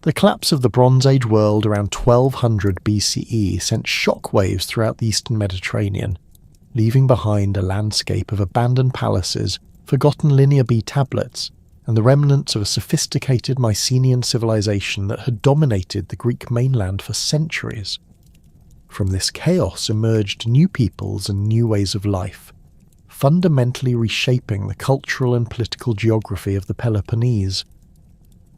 The collapse of the Bronze Age world around 1200 BCE sent shockwaves throughout the eastern Mediterranean, leaving behind a landscape of abandoned palaces, forgotten Linear B tablets, and the remnants of a sophisticated Mycenaean civilization that had dominated the Greek mainland for centuries. From this chaos emerged new peoples and new ways of life, fundamentally reshaping the cultural and political geography of the Peloponnese.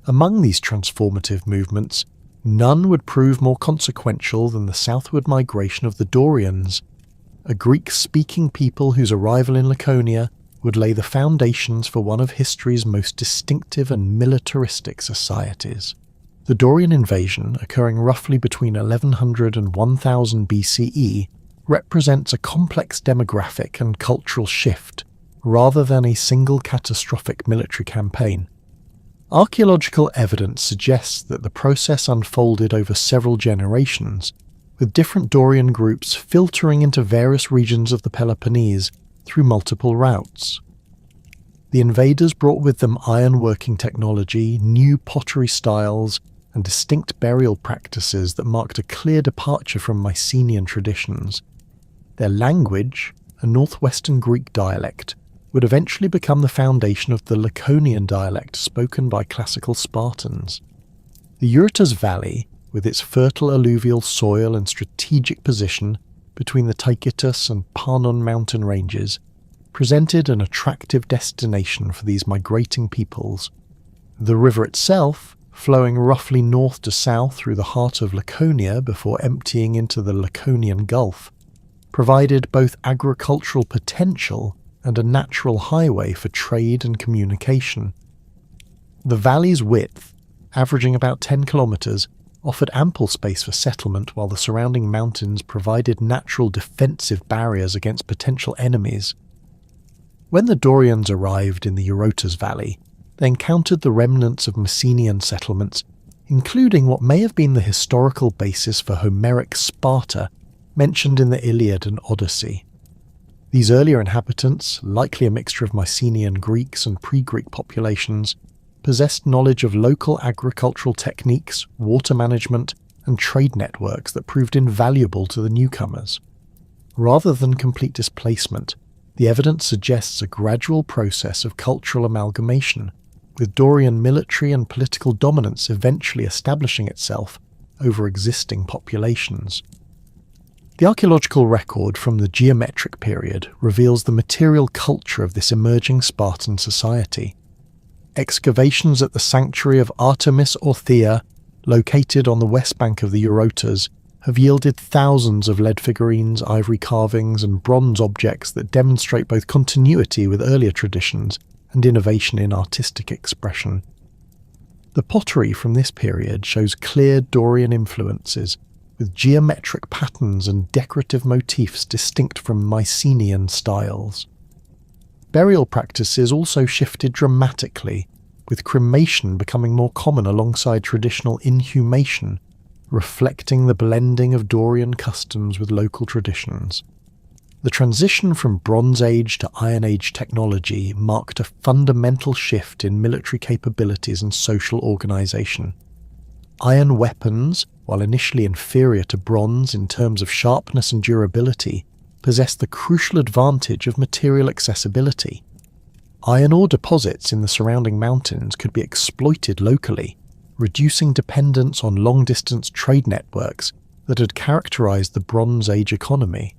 Among these transformative movements, none would prove more consequential than the southward migration of the Dorians, a Greek-speaking people whose arrival in Laconia would lay the foundations for one of history's most distinctive and militaristic societies. The Dorian invasion, occurring roughly between 1100 and 1000 BCE, represents a complex demographic and cultural shift, rather than a single catastrophic military campaign. Archaeological evidence suggests that the process unfolded over several generations, with different Dorian groups filtering into various regions of the Peloponnese through multiple routes. The invaders brought with them iron-working technology, new pottery styles, and distinct burial practices that marked a clear departure from Mycenaean traditions. Their language, a northwestern Greek dialect, would eventually become the foundation of the Laconian dialect spoken by classical Spartans. The Eurotas Valley, with its fertile alluvial soil and strategic position between the Taygetus and Parnon mountain ranges, presented an attractive destination for these migrating peoples. The river itself, flowing roughly north to south through the heart of Laconia before emptying into the Laconian Gulf, provided both agricultural potential and a natural highway for trade and communication. The valley's width, averaging about 10 kilometres, offered ample space for settlement, while the surrounding mountains provided natural defensive barriers against potential enemies. When the Dorians arrived in the Eurotas Valley, they encountered the remnants of Mycenaean settlements, including what may have been the historical basis for Homeric Sparta, mentioned in the Iliad and Odyssey. These earlier inhabitants, likely a mixture of Mycenaean Greeks and pre-Greek populations, possessed knowledge of local agricultural techniques, water management, and trade networks that proved invaluable to the newcomers. Rather than complete displacement, the evidence suggests a gradual process of cultural amalgamation, with Dorian military and political dominance eventually establishing itself over existing populations. The archaeological record from the geometric period reveals the material culture of this emerging Spartan society. Excavations at the sanctuary of Artemis or Thea, located on the west bank of the Eurotas, have yielded thousands of lead figurines, ivory carvings, and bronze objects that demonstrate both continuity with earlier traditions and innovation in artistic expression. The pottery from this period shows clear Dorian influences, with geometric patterns and decorative motifs distinct from Mycenaean styles. Burial practices also shifted dramatically, with cremation becoming more common alongside traditional inhumation, reflecting the blending of Dorian customs with local traditions. The transition from Bronze Age to Iron Age technology marked a fundamental shift in military capabilities and social organisation. Iron weapons, while initially inferior to bronze in terms of sharpness and durability, possessed the crucial advantage of material accessibility. Iron ore deposits in the surrounding mountains could be exploited locally, reducing dependence on long-distance trade networks that had characterized the Bronze Age economy.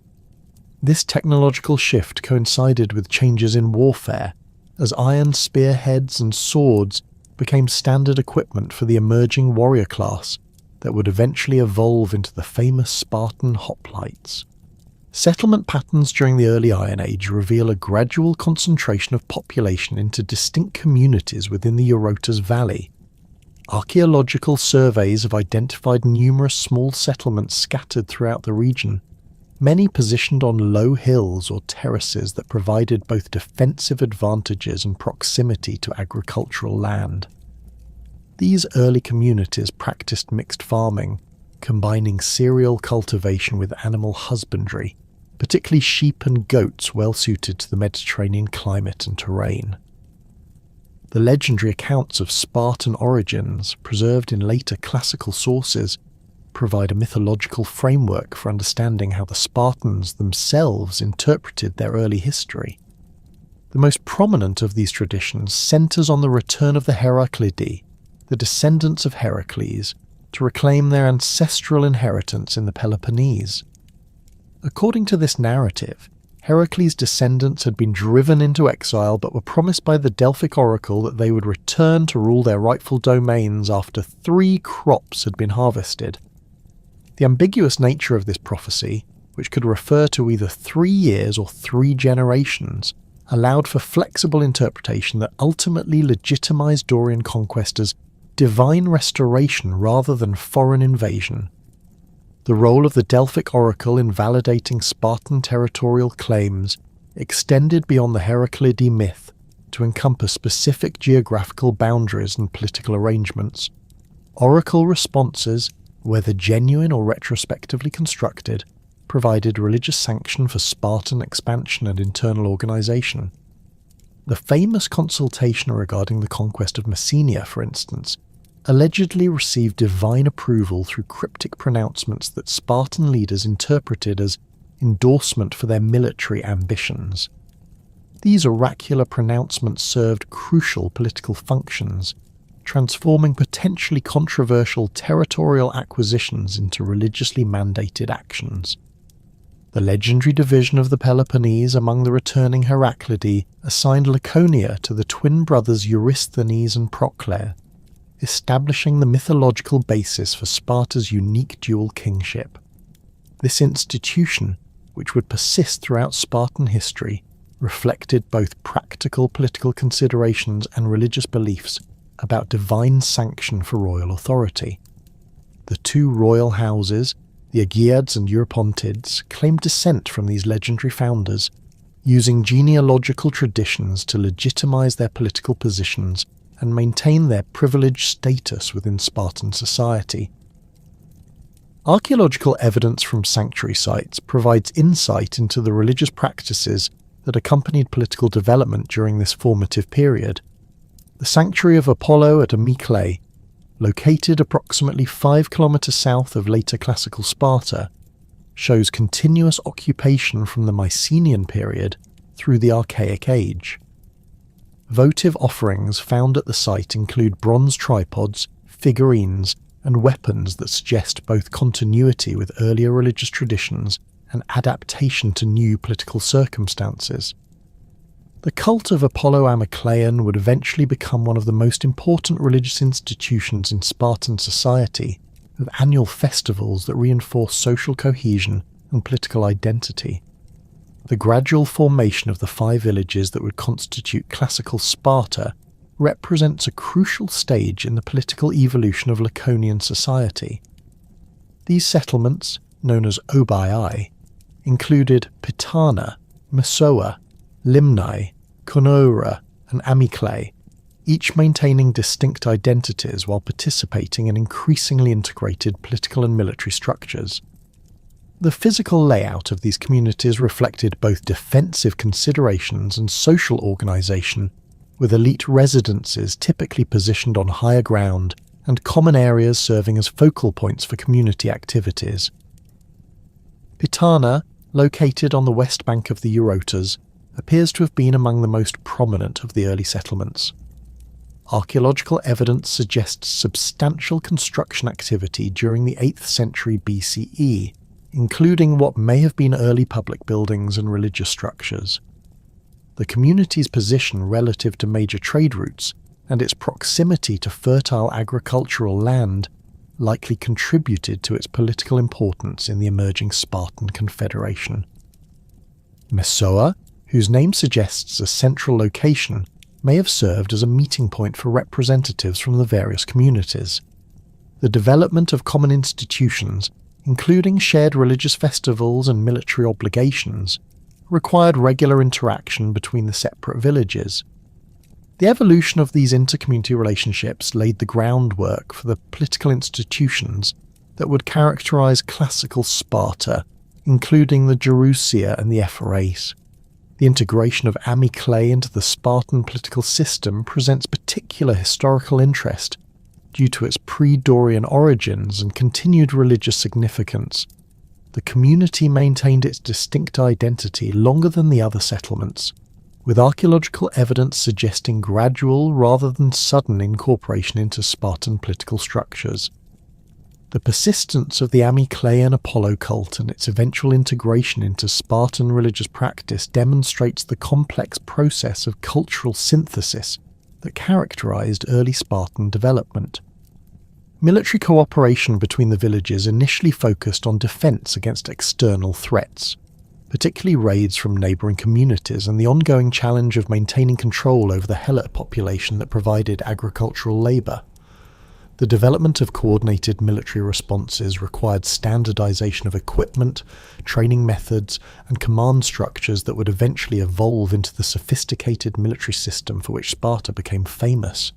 This technological shift coincided with changes in warfare, as iron spearheads and swords became standard equipment for the emerging warrior class that would eventually evolve into the famous Spartan hoplites. Settlement patterns during the early Iron Age reveal a gradual concentration of population into distinct communities within the Eurotas Valley. Archaeological surveys have identified numerous small settlements scattered throughout the region, many positioned on low hills or terraces that provided both defensive advantages and proximity to agricultural land. These early communities practiced mixed farming, combining cereal cultivation with animal husbandry, particularly sheep and goats well suited to the Mediterranean climate and terrain. The legendary accounts of Spartan origins, preserved in later classical sources, provide a mythological framework for understanding how the Spartans themselves interpreted their early history. The most prominent of these traditions centres on the return of the Heraclidae, the descendants of Heracles, to reclaim their ancestral inheritance in the Peloponnese. According to this narrative, Heracles' descendants had been driven into exile but were promised by the Delphic oracle that they would return to rule their rightful domains after 3 crops had been harvested. The ambiguous nature of this prophecy, which could refer to either 3 years or 3 generations, allowed for flexible interpretation that ultimately legitimized Dorian conquest as divine restoration rather than foreign invasion. The role of the Delphic oracle in validating Spartan territorial claims extended beyond the Heraclidae myth to encompass specific geographical boundaries and political arrangements. Oracle responses, whether genuine or retrospectively constructed, provided religious sanction for Spartan expansion and internal organisation. The famous consultation regarding the conquest of Messenia, for instance, allegedly received divine approval through cryptic pronouncements that Spartan leaders interpreted as endorsement for their military ambitions. These oracular pronouncements served crucial political functions, transforming potentially controversial territorial acquisitions into religiously mandated actions. The legendary division of the Peloponnese among the returning Heraclidae assigned Laconia to the twin brothers Eurysthenes and Procles, establishing the mythological basis for Sparta's unique dual kingship. This institution, which would persist throughout Spartan history, reflected both practical political considerations and religious beliefs about divine sanction for royal authority. The 2 royal houses, the Aegeads and Eurypontids, claimed descent from these legendary founders, using genealogical traditions to legitimize their political positions and maintain their privileged status within Spartan society. Archaeological evidence from sanctuary sites provides insight into the religious practices that accompanied political development during this formative period. The sanctuary of Apollo at Amyclae, located approximately 5 kilometers south of later classical Sparta, shows continuous occupation from the Mycenaean period through the Archaic Age. Votive offerings found at the site include bronze tripods, figurines, and weapons that suggest both continuity with earlier religious traditions and adaptation to new political circumstances. The cult of Apollo Amyclaean would eventually become one of the most important religious institutions in Spartan society, with annual festivals that reinforce social cohesion and political identity. The gradual formation of the 5 villages that would constitute classical Sparta represents a crucial stage in the political evolution of Laconian society. These settlements, known as Obai, included Pitana, Messoa, Limnae, Conoura, and Amyclae, each maintaining distinct identities while participating in increasingly integrated political and military structures. The physical layout of these communities reflected both defensive considerations and social organisation, with elite residences typically positioned on higher ground and common areas serving as focal points for community activities. Pitana, located on the west bank of the Eurotas, appears to have been among the most prominent of the early settlements. Archaeological evidence suggests substantial construction activity during the 8th century BCE, including what may have been early public buildings and religious structures. The community's position relative to major trade routes and its proximity to fertile agricultural land likely contributed to its political importance in the emerging Spartan confederation. Messoa, whose name suggests a central location, may have served as a meeting point for representatives from the various communities. The development of common institutions, including shared religious festivals and military obligations, required regular interaction between the separate villages. The evolution of these inter-community relationships laid the groundwork for the political institutions that would characterize classical Sparta, including the Gerousia and the Ephorais. The integration of Amyclae into the Spartan political system presents particular particular historical interest due to its pre-Dorian origins and continued religious significance. The community maintained its distinct identity longer than the other settlements, with archaeological evidence suggesting gradual rather than sudden incorporation into Spartan political structures. The persistence of the Amyclean Apollo cult and its eventual integration into Spartan religious practice demonstrates the complex process of cultural synthesis that characterized early Spartan development. Military cooperation between the villages initially focused on defense against external threats, particularly raids from neighboring communities and the ongoing challenge of maintaining control over the Helot population that provided agricultural labor. The development of coordinated military responses required standardization of equipment, training methods, and command structures that would eventually evolve into the sophisticated military system for which Sparta became famous.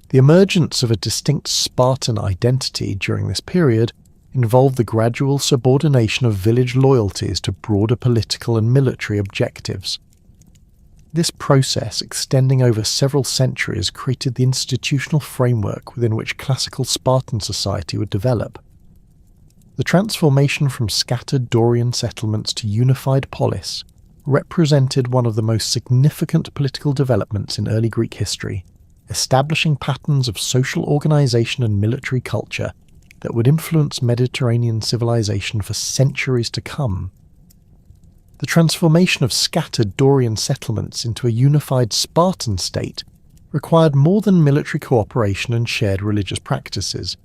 The emergence of a distinct Spartan identity during this period involved the gradual subordination of village loyalties to broader political and military objectives. This process, extending over several centuries, created the institutional framework within which classical Spartan society would develop. The transformation from scattered Dorian settlements to unified polis represented one of the most significant political developments in early Greek history, establishing patterns of social organization and military culture that would influence Mediterranean civilization for centuries to come. The transformation of scattered Dorian settlements into a unified Spartan state required more than military cooperation and shared religious practices.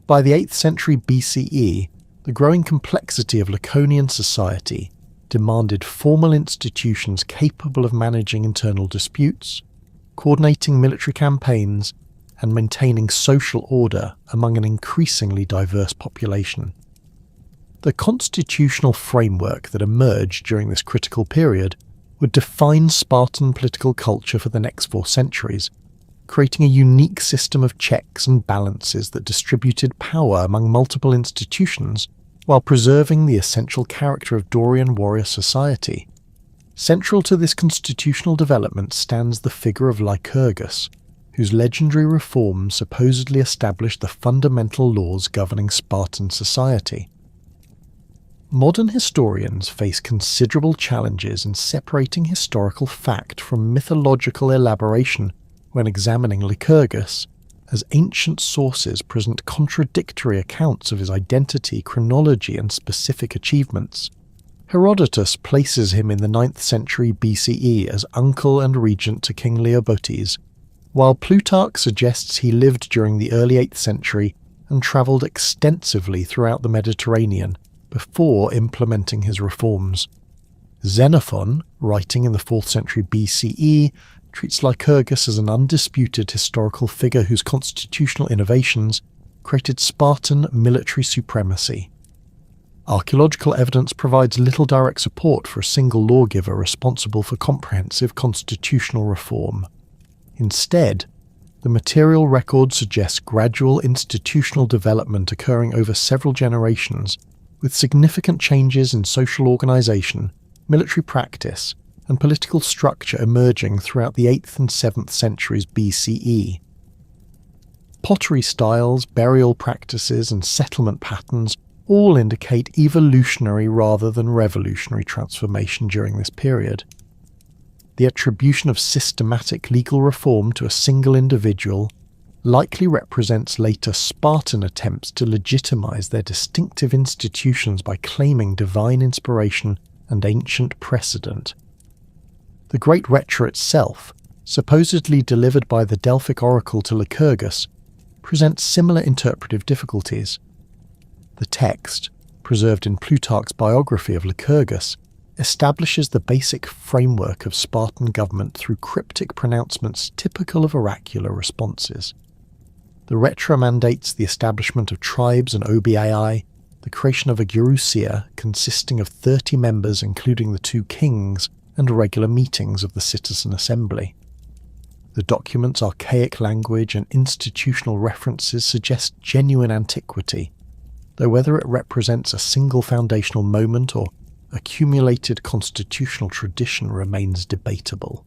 By the 8th century BCE, the growing complexity of Laconian society demanded formal institutions capable of managing internal disputes, coordinating military campaigns, and maintaining social order among an increasingly diverse population. The constitutional framework that emerged during this critical period would define Spartan political culture for the next 4 centuries, creating a unique system of checks and balances that distributed power among multiple institutions while preserving the essential character of Dorian warrior society. Central to this constitutional development stands the figure of Lycurgus, whose legendary reforms supposedly established the fundamental laws governing Spartan society. Modern historians face considerable challenges in separating historical fact from mythological elaboration when examining Lycurgus, as ancient sources present contradictory accounts of his identity, chronology, and specific achievements. Herodotus places him in the 9th century BCE as uncle and regent to King Leobotes, while Plutarch suggests he lived during the early 8th century and travelled extensively throughout the Mediterranean before implementing his reforms. Xenophon, writing in the 4th century BCE, treats Lycurgus as an undisputed historical figure whose constitutional innovations created Spartan military supremacy. Archaeological evidence provides little direct support for a single lawgiver responsible for comprehensive constitutional reform. Instead, the material record suggests gradual institutional development occurring over several generations, with significant changes in social organization, military practice, and political structure emerging throughout the 8th and 7th centuries BCE. Pottery styles, burial practices, and settlement patterns all indicate evolutionary rather than revolutionary transformation during this period. The attribution of systematic legal reform to a single individual likely represents later Spartan attempts to legitimize their distinctive institutions by claiming divine inspiration and ancient precedent. The Great Retra itself, supposedly delivered by the Delphic oracle to Lycurgus, presents similar interpretive difficulties. The text, preserved in Plutarch's biography of Lycurgus, establishes the basic framework of Spartan government through cryptic pronouncements typical of oracular responses. The Retra mandates the establishment of tribes and obii, the creation of a Gerousia consisting of 30 members including the 2 kings, and regular meetings of the citizen assembly. The document's archaic language and institutional references suggest genuine antiquity, though whether it represents a single foundational moment or accumulated constitutional tradition remains debatable.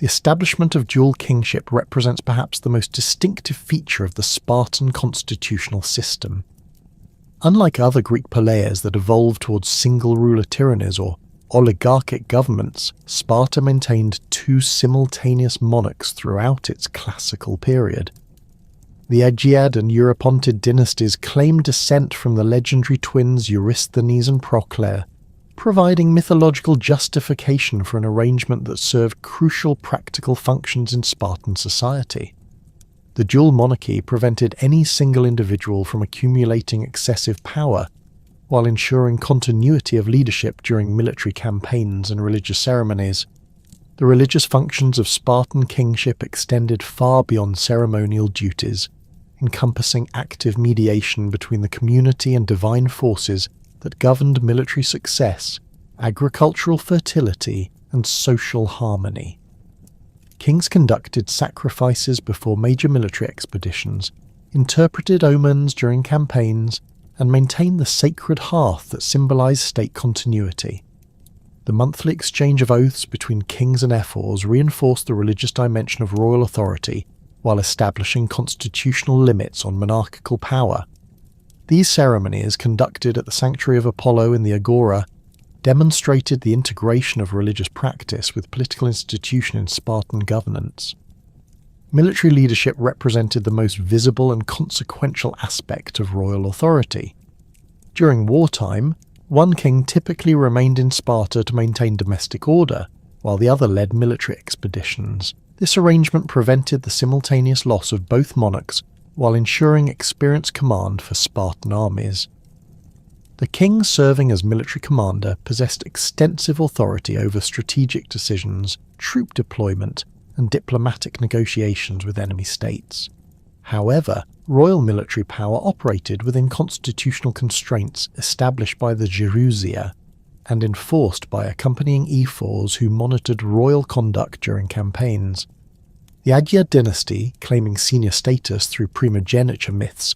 The establishment of dual kingship represents perhaps the most distinctive feature of the Spartan constitutional system. Unlike other Greek poleis that evolved towards single-ruler tyrannies or oligarchic governments, Sparta maintained two simultaneous monarchs throughout its classical period. The Aegead and Eurypontid dynasties claimed descent from the legendary twins Eurysthenes and Procles, providing mythological justification for an arrangement that served crucial practical functions in Spartan society. The dual monarchy prevented any single individual from accumulating excessive power, while ensuring continuity of leadership during military campaigns and religious ceremonies. The religious functions of Spartan kingship extended far beyond ceremonial duties, encompassing active mediation between the community and divine forces that governed military success, agricultural fertility, and social harmony. Kings conducted sacrifices before major military expeditions, interpreted omens during campaigns, and maintained the sacred hearth that symbolized state continuity. The monthly exchange of oaths between kings and ephors reinforced the religious dimension of royal authority while establishing constitutional limits on monarchical power. These ceremonies, conducted at the sanctuary of Apollo in the Agora, demonstrated the integration of religious practice with political institution in Spartan governance. Military leadership represented the most visible and consequential aspect of royal authority. During wartime, one king typically remained in Sparta to maintain domestic order, while the other led military expeditions. This arrangement prevented the simultaneous loss of both monarchs while ensuring experienced command for Spartan armies. The king serving as military commander possessed extensive authority over strategic decisions, troop deployment, and diplomatic negotiations with enemy states. However, royal military power operated within constitutional constraints established by the Gerousia and enforced by accompanying ephors who monitored royal conduct during campaigns. The Aegead dynasty, claiming senior status through primogeniture myths,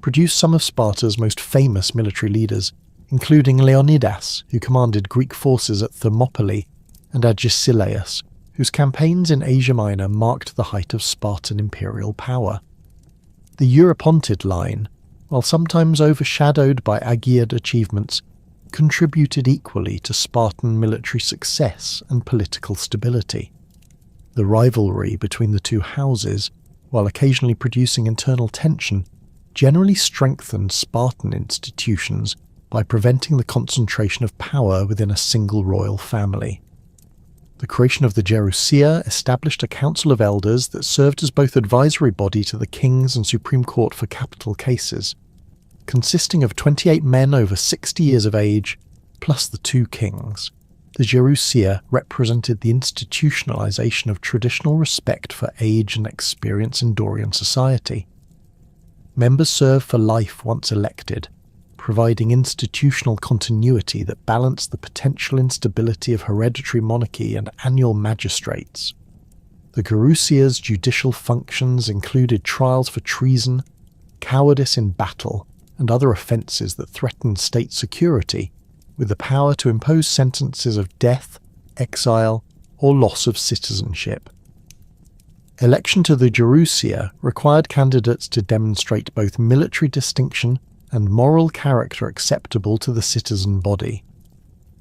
produced some of Sparta's most famous military leaders, including Leonidas, who commanded Greek forces at Thermopylae, and Agesilaus, whose campaigns in Asia Minor marked the height of Spartan imperial power. The Eurypontid line, while sometimes overshadowed by Aegead achievements, contributed equally to Spartan military success and political stability. The rivalry between the two houses, while occasionally producing internal tension, generally strengthened Spartan institutions by preventing the concentration of power within a single royal family. The creation of the Gerousia established a council of elders that served as both advisory body to the kings and supreme court for capital cases, consisting of 28 men over 60 years of age, plus the two kings. The Gerousia represented the institutionalization of traditional respect for age and experience in Dorian society. Members served for life once elected, providing institutional continuity that balanced the potential instability of hereditary monarchy and annual magistrates. The Gerousia's judicial functions included trials for treason, cowardice in battle, and other offences that threatened state security, with the power to impose sentences of death, exile, or loss of citizenship. Election to the Gerousia required candidates to demonstrate both military distinction and moral character acceptable to the citizen body.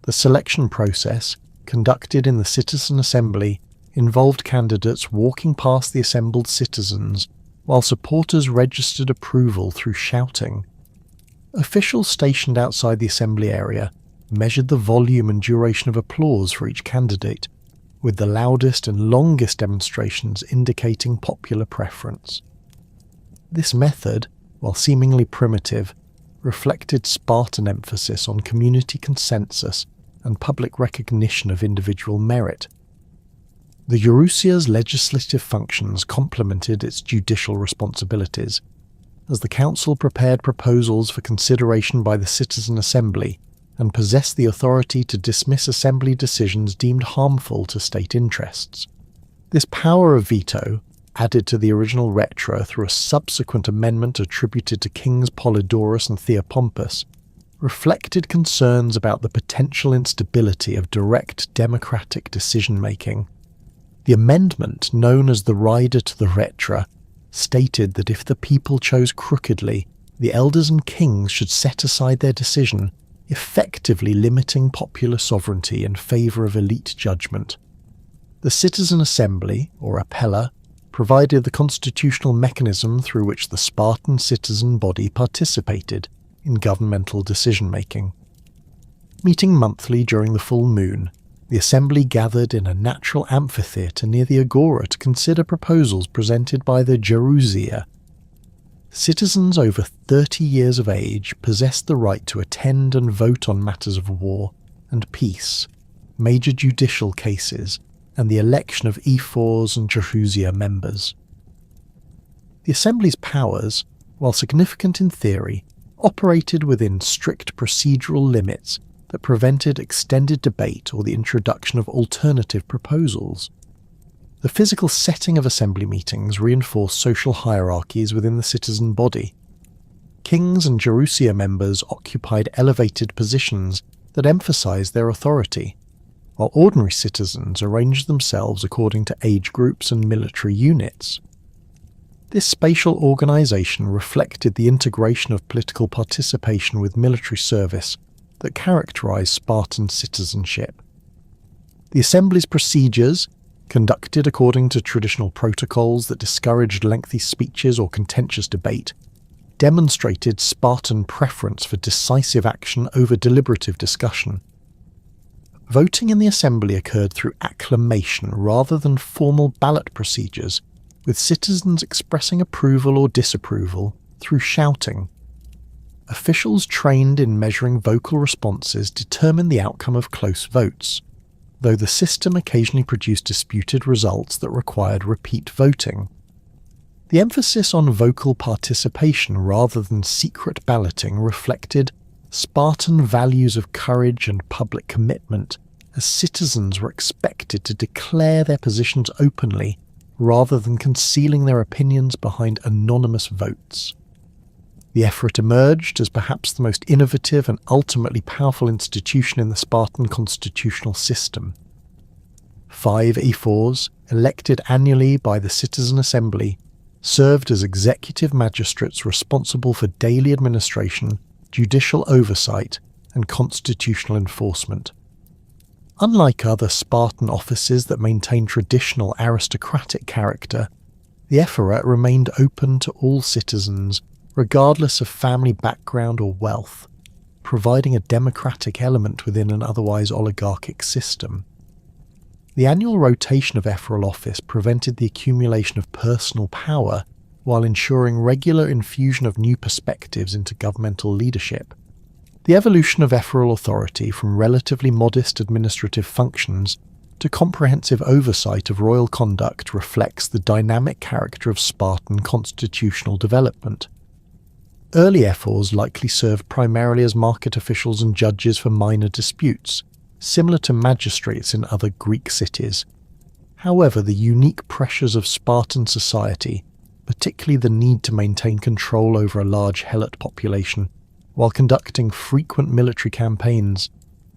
The selection process, conducted in the citizen assembly, involved candidates walking past the assembled citizens, while supporters registered approval through shouting. Officials stationed outside the assembly area measured the volume and duration of applause for each candidate, with the loudest and longest demonstrations indicating popular preference. This method, while seemingly primitive, reflected Spartan emphasis on community consensus and public recognition of individual merit. The Gerousia's legislative functions complemented its judicial responsibilities, as the council prepared proposals for consideration by the citizen assembly and possessed the authority to dismiss assembly decisions deemed harmful to state interests. This power of veto, added to the original Retra through a subsequent amendment attributed to Kings Polydorus and Theopompus, reflected concerns about the potential instability of direct democratic decision-making. The amendment, known as the Rider to the Retra, stated that if the people chose crookedly, the elders and kings should set aside their decision, effectively limiting popular sovereignty in favour of elite judgment. The Citizen Assembly, or Appella, provided the constitutional mechanism through which the Spartan citizen body participated in governmental decision-making. Meeting monthly during the full moon, the assembly gathered in a natural amphitheatre near the agora to consider proposals presented by the Gerousia. Citizens over 30 years of age possessed the right to attend and vote on matters of war and peace, major judicial cases, and the election of ephors and Gerousia members. The Assembly's powers, while significant in theory, operated within strict procedural limits that prevented extended debate or the introduction of alternative proposals. The physical setting of assembly meetings reinforced social hierarchies within the citizen body. Kings and Gerousia members occupied elevated positions that emphasized their authority, while ordinary citizens arranged themselves according to age groups and military units. This spatial organization reflected the integration of political participation with military service that characterized Spartan citizenship. The assembly's procedures, conducted according to traditional protocols that discouraged lengthy speeches or contentious debate, demonstrated Spartan preference for decisive action over deliberative discussion. Voting in the assembly occurred through acclamation rather than formal ballot procedures, with citizens expressing approval or disapproval through shouting. Officials trained in measuring vocal responses determined the outcome of close votes, though the system occasionally produced disputed results that required repeat voting. The emphasis on vocal participation rather than secret balloting reflected Spartan values of courage and public commitment, as citizens were expected to declare their positions openly rather than concealing their opinions behind anonymous votes. The effort emerged as perhaps the most innovative and ultimately powerful institution in the Spartan constitutional system. 5 ephors, elected annually by the Citizen Assembly, served as executive magistrates responsible for daily administration, judicial oversight, and constitutional enforcement. Unlike other Spartan offices that maintained traditional aristocratic character, the ephorate remained open to all citizens, regardless of family background or wealth, providing a democratic element within an otherwise oligarchic system. The annual rotation of epheral office prevented the accumulation of personal power while ensuring regular infusion of new perspectives into governmental leadership. The evolution of epheral authority from relatively modest administrative functions to comprehensive oversight of royal conduct reflects the dynamic character of Spartan constitutional development. Early ephors likely served primarily as market officials and judges for minor disputes, similar to magistrates in other Greek cities. However, the unique pressures of Spartan society, particularly the need to maintain control over a large helot population, while conducting frequent military campaigns,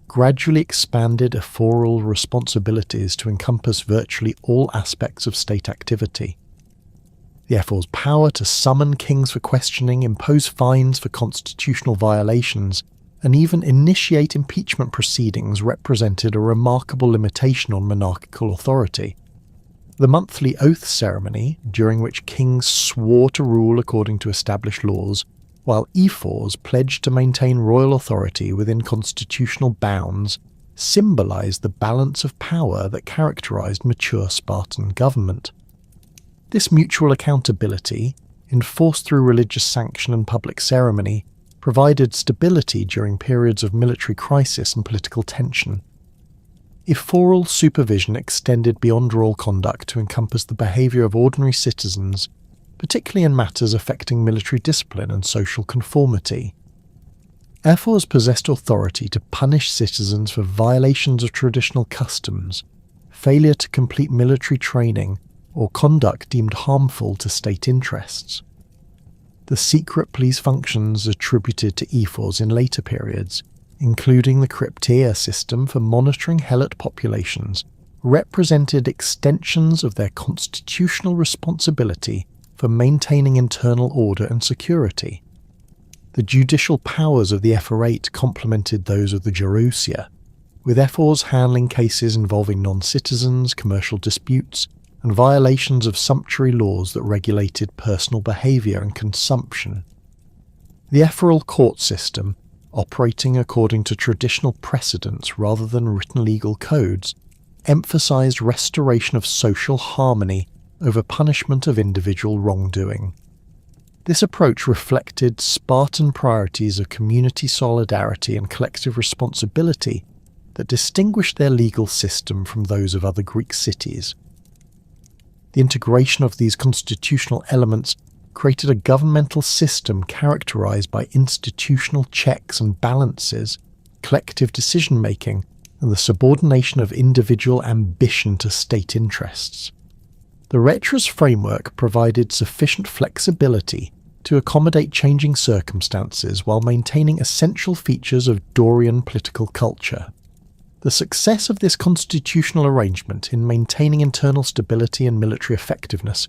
gradually expanded ephoral responsibilities to encompass virtually all aspects of state activity. The ephor's power to summon kings for questioning, impose fines for constitutional violations, and even initiate impeachment proceedings represented a remarkable limitation on monarchical authority. The monthly oath ceremony, during which kings swore to rule according to established laws, while ephors pledged to maintain royal authority within constitutional bounds, symbolized the balance of power that characterized mature Spartan government. This mutual accountability, enforced through religious sanction and public ceremony, provided stability during periods of military crisis and political tension. Ephoral supervision extended beyond royal conduct to encompass the behaviour of ordinary citizens, particularly in matters affecting military discipline and social conformity. Ephors possessed authority to punish citizens for violations of traditional customs, failure to complete military training, or conduct deemed harmful to state interests. The secret police functions attributed to ephors in later periods, including the crypteia system for monitoring helot populations, represented extensions of their constitutional responsibility for maintaining internal order and security. The judicial powers of the ephorate complemented those of the Gerousia, with ephors handling cases involving non-citizens, commercial disputes, and violations of sumptuary laws that regulated personal behaviour and consumption. The ephoral court system, operating according to traditional precedents rather than written legal codes, emphasised restoration of social harmony over punishment of individual wrongdoing. This approach reflected Spartan priorities of community solidarity and collective responsibility that distinguished their legal system from those of other Greek cities. The integration of these constitutional elements created a governmental system characterized by institutional checks and balances, collective decision-making, and the subordination of individual ambition to state interests. The Retras framework provided sufficient flexibility to accommodate changing circumstances while maintaining essential features of Dorian political culture. The success of this constitutional arrangement in maintaining internal stability and military effectiveness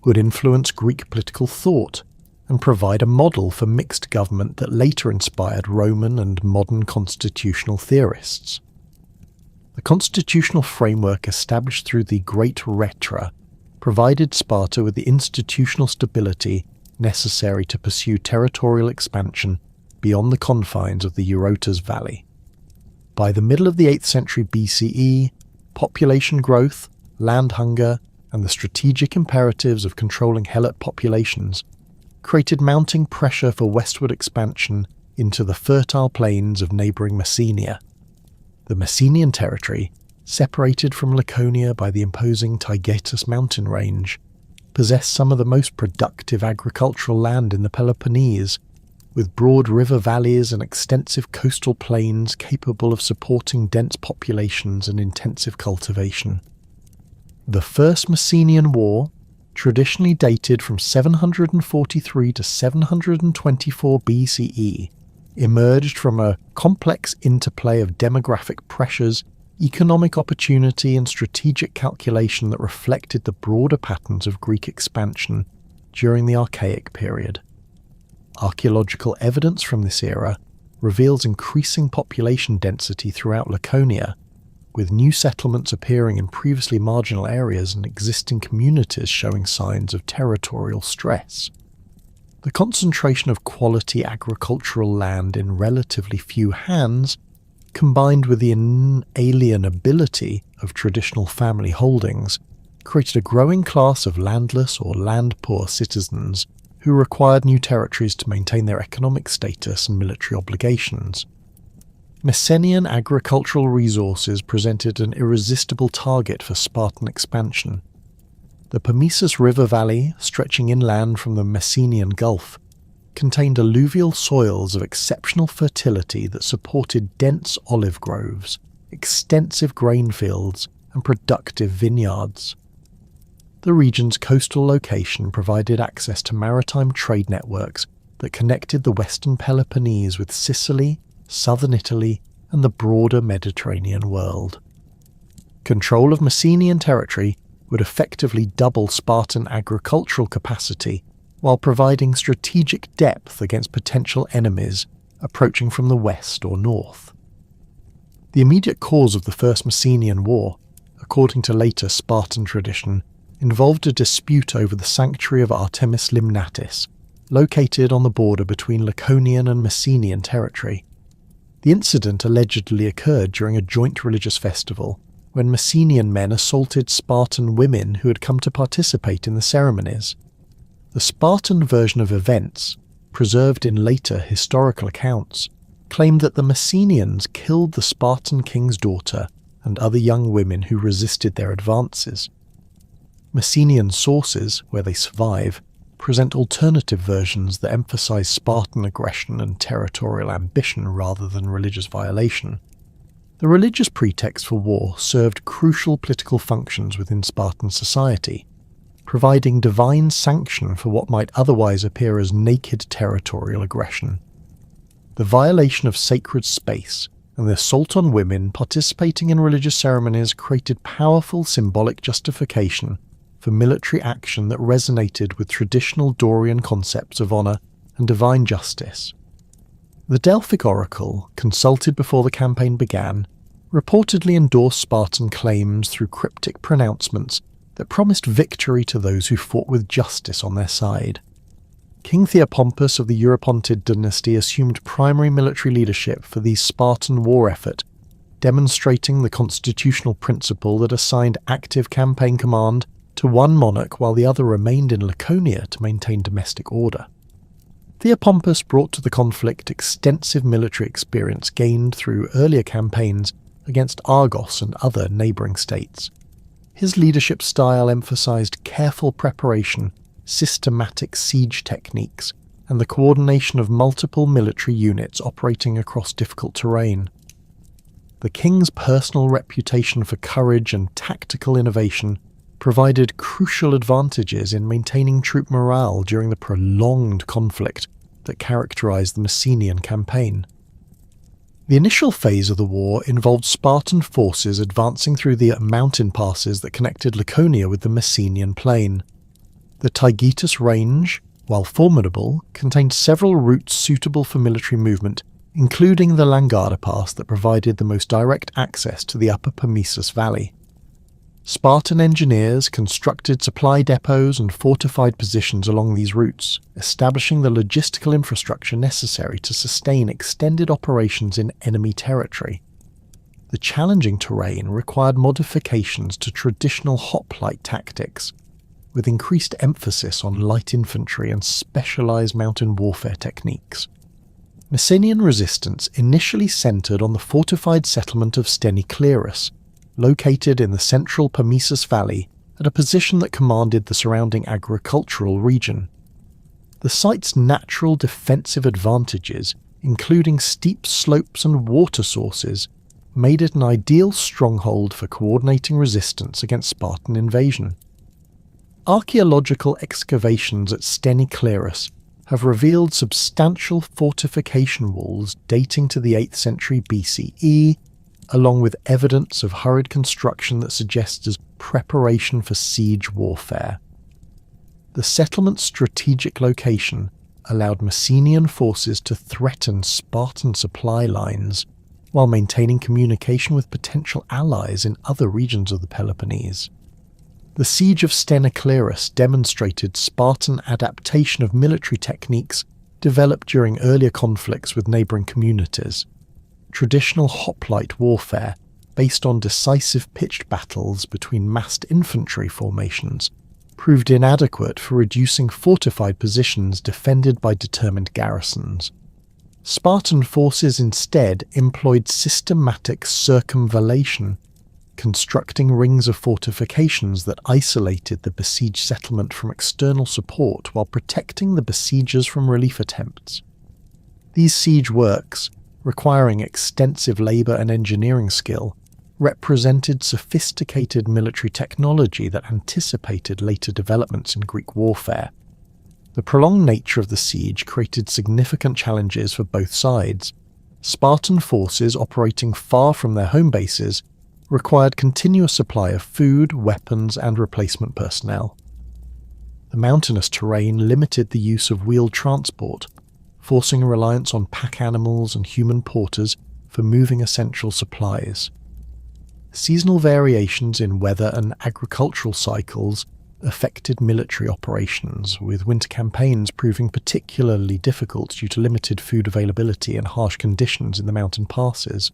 would influence Greek political thought and provide a model for mixed government that later inspired Roman and modern constitutional theorists. The constitutional framework established through the Great Retra provided Sparta with the institutional stability necessary to pursue territorial expansion beyond the confines of the Eurotas Valley. By the middle of the 8th century BCE, population growth, land hunger, and the strategic imperatives of controlling Helot populations created mounting pressure for westward expansion into the fertile plains of neighbouring Messenia. The Messenian territory, separated from Laconia by the imposing Taygetus mountain range, possessed some of the most productive agricultural land in the Peloponnese, with broad river valleys and extensive coastal plains capable of supporting dense populations and intensive cultivation. The First Messenian War, traditionally dated from 743 to 724 BCE, emerged from a complex interplay of demographic pressures, economic opportunity and strategic calculation that reflected the broader patterns of Greek expansion during the Archaic period. Archaeological evidence from this era reveals increasing population density throughout Laconia, with new settlements appearing in previously marginal areas and existing communities showing signs of territorial stress. The concentration of quality agricultural land in relatively few hands, combined with the inalienability of traditional family holdings, created a growing class of landless or land-poor citizens who required new territories to maintain their economic status and military obligations. Messenian agricultural resources presented an irresistible target for Spartan expansion. The Pamesus River Valley, stretching inland from the Messenian Gulf, contained alluvial soils of exceptional fertility that supported dense olive groves, extensive grain fields, and productive vineyards. The region's coastal location provided access to maritime trade networks that connected the western Peloponnese with Sicily, southern Italy, and the broader Mediterranean world. Control of Messenian territory would effectively double Spartan agricultural capacity while providing strategic depth against potential enemies approaching from the west or north. The immediate cause of the First Messenian War, according to later Spartan tradition, involved a dispute over the sanctuary of Artemis Limnatis, located on the border between Laconian and Messenian territory. The incident allegedly occurred during a joint religious festival when Messenian men assaulted Spartan women who had come to participate in the ceremonies. The Spartan version of events, preserved in later historical accounts, claimed that the Messenians killed the Spartan king's daughter and other young women who resisted their advances. Messenian sources, where they survive, present alternative versions that emphasize Spartan aggression and territorial ambition rather than religious violation. The religious pretext for war served crucial political functions within Spartan society, providing divine sanction for what might otherwise appear as naked territorial aggression. The violation of sacred space and the assault on women participating in religious ceremonies created powerful symbolic justification for military action that resonated with traditional Dorian concepts of honour and divine justice. The Delphic oracle, consulted before the campaign began, reportedly endorsed Spartan claims through cryptic pronouncements that promised victory to those who fought with justice on their side. King Theopompus of the Eurypontid dynasty assumed primary military leadership for the Spartan war effort, demonstrating the constitutional principle that assigned active campaign command to one monarch while the other remained in Laconia to maintain domestic order. Theopompus brought to the conflict extensive military experience gained through earlier campaigns against Argos and other neighbouring states. His leadership style emphasised careful preparation, systematic siege techniques, and the coordination of multiple military units operating across difficult terrain. The king's personal reputation for courage and tactical innovation provided crucial advantages in maintaining troop morale during the prolonged conflict that characterised the Messenian campaign. The initial phase of the war involved Spartan forces advancing through the mountain passes that connected Laconia with the Messenian plain. The Taygetus range, while formidable, contained several routes suitable for military movement, including the Langarda Pass that provided the most direct access to the upper Pamesus Valley. Spartan engineers constructed supply depots and fortified positions along these routes, establishing the logistical infrastructure necessary to sustain extended operations in enemy territory. The challenging terrain required modifications to traditional hoplite tactics, with increased emphasis on light infantry and specialised mountain warfare techniques. Messenian resistance initially centred on the fortified settlement of Steniclerus, located in the central Pamesus Valley at a position that commanded the surrounding agricultural region. The site's natural defensive advantages, including steep slopes and water sources, made it an ideal stronghold for coordinating resistance against Spartan invasion. Archaeological excavations at Steniclerus have revealed substantial fortification walls dating to the 8th century BCE, along with evidence of hurried construction that suggests preparation for siege warfare. The settlement's strategic location allowed Messenian forces to threaten Spartan supply lines while maintaining communication with potential allies in other regions of the Peloponnese. The siege of Steniclerus demonstrated Spartan adaptation of military techniques developed during earlier conflicts with neighbouring communities. Traditional hoplite warfare, based on decisive pitched battles between massed infantry formations, proved inadequate for reducing fortified positions defended by determined garrisons. Spartan forces instead employed systematic circumvallation, constructing rings of fortifications that isolated the besieged settlement from external support while protecting the besiegers from relief attempts. These siege works, requiring extensive labour and engineering skill, represented sophisticated military technology that anticipated later developments in Greek warfare. The prolonged nature of the siege created significant challenges for both sides. Spartan forces operating far from their home bases required continuous supply of food, weapons, and replacement personnel. The mountainous terrain limited the use of wheeled transport, forcing a reliance on pack animals and human porters for moving essential supplies. Seasonal variations in weather and agricultural cycles affected military operations, with winter campaigns proving particularly difficult due to limited food availability and harsh conditions in the mountain passes.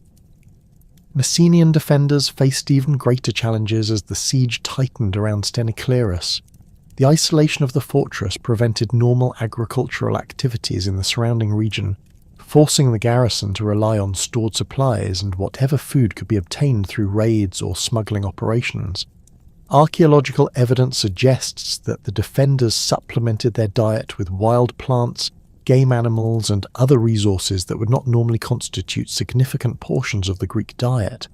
Messenian defenders faced even greater challenges as the siege tightened around Steniclerus. The isolation of the fortress prevented normal agricultural activities in the surrounding region, forcing the garrison to rely on stored supplies and whatever food could be obtained through raids or smuggling operations. Archaeological evidence suggests that the defenders supplemented their diet with wild plants, game animals, and other resources that would not normally constitute significant portions of the Greek diet.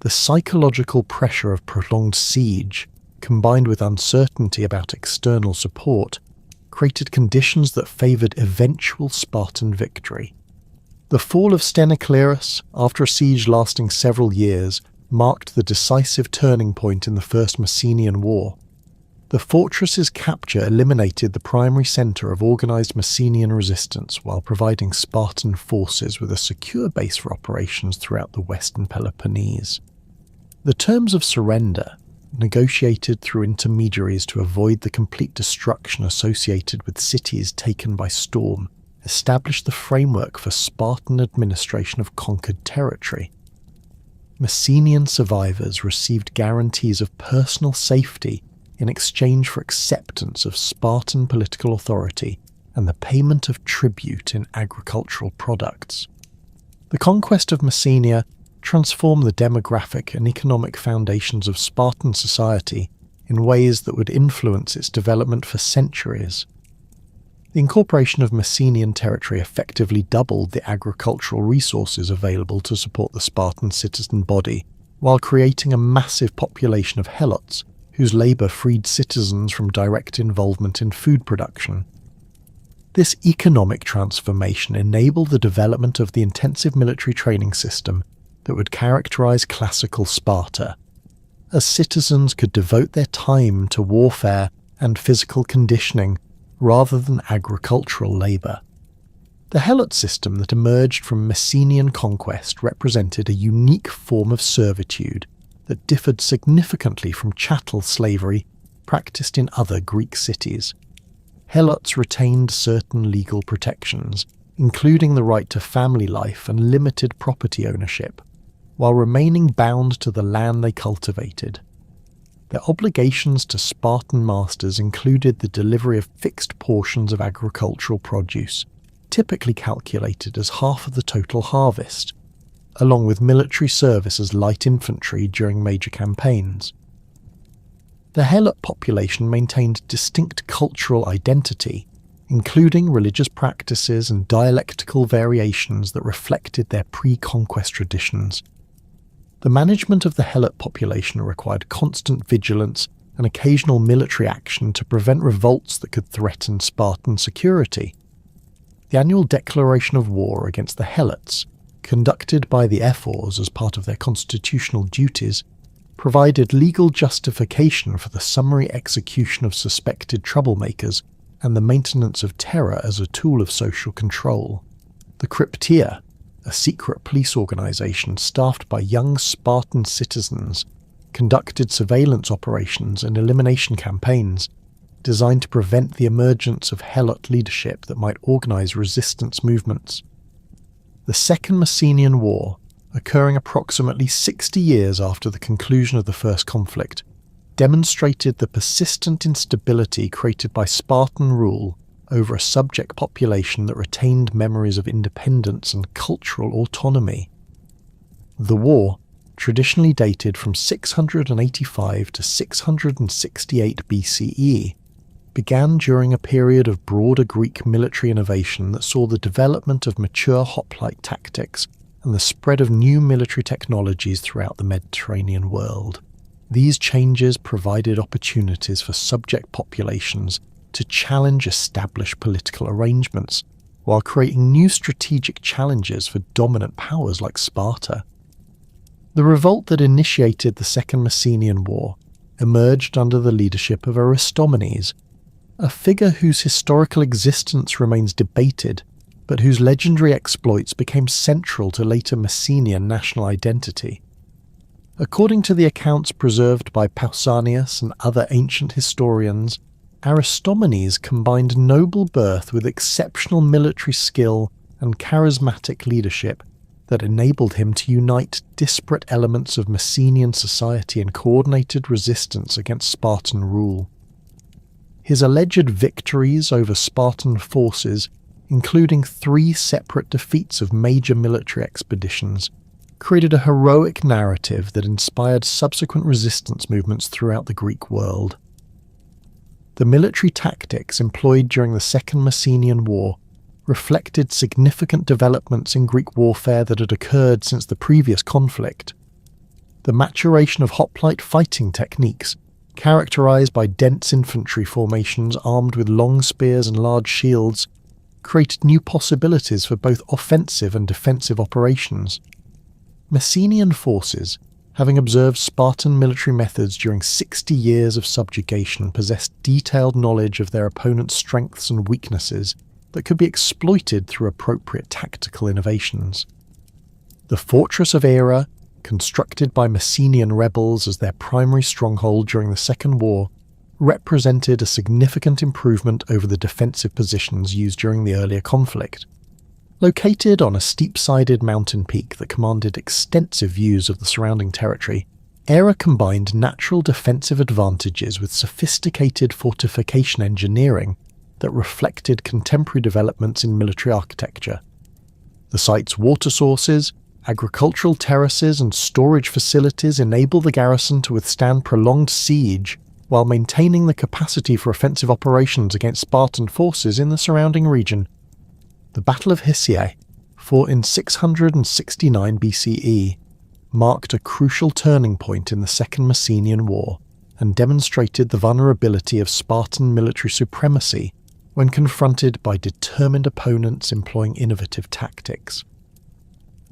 The psychological pressure of prolonged siege, combined with uncertainty about external support, created conditions that favoured eventual Spartan victory. The fall of Sthenoclerus, after a siege lasting several years, marked the decisive turning point in the First Messenian War. The fortress's capture eliminated the primary centre of organised Messenian resistance while providing Spartan forces with a secure base for operations throughout the western Peloponnese. The terms of surrender, negotiated through intermediaries to avoid the complete destruction associated with cities taken by storm, established the framework for Spartan administration of conquered territory. Messenian survivors received guarantees of personal safety in exchange for acceptance of Spartan political authority and the payment of tribute in agricultural products. The conquest of Messenia transformed the demographic and economic foundations of Spartan society in ways that would influence its development for centuries. The incorporation of Messenian territory effectively doubled the agricultural resources available to support the Spartan citizen body, while creating a massive population of helots whose labour freed citizens from direct involvement in food production. This economic transformation enabled the development of the intensive military training system that would characterise classical Sparta, as citizens could devote their time to warfare and physical conditioning rather than agricultural labour. The helot system that emerged from Messenian conquest represented a unique form of servitude that differed significantly from chattel slavery practiced in other Greek cities. Helots retained certain legal protections, including the right to family life and limited property ownership, while remaining bound to the land they cultivated. Their obligations to Spartan masters included the delivery of fixed portions of agricultural produce, typically calculated as half of the total harvest, along with military service as light infantry during major campaigns. The helot population maintained distinct cultural identity, including religious practices and dialectical variations that reflected their pre-conquest traditions. The management of the helot population required constant vigilance and occasional military action to prevent revolts that could threaten Spartan security. The annual declaration of war against the helots, conducted by the ephors as part of their constitutional duties, provided legal justification for the summary execution of suspected troublemakers and the maintenance of terror as a tool of social control. The Cryptia, a secret police organisation staffed by young Spartan citizens, conducted surveillance operations and elimination campaigns designed to prevent the emergence of helot leadership that might organise resistance movements. The Second Messenian War, occurring approximately 60 years after the conclusion of the first conflict, demonstrated the persistent instability created by Spartan rule over a subject population that retained memories of independence and cultural autonomy. The war, traditionally dated from 685 to 668 BCE, began during a period of broader Greek military innovation that saw the development of mature hoplite tactics and the spread of new military technologies throughout the Mediterranean world. These changes provided opportunities for subject populations to challenge established political arrangements, while creating new strategic challenges for dominant powers like Sparta. The revolt that initiated the Second Messenian War emerged under the leadership of Aristomenes, a figure whose historical existence remains debated, but whose legendary exploits became central to later Messenian national identity. According to the accounts preserved by Pausanias and other ancient historians, Aristomenes combined noble birth with exceptional military skill and charismatic leadership that enabled him to unite disparate elements of Messenian society in coordinated resistance against Spartan rule. His alleged victories over Spartan forces, including 3 separate defeats of major military expeditions, created a heroic narrative that inspired subsequent resistance movements throughout the Greek world. The military tactics employed during the Second Messenian War reflected significant developments in Greek warfare that had occurred since the previous conflict. The maturation of hoplite fighting techniques, characterized by dense infantry formations armed with long spears and large shields, created new possibilities for both offensive and defensive operations. Messenian forces, having observed Spartan military methods during 60 years of subjugation, possessed detailed knowledge of their opponent's strengths and weaknesses that could be exploited through appropriate tactical innovations. The fortress of Era, constructed by Messenian rebels as their primary stronghold during the Second War, represented a significant improvement over the defensive positions used during the earlier conflict. Located on a steep-sided mountain peak that commanded extensive views of the surrounding territory, Era combined natural defensive advantages with sophisticated fortification engineering that reflected contemporary developments in military architecture. The site's water sources, agricultural terraces and storage facilities enable the garrison to withstand prolonged siege while maintaining the capacity for offensive operations against Spartan forces in the surrounding region. The Battle of Hysiae, fought in 669 BCE, marked a crucial turning point in the Second Messenian War and demonstrated the vulnerability of Spartan military supremacy when confronted by determined opponents employing innovative tactics.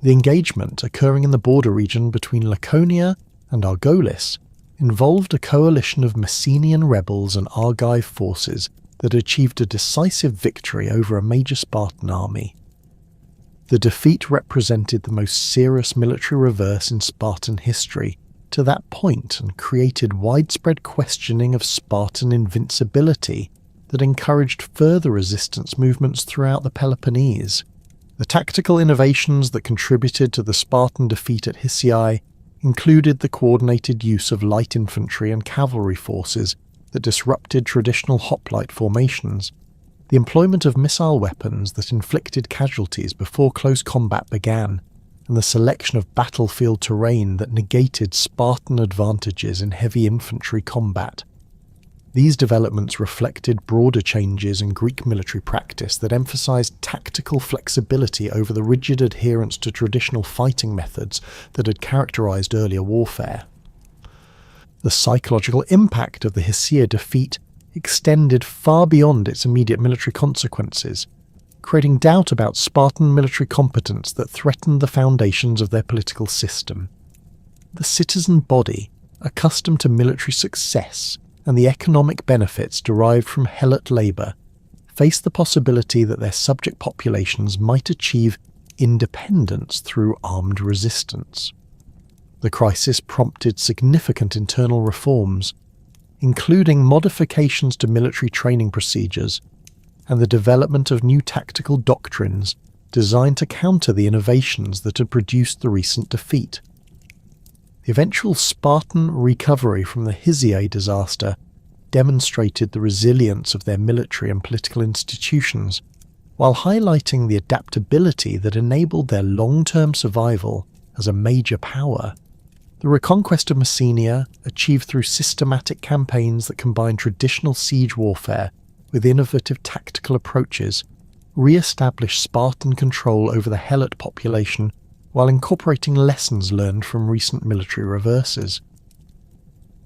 The engagement occurring in the border region between Laconia and Argolis involved a coalition of Messenian rebels and Argive forces that achieved a decisive victory over a major Spartan army. The defeat represented the most serious military reverse in Spartan history to that point and created widespread questioning of Spartan invincibility that encouraged further resistance movements throughout the Peloponnese. The tactical innovations that contributed to the Spartan defeat at Hysiae included the coordinated use of light infantry and cavalry forces that disrupted traditional hoplite formations, the employment of missile weapons that inflicted casualties before close combat began, and the selection of battlefield terrain that negated Spartan advantages in heavy infantry combat. These developments reflected broader changes in Greek military practice that emphasized tactical flexibility over the rigid adherence to traditional fighting methods that had characterized earlier warfare. The psychological impact of the Hysiae defeat extended far beyond its immediate military consequences, creating doubt about Spartan military competence that threatened the foundations of their political system. The citizen body, accustomed to military success and the economic benefits derived from helot labour, faced the possibility that their subject populations might achieve independence through armed resistance. The crisis prompted significant internal reforms, including modifications to military training procedures and the development of new tactical doctrines designed to counter the innovations that had produced the recent defeat. The eventual Spartan recovery from the Hysiae disaster demonstrated the resilience of their military and political institutions, while highlighting the adaptability that enabled their long-term survival as a major power. The reconquest of Messenia, achieved through systematic campaigns that combined traditional siege warfare with innovative tactical approaches, re-established Spartan control over the helot population while incorporating lessons learned from recent military reverses.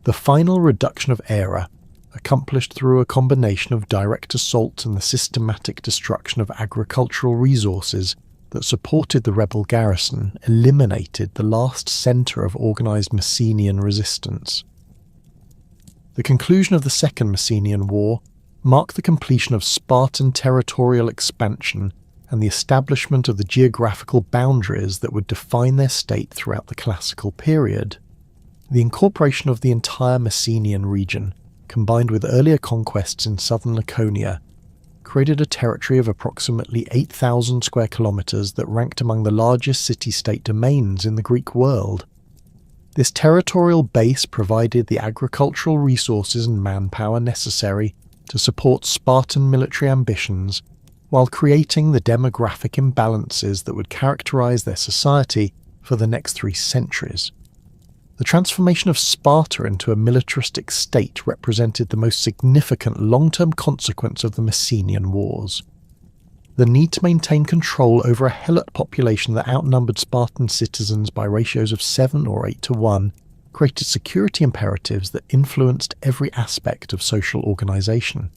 The final reduction of Era, accomplished through a combination of direct assault and the systematic destruction of agricultural resources that supported the rebel garrison, eliminated the last centre of organised Messenian resistance. The conclusion of the Second Messenian War marked the completion of Spartan territorial expansion and the establishment of the geographical boundaries that would define their state throughout the classical period. The incorporation of the entire Messenian region, combined with earlier conquests in southern Laconia, created a territory of approximately 8,000 square kilometres that ranked among the largest city-state domains in the Greek world. This territorial base provided the agricultural resources and manpower necessary to support Spartan military ambitions, while creating the demographic imbalances that would characterise their society for the next 3 centuries. The transformation of Sparta into a militaristic state represented the most significant long-term consequence of the Messenian Wars. The need to maintain control over a helot population that outnumbered Spartan citizens by ratios of 7 or 8 to 1 created security imperatives that influenced every aspect of social organisation.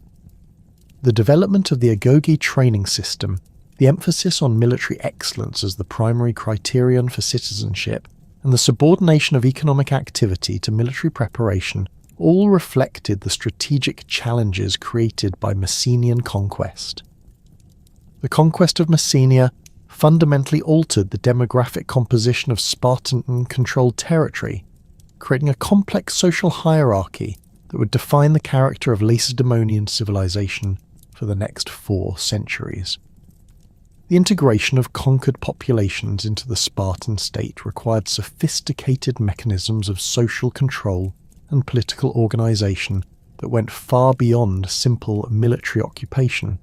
The development of the agoge training system, the emphasis on military excellence as the primary criterion for citizenship, and the subordination of economic activity to military preparation all reflected the strategic challenges created by Messenian conquest. The conquest of Messenia fundamentally altered the demographic composition of Spartan-controlled territory, creating a complex social hierarchy that would define the character of Lacedaemonian civilization for the next 4 centuries. The integration of conquered populations into the Spartan state required sophisticated mechanisms of social control and political organization that went far beyond simple military occupation.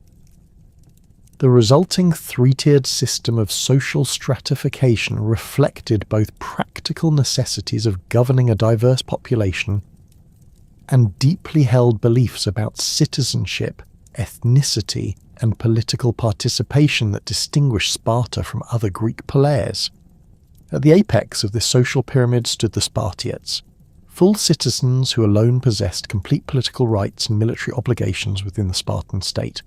The resulting 3-tiered system of social stratification reflected both practical necessities of governing a diverse population and deeply held beliefs about citizenship, ethnicity, and political participation that distinguished Sparta from other Greek poleis. At the apex of this social pyramid stood the Spartiates, full citizens who alone possessed complete political rights and military obligations within the Spartan state.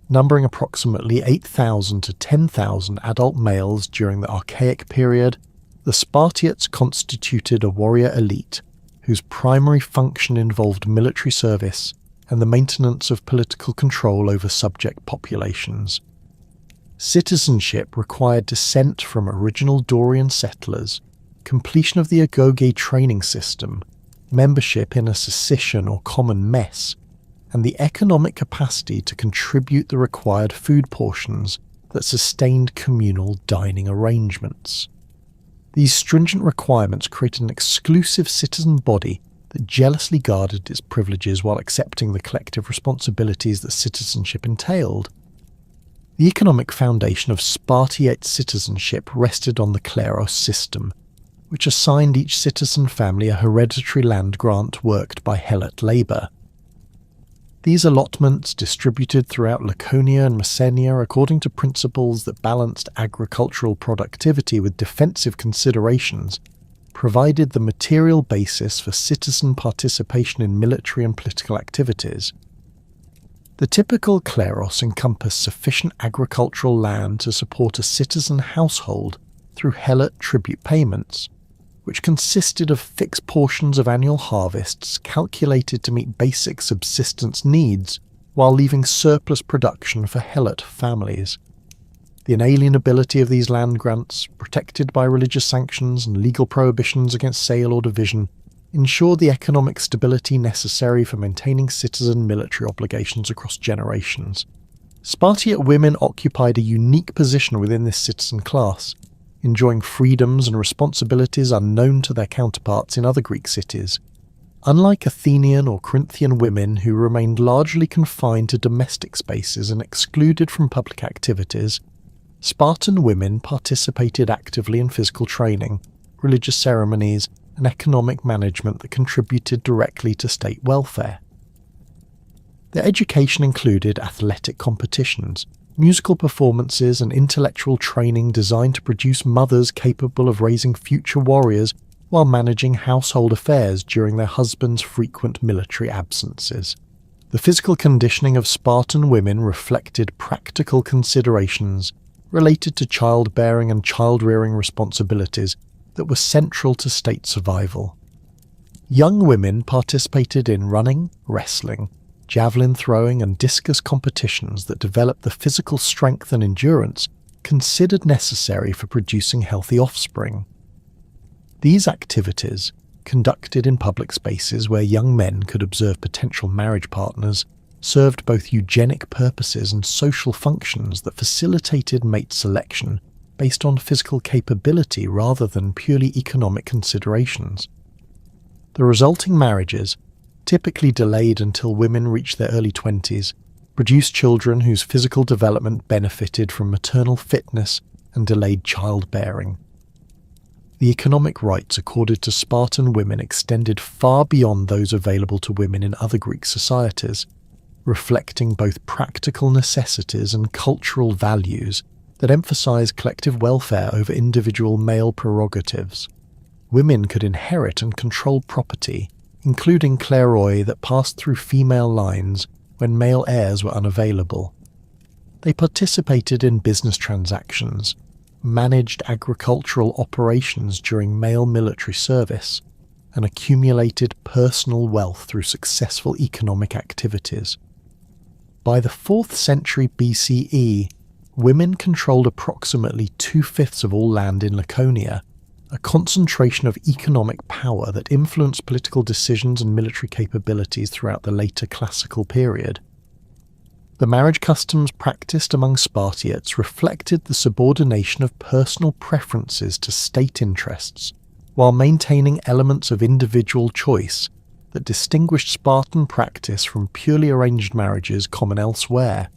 Numbering approximately 8,000 to 10,000 adult males during the Archaic period, the Spartiates constituted a warrior elite whose primary function involved military service and the maintenance of political control over subject populations. Citizenship required descent from original Dorian settlers, completion of the agoge training system, membership in a session or common mess, and the economic capacity to contribute the required food portions that sustained communal dining arrangements. These stringent requirements created an exclusive citizen body that jealously guarded its privileges while accepting the collective responsibilities that citizenship entailed. The economic foundation of Spartiate citizenship rested on the kleros system, which assigned each citizen family a hereditary land grant worked by helot labour. These allotments, distributed throughout Laconia and Messenia according to principles that balanced agricultural productivity with defensive considerations, provided the material basis for citizen participation in military and political activities. The typical kleros encompassed sufficient agricultural land to support a citizen household through helot tribute payments, which consisted of fixed portions of annual harvests calculated to meet basic subsistence needs while leaving surplus production for helot families. The inalienability of these land grants, protected by religious sanctions and legal prohibitions against sale or division, ensured the economic stability necessary for maintaining citizen military obligations across generations. Spartiate women occupied a unique position within this citizen class, enjoying freedoms and responsibilities unknown to their counterparts in other Greek cities. Unlike Athenian or Corinthian women who remained largely confined to domestic spaces and excluded from public activities, Spartan women participated actively in physical training, religious ceremonies, and economic management that contributed directly to state welfare. Their education included athletic competitions, musical performances, and intellectual training designed to produce mothers capable of raising future warriors while managing household affairs during their husbands' frequent military absences. The physical conditioning of Spartan women reflected practical considerations related to childbearing and child-rearing responsibilities that were central to state survival. Young women participated in running, wrestling, javelin throwing, and discus competitions that developed the physical strength and endurance considered necessary for producing healthy offspring. These activities, conducted in public spaces where young men could observe potential marriage partners, served both eugenic purposes and social functions that facilitated mate selection based on physical capability rather than purely economic considerations. The resulting marriages, typically delayed until women reached their early 20s, produced children whose physical development benefited from maternal fitness and delayed childbearing. The economic rights accorded to Spartan women extended far beyond those available to women in other Greek societies, reflecting both practical necessities and cultural values that emphasize collective welfare over individual male prerogatives. Women could inherit and control property, including kleroi that passed through female lines, when male heirs were unavailable. They participated in business transactions, managed agricultural operations during male military service, and accumulated personal wealth through successful economic activities. By the 4th century BCE, women controlled approximately 2/5 of all land in Laconia, a concentration of economic power that influenced political decisions and military capabilities throughout the later classical period. The marriage customs practiced among Spartiates reflected the subordination of personal preferences to state interests, while maintaining elements of individual choice that distinguished Spartan practice from purely arranged marriages common elsewhere.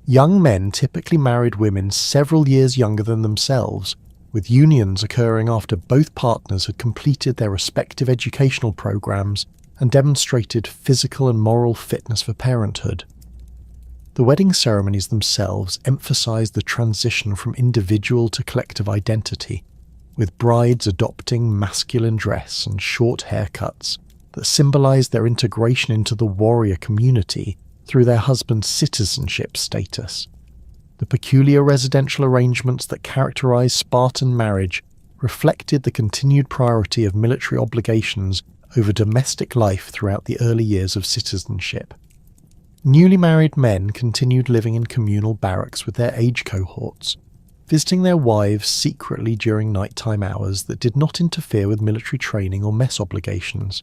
Young men typically married women several years younger than themselves, with unions occurring after both partners had completed their respective educational programs and demonstrated physical and moral fitness for parenthood. The wedding ceremonies themselves emphasized the transition from individual to collective identity, with brides adopting masculine dress and short haircuts that symbolized their integration into the warrior community through their husband's citizenship status. The peculiar residential arrangements that characterized Spartan marriage reflected the continued priority of military obligations over domestic life throughout the early years of citizenship. Newly married men continued living in communal barracks with their age cohorts, visiting their wives secretly during nighttime hours that did not interfere with military training or mess obligations.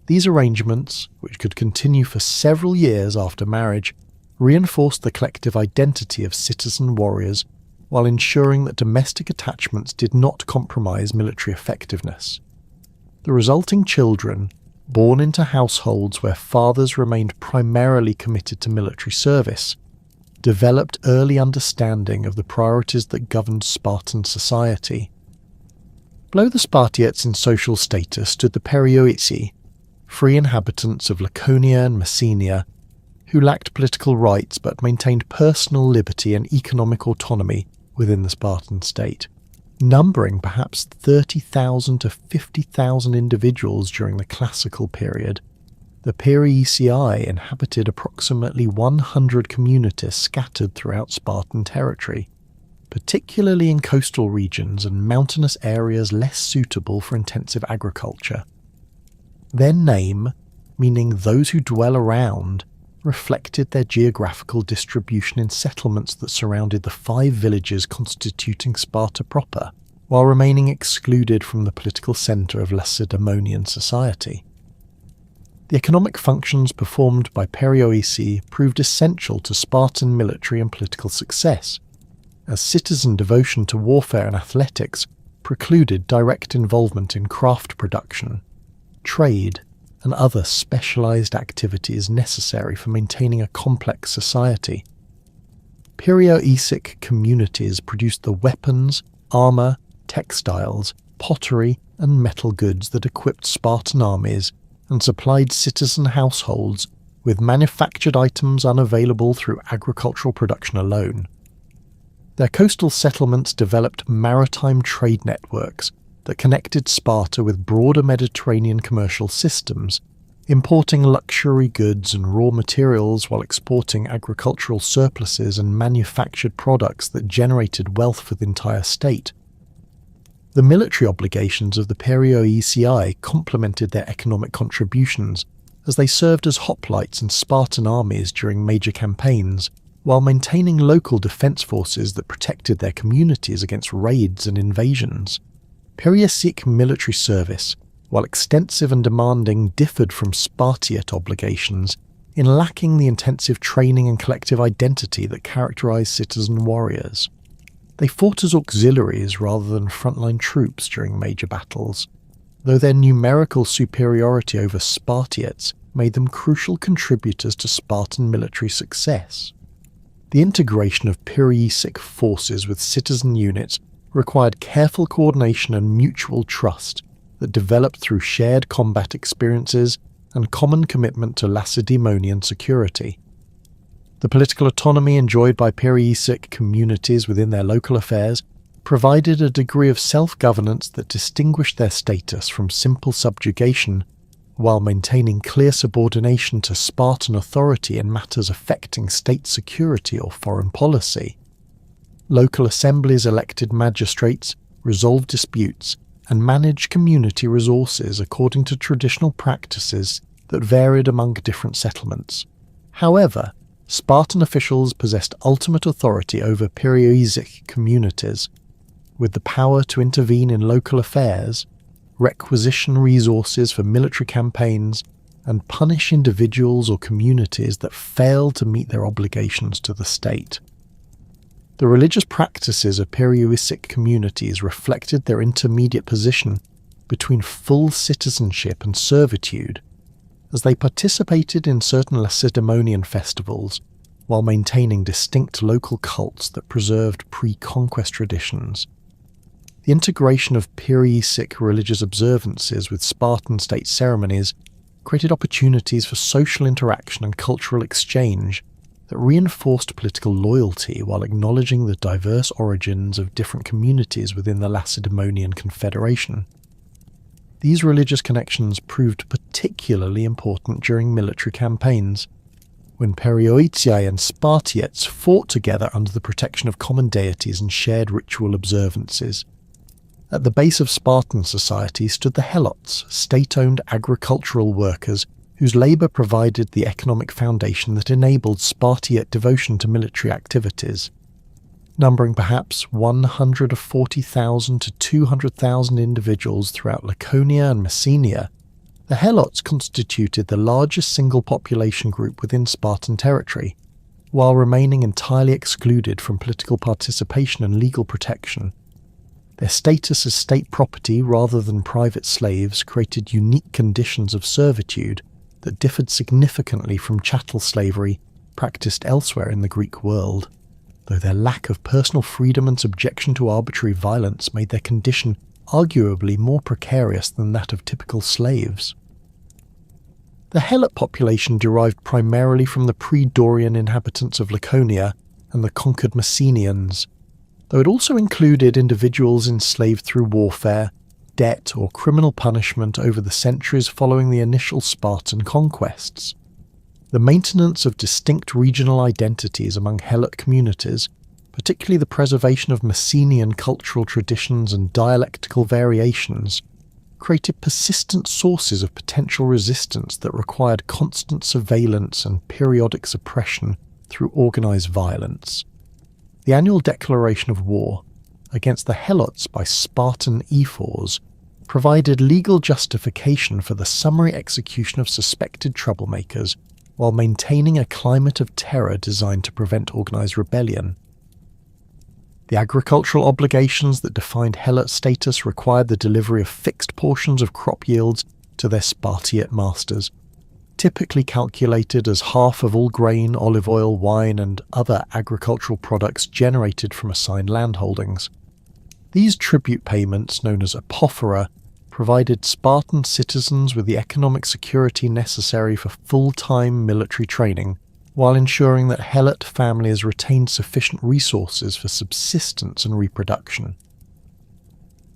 These arrangements, which could continue for several years after marriage, reinforced the collective identity of citizen warriors while ensuring that domestic attachments did not compromise military effectiveness. The resulting children, born into households where fathers remained primarily committed to military service, developed early understanding of the priorities that governed Spartan society. Below the Spartiates in social status stood the Perioeci, free inhabitants of Laconia and Messenia, who lacked political rights but maintained personal liberty and economic autonomy within the Spartan state, numbering perhaps 30,000 to 50,000 individuals during the classical period. The Perioeci inhabited approximately 100 communities scattered throughout Spartan territory, particularly in coastal regions and mountainous areas less suitable for intensive agriculture. Their name, meaning those who dwell around, reflected their geographical distribution in settlements that surrounded the 5 villages constituting Sparta proper, while remaining excluded from the political centre of Lacedaemonian society. The economic functions performed by Perioeci proved essential to Spartan military and political success, as citizen devotion to warfare and athletics precluded direct involvement in craft production, trade, and other specialized activities necessary for maintaining a complex society. Perioecic communities produced the weapons, armor, textiles, pottery, and metal goods that equipped Spartan armies and supplied citizen households with manufactured items unavailable through agricultural production alone. Their coastal settlements developed maritime trade networks that connected Sparta with broader Mediterranean commercial systems, importing luxury goods and raw materials while exporting agricultural surpluses and manufactured products that generated wealth for the entire state. The military obligations of the Perioeci complemented their economic contributions, as they served as hoplites in Spartan armies during major campaigns, while maintaining local defence forces that protected their communities against raids and invasions. Perioecic military service, while extensive and demanding, differed from Spartiate obligations in lacking the intensive training and collective identity that characterized citizen warriors. They fought as auxiliaries rather than frontline troops during major battles, though their numerical superiority over Spartiates made them crucial contributors to Spartan military success. The integration of Perioecic forces with citizen units required careful coordination and mutual trust that developed through shared combat experiences and common commitment to Lacedaemonian security. The political autonomy enjoyed by Perioecic communities within their local affairs provided a degree of self-governance that distinguished their status from simple subjugation, while maintaining clear subordination to Spartan authority in matters affecting state security or foreign policy. Local assemblies elected magistrates, resolved disputes, and managed community resources according to traditional practices that varied among different settlements. However, Spartan officials possessed ultimate authority over Perioesic communities, with the power to intervene in local affairs, requisition resources for military campaigns, and punish individuals or communities that failed to meet their obligations to the state. The religious practices of Perioesic communities reflected their intermediate position between full citizenship and servitude, as they participated in certain Lacedaemonian festivals while maintaining distinct local cults that preserved pre-conquest traditions. The integration of Perioesic religious observances with Spartan state ceremonies created opportunities for social interaction and cultural exchange that reinforced political loyalty while acknowledging the diverse origins of different communities within the Lacedaemonian Confederation. These religious connections proved particularly important during military campaigns, when Perioetiae and Spartiates fought together under the protection of common deities and shared ritual observances. At the base of Spartan society stood the Helots, state-owned agricultural workers whose labour provided the economic foundation that enabled Spartiate devotion to military activities. Numbering perhaps 140,000 to 200,000 individuals throughout Laconia and Messenia, the Helots constituted the largest single population group within Spartan territory, while remaining entirely excluded from political participation and legal protection. Their status as state property rather than private slaves created unique conditions of servitude that differed significantly from chattel slavery practiced elsewhere in the Greek world, though their lack of personal freedom and subjection to arbitrary violence made their condition arguably more precarious than that of typical slaves. The Helot population derived primarily from the pre-Dorian inhabitants of Laconia and the conquered Messenians, though it also included individuals enslaved through warfare, debt, or criminal punishment over the centuries following the initial Spartan conquests. The maintenance of distinct regional identities among Helot communities, particularly the preservation of Messenian cultural traditions and dialectical variations, created persistent sources of potential resistance that required constant surveillance and periodic suppression through organised violence. The annual declaration of war against the Helots by Spartan ephors provided legal justification for the summary execution of suspected troublemakers while maintaining a climate of terror designed to prevent organised rebellion. The agricultural obligations that defined Helot status required the delivery of fixed portions of crop yields to their Spartiate masters, typically calculated as half of all grain, olive oil, wine, and other agricultural products generated from assigned landholdings. These tribute payments, known as apophora, provided Spartan citizens with the economic security necessary for full-time military training, while ensuring that Helot families retained sufficient resources for subsistence and reproduction.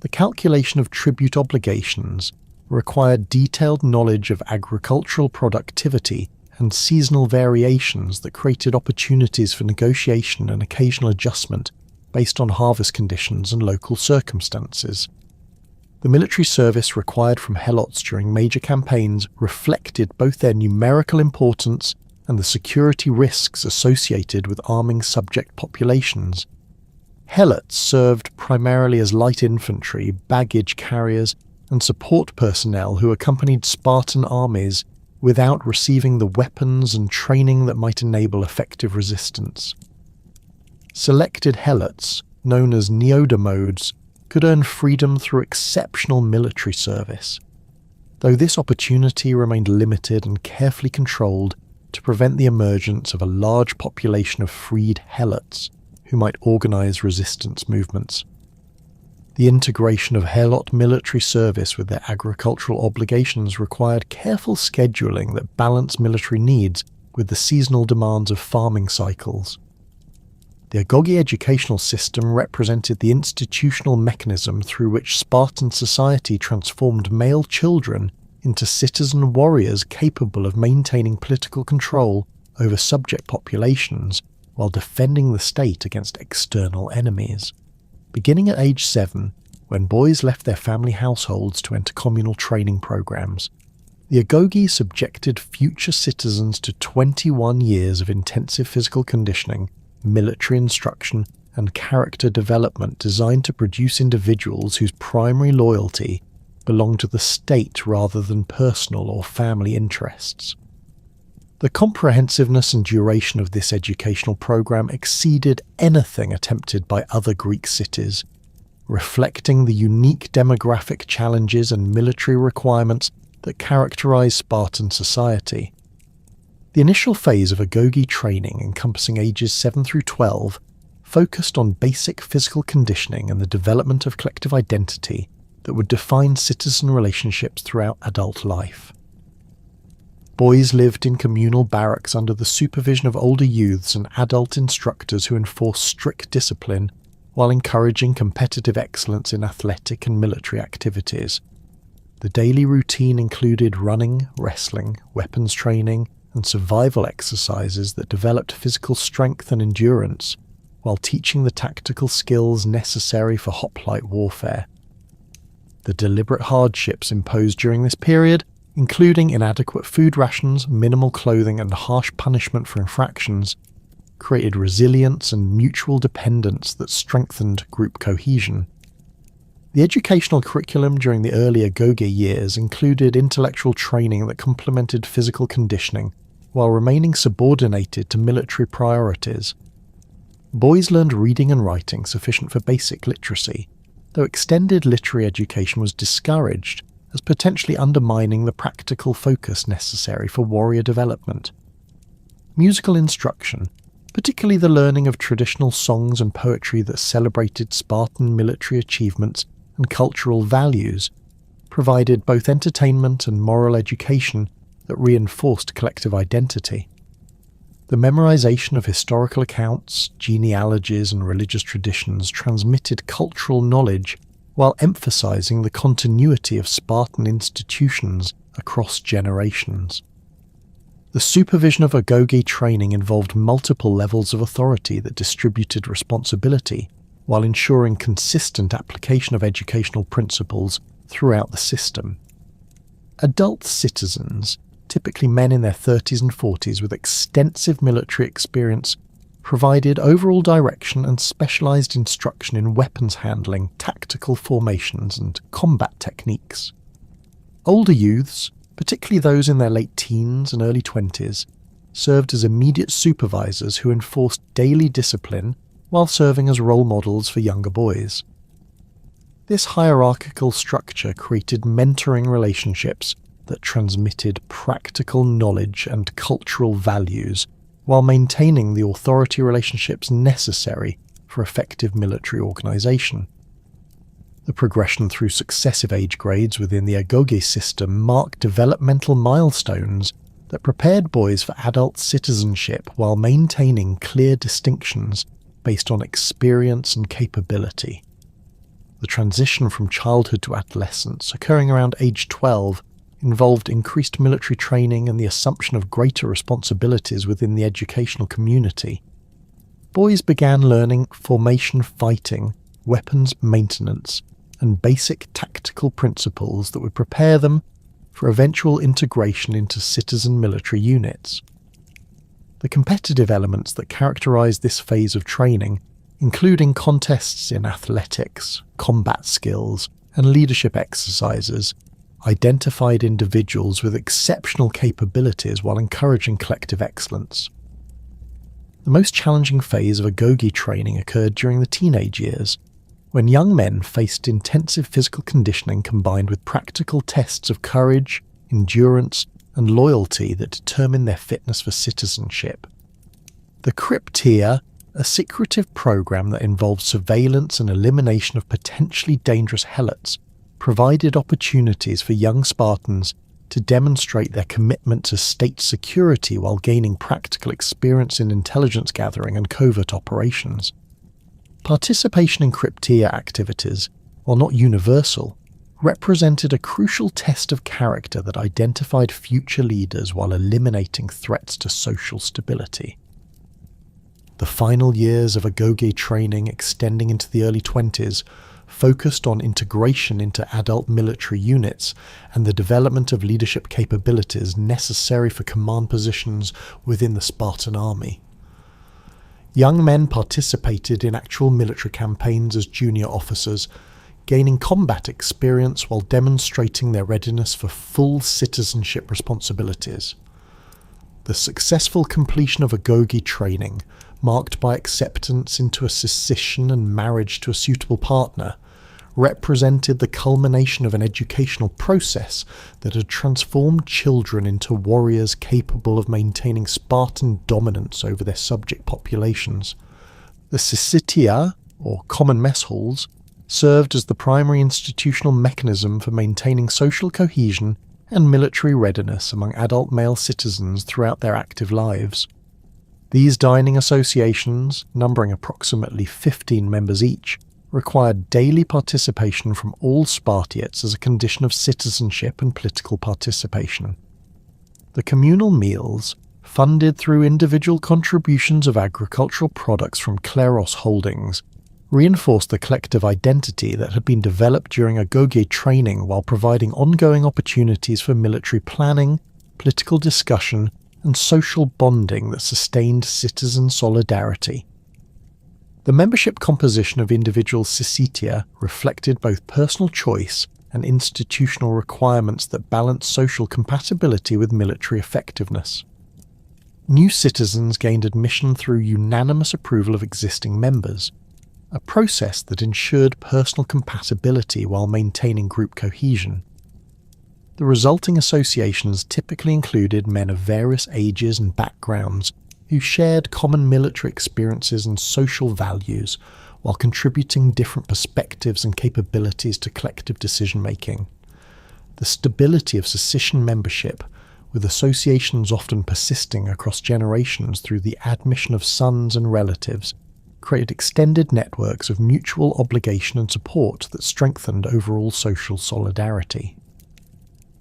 The calculation of tribute obligations required detailed knowledge of agricultural productivity and seasonal variations that created opportunities for negotiation and occasional adjustment based on harvest conditions and local circumstances. The military service required from Helots during major campaigns reflected both their numerical importance and the security risks associated with arming subject populations. Helots served primarily as light infantry, baggage carriers, and support personnel who accompanied Spartan armies without receiving the weapons and training that might enable effective resistance. Selected Helots, known as neodamodes, could earn freedom through exceptional military service, though this opportunity remained limited and carefully controlled to prevent the emergence of a large population of freed Helots who might organize resistance movements. The integration of Helot military service with their agricultural obligations required careful scheduling that balanced military needs with the seasonal demands of farming cycles. The Agoge educational system represented the institutional mechanism through which Spartan society transformed male children into citizen warriors capable of maintaining political control over subject populations while defending the state against external enemies. Beginning at age 7, when boys left their family households to enter communal training programs, the Agoge subjected future citizens to 21 years of intensive physical conditioning, military instruction, and character development designed to produce individuals whose primary loyalty belonged to the state rather than personal or family interests. The comprehensiveness and duration of this educational program exceeded anything attempted by other Greek cities, reflecting the unique demographic challenges and military requirements that characterize Spartan society. The initial phase of Agoge training, encompassing ages 7 through 12, focused on basic physical conditioning and the development of collective identity that would define citizen relationships throughout adult life. Boys lived in communal barracks under the supervision of older youths and adult instructors who enforced strict discipline while encouraging competitive excellence in athletic and military activities. The daily routine included running, wrestling, weapons training, and survival exercises that developed physical strength and endurance, while teaching the tactical skills necessary for hoplite warfare. The deliberate hardships imposed during this period, including inadequate food rations, minimal clothing, and harsh punishment for infractions, created resilience and mutual dependence that strengthened group cohesion. The educational curriculum during the early Agoge years included intellectual training that complemented physical conditioning, while remaining subordinated to military priorities. Boys learned reading and writing sufficient for basic literacy, though extended literary education was discouraged as potentially undermining the practical focus necessary for warrior development. Musical instruction, particularly the learning of traditional songs and poetry that celebrated Spartan military achievements and cultural values, provided both entertainment and moral education that reinforced collective identity. The memorization of historical accounts, genealogies, and religious traditions transmitted cultural knowledge while emphasizing the continuity of Spartan institutions across generations. The supervision of Agoge training involved multiple levels of authority that distributed responsibility, while ensuring consistent application of educational principles throughout the system. Adult citizens, typically men in their 30s and 40s with extensive military experience, provided overall direction and specialized instruction in weapons handling, tactical formations, and combat techniques. Older youths, particularly those in their late teens and early 20s, served as immediate supervisors who enforced daily discipline while serving as role models for younger boys. This hierarchical structure created mentoring relationships that transmitted practical knowledge and cultural values while maintaining the authority relationships necessary for effective military organization. The progression through successive age grades within the Agoge system marked developmental milestones that prepared boys for adult citizenship while maintaining clear distinctions based on experience and capability. The transition from childhood to adolescence, occurring around age 12, involved increased military training and the assumption of greater responsibilities within the educational community. Boys began learning formation fighting, weapons maintenance, and basic tactical principles that would prepare them for eventual integration into citizen military units. The competitive elements that characterized this phase of training, including contests in athletics, combat skills, and leadership exercises, identified individuals with exceptional capabilities while encouraging collective excellence. The most challenging phase of Agoge training occurred during the teenage years, when young men faced intensive physical conditioning combined with practical tests of courage, endurance, and loyalty that determined their fitness for citizenship. The Krypteia, a secretive program that involved surveillance and elimination of potentially dangerous helots, provided opportunities for young Spartans to demonstrate their commitment to state security while gaining practical experience in intelligence gathering and covert operations. Participation in Krypteia activities, while not universal, represented a crucial test of character that identified future leaders while eliminating threats to social stability. The final years of agoge training, extending into the early 20s, focused on integration into adult military units and the development of leadership capabilities necessary for command positions within the Spartan army. Young men participated in actual military campaigns as junior officers, gaining combat experience while demonstrating their readiness for full citizenship responsibilities. The successful completion of agoge training, marked by acceptance into a succession and marriage to a suitable partner, represented the culmination of an educational process that had transformed children into warriors capable of maintaining Spartan dominance over their subject populations. The syssitia, or common mess halls, served as the primary institutional mechanism for maintaining social cohesion and military readiness among adult male citizens throughout their active lives. These dining associations, numbering approximately 15 members each, required daily participation from all Spartiates as a condition of citizenship and political participation. The communal meals, funded through individual contributions of agricultural products from Kleros holdings, reinforced the collective identity that had been developed during agoge training while providing ongoing opportunities for military planning, political discussion, and social bonding that sustained citizen solidarity. The membership composition of individual syssitia reflected both personal choice and institutional requirements that balanced social compatibility with military effectiveness. New citizens gained admission through unanimous approval of existing members, a process that ensured personal compatibility while maintaining group cohesion. The resulting associations typically included men of various ages and backgrounds who shared common military experiences and social values while contributing different perspectives and capabilities to collective decision-making. The stability of Sicilian membership, with associations often persisting across generations through the admission of sons and relatives, created extended networks of mutual obligation and support that strengthened overall social solidarity.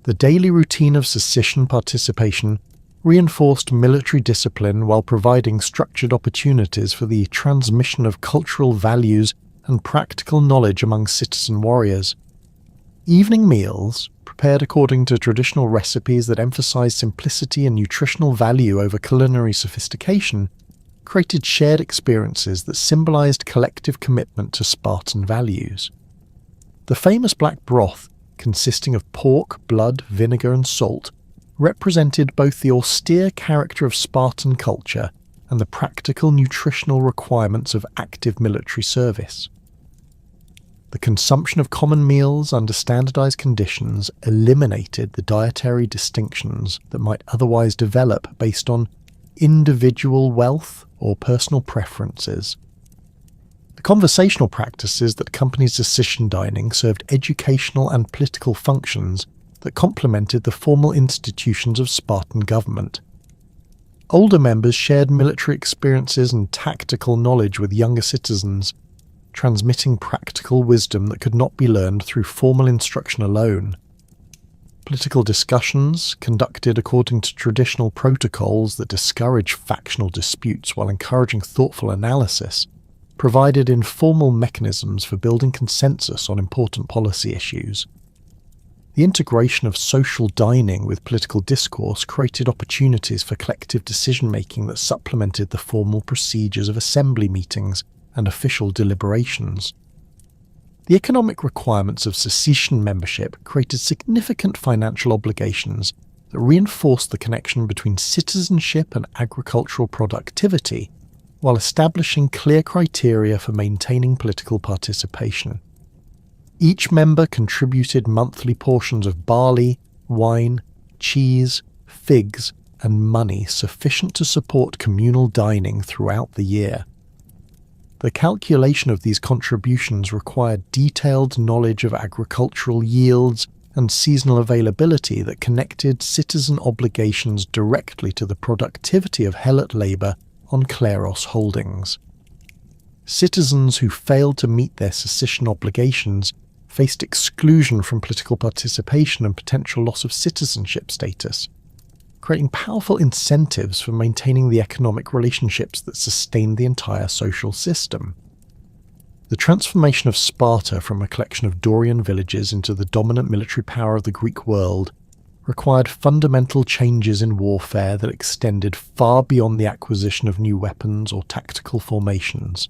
The daily routine of Sicilian participation reinforced military discipline while providing structured opportunities for the transmission of cultural values and practical knowledge among citizen warriors. Evening meals, prepared according to traditional recipes that emphasized simplicity and nutritional value over culinary sophistication, created shared experiences that symbolized collective commitment to Spartan values. The famous black broth, consisting of pork, blood, vinegar and salt, represented both the austere character of Spartan culture and the practical nutritional requirements of active military service. The consumption of common meals under standardized conditions eliminated the dietary distinctions that might otherwise develop based on individual wealth or personal preferences. The conversational practices that accompanied Sicilian dining served educational and political functions that complemented the formal institutions of Spartan government. Older members shared military experiences and tactical knowledge with younger citizens, transmitting practical wisdom that could not be learned through formal instruction alone. Political discussions, conducted according to traditional protocols that discouraged factional disputes while encouraging thoughtful analysis, provided informal mechanisms for building consensus on important policy issues. The integration of social dining with political discourse created opportunities for collective decision-making that supplemented the formal procedures of assembly meetings and official deliberations. The economic requirements of Sicilian membership created significant financial obligations that reinforced the connection between citizenship and agricultural productivity, while establishing clear criteria for maintaining political participation. Each member contributed monthly portions of barley, wine, cheese, figs, and money sufficient to support communal dining throughout the year. The calculation of these contributions required detailed knowledge of agricultural yields and seasonal availability that connected citizen obligations directly to the productivity of helot labour on Kleros holdings. Citizens who failed to meet their Sicilian obligations faced exclusion from political participation and potential loss of citizenship status, creating powerful incentives for maintaining the economic relationships that sustained the entire social system. The transformation of Sparta from a collection of Dorian villages into the dominant military power of the Greek world required fundamental changes in warfare that extended far beyond the acquisition of new weapons or tactical formations.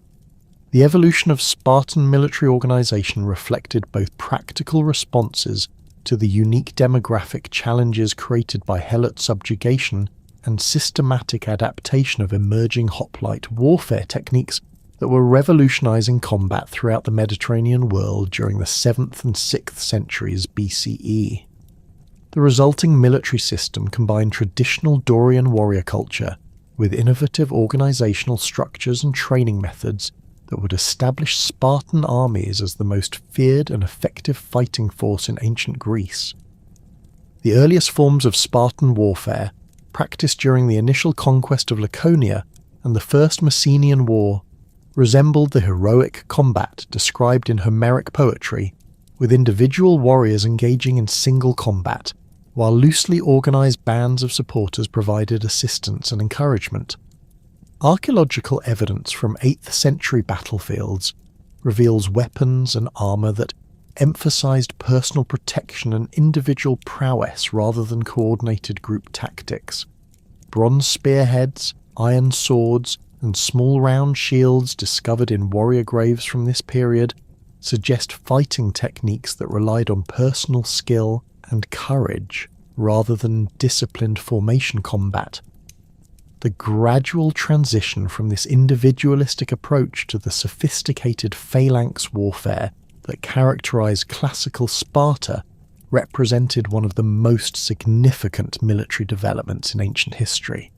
The evolution of Spartan military organization reflected both practical responses to the unique demographic challenges created by Helot subjugation and systematic adaptation of emerging hoplite warfare techniques that were revolutionizing combat throughout the Mediterranean world during the 7th and 6th centuries BCE. The resulting military system combined traditional Dorian warrior culture with innovative organizational structures and training methods that would establish Spartan armies as the most feared and effective fighting force in ancient Greece. The earliest forms of Spartan warfare, practiced during the initial conquest of Laconia and the First Messenian War, resembled the heroic combat described in Homeric poetry, with individual warriors engaging in single combat, while loosely organized bands of supporters provided assistance and encouragement. Archaeological evidence from 8th century battlefields reveals weapons and armour that emphasised personal protection and individual prowess rather than coordinated group tactics. Bronze spearheads, iron swords, and small round shields discovered in warrior graves from this period suggest fighting techniques that relied on personal skill and courage rather than disciplined formation combat. The gradual transition from this individualistic approach to the sophisticated phalanx warfare that characterized classical Sparta represented one of the most significant military developments in ancient history.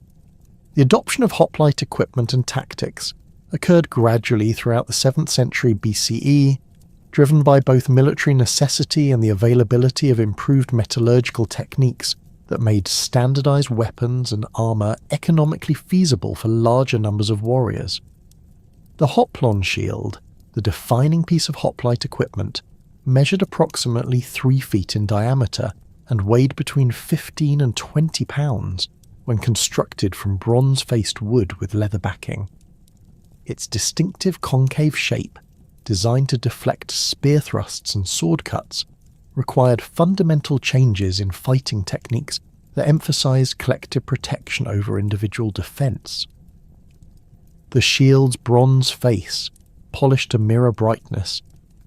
The adoption of hoplite equipment and tactics occurred gradually throughout the 7th century BCE, driven by both military necessity and the availability of improved metallurgical techniques that made standardized weapons and armor economically feasible for larger numbers of warriors. The hoplon shield, the defining piece of hoplite equipment, measured approximately 3 feet in diameter and weighed between 15 and 20 pounds when constructed from bronze-faced wood with leather backing. Its distinctive concave shape, designed to deflect spear thrusts and sword cuts, required fundamental changes in fighting techniques that emphasized collective protection over individual defense. The shield's bronze face, polished to mirror brightness,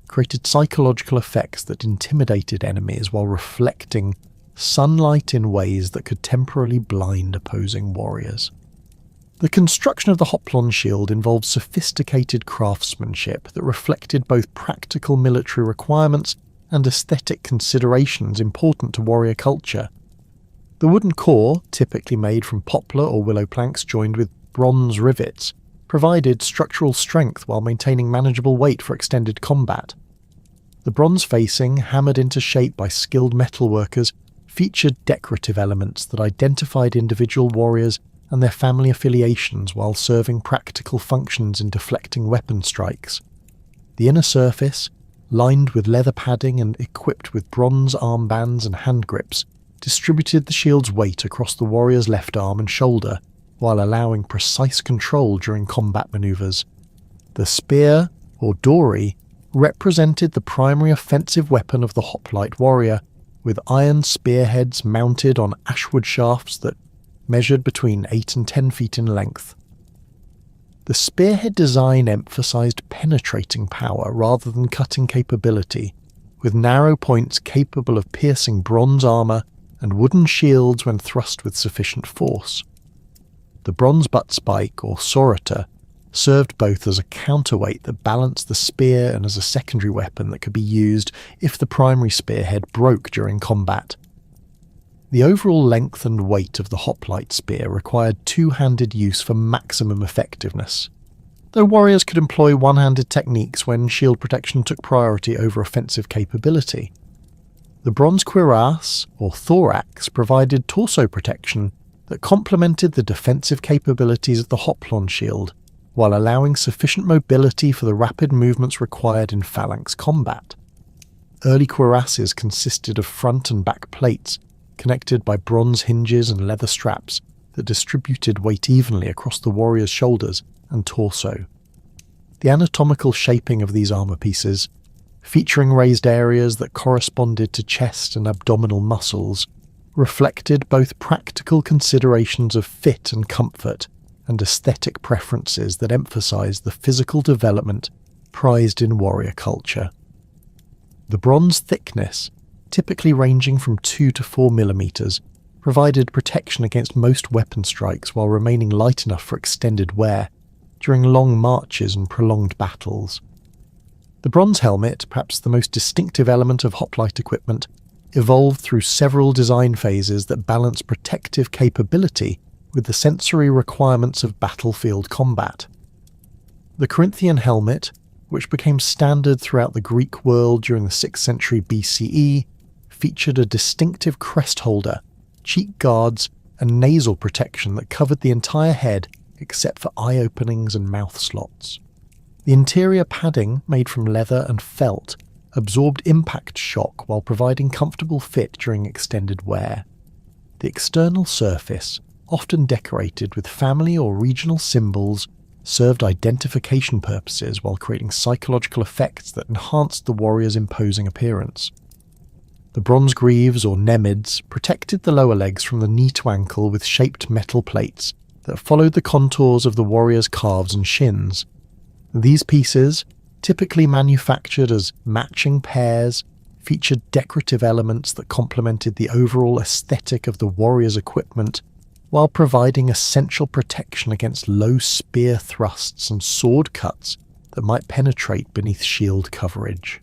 created psychological effects that intimidated enemies while reflecting sunlight in ways that could temporarily blind opposing warriors. The construction of the hoplon shield involved sophisticated craftsmanship that reflected both practical military requirements and aesthetic considerations important to warrior culture. The wooden core, typically made from poplar or willow planks joined with bronze rivets, provided structural strength while maintaining manageable weight for extended combat. The bronze facing, hammered into shape by skilled metalworkers, featured decorative elements that identified individual warriors and their family affiliations while serving practical functions in deflecting weapon strikes. The inner surface, lined with leather padding and equipped with bronze armbands and hand grips, distributed the shield's weight across the warrior's left arm and shoulder, while allowing precise control during combat maneuvers. The spear, or dory, represented the primary offensive weapon of the hoplite warrior, with iron spearheads mounted on ashwood shafts that measured between 8 and 10 feet in length. The spearhead design emphasized penetrating power rather than cutting capability, with narrow points capable of piercing bronze armor and wooden shields when thrust with sufficient force. The bronze butt spike, or sorata, served both as a counterweight that balanced the spear and as a secondary weapon that could be used if the primary spearhead broke during combat. The overall length and weight of the hoplite spear required two-handed use for maximum effectiveness, though warriors could employ one-handed techniques when shield protection took priority over offensive capability. The bronze cuirass, or thorax, provided torso protection that complemented the defensive capabilities of the hoplon shield, while allowing sufficient mobility for the rapid movements required in phalanx combat. early cuirasses consisted of front and back plates connected by bronze hinges and leather straps that distributed weight evenly across the warrior's shoulders and torso. The anatomical shaping of these armour pieces, featuring raised areas that corresponded to chest and abdominal muscles, reflected both practical considerations of fit and comfort and aesthetic preferences that emphasised the physical development prized in warrior culture. The bronze thickness, typically ranging from 2 to 4 millimeters, provided protection against most weapon strikes while remaining light enough for extended wear during long marches and prolonged battles. The bronze helmet, perhaps the most distinctive element of hoplite equipment, evolved through several design phases that balance protective capability with the sensory requirements of battlefield combat. The Corinthian helmet, which became standard throughout the Greek world during the 6th century BCE, featured a distinctive crest holder, cheek guards, and nasal protection that covered the entire head except for eye openings and mouth slots. The interior padding, made from leather and felt, absorbed impact shock while providing comfortable fit during extended wear. The external surface, often decorated with family or regional symbols, served identification purposes while creating psychological effects that enhanced the warrior's imposing appearance. The bronze greaves or nemids protected the lower legs from the knee to ankle with shaped metal plates that followed the contours of the warrior's calves and shins. These pieces, typically manufactured as matching pairs, featured decorative elements that complemented the overall aesthetic of the warrior's equipment while providing essential protection against low spear thrusts and sword cuts that might penetrate beneath shield coverage.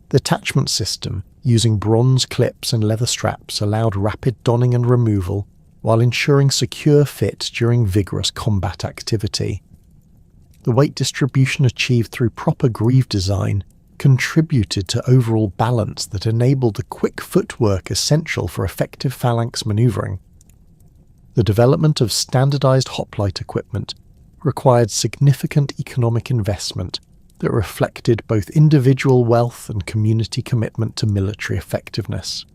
The attachment system, using bronze clips and leather straps, allowed rapid donning and removal while ensuring secure fit during vigorous combat activity. The weight distribution achieved through proper greave design contributed to overall balance that enabled the quick footwork essential for effective phalanx manoeuvring. The development of standardized hoplite equipment required significant economic investment that reflected both individual wealth and community commitment to military effectiveness.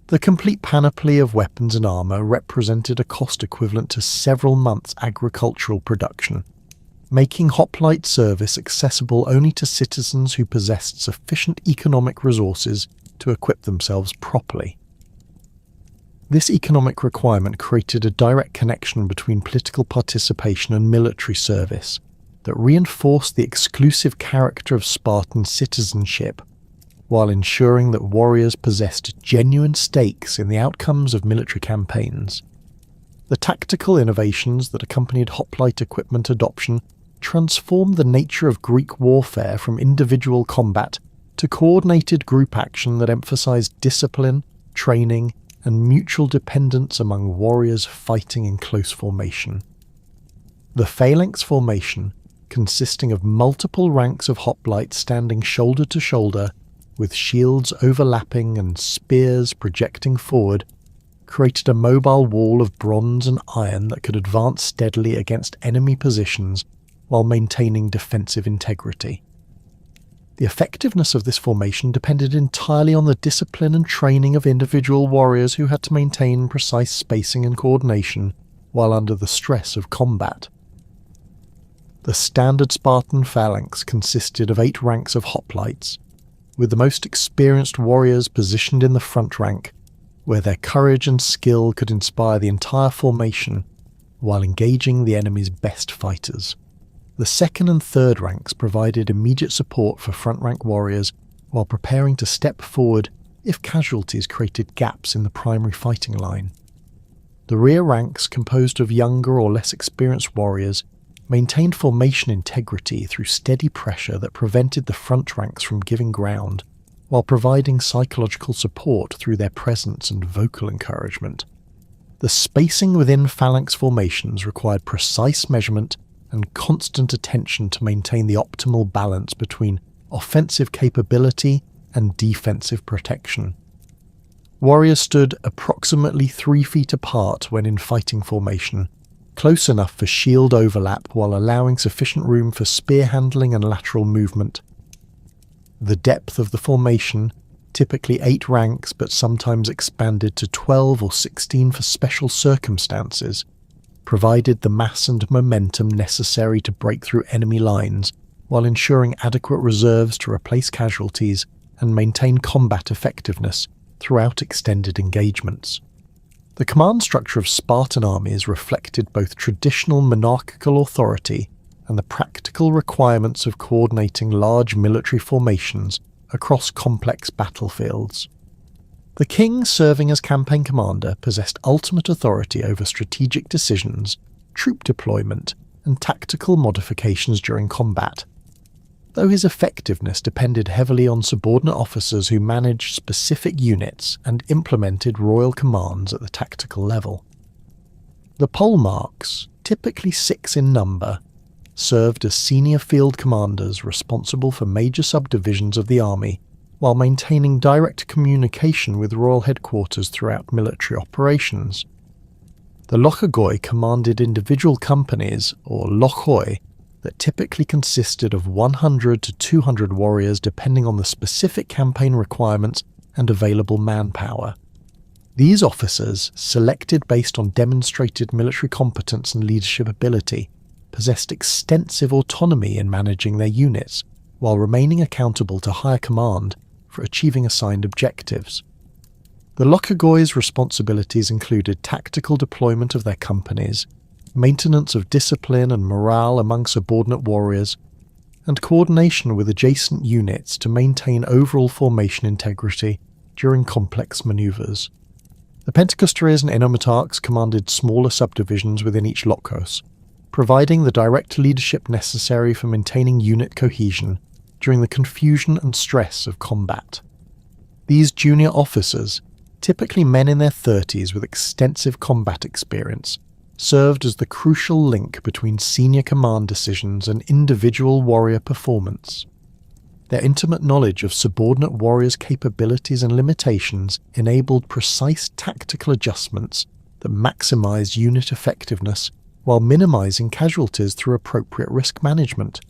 The complete panoply of weapons and armour represented a cost equivalent to several months' agricultural production, making hoplite service accessible only to citizens who possessed sufficient economic resources to equip themselves properly. This economic requirement created a direct connection between political participation and military service that reinforced the exclusive character of Spartan citizenship, while ensuring that warriors possessed genuine stakes in the outcomes of military campaigns. The tactical innovations that accompanied hoplite equipment adoption transformed the nature of Greek warfare from individual combat to coordinated group action that emphasized discipline, training, and mutual dependence among warriors fighting in close formation. The phalanx formation, consisting of multiple ranks of hoplites standing shoulder to shoulder, with shields overlapping and spears projecting forward, created a mobile wall of bronze and iron that could advance steadily against enemy positions while maintaining defensive integrity. The effectiveness of this formation depended entirely on the discipline and training of individual warriors who had to maintain precise spacing and coordination while under the stress of combat. The standard Spartan phalanx consisted of 8 ranks of hoplites, with the most experienced warriors positioned in the front rank, where their courage and skill could inspire the entire formation while engaging the enemy's best fighters. The second and third ranks provided immediate support for front-rank warriors while preparing to step forward if casualties created gaps in the primary fighting line. The rear ranks, composed of younger or less experienced warriors, maintained formation integrity through steady pressure that prevented the front ranks from giving ground, while providing psychological support through their presence and vocal encouragement. The spacing within phalanx formations required precise measurement and constant attention to maintain the optimal balance between offensive capability and defensive protection. Warriors stood approximately 3 feet apart when in fighting formation, close enough for shield overlap while allowing sufficient room for spear handling and lateral movement. The depth of the formation, typically 8 ranks but sometimes expanded to 12 or 16 for special circumstances, provided the mass and momentum necessary to break through enemy lines while ensuring adequate reserves to replace casualties and maintain combat effectiveness throughout extended engagements. The command structure of Spartan armies reflected both traditional monarchical authority and the practical requirements of coordinating large military formations across complex battlefields. The king, serving as campaign commander, possessed ultimate authority over strategic decisions, troop deployment, and tactical modifications during combat, though his effectiveness depended heavily on subordinate officers who managed specific units and implemented royal commands at the tactical level. The polemarchs, typically 6 in number, served as senior field commanders responsible for major subdivisions of the army, while maintaining direct communication with royal headquarters throughout military operations. The lochagoi commanded individual companies, or lochoi, that typically consisted of 100 to 200 warriors depending on the specific campaign requirements and available manpower. These officers, selected based on demonstrated military competence and leadership ability, possessed extensive autonomy in managing their units, while remaining accountable to higher command for achieving assigned objectives. The lochagoi's responsibilities included tactical deployment of their companies, maintenance of discipline and morale among subordinate warriors, and coordination with adjacent units to maintain overall formation integrity during complex maneuvers. The Pentecostarians and Enomotarchs commanded smaller subdivisions within each lochos, providing the direct leadership necessary for maintaining unit cohesion during the confusion and stress of combat. These junior officers, typically men in their 30s with extensive combat experience, served as the crucial link between senior command decisions and individual warrior performance. Their intimate knowledge of subordinate warriors' capabilities and limitations enabled precise tactical adjustments that maximized unit effectiveness while minimizing casualties through appropriate risk management.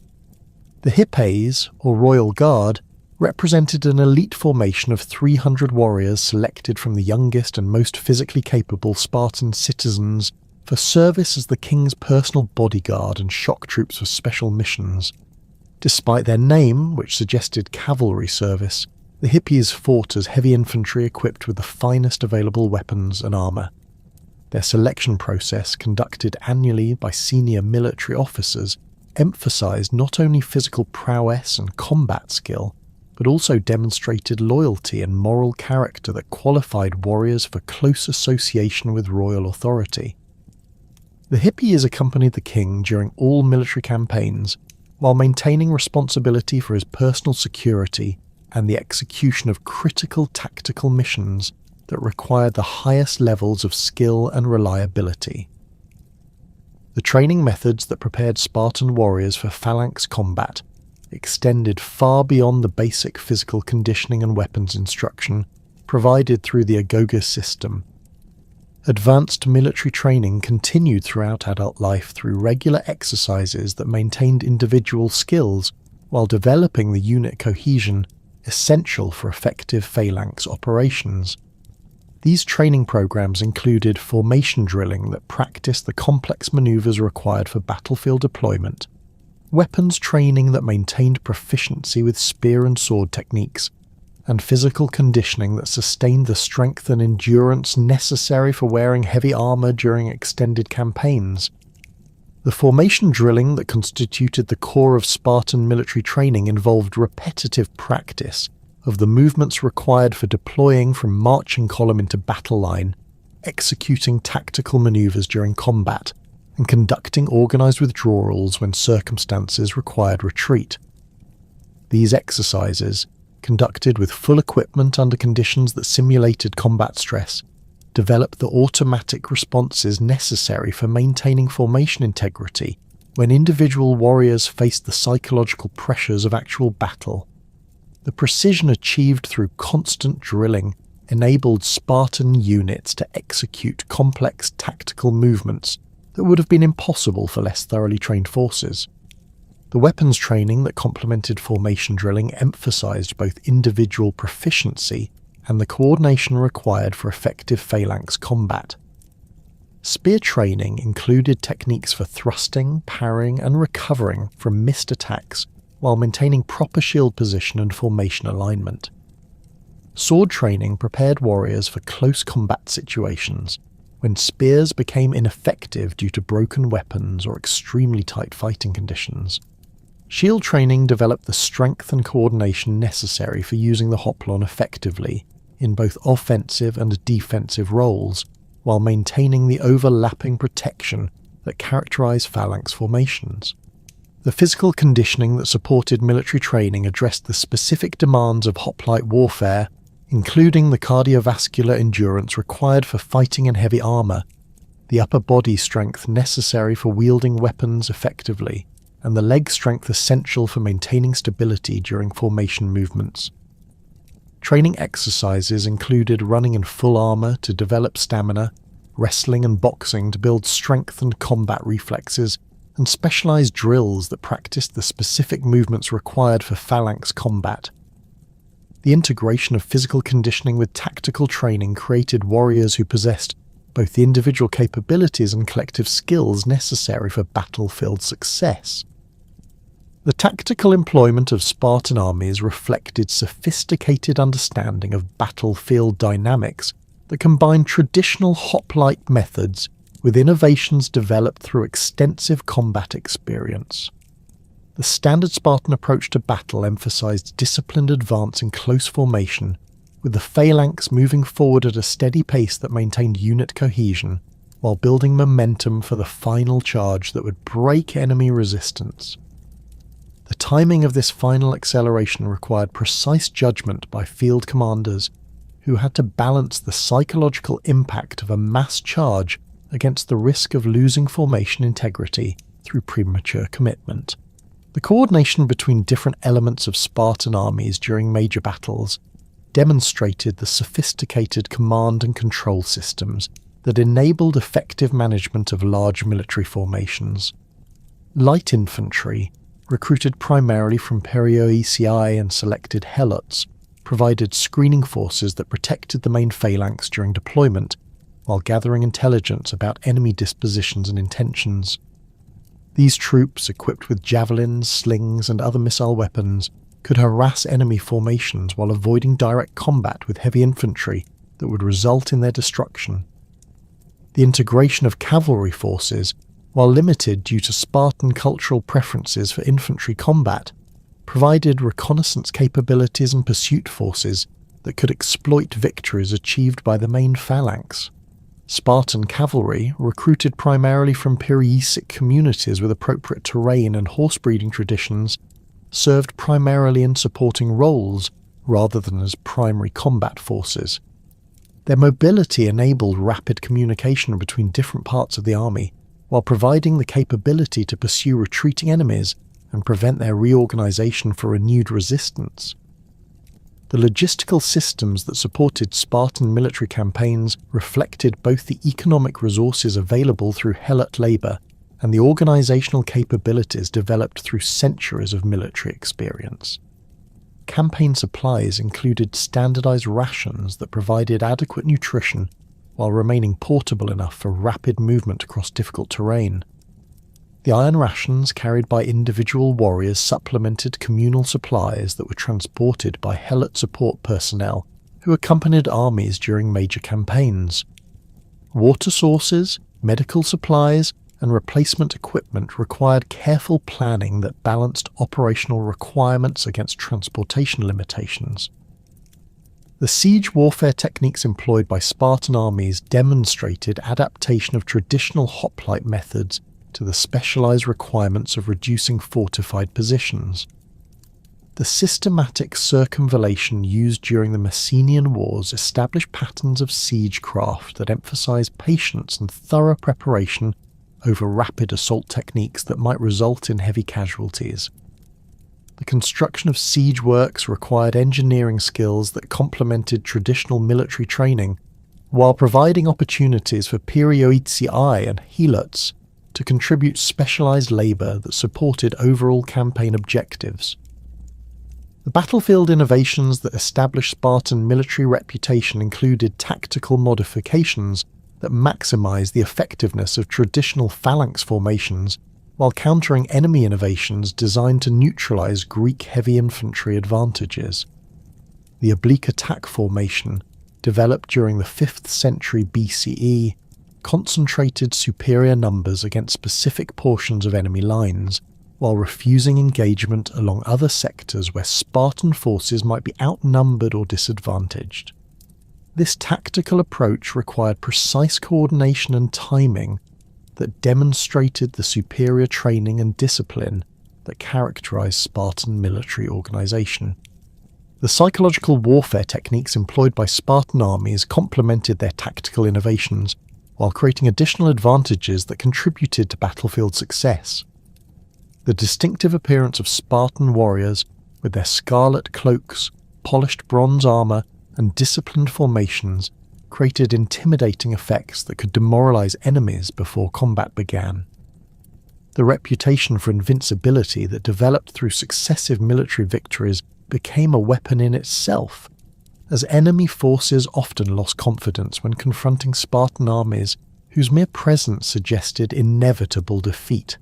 The Hippes, or Royal Guard, represented an elite formation of 300 warriors selected from the youngest and most physically capable Spartan citizens for service as the king's personal bodyguard and shock troops for special missions. Despite their name, which suggested cavalry service, the Hippes fought as heavy infantry equipped with the finest available weapons and armour. Their selection process, conducted annually by senior military officers, emphasised not only physical prowess and combat skill, but also demonstrated loyalty and moral character that qualified warriors for close association with royal authority. The Hippies accompanied the king during all military campaigns, while maintaining responsibility for his personal security and the execution of critical tactical missions that required the highest levels of skill and reliability. The training methods that prepared Spartan warriors for phalanx combat extended far beyond the basic physical conditioning and weapons instruction provided through the Agoga system. Advanced military training continued throughout adult life through regular exercises that maintained individual skills while developing the unit cohesion essential for effective phalanx operations. These training programs included formation drilling that practiced the complex maneuvers required for battlefield deployment, weapons training that maintained proficiency with spear and sword techniques, and physical conditioning that sustained the strength and endurance necessary for wearing heavy armour during extended campaigns. The formation drilling that constituted the core of Spartan military training involved repetitive practice of the movements required for deploying from marching column into battle line, executing tactical manoeuvres during combat, and conducting organised withdrawals when circumstances required retreat. These exercises, conducted with full equipment under conditions that simulated combat stress, developed the automatic responses necessary for maintaining formation integrity when individual warriors faced the psychological pressures of actual battle. The precision achieved through constant drilling enabled Spartan units to execute complex tactical movements that would have been impossible for less thoroughly trained forces. The weapons training that complemented formation drilling emphasized both individual proficiency and the coordination required for effective phalanx combat. Spear training included techniques for thrusting, parrying, and recovering from missed attacks while maintaining proper shield position and formation alignment. Sword training prepared warriors for close combat situations, when spears became ineffective due to broken weapons or extremely tight fighting conditions. Shield training developed the strength and coordination necessary for using the hoplon effectively in both offensive and defensive roles, while maintaining the overlapping protection that characterized phalanx formations. The physical conditioning that supported military training addressed the specific demands of hoplite warfare, including the cardiovascular endurance required for fighting in heavy armor, the upper body strength necessary for wielding weapons effectively, and the leg strength essential for maintaining stability during formation movements. Training exercises included running in full armor to develop stamina, wrestling and boxing to build strength and combat reflexes, and specialized drills that practiced the specific movements required for phalanx combat. The integration of physical conditioning with tactical training created warriors who possessed both the individual capabilities and collective skills necessary for battlefield success. The tactical employment of Spartan armies reflected sophisticated understanding of battlefield dynamics that combined traditional hoplite methods with innovations developed through extensive combat experience. The standard Spartan approach to battle emphasized disciplined advance in close formation, with the phalanx moving forward at a steady pace that maintained unit cohesion, while building momentum for the final charge that would break enemy resistance. The timing of this final acceleration required precise judgment by field commanders, who had to balance the psychological impact of a mass charge against the risk of losing formation integrity through premature commitment. The coordination between different elements of Spartan armies during major battles demonstrated the sophisticated command and control systems that enabled effective management of large military formations. Light infantry, recruited primarily from perioeci and selected helots, provided screening forces that protected the main phalanx during deployment, while gathering intelligence about enemy dispositions and intentions. These troops, equipped with javelins, slings, and other missile weapons, could harass enemy formations while avoiding direct combat with heavy infantry that would result in their destruction. The integration of cavalry forces, while limited due to Spartan cultural preferences for infantry combat, provided reconnaissance capabilities and pursuit forces that could exploit victories achieved by the main phalanx. Spartan cavalry, recruited primarily from Perioecic communities with appropriate terrain and horse breeding traditions, served primarily in supporting roles rather than as primary combat forces. Their mobility enabled rapid communication between different parts of the army, while providing the capability to pursue retreating enemies and prevent their reorganization for renewed resistance. The logistical systems that supported Spartan military campaigns reflected both the economic resources available through helot labor and the organizational capabilities developed through centuries of military experience. Campaign supplies included standardized rations that provided adequate nutrition while remaining portable enough for rapid movement across difficult terrain. The iron rations carried by individual warriors supplemented communal supplies that were transported by helot support personnel who accompanied armies during major campaigns. Water sources, medical supplies, and replacement equipment required careful planning that balanced operational requirements against transportation limitations. The siege warfare techniques employed by Spartan armies demonstrated adaptation of traditional hoplite methods to the specialized requirements of reducing fortified positions. The systematic circumvallation used during the Messenian Wars established patterns of siegecraft that emphasized patience and thorough preparation over rapid assault techniques that might result in heavy casualties. The construction of siege works required engineering skills that complemented traditional military training, while providing opportunities for perioeci and helots to to contribute specialized labor that supported overall campaign objectives. The battlefield innovations that established Spartan military reputation included tactical modifications that maximized the effectiveness of traditional phalanx formations while countering enemy innovations designed to neutralize Greek heavy infantry advantages. The oblique attack formation, developed during the 5th century BCE, concentrated superior numbers against specific portions of enemy lines, while refusing engagement along other sectors where Spartan forces might be outnumbered or disadvantaged. This tactical approach required precise coordination and timing that demonstrated the superior training and discipline that characterized Spartan military organization. The psychological warfare techniques employed by Spartan armies complemented their tactical innovations, while creating additional advantages that contributed to battlefield success. The distinctive appearance of Spartan warriors, with their scarlet cloaks, polished bronze armor, and disciplined formations, created intimidating effects that could demoralize enemies before combat began. The reputation for invincibility that developed through successive military victories became a weapon in itself, as enemy forces often lost confidence when confronting Spartan armies whose mere presence suggested inevitable defeat.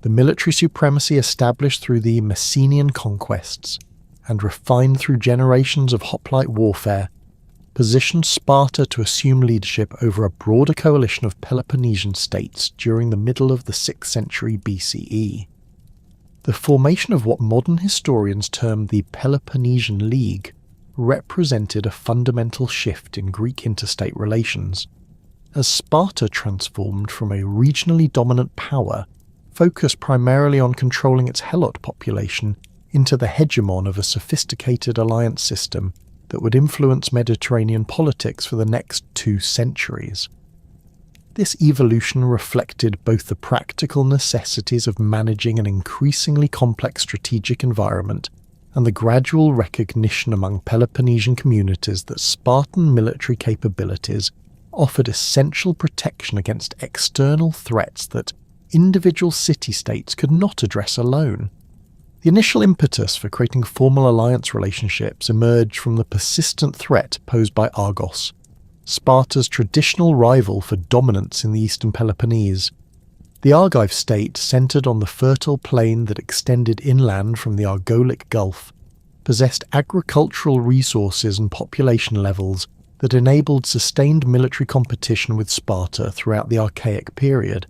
The military supremacy established through the Messenian conquests, and refined through generations of hoplite warfare, positioned Sparta to assume leadership over a broader coalition of Peloponnesian states during the middle of the 6th century BCE. The formation of what modern historians term the Peloponnesian League represented a fundamental shift in Greek interstate relations, as Sparta transformed from a regionally dominant power focused primarily on controlling its Helot population into the hegemon of a sophisticated alliance system that would influence Mediterranean politics for the next 2 centuries. This evolution reflected both the practical necessities of managing an increasingly complex strategic environment and the gradual recognition among Peloponnesian communities that Spartan military capabilities offered essential protection against external threats that individual city-states could not address alone. The initial impetus for creating formal alliance relationships emerged from the persistent threat posed by Argos, Sparta's traditional rival for dominance in the eastern Peloponnese. The Argive state, centred on the fertile plain that extended inland from the Argolic Gulf, possessed agricultural resources and population levels that enabled sustained military competition with Sparta throughout the Archaic period.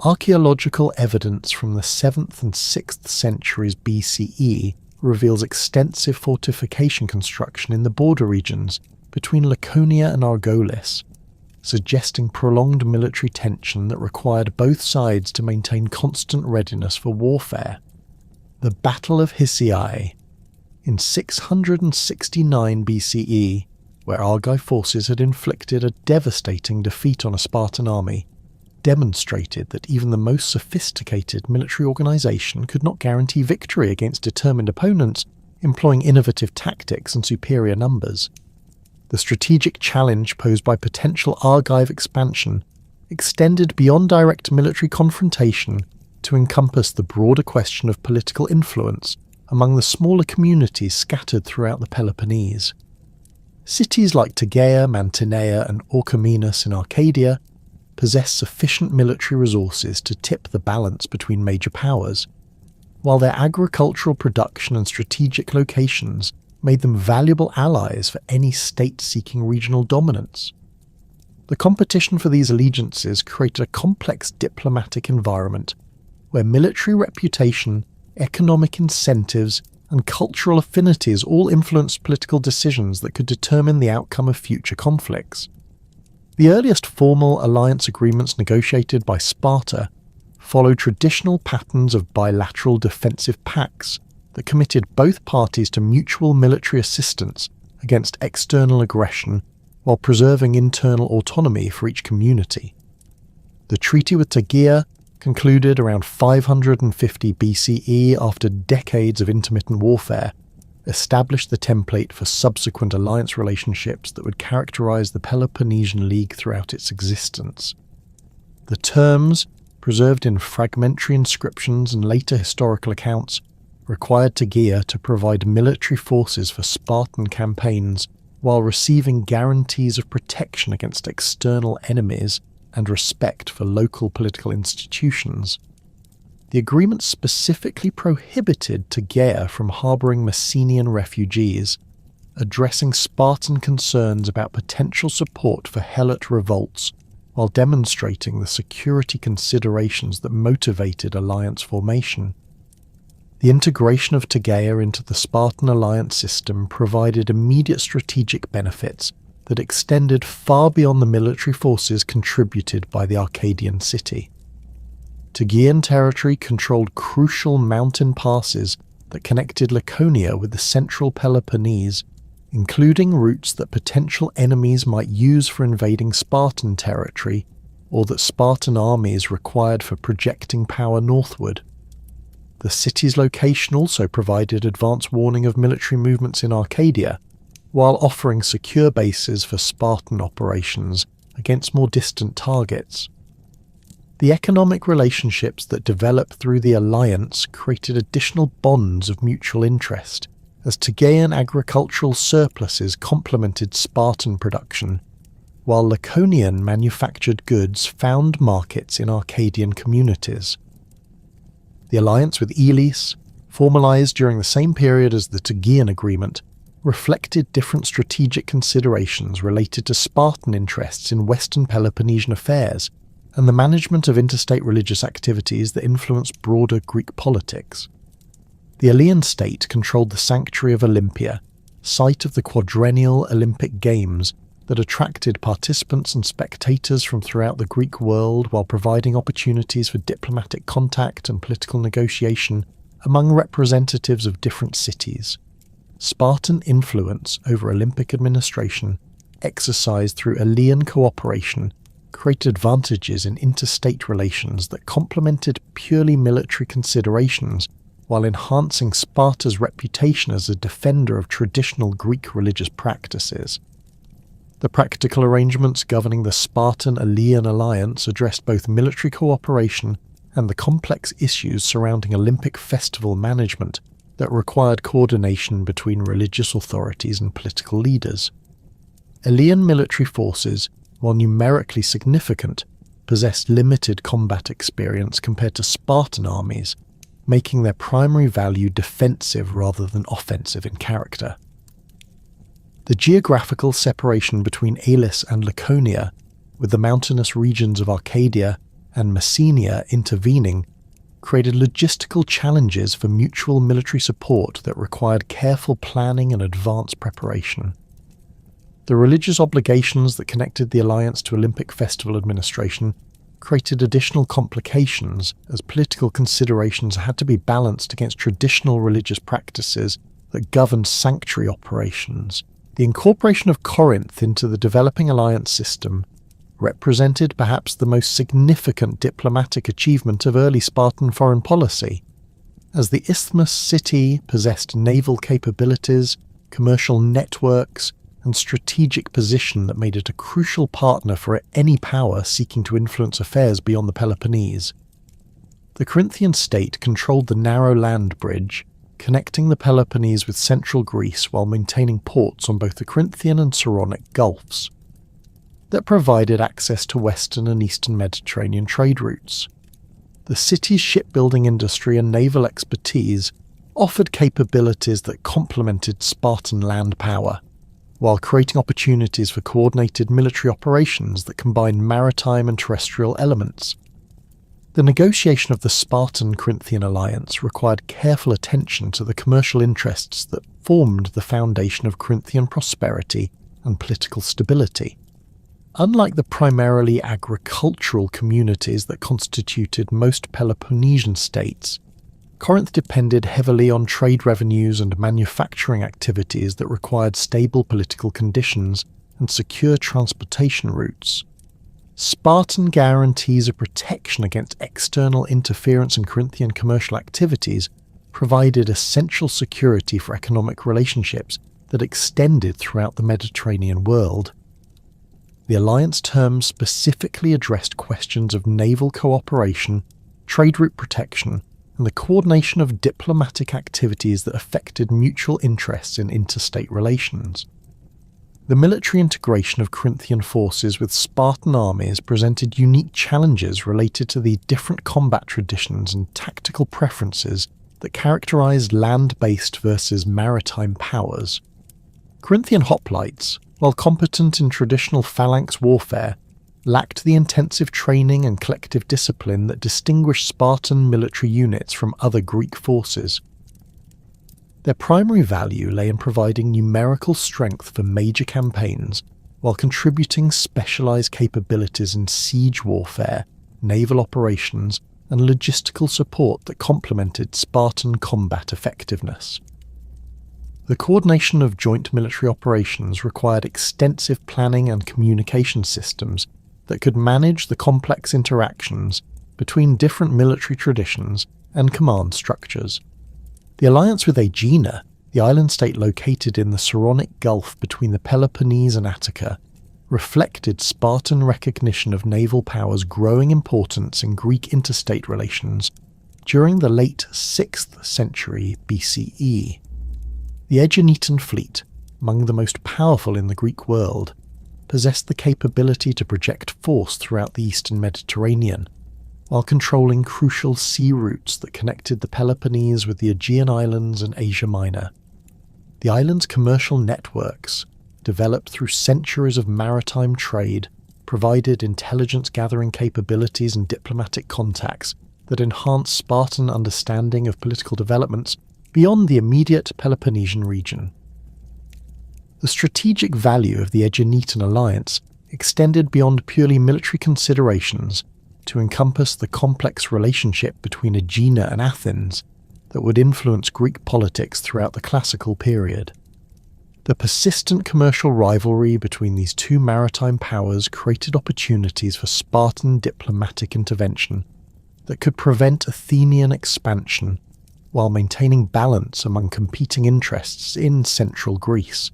Archaeological evidence from the 7th and 6th centuries BCE reveals extensive fortification construction in the border regions between Laconia and Argolis, suggesting prolonged military tension that required both sides to maintain constant readiness for warfare. The Battle of Hysiae, in 669 BCE, where Argive forces had inflicted a devastating defeat on a Spartan army, demonstrated that even the most sophisticated military organization could not guarantee victory against determined opponents employing innovative tactics and superior numbers. The strategic challenge posed by potential Argive expansion extended beyond direct military confrontation to encompass the broader question of political influence among the smaller communities scattered throughout the Peloponnese. Cities like Tegea, Mantinea, and Orchomenus in Arcadia possessed sufficient military resources to tip the balance between major powers, while their agricultural production and strategic locations made them valuable allies for any state seeking regional dominance. The competition for these allegiances created a complex diplomatic environment where military reputation, economic incentives, and cultural affinities all influenced political decisions that could determine the outcome of future conflicts. The earliest formal alliance agreements negotiated by Sparta followed traditional patterns of bilateral defensive pacts that committed both parties to mutual military assistance against external aggression while preserving internal autonomy for each community. The treaty with Tegea, concluded around 550 BCE after decades of intermittent warfare, established the template for subsequent alliance relationships that would characterize the Peloponnesian League throughout its existence. The terms, preserved in fragmentary inscriptions and later historical accounts, required Tegea to provide military forces for Spartan campaigns while receiving guarantees of protection against external enemies and respect for local political institutions. The agreement specifically prohibited Tegea from harbouring Messenian refugees, addressing Spartan concerns about potential support for Helot revolts while demonstrating the security considerations that motivated alliance formation. The integration of Tegea into the Spartan alliance system provided immediate strategic benefits that extended far beyond the military forces contributed by the Arcadian city. Tegean territory controlled crucial mountain passes that connected Laconia with the central Peloponnese, including routes that potential enemies might use for invading Spartan territory or that Spartan armies required for projecting power northward. The city's location also provided advance warning of military movements in Arcadia, while offering secure bases for Spartan operations against more distant targets. The economic relationships that developed through the alliance created additional bonds of mutual interest, as Tegean agricultural surpluses complemented Spartan production, while Laconian manufactured goods found markets in Arcadian communities. The alliance with Elis, formalized during the same period as the Tegean agreement, reflected different strategic considerations related to Spartan interests in Western Peloponnesian affairs and the management of interstate religious activities that influenced broader Greek politics. The Elean state controlled the sanctuary of Olympia, site of the quadrennial Olympic Games that attracted participants and spectators from throughout the Greek world while providing opportunities for diplomatic contact and political negotiation among representatives of different cities. Spartan influence over Olympic administration, exercised through Elean cooperation, created advantages in interstate relations that complemented purely military considerations while enhancing Sparta's reputation as a defender of traditional Greek religious practices. The practical arrangements governing the Spartan-Elean alliance addressed both military cooperation and the complex issues surrounding Olympic festival management that required coordination between religious authorities and political leaders. Elean military forces, while numerically significant, possessed limited combat experience compared to Spartan armies, making their primary value defensive rather than offensive in character. The geographical separation between Elis and Laconia, with the mountainous regions of Arcadia and Messenia intervening, created logistical challenges for mutual military support that required careful planning and advanced preparation. The religious obligations that connected the alliance to Olympic festival administration created additional complications as political considerations had to be balanced against traditional religious practices that governed sanctuary operations. The incorporation of Corinth into the developing alliance system represented perhaps the most significant diplomatic achievement of early Spartan foreign policy, as the Isthmus city possessed naval capabilities, commercial networks, and strategic position that made it a crucial partner for any power seeking to influence affairs beyond the Peloponnese. The Corinthian state controlled the narrow land bridge, connecting the Peloponnese with central Greece while maintaining ports on both the Corinthian and Saronic Gulfs, that provided access to western and eastern Mediterranean trade routes. The city's shipbuilding industry and naval expertise offered capabilities that complemented Spartan land power, while creating opportunities for coordinated military operations that combined maritime and terrestrial elements. The negotiation of the Spartan-Corinthian alliance required careful attention to the commercial interests that formed the foundation of Corinthian prosperity and political stability. Unlike the primarily agricultural communities that constituted most Peloponnesian states, Corinth depended heavily on trade revenues and manufacturing activities that required stable political conditions and secure transportation routes. Spartan guarantees of protection against external interference in Corinthian commercial activities provided essential security for economic relationships that extended throughout the Mediterranean world. The alliance terms specifically addressed questions of naval cooperation, trade route protection, and the coordination of diplomatic activities that affected mutual interests in interstate relations. The military integration of Corinthian forces with Spartan armies presented unique challenges related to the different combat traditions and tactical preferences that characterized land-based versus maritime powers. Corinthian hoplites, while competent in traditional phalanx warfare, lacked the intensive training and collective discipline that distinguished Spartan military units from other Greek forces. Their primary value lay in providing numerical strength for major campaigns, while contributing specialized capabilities in siege warfare, naval operations, and logistical support that complemented Spartan combat effectiveness. The coordination of joint military operations required extensive planning and communication systems that could manage the complex interactions between different military traditions and command structures. The alliance with Aegina, the island state located in the Saronic Gulf between the Peloponnese and Attica, reflected Spartan recognition of naval power's growing importance in Greek interstate relations during the late 6th century BCE. The Aeginetan fleet, among the most powerful in the Greek world, possessed the capability to project force throughout the eastern Mediterranean, while controlling crucial sea routes that connected the Peloponnese with the Aegean Islands and Asia Minor. The island's commercial networks, developed through centuries of maritime trade, provided intelligence-gathering capabilities and diplomatic contacts that enhanced Spartan understanding of political developments beyond the immediate Peloponnesian region. The strategic value of the Aeginetan alliance extended beyond purely military considerations to encompass the complex relationship between Aegina and Athens that would influence Greek politics throughout the classical period. The persistent commercial rivalry between these two maritime powers created opportunities for Spartan diplomatic intervention that could prevent Athenian expansion while maintaining balance among competing interests in central Greece.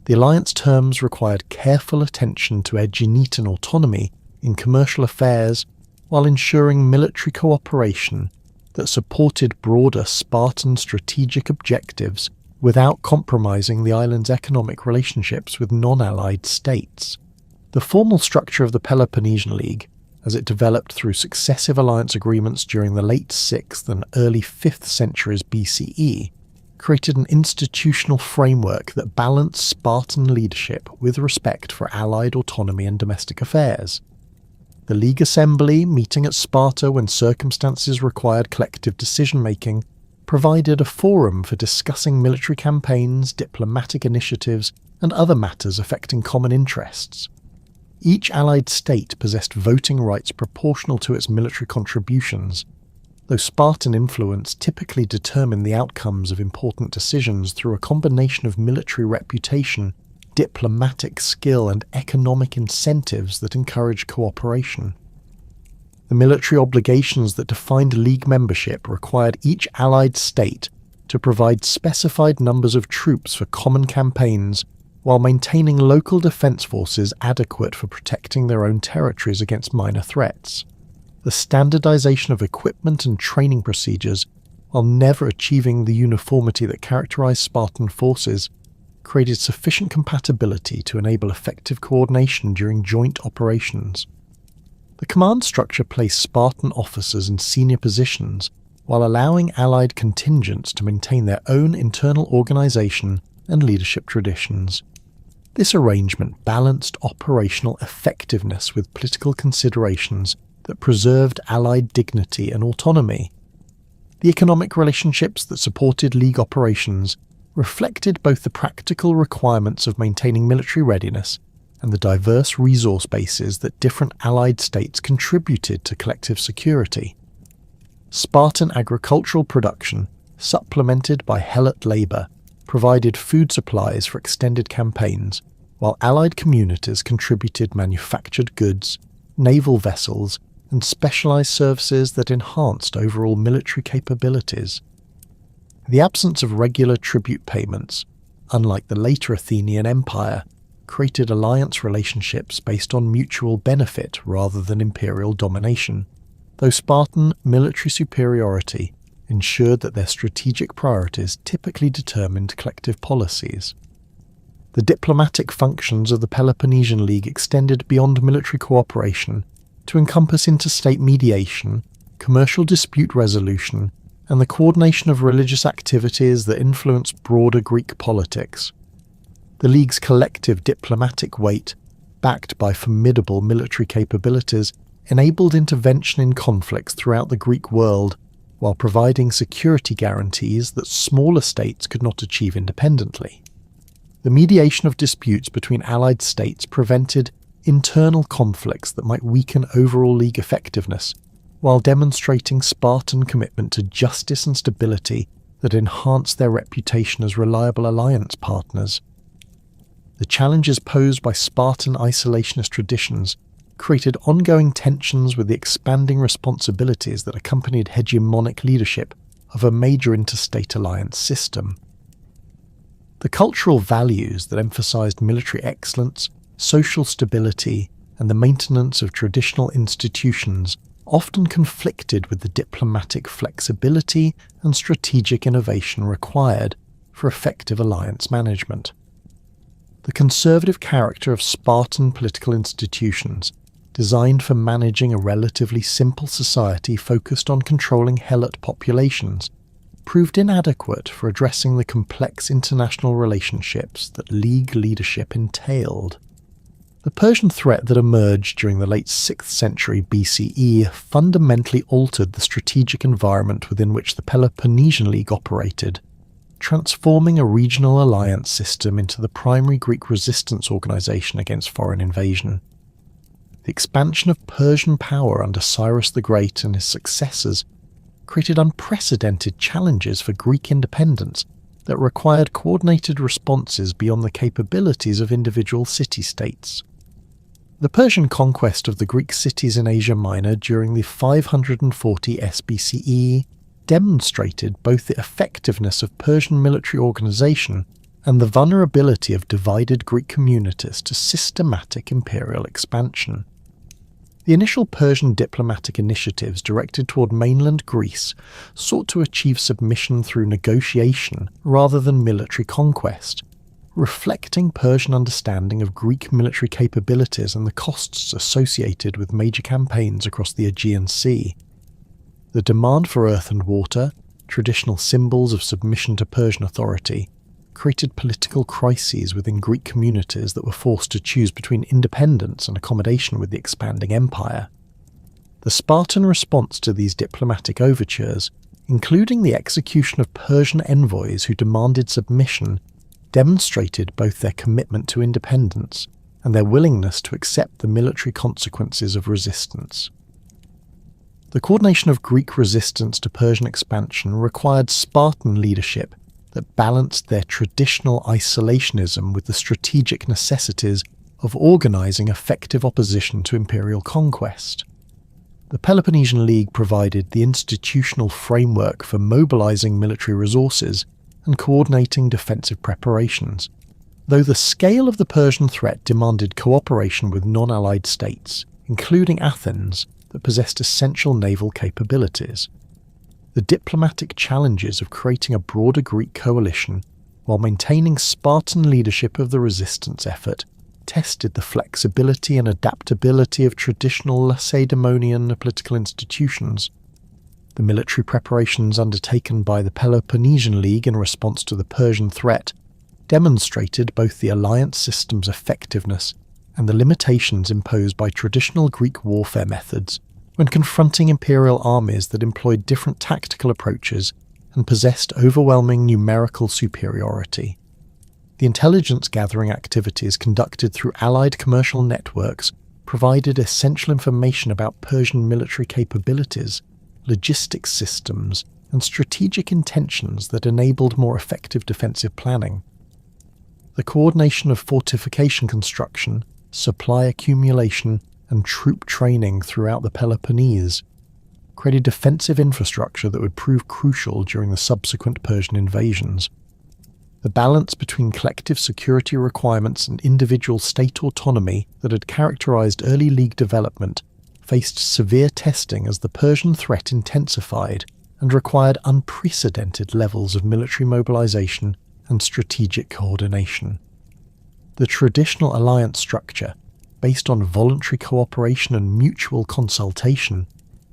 The alliance terms required careful attention to Aeginetan autonomy in commercial affairs while ensuring military cooperation that supported broader Spartan strategic objectives without compromising the island's economic relationships with non-allied states. The formal structure of the Peloponnesian League, as it developed through successive alliance agreements during the late 6th and early 5th centuries BCE, created an institutional framework that balanced Spartan leadership with respect for allied autonomy and domestic affairs. The League Assembly, meeting at Sparta when circumstances required collective decision-making, provided a forum for discussing military campaigns, diplomatic initiatives, and other matters affecting common interests. Each allied state possessed voting rights proportional to its military contributions, though Spartan influence typically determined the outcomes of important decisions through a combination of military reputation, diplomatic skill, and economic incentives that encouraged cooperation. The military obligations that defined League membership required each allied state to provide specified numbers of troops for common campaigns while maintaining local defence forces adequate for protecting their own territories against minor threats. The standardization of equipment and training procedures, while never achieving the uniformity that characterized Spartan forces, created sufficient compatibility to enable effective coordination during joint operations. The command structure placed Spartan officers in senior positions while allowing allied contingents to maintain their own internal organization and leadership traditions. This arrangement balanced operational effectiveness with political considerations that preserved allied dignity and autonomy. The economic relationships that supported League operations reflected both the practical requirements of maintaining military readiness and the diverse resource bases that different allied states contributed to collective security. Spartan agricultural production, supplemented by Helot labour, provided food supplies for extended campaigns, while allied communities contributed manufactured goods, naval vessels, and specialised services that enhanced overall military capabilities. The absence of regular tribute payments, unlike the later Athenian Empire, created alliance relationships based on mutual benefit rather than imperial domination, though Spartan military superiority ensured that their strategic priorities typically determined collective policies. The diplomatic functions of the Peloponnesian League extended beyond military cooperation to encompass interstate mediation, commercial dispute resolution, and the coordination of religious activities that influenced broader Greek politics. The League's collective diplomatic weight, backed by formidable military capabilities, enabled intervention in conflicts throughout the Greek world while providing security guarantees that smaller states could not achieve independently. The mediation of disputes between allied states prevented internal conflicts that might weaken overall League effectiveness, while demonstrating Spartan commitment to justice and stability that enhanced their reputation as reliable alliance partners. The challenges posed by Spartan isolationist traditions created ongoing tensions with the expanding responsibilities that accompanied hegemonic leadership of a major interstate alliance system. The cultural values that emphasized military excellence, social stability, and the maintenance of traditional institutions often conflicted with the diplomatic flexibility and strategic innovation required for effective alliance management. The conservative character of Spartan political institutions, designed for managing a relatively simple society focused on controlling helot populations, proved inadequate for addressing the complex international relationships that League leadership entailed. The Persian threat that emerged during the late 6th century BCE fundamentally altered the strategic environment within which the Peloponnesian League operated, transforming a regional alliance system into the primary Greek resistance organization against foreign invasion. The expansion of Persian power under Cyrus the Great and his successors created unprecedented challenges for Greek independence that required coordinated responses beyond the capabilities of individual city-states. The Persian conquest of the Greek cities in Asia Minor during the 540 SBCE demonstrated both the effectiveness of Persian military organization and the vulnerability of divided Greek communities to systematic imperial expansion. The initial Persian diplomatic initiatives directed toward mainland Greece sought to achieve submission through negotiation rather than military conquest, reflecting Persian understanding of Greek military capabilities and the costs associated with major campaigns across the Aegean Sea. The demand for earth and water, traditional symbols of submission to Persian authority, created political crises within Greek communities that were forced to choose between independence and accommodation with the expanding empire. The Spartan response to these diplomatic overtures, including the execution of Persian envoys who demanded submission, demonstrated both their commitment to independence and their willingness to accept the military consequences of resistance. The coordination of Greek resistance to Persian expansion required Spartan leadership that balanced their traditional isolationism with the strategic necessities of organizing effective opposition to imperial conquest. The Peloponnesian League provided the institutional framework for mobilizing military resources and coordinating defensive preparations, though the scale of the Persian threat demanded cooperation with non-allied states, including Athens, that possessed essential naval capabilities. The diplomatic challenges of creating a broader Greek coalition while maintaining Spartan leadership of the resistance effort tested the flexibility and adaptability of traditional Lacedaemonian political institutions. The military preparations undertaken by the Peloponnesian League in response to the Persian threat demonstrated both the alliance system's effectiveness and the limitations imposed by traditional Greek warfare methods when confronting imperial armies that employed different tactical approaches and possessed overwhelming numerical superiority. The intelligence-gathering activities conducted through allied commercial networks provided essential information about Persian military capabilities, logistics systems, and strategic intentions that enabled more effective defensive planning. The coordination of fortification construction, supply accumulation, and troop training throughout the Peloponnese created defensive infrastructure that would prove crucial during the subsequent Persian invasions. The balance between collective security requirements and individual state autonomy that had characterized early League development faced severe testing as the Persian threat intensified and required unprecedented levels of military mobilization and strategic coordination. The traditional alliance structure, based on voluntary cooperation and mutual consultation,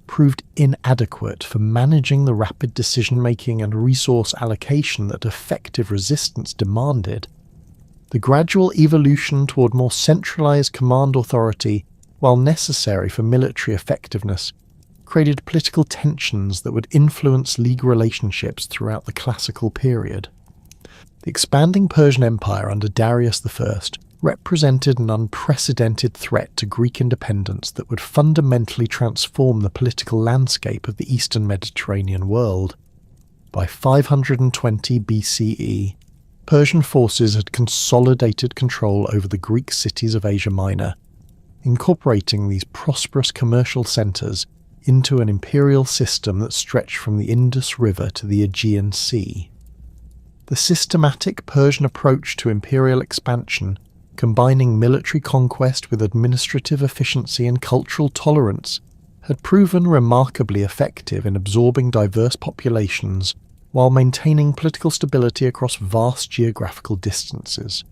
proved inadequate for managing the rapid decision-making and resource allocation that effective resistance demanded. The gradual evolution toward more centralized command authority, while necessary for military effectiveness, created political tensions that would influence League relationships throughout the classical period. The expanding Persian Empire under Darius I represented an unprecedented threat to Greek independence that would fundamentally transform the political landscape of the Eastern Mediterranean world. By 520 BCE, Persian forces had consolidated control over the Greek cities of Asia Minor, incorporating these prosperous commercial centres into an imperial system that stretched from the Indus River to the Aegean Sea. The systematic Persian approach to imperial expansion, combining military conquest with administrative efficiency and cultural tolerance, had proven remarkably effective in absorbing diverse populations while maintaining political stability across vast geographical distances.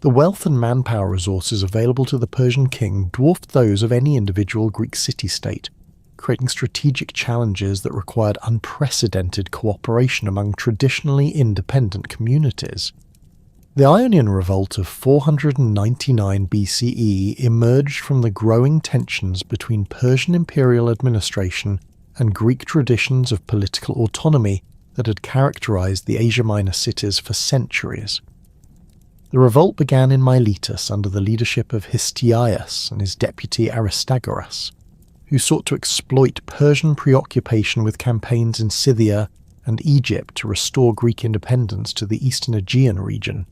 The wealth and manpower resources available to the Persian king dwarfed those of any individual Greek city-state, creating strategic challenges that required unprecedented cooperation among traditionally independent communities. The Ionian Revolt of 499 BCE emerged from the growing tensions between Persian imperial administration and Greek traditions of political autonomy that had characterized the Asia Minor cities for centuries. The revolt began in Miletus under the leadership of Histiaeus and his deputy Aristagoras, who sought to exploit Persian preoccupation with campaigns in Scythia and Egypt to restore Greek independence to the eastern Aegean region.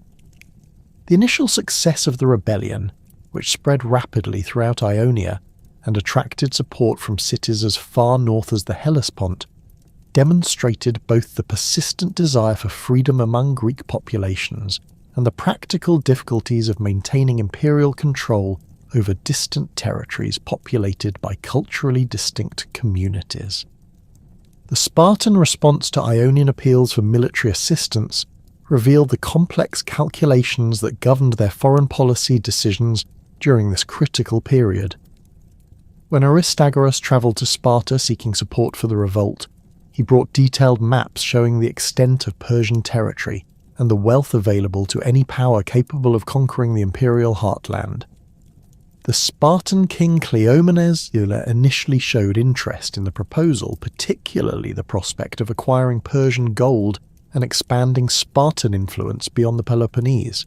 The initial success of the rebellion, which spread rapidly throughout Ionia and attracted support from cities as far north as the Hellespont, demonstrated both the persistent desire for freedom among Greek populations and the practical difficulties of maintaining imperial control over distant territories populated by culturally distinct communities. The Spartan response to Ionian appeals for military assistance revealed the complex calculations that governed their foreign policy decisions during this critical period. When Aristagoras travelled to Sparta seeking support for the revolt, he brought detailed maps showing the extent of Persian territory and the wealth available to any power capable of conquering the imperial heartland. The Spartan king Cleomenes initially showed interest in the proposal, particularly the prospect of acquiring Persian gold and expanding Spartan influence beyond the Peloponnese.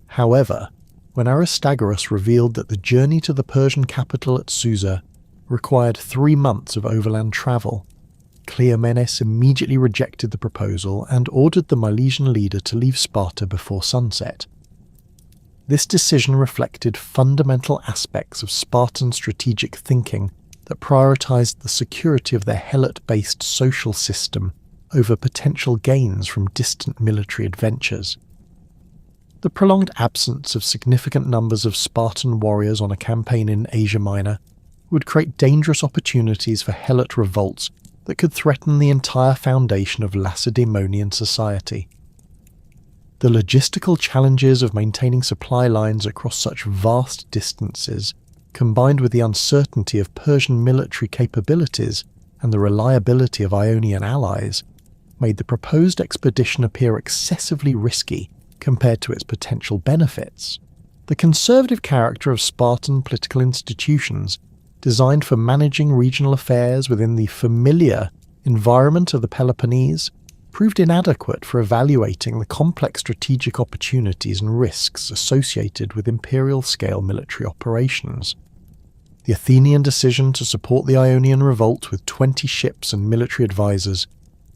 However, when Aristagoras revealed that the journey to the Persian capital at Susa required 3 months of overland travel, Cleomenes immediately rejected the proposal and ordered the Milesian leader to leave Sparta before sunset. This decision reflected fundamental aspects of Spartan strategic thinking that prioritized the security of their Helot-based social system over potential gains from distant military adventures. The prolonged absence of significant numbers of Spartan warriors on a campaign in Asia Minor would create dangerous opportunities for Helot revolts that could threaten the entire foundation of Lacedaemonian society. The logistical challenges of maintaining supply lines across such vast distances, combined with the uncertainty of Persian military capabilities and the reliability of Ionian allies, made the proposed expedition appear excessively risky compared to its potential benefits. The conservative character of Spartan political institutions, designed for managing regional affairs within the familiar environment of the Peloponnese, proved inadequate for evaluating the complex strategic opportunities and risks associated with imperial-scale military operations. The Athenian decision to support the Ionian revolt with 20 ships and military advisors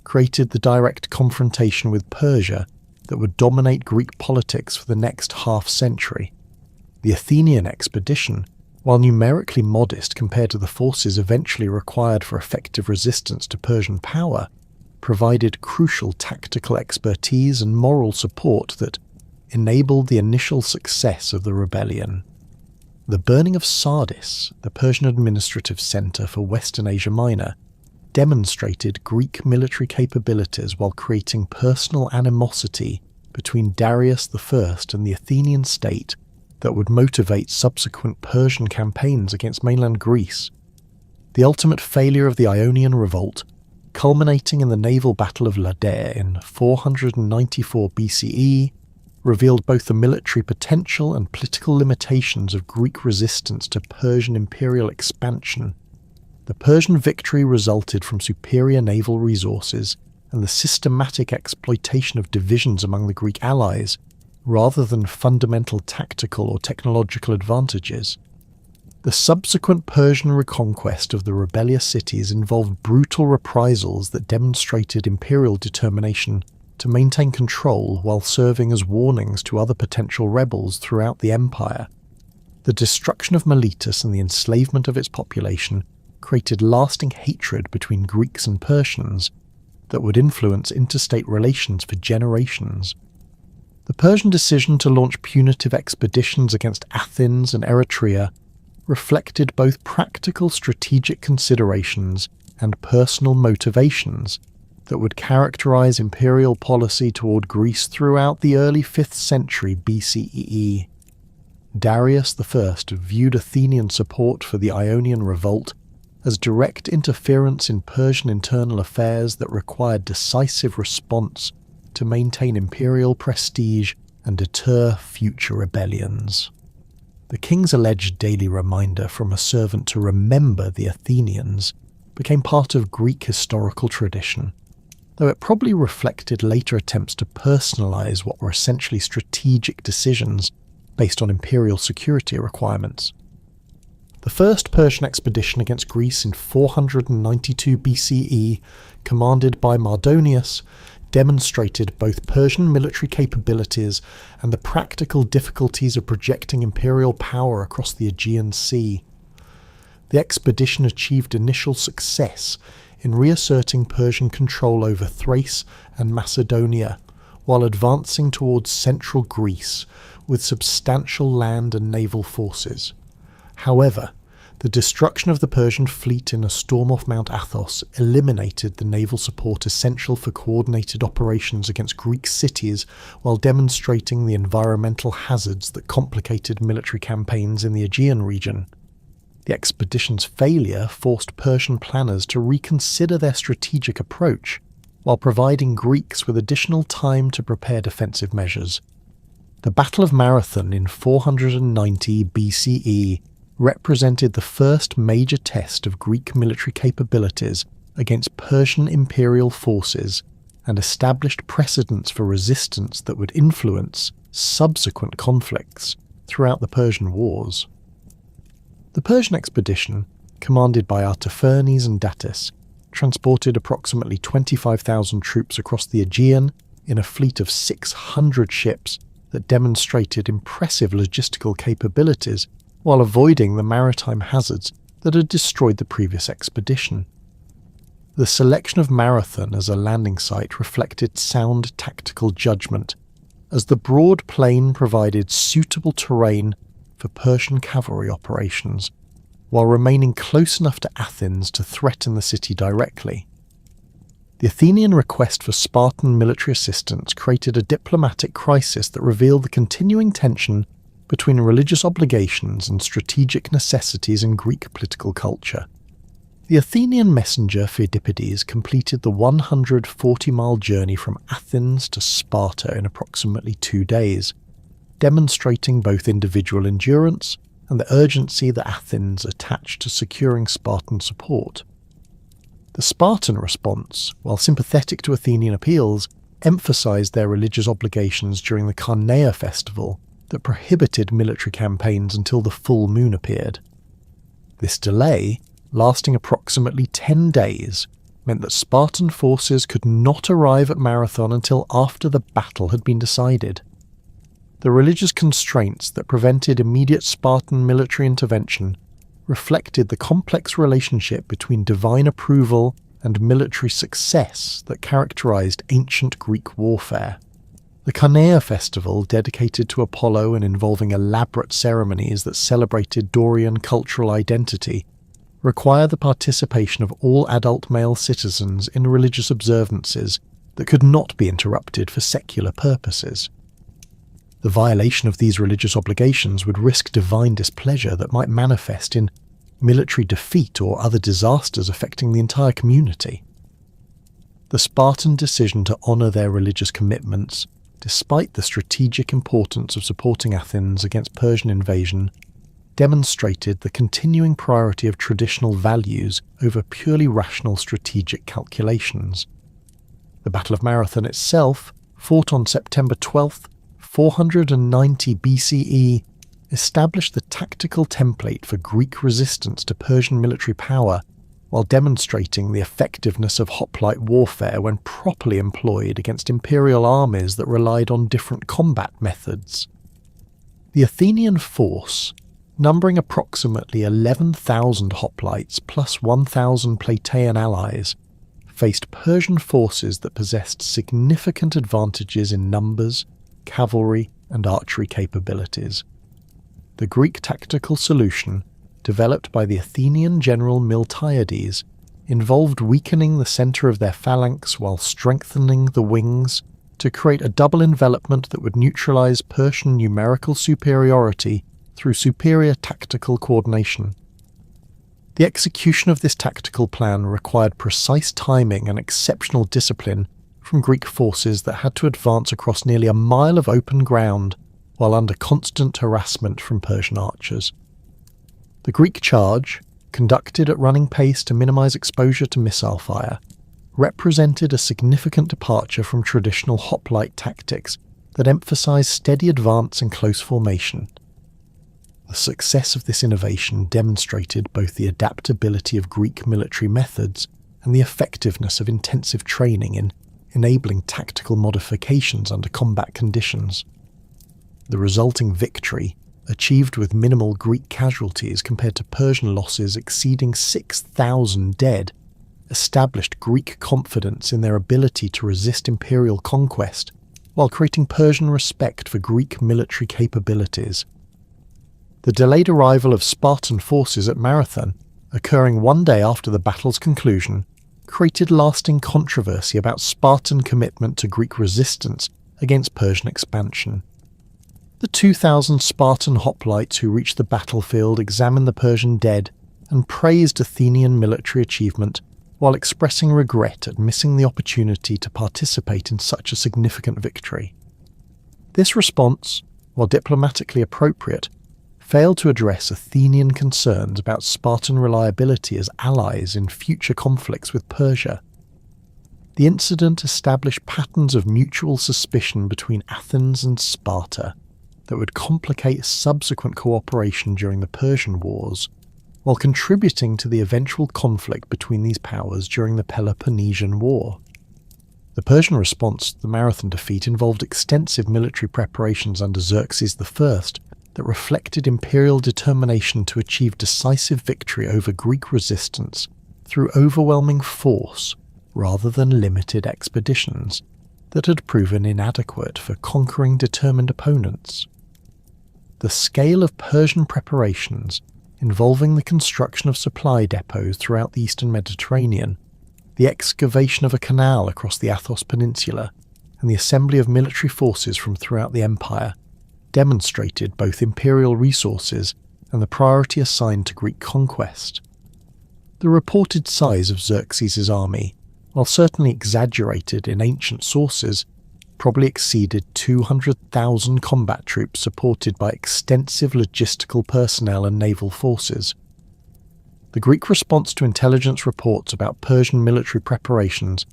created the direct confrontation with Persia that would dominate Greek politics for the next half-century. The Athenian expedition, while numerically modest compared to the forces eventually required for effective resistance to Persian power, provided crucial tactical expertise and moral support that enabled the initial success of the rebellion. The burning of Sardis, the Persian administrative centre for Western Asia Minor, demonstrated Greek military capabilities while creating personal animosity between Darius I and the Athenian state that would motivate subsequent Persian campaigns against mainland Greece. The ultimate failure of the Ionian Revolt, culminating in the naval Battle of Ladair in 494 BCE, revealed both the military potential and political limitations of Greek resistance to Persian imperial expansion. The Persian victory resulted from superior naval resources and the systematic exploitation of divisions among the Greek allies, rather than fundamental tactical or technological advantages. The subsequent Persian reconquest of the rebellious cities involved brutal reprisals that demonstrated imperial determination to maintain control while serving as warnings to other potential rebels throughout the empire. The destruction of Miletus and the enslavement of its population created lasting hatred between Greeks and Persians that would influence interstate relations for generations. The Persian decision to launch punitive expeditions against Athens and Eretria reflected both practical strategic considerations and personal motivations that would characterize imperial policy toward Greece throughout the early 5th century BCE. Darius I viewed Athenian support for the Ionian Revolt as direct interference in Persian internal affairs that required decisive response to maintain imperial prestige and deter future rebellions. The king's alleged daily reminder from a servant to remember the Athenians became part of Greek historical tradition, though it probably reflected later attempts to personalize what were essentially strategic decisions based on imperial security requirements. The first Persian expedition against Greece in 492 BCE, commanded by Mardonius, demonstrated both Persian military capabilities and the practical difficulties of projecting imperial power across the Aegean Sea. The expedition achieved initial success in reasserting Persian control over Thrace and Macedonia, while advancing towards central Greece with substantial land and naval forces. However, the destruction of the Persian fleet in a storm off Mount Athos eliminated the naval support essential for coordinated operations against Greek cities, while demonstrating the environmental hazards that complicated military campaigns in the Aegean region. The expedition's failure forced Persian planners to reconsider their strategic approach, while providing Greeks with additional time to prepare defensive measures. The Battle of Marathon in 490 BCE represented the first major test of Greek military capabilities against Persian imperial forces and established precedents for resistance that would influence subsequent conflicts throughout the Persian Wars. The Persian expedition, commanded by Artaphernes and Datis, transported approximately 25,000 troops across the Aegean in a fleet of 600 ships that demonstrated impressive logistical capabilities while avoiding the maritime hazards that had destroyed the previous expedition. The selection of Marathon as a landing site reflected sound tactical judgment, as the broad plain provided suitable terrain for Persian cavalry operations, while remaining close enough to Athens to threaten the city directly. The Athenian request for Spartan military assistance created a diplomatic crisis that revealed the continuing tension between religious obligations and strategic necessities in Greek political culture. The Athenian messenger Pheidippides completed the 140-mile journey from Athens to Sparta in approximately 2 days, demonstrating both individual endurance and the urgency that Athens attached to securing Spartan support. The Spartan response, while sympathetic to Athenian appeals, emphasized their religious obligations during the Carneia festival that prohibited military campaigns until the full moon appeared. This delay, lasting approximately 10 days, meant that Spartan forces could not arrive at Marathon until after the battle had been decided. The religious constraints that prevented immediate Spartan military intervention reflected the complex relationship between divine approval and military success that characterized ancient Greek warfare. The Carnea festival, dedicated to Apollo and involving elaborate ceremonies that celebrated Dorian cultural identity, required the participation of all adult male citizens in religious observances that could not be interrupted for secular purposes. The violation of these religious obligations would risk divine displeasure that might manifest in military defeat or other disasters affecting the entire community. The Spartan decision to honour their religious commitments, despite the strategic importance of supporting Athens against Persian invasion, demonstrated the continuing priority of traditional values over purely rational strategic calculations. The Battle of Marathon itself, fought on September 12th, 490 BCE, established the tactical template for Greek resistance to Persian military power, while demonstrating the effectiveness of hoplite warfare when properly employed against imperial armies that relied on different combat methods. The Athenian force, numbering approximately 11,000 hoplites plus 1,000 Plataean allies, faced Persian forces that possessed significant advantages in numbers, cavalry, and archery capabilities. The Greek tactical solution, developed by the Athenian general Miltiades, involved weakening the centre of their phalanx while strengthening the wings to create a double envelopment that would neutralise Persian numerical superiority through superior tactical coordination. The execution of this tactical plan required precise timing and exceptional discipline from Greek forces that had to advance across nearly a mile of open ground while under constant harassment from Persian archers. The Greek charge, conducted at running pace to minimise exposure to missile fire, represented a significant departure from traditional hoplite tactics that emphasised steady advance and close formation. The success of this innovation demonstrated both the adaptability of Greek military methods and the effectiveness of intensive training in enabling tactical modifications under combat conditions. The resulting victory, achieved with minimal Greek casualties compared to Persian losses exceeding 6,000 dead, established Greek confidence in their ability to resist imperial conquest while creating Persian respect for Greek military capabilities. The delayed arrival of Spartan forces at Marathon, occurring one day after the battle's conclusion, created lasting controversy about Spartan commitment to Greek resistance against Persian expansion. The 2,000 Spartan hoplites who reached the battlefield examined the Persian dead and praised Athenian military achievement while expressing regret at missing the opportunity to participate in such a significant victory. This response, while diplomatically appropriate, failed to address Athenian concerns about Spartan reliability as allies in future conflicts with Persia. The incident established patterns of mutual suspicion between Athens and Sparta that would complicate subsequent cooperation during the Persian Wars, while contributing to the eventual conflict between these powers during the Peloponnesian War. The Persian response to the Marathon defeat involved extensive military preparations under Xerxes I that reflected imperial determination to achieve decisive victory over Greek resistance through overwhelming force rather than limited expeditions that had proven inadequate for conquering determined opponents. The scale of Persian preparations, involving the construction of supply depots throughout the eastern Mediterranean, the excavation of a canal across the Athos Peninsula, and the assembly of military forces from throughout the empire, demonstrated both imperial resources and the priority assigned to Greek conquest. The reported size of Xerxes' army, while certainly exaggerated in ancient sources, probably exceeded 200,000 combat troops supported by extensive logistical personnel and naval forces. The Greek response to intelligence reports about Persian military preparations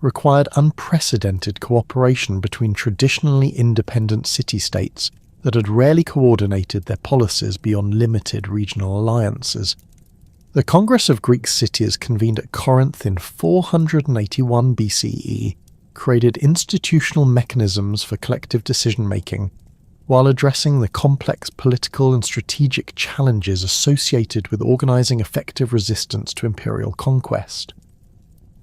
required unprecedented cooperation between traditionally independent city-states that had rarely coordinated their policies beyond limited regional alliances. The Congress of Greek Cities, convened at Corinth in 481 BCE, created institutional mechanisms for collective decision-making, while addressing the complex political and strategic challenges associated with organising effective resistance to imperial conquest.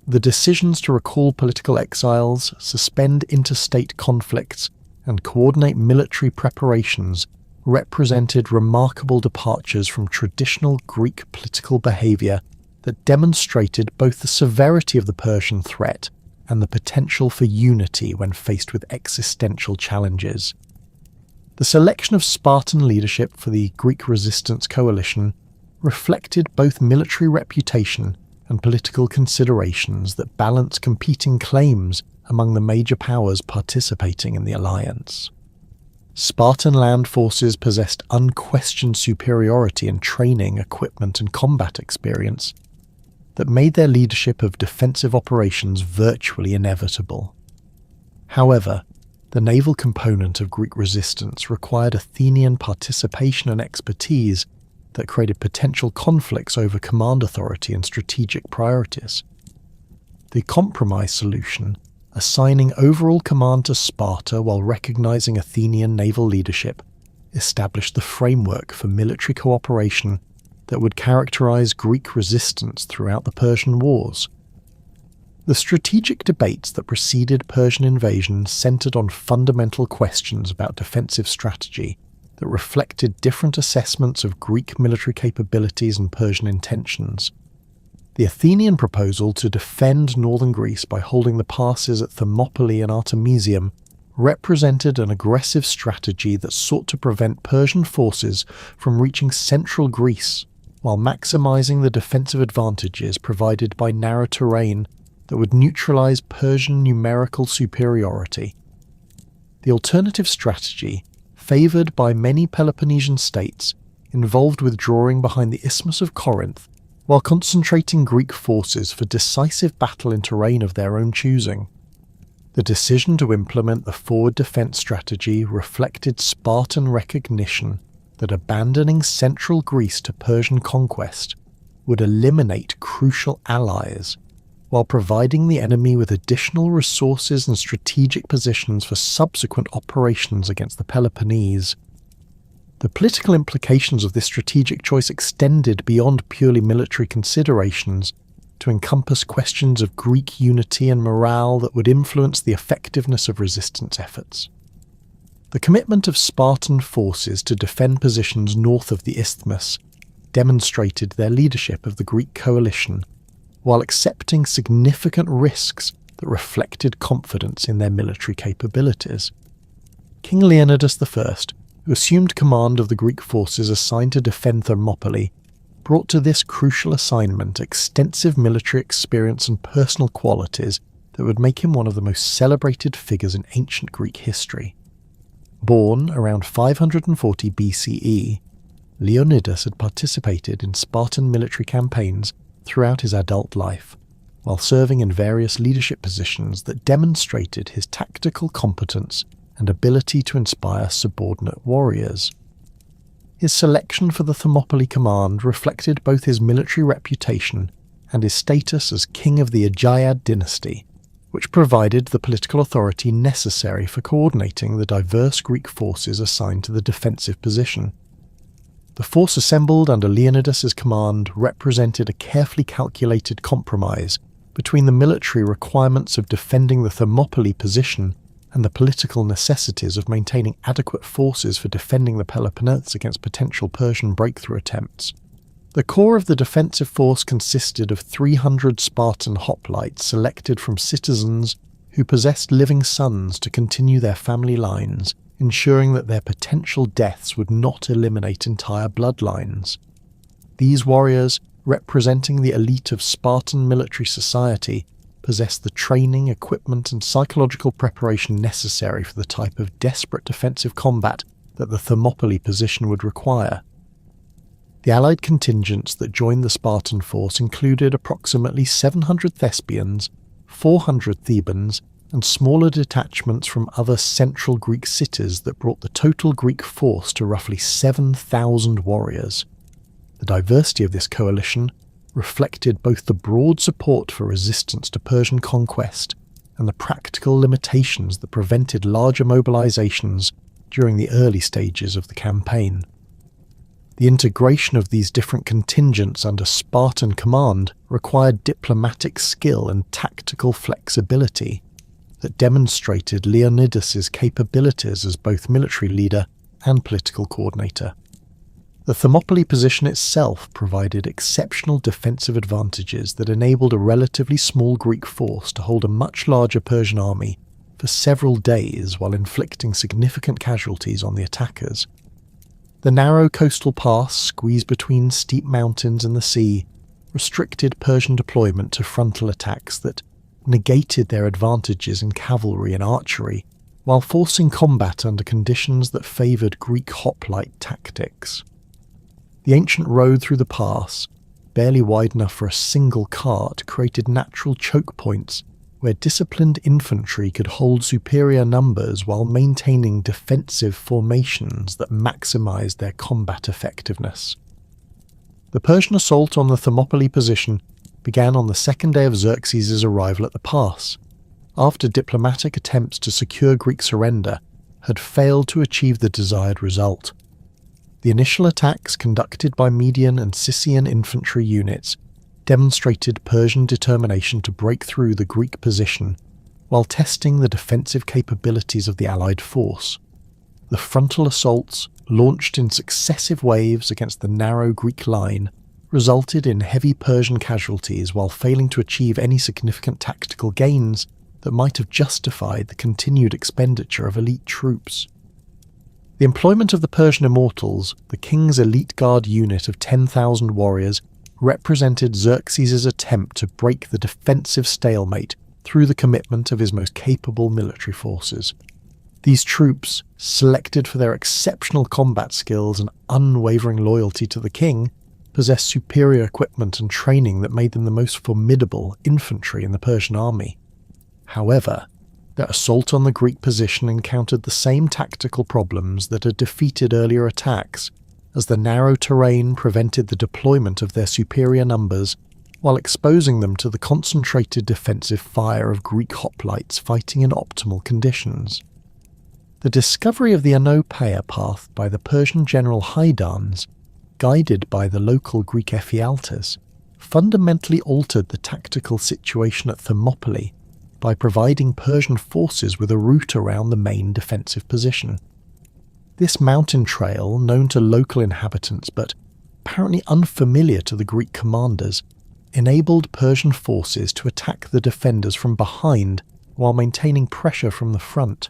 The decisions to recall political exiles, suspend interstate conflicts, and coordinate military preparations represented remarkable departures from traditional Greek political behaviour that demonstrated both the severity of the Persian threat and the potential for unity when faced with existential challenges. The selection of Spartan leadership for the Greek resistance coalition reflected both military reputation and political considerations that balance competing claims among the major powers participating in the alliance. Spartan land forces possessed unquestioned superiority in training, equipment, and combat experience that made their leadership of defensive operations virtually inevitable. However, the naval component of Greek resistance required Athenian participation and expertise that created potential conflicts over command authority and strategic priorities. The compromise solution, assigning overall command to Sparta while recognizing Athenian naval leadership, established the framework for military cooperation that would characterize Greek resistance throughout the Persian Wars. The strategic debates that preceded Persian invasion centered on fundamental questions about defensive strategy that reflected different assessments of Greek military capabilities and Persian intentions. The Athenian proposal to defend northern Greece by holding the passes at Thermopylae and Artemisium represented an aggressive strategy that sought to prevent Persian forces from reaching central Greece while maximizing the defensive advantages provided by narrow terrain that would neutralize Persian numerical superiority. The alternative strategy, favored by many Peloponnesian states, involved withdrawing behind the Isthmus of Corinth while concentrating Greek forces for decisive battle in terrain of their own choosing. The decision to implement the forward defense strategy reflected Spartan recognition that abandoning central Greece to Persian conquest would eliminate crucial allies, while providing the enemy with additional resources and strategic positions for subsequent operations against the Peloponnese. The political implications of this strategic choice extended beyond purely military considerations to encompass questions of Greek unity and morale that would influence the effectiveness of resistance efforts. The commitment of Spartan forces to defend positions north of the Isthmus demonstrated their leadership of the Greek coalition, while accepting significant risks that reflected confidence in their military capabilities. King Leonidas I, who assumed command of the Greek forces assigned to defend Thermopylae, brought to this crucial assignment extensive military experience and personal qualities that would make him one of the most celebrated figures in ancient Greek history. Born around 540 BCE, Leonidas had participated in Spartan military campaigns throughout his adult life, while serving in various leadership positions that demonstrated his tactical competence and ability to inspire subordinate warriors. His selection for the Thermopylae command reflected both his military reputation and his status as king of the Aegaeid dynasty, which provided the political authority necessary for coordinating the diverse Greek forces assigned to the defensive position. The force assembled under Leonidas's command represented a carefully calculated compromise between the military requirements of defending the Thermopylae position and the political necessities of maintaining adequate forces for defending the Peloponnese against potential Persian breakthrough attempts. The core of the defensive force consisted of 300 Spartan hoplites selected from citizens who possessed living sons to continue their family lines, ensuring that their potential deaths would not eliminate entire bloodlines. These warriors, representing the elite of Spartan military society, possessed the training, equipment, and psychological preparation necessary for the type of desperate defensive combat that the Thermopylae position would require. The allied contingents that joined the Spartan force included approximately 700 Thespians, 400 Thebans, and smaller detachments from other central Greek cities that brought the total Greek force to roughly 7,000 warriors. The diversity of this coalition reflected both the broad support for resistance to Persian conquest and the practical limitations that prevented larger mobilizations during the early stages of the campaign. The integration of these different contingents under Spartan command required diplomatic skill and tactical flexibility that demonstrated Leonidas's capabilities as both military leader and political coordinator. The Thermopylae position itself provided exceptional defensive advantages that enabled a relatively small Greek force to hold a much larger Persian army for several days while inflicting significant casualties on the attackers. The narrow coastal pass, squeezed between steep mountains and the sea, restricted Persian deployment to frontal attacks that negated their advantages in cavalry and archery, while forcing combat under conditions that favoured Greek hoplite tactics. The ancient road through the pass, barely wide enough for a single cart, created natural choke points where disciplined infantry could hold superior numbers while maintaining defensive formations that maximised their combat effectiveness. The Persian assault on the Thermopylae position began on the second day of Xerxes' arrival at the pass, after diplomatic attempts to secure Greek surrender had failed to achieve the desired result. The initial attacks conducted by Median and Sicyan infantry units demonstrated Persian determination to break through the Greek position while testing the defensive capabilities of the Allied force. The frontal assaults, launched in successive waves against the narrow Greek line, resulted in heavy Persian casualties while failing to achieve any significant tactical gains that might have justified the continued expenditure of elite troops. The employment of the Persian Immortals, the king's elite guard unit of 10,000 warriors, represented Xerxes' attempt to break the defensive stalemate through the commitment of his most capable military forces. These troops, selected for their exceptional combat skills and unwavering loyalty to the king, possessed superior equipment and training that made them the most formidable infantry in the Persian army. However, their assault on the Greek position encountered the same tactical problems that had defeated earlier attacks, as the narrow terrain prevented the deployment of their superior numbers while exposing them to the concentrated defensive fire of Greek hoplites fighting in optimal conditions. The discovery of the Anopeia path by the Persian general Haidans, guided by the local Greek Ephialtes, fundamentally altered the tactical situation at Thermopylae by providing Persian forces with a route around the main defensive position. This mountain trail, known to local inhabitants but apparently unfamiliar to the Greek commanders, enabled Persian forces to attack the defenders from behind while maintaining pressure from the front.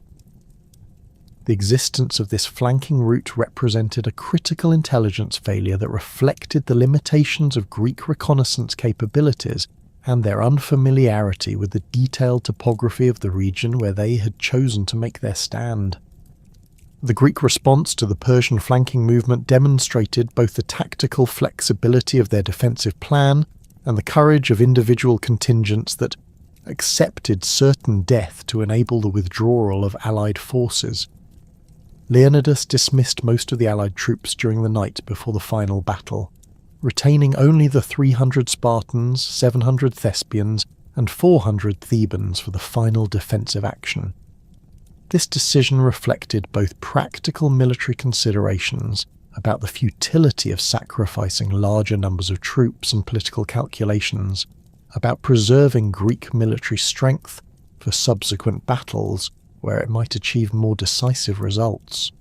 The existence of this flanking route represented a critical intelligence failure that reflected the limitations of Greek reconnaissance capabilities and their unfamiliarity with the detailed topography of the region where they had chosen to make their stand. The Greek response to the Persian flanking movement demonstrated both the tactical flexibility of their defensive plan and the courage of individual contingents that accepted certain death to enable the withdrawal of Allied forces. Leonidas dismissed most of the Allied troops during the night before the final battle, retaining only the 300 Spartans, 700 Thespians, and 400 Thebans for the final defensive action. This decision reflected both practical military considerations about the futility of sacrificing larger numbers of troops and political calculations about preserving Greek military strength for subsequent battles where it might achieve more decisive results.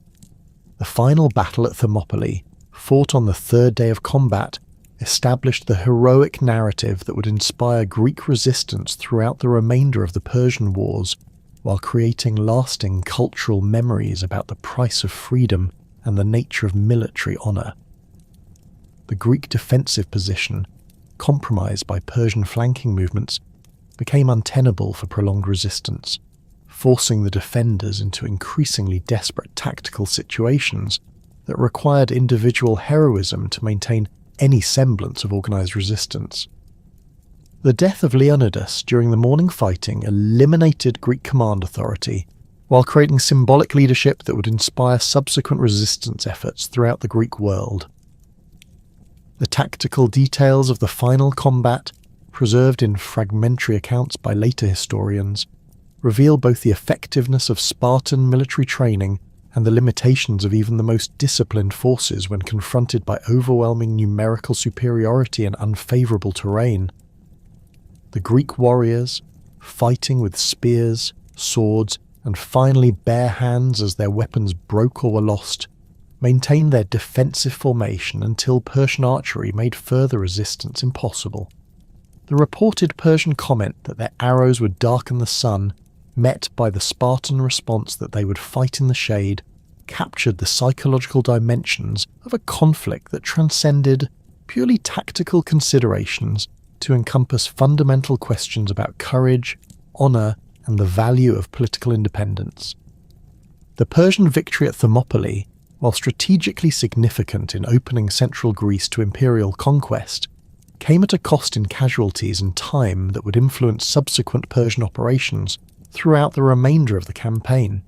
The final battle at Thermopylae, fought on the third day of combat, established the heroic narrative that would inspire Greek resistance throughout the remainder of the Persian Wars, while creating lasting cultural memories about the price of freedom and the nature of military honour. The Greek defensive position, compromised by Persian flanking movements, became untenable for prolonged resistance, forcing the defenders into increasingly desperate tactical situations that required individual heroism to maintain any semblance of organised resistance. The death of Leonidas during the morning fighting eliminated Greek command authority, while creating symbolic leadership that would inspire subsequent resistance efforts throughout the Greek world. The tactical details of the final combat, preserved in fragmentary accounts by later historians, reveal both the effectiveness of Spartan military training and the limitations of even the most disciplined forces when confronted by overwhelming numerical superiority and unfavourable terrain. The Greek warriors, fighting with spears, swords, and finally bare hands as their weapons broke or were lost, maintained their defensive formation until Persian archery made further resistance impossible. The reported Persian comment that their arrows would darken the sun, met by the Spartan response that they would fight in the shade, captured the psychological dimensions of a conflict that transcended purely tactical considerations to encompass fundamental questions about courage, honour, and the value of political independence. The Persian victory at Thermopylae, while strategically significant in opening central Greece to imperial conquest, came at a cost in casualties and time that would influence subsequent Persian operations throughout the remainder of the campaign.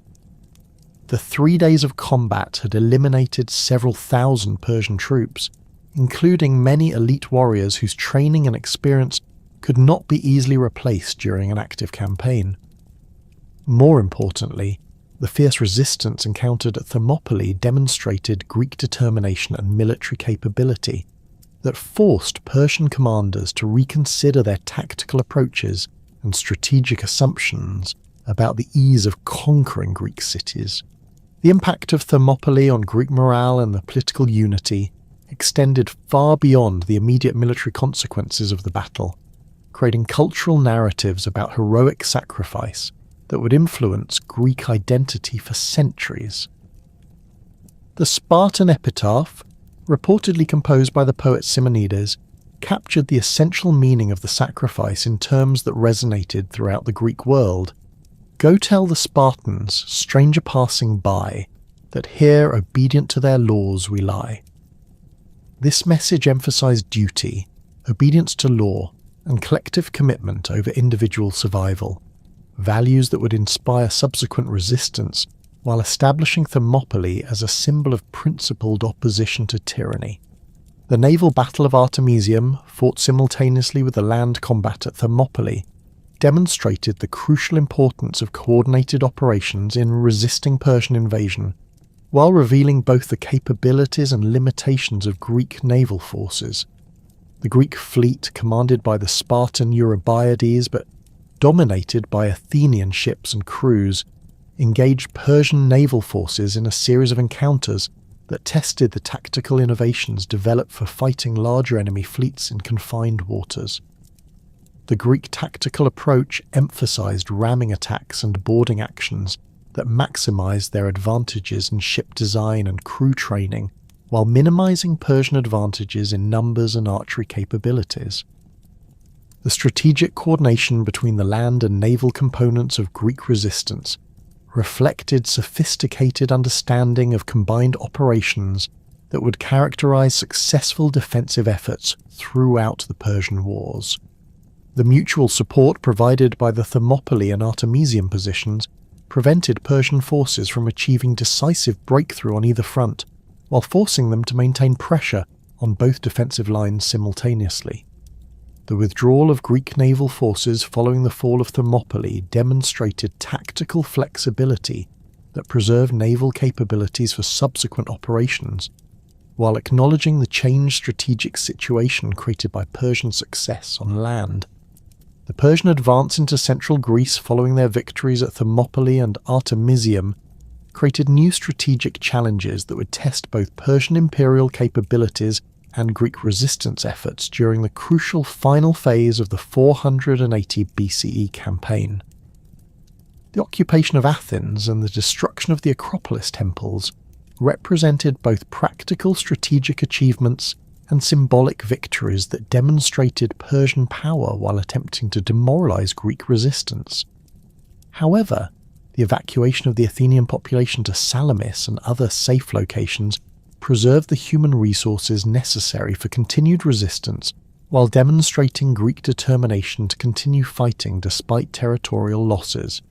The 3 days of combat had eliminated several thousand Persian troops, including many elite warriors whose training and experience could not be easily replaced during an active campaign. More importantly, the fierce resistance encountered at Thermopylae demonstrated Greek determination and military capability that forced Persian commanders to reconsider their tactical approaches and strategic assumptions about the ease of conquering Greek cities. The impact of Thermopylae on Greek morale and the political unity extended far beyond the immediate military consequences of the battle, creating cultural narratives about heroic sacrifice that would influence Greek identity for centuries. The Spartan epitaph, reportedly composed by the poet Simonides, captured the essential meaning of the sacrifice in terms that resonated throughout the Greek world. Go tell the Spartans, stranger passing by, that here obedient to their laws we lie. This message emphasized duty, obedience to law, and collective commitment over individual survival, values that would inspire subsequent resistance while establishing Thermopylae as a symbol of principled opposition to tyranny. The naval battle of Artemisium, fought simultaneously with the land combat at Thermopylae, demonstrated the crucial importance of coordinated operations in resisting Persian invasion, while revealing both the capabilities and limitations of Greek naval forces. The Greek fleet, commanded by the Spartan Eurybiades but dominated by Athenian ships and crews, engaged Persian naval forces in a series of encounters that tested the tactical innovations developed for fighting larger enemy fleets in confined waters. The Greek tactical approach emphasized ramming attacks and boarding actions that maximized their advantages in ship design and crew training, while minimizing Persian advantages in numbers and archery capabilities. The strategic coordination between the land and naval components of Greek resistance reflected sophisticated understanding of combined operations that would characterize successful defensive efforts throughout the Persian wars. The mutual support provided by the Thermopylae and Artemisium positions prevented Persian forces from achieving decisive breakthrough on either front, while forcing them to maintain pressure on both defensive lines simultaneously. The withdrawal of Greek naval forces following the fall of Thermopylae demonstrated tactical flexibility that preserved naval capabilities for subsequent operations, while acknowledging the changed strategic situation created by Persian success on land. The Persian advance into central Greece following their victories at Thermopylae and Artemisium created new strategic challenges that would test both Persian imperial capabilities and Greek resistance efforts during the crucial final phase of the 480 BCE campaign. The occupation of Athens and the destruction of the Acropolis temples represented both practical strategic achievements and symbolic victories that demonstrated Persian power while attempting to demoralize Greek resistance. However, the evacuation of the Athenian population to Salamis and other safe locations preserved the human resources necessary for continued resistance while demonstrating Greek determination to continue fighting despite territorial losses.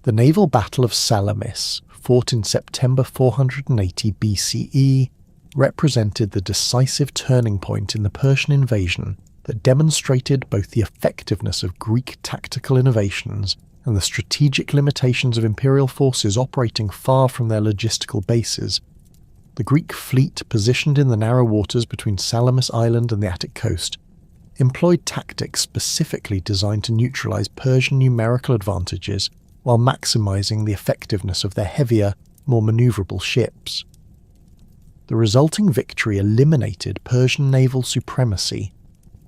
The naval battle of Salamis, fought in September 480 BCE, represented the decisive turning point in the Persian invasion that demonstrated both the effectiveness of Greek tactical innovations and the strategic limitations of imperial forces operating far from their logistical bases, the Greek fleet positioned in the narrow waters between Salamis Island and the Attic coast employed tactics specifically designed to neutralize Persian numerical advantages while maximizing the effectiveness of their heavier, more maneuverable ships. The resulting victory eliminated Persian naval supremacy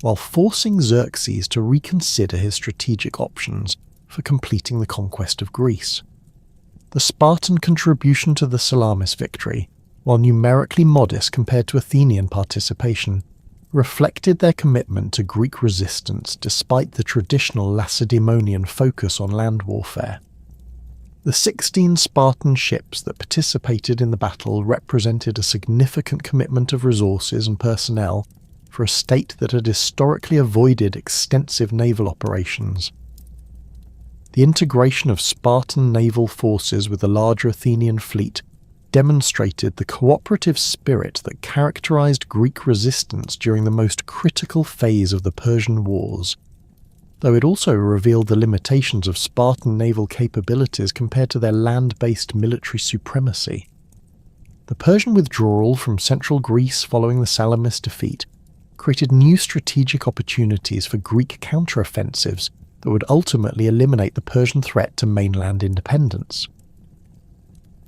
while forcing Xerxes to reconsider his strategic options for completing the conquest of Greece. The Spartan contribution to the Salamis victory, while numerically modest compared to Athenian participation, reflected their commitment to Greek resistance despite the traditional Lacedaemonian focus on land warfare. The 16 Spartan ships that participated in the battle represented a significant commitment of resources and personnel for a state that had historically avoided extensive naval operations. The integration of Spartan naval forces with the larger Athenian fleet demonstrated the cooperative spirit that characterized Greek resistance during the most critical phase of the Persian Wars, though it also revealed the limitations of Spartan naval capabilities compared to their land-based military supremacy. The Persian withdrawal from central Greece following the Salamis defeat created new strategic opportunities for Greek counteroffensives that would ultimately eliminate the Persian threat to mainland independence.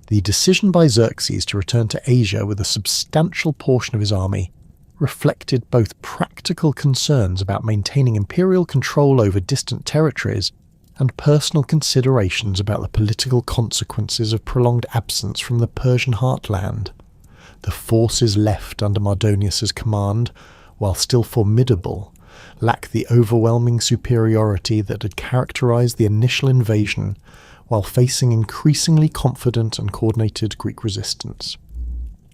The decision by Xerxes to return to Asia with a substantial portion of his army reflected both practical concerns about maintaining imperial control over distant territories and personal considerations about the political consequences of prolonged absence from the Persian heartland. The forces left under Mardonius's command, while still formidable, lacked the overwhelming superiority that had characterized the initial invasion, while facing increasingly confident and coordinated Greek resistance.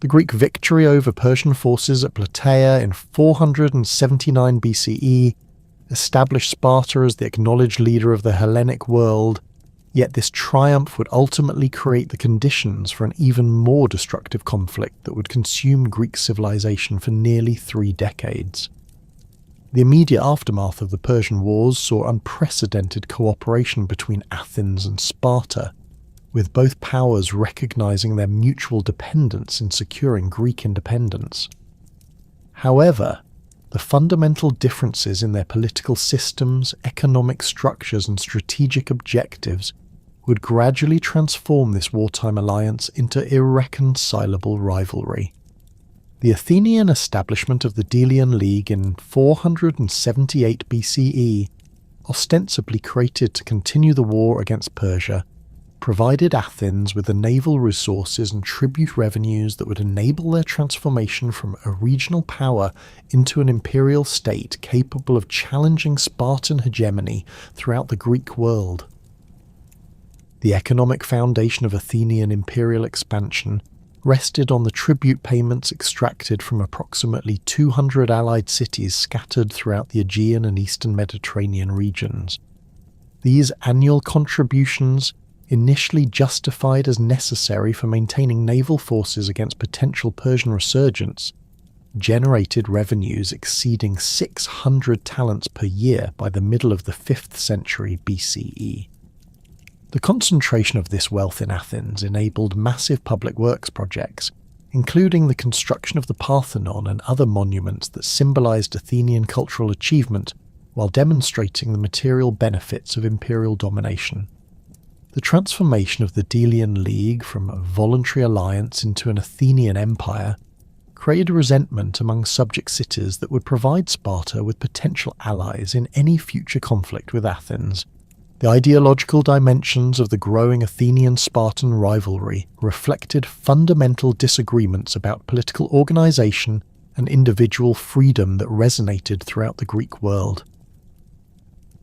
The Greek victory over Persian forces at Plataea in 479 BCE established Sparta as the acknowledged leader of the Hellenic world, yet this triumph would ultimately create the conditions for an even more destructive conflict that would consume Greek civilization for nearly 3 decades. The immediate aftermath of the Persian Wars saw unprecedented cooperation between Athens and Sparta, with both powers recognizing their mutual dependence in securing Greek independence. However, the fundamental differences in their political systems, economic structures, and strategic objectives would gradually transform this wartime alliance into irreconcilable rivalry. The Athenian establishment of the Delian League in 478 BCE, ostensibly created to continue the war against Persia, provided Athens with the naval resources and tribute revenues that would enable their transformation from a regional power into an imperial state capable of challenging Spartan hegemony throughout the Greek world. The economic foundation of Athenian imperial expansion rested on the tribute payments extracted from approximately 200 allied cities scattered throughout the Aegean and Eastern Mediterranean regions. These annual contributions, initially justified as necessary for maintaining naval forces against potential Persian resurgence, generated revenues exceeding 600 talents per year by the middle of the 5th century BCE. The concentration of this wealth in Athens enabled massive public works projects, including the construction of the Parthenon and other monuments that symbolized Athenian cultural achievement while demonstrating the material benefits of imperial domination. The transformation of the Delian League from a voluntary alliance into an Athenian empire created resentment among subject cities that would provide Sparta with potential allies in any future conflict with Athens. The ideological dimensions of the growing Athenian-Spartan rivalry reflected fundamental disagreements about political organization and individual freedom that resonated throughout the Greek world.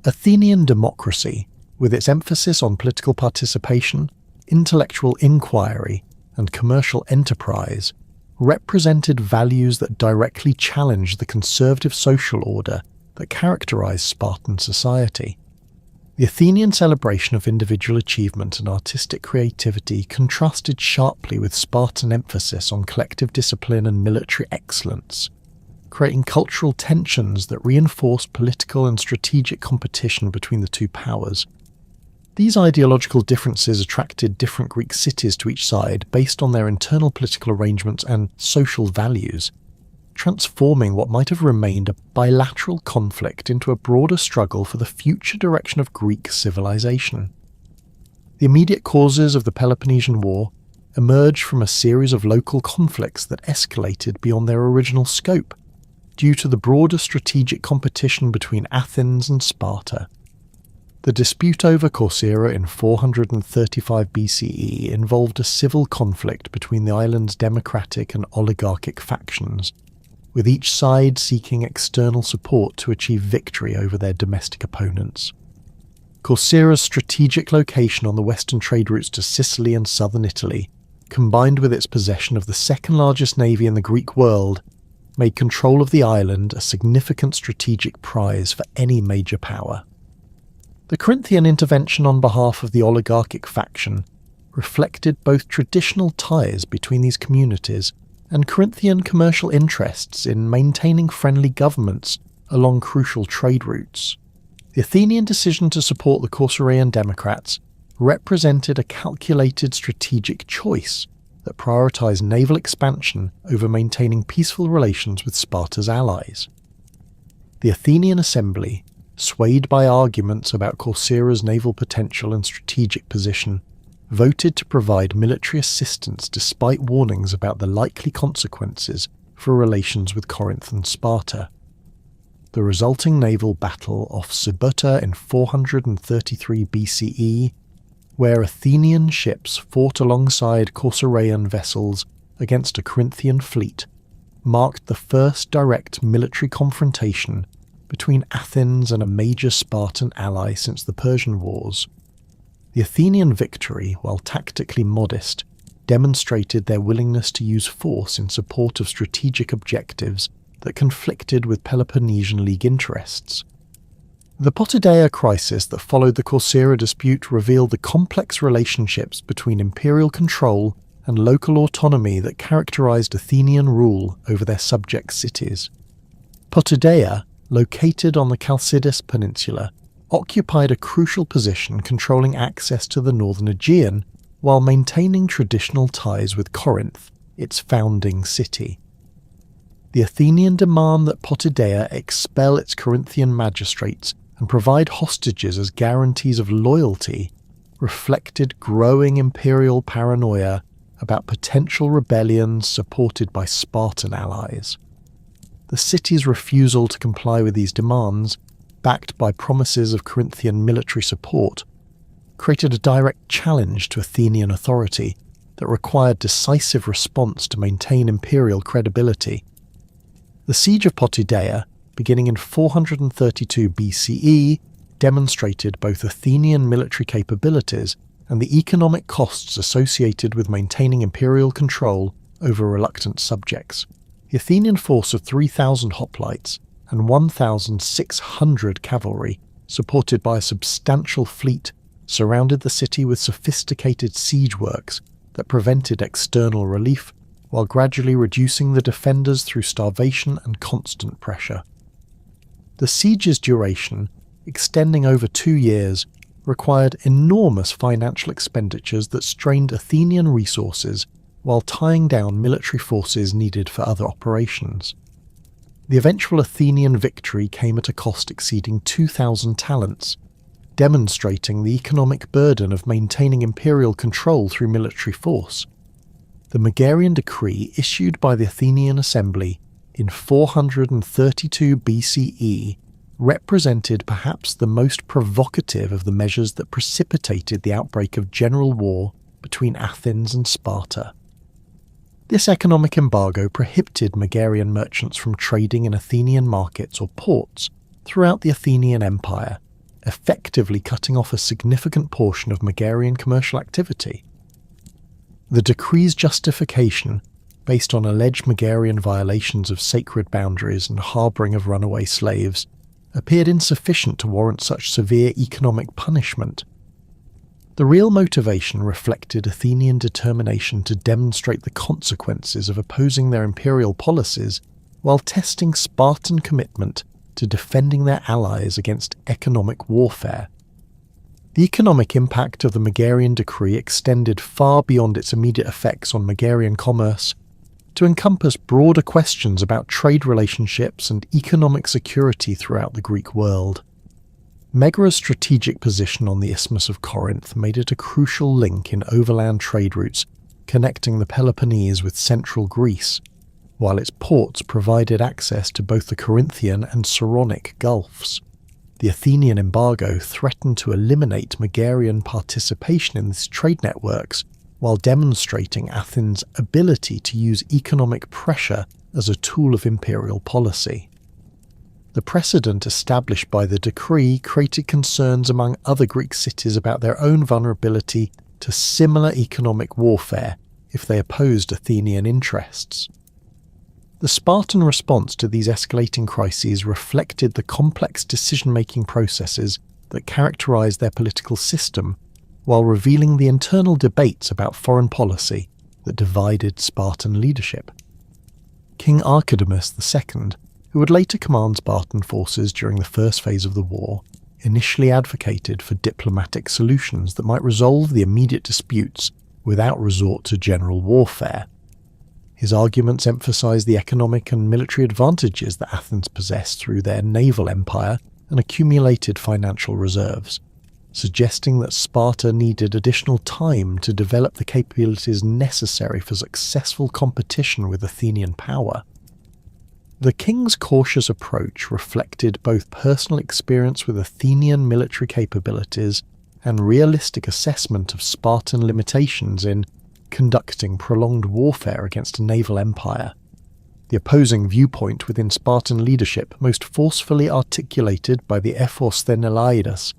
Athenian democracy, with its emphasis on political participation, intellectual inquiry, and commercial enterprise, represented values that directly challenged the conservative social order that characterized Spartan society. The Athenian celebration of individual achievement and artistic creativity contrasted sharply with Spartan emphasis on collective discipline and military excellence, creating cultural tensions that reinforced political and strategic competition between the two powers. These ideological differences attracted different Greek cities to each side based on their internal political arrangements and social values, transforming what might have remained a bilateral conflict into a broader struggle for the future direction of Greek civilization. The immediate causes of the Peloponnesian War emerged from a series of local conflicts that escalated beyond their original scope, due to the broader strategic competition between Athens and Sparta. The dispute over Corcyra in 435 BCE involved a civil conflict between the island's democratic and oligarchic factions, with each side seeking external support to achieve victory over their domestic opponents. Corcyra's strategic location on the western trade routes to Sicily and southern Italy, combined with its possession of the second largest navy in the Greek world, made control of the island a significant strategic prize for any major power. The Corinthian intervention on behalf of the oligarchic faction reflected both traditional ties between these communities and Corinthian commercial interests in maintaining friendly governments along crucial trade routes. The Athenian decision to support the Corcyraean Democrats represented a calculated strategic choice that prioritized naval expansion over maintaining peaceful relations with Sparta's allies. The Athenian assembly, swayed by arguments about Corcyra's naval potential and strategic position, voted to provide military assistance despite warnings about the likely consequences for relations with Corinth and Sparta. The resulting naval battle off Sybota in 433 BCE, where Athenian ships fought alongside Corcyraean vessels against a Corinthian fleet, marked the first direct military confrontation between Athens and a major Spartan ally since the Persian Wars. The Athenian victory, while tactically modest, demonstrated their willingness to use force in support of strategic objectives that conflicted with Peloponnesian League interests. The Potidaea crisis that followed the Corcyra dispute revealed the complex relationships between imperial control and local autonomy that characterized Athenian rule over their subject cities. Potidaea, located on the Iberian Peninsula, occupied a crucial position controlling access to the northern Aegean while maintaining traditional ties with Corinth, its founding city. The Athenian demand that Potidaea expel its Corinthian magistrates and provide hostages as guarantees of loyalty reflected growing imperial paranoia about potential rebellions supported by Spartan allies. The city's refusal to comply with these demands, backed by promises of Corinthian military support, created a direct challenge to Athenian authority that required decisive response to maintain imperial credibility. The siege of Potidaea, beginning in 432 BCE, demonstrated both Athenian military capabilities and the economic costs associated with maintaining imperial control over reluctant subjects. The Athenian force of 3,000 hoplites and 1,600 cavalry, supported by a substantial fleet, surrounded the city with sophisticated siege works that prevented external relief, while gradually reducing the defenders through starvation and constant pressure. The siege's duration, extending over 2 years, required enormous financial expenditures that strained Athenian resources while tying down military forces needed for other operations. The eventual Athenian victory came at a cost exceeding 2,000 talents, demonstrating the economic burden of maintaining imperial control through military force. The Megarian decree issued by the Athenian assembly in 432 BCE represented perhaps the most provocative of the measures that precipitated the outbreak of general war between Athens and Sparta. This economic embargo prohibited Megarian merchants from trading in Athenian markets or ports throughout the Athenian Empire, effectively cutting off a significant portion of Megarian commercial activity. The decree's justification, based on alleged Megarian violations of sacred boundaries and harbouring of runaway slaves, appeared insufficient to warrant such severe economic punishment. The real motivation reflected Athenian determination to demonstrate the consequences of opposing their imperial policies while testing Spartan commitment to defending their allies against economic warfare. The economic impact of the Megarian decree extended far beyond its immediate effects on Megarian commerce to encompass broader questions about trade relationships and economic security throughout the Greek world. Megare's strategic position on the Isthmus of Corinth made it a crucial link in overland trade routes connecting the Peloponnese with central Greece, while its ports provided access to both the Corinthian and Saronic Gulfs. The Athenian embargo threatened to eliminate Megarian participation in these trade networks while demonstrating Athens' ability to use economic pressure as a tool of imperial policy. The precedent established by the decree created concerns among other Greek cities about their own vulnerability to similar economic warfare if they opposed Athenian interests. The Spartan response to these escalating crises reflected the complex decision-making processes that characterized their political system, while revealing the internal debates about foreign policy that divided Spartan leadership. King Archidamus II, who would later command Spartan forces during the first phase of the war, initially advocated for diplomatic solutions that might resolve the immediate disputes without resort to general warfare. His arguments emphasized the economic and military advantages that Athens possessed through their naval empire and accumulated financial reserves, suggesting that Sparta needed additional time to develop the capabilities necessary for successful competition with Athenian power. The king's cautious approach reflected both personal experience with Athenian military capabilities and realistic assessment of Spartan limitations in conducting prolonged warfare against a naval empire. The opposing viewpoint within Spartan leadership, most forcefully articulated by the Ephos Thenelaidas,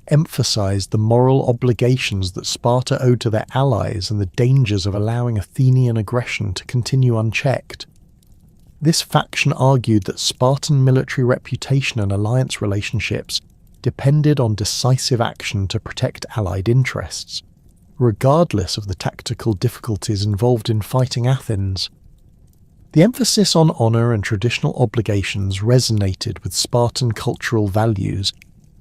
emphasized the moral obligations that Sparta owed to their allies and the dangers of allowing Athenian aggression to continue unchecked. This faction argued that Spartan military reputation and alliance relationships depended on decisive action to protect allied interests, regardless of the tactical difficulties involved in fighting Athens. The emphasis on honour and traditional obligations resonated with Spartan cultural values,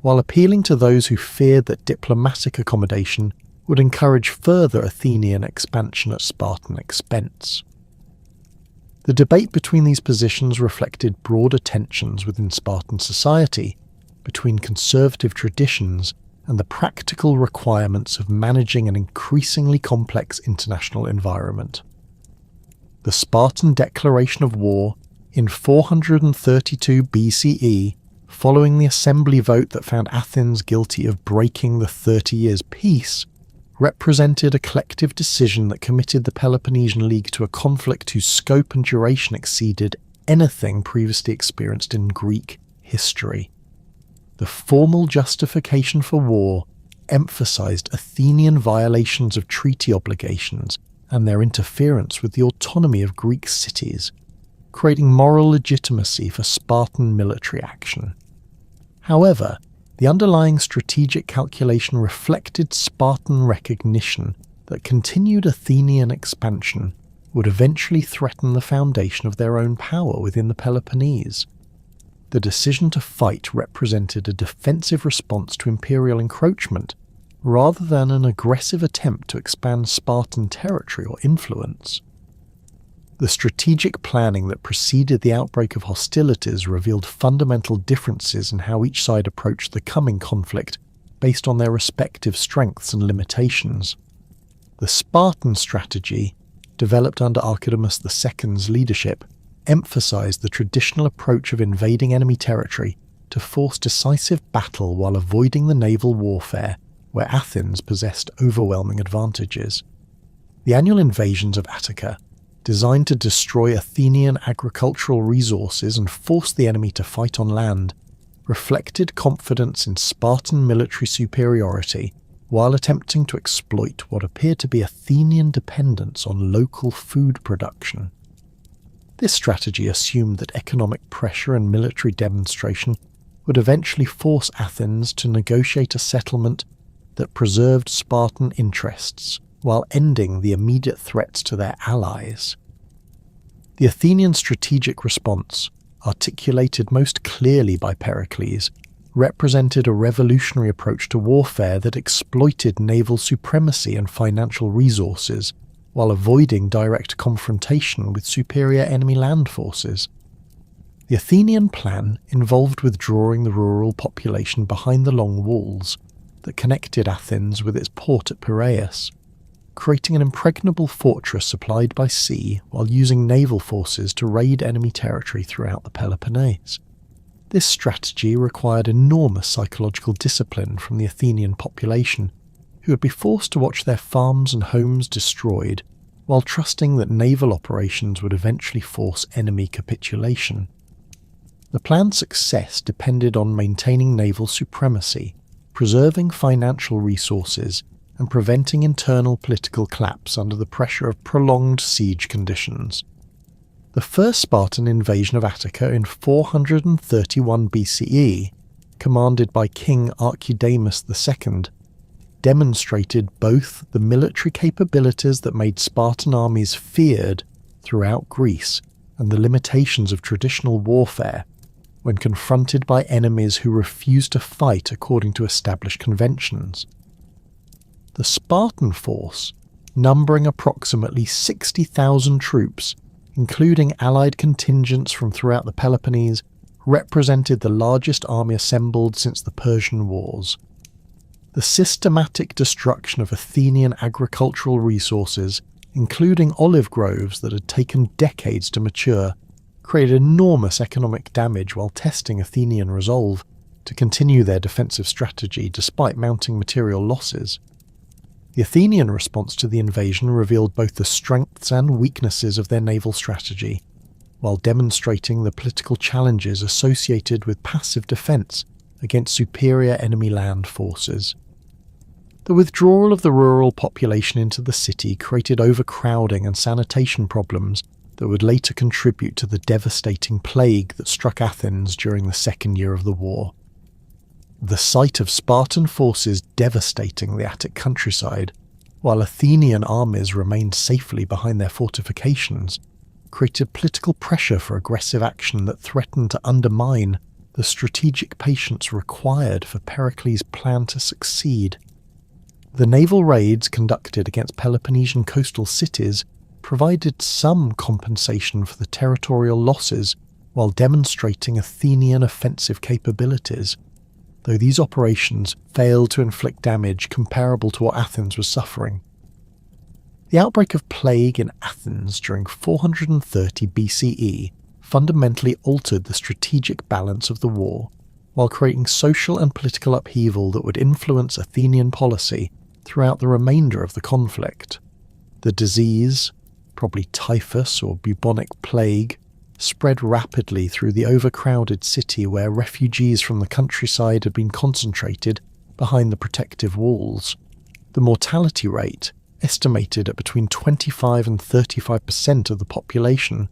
while appealing to those who feared that diplomatic accommodation would encourage further Athenian expansion at Spartan expense. The debate between these positions reflected broader tensions within Spartan society, between conservative traditions and the practical requirements of managing an increasingly complex international environment. The Spartan declaration of war in 432 BCE, following the assembly vote that found Athens guilty of breaking the 30 Years' Peace, represented a collective decision that committed the Peloponnesian League to a conflict whose scope and duration exceeded anything previously experienced in Greek history. The formal justification for war emphasized Athenian violations of treaty obligations and their interference with the autonomy of Greek cities, creating moral legitimacy for Spartan military action. However, the underlying strategic calculation reflected Spartan recognition that continued Athenian expansion would eventually threaten the foundation of their own power within the Peloponnese. The decision to fight represented a defensive response to imperial encroachment, rather than an aggressive attempt to expand Spartan territory or influence. The strategic planning that preceded the outbreak of hostilities revealed fundamental differences in how each side approached the coming conflict based on their respective strengths and limitations. The Spartan strategy, developed under Archidamus II's leadership, emphasized the traditional approach of invading enemy territory to force decisive battle while avoiding the naval warfare where Athens possessed overwhelming advantages. The annual invasions of Attica, designed to destroy Athenian agricultural resources and force the enemy to fight on land, reflected confidence in Spartan military superiority while attempting to exploit what appeared to be Athenian dependence on local food production. This strategy assumed that economic pressure and military demonstration would eventually force Athens to negotiate a settlement that preserved Spartan interests while ending the immediate threats to their allies. The Athenian strategic response, articulated most clearly by Pericles, represented a revolutionary approach to warfare that exploited naval supremacy and financial resources while avoiding direct confrontation with superior enemy land forces. The Athenian plan involved withdrawing the rural population behind the long walls that connected Athens with its port at Piraeus, creating an impregnable fortress supplied by sea while using naval forces to raid enemy territory throughout the Peloponnese. This strategy required enormous psychological discipline from the Athenian population, who would be forced to watch their farms and homes destroyed while trusting that naval operations would eventually force enemy capitulation. The plan's success depended on maintaining naval supremacy, preserving financial resources, and preventing internal political collapse under the pressure of prolonged siege conditions. The first Spartan invasion of Attica in 431 BCE, commanded by King Archidamus II, demonstrated both the military capabilities that made Spartan armies feared throughout Greece and the limitations of traditional warfare when confronted by enemies who refused to fight according to established conventions. The Spartan force, numbering approximately 60,000 troops, including allied contingents from throughout the Peloponnese, represented the largest army assembled since the Persian Wars. The systematic destruction of Athenian agricultural resources, including olive groves that had taken decades to mature, created enormous economic damage while testing Athenian resolve to continue their defensive strategy despite mounting material losses. The Athenian response to the invasion revealed both the strengths and weaknesses of their naval strategy, while demonstrating the political challenges associated with passive defense against superior enemy land forces. The withdrawal of the rural population into the city created overcrowding and sanitation problems that would later contribute to the devastating plague that struck Athens during the second year of the war. The sight of Spartan forces devastating the Attic countryside, while Athenian armies remained safely behind their fortifications, created political pressure for aggressive action that threatened to undermine the strategic patience required for Pericles' plan to succeed. The naval raids conducted against Peloponnesian coastal cities provided some compensation for the territorial losses while demonstrating Athenian offensive capabilities, though these operations failed to inflict damage comparable to what Athens was suffering. The outbreak of plague in Athens during 430 BCE fundamentally altered the strategic balance of the war, while creating social and political upheaval that would influence Athenian policy throughout the remainder of the conflict. The disease, probably typhus or bubonic plague, spread rapidly through the overcrowded city where refugees from the countryside had been concentrated behind the protective walls. The mortality rate, estimated at between 25 and 35% of the population,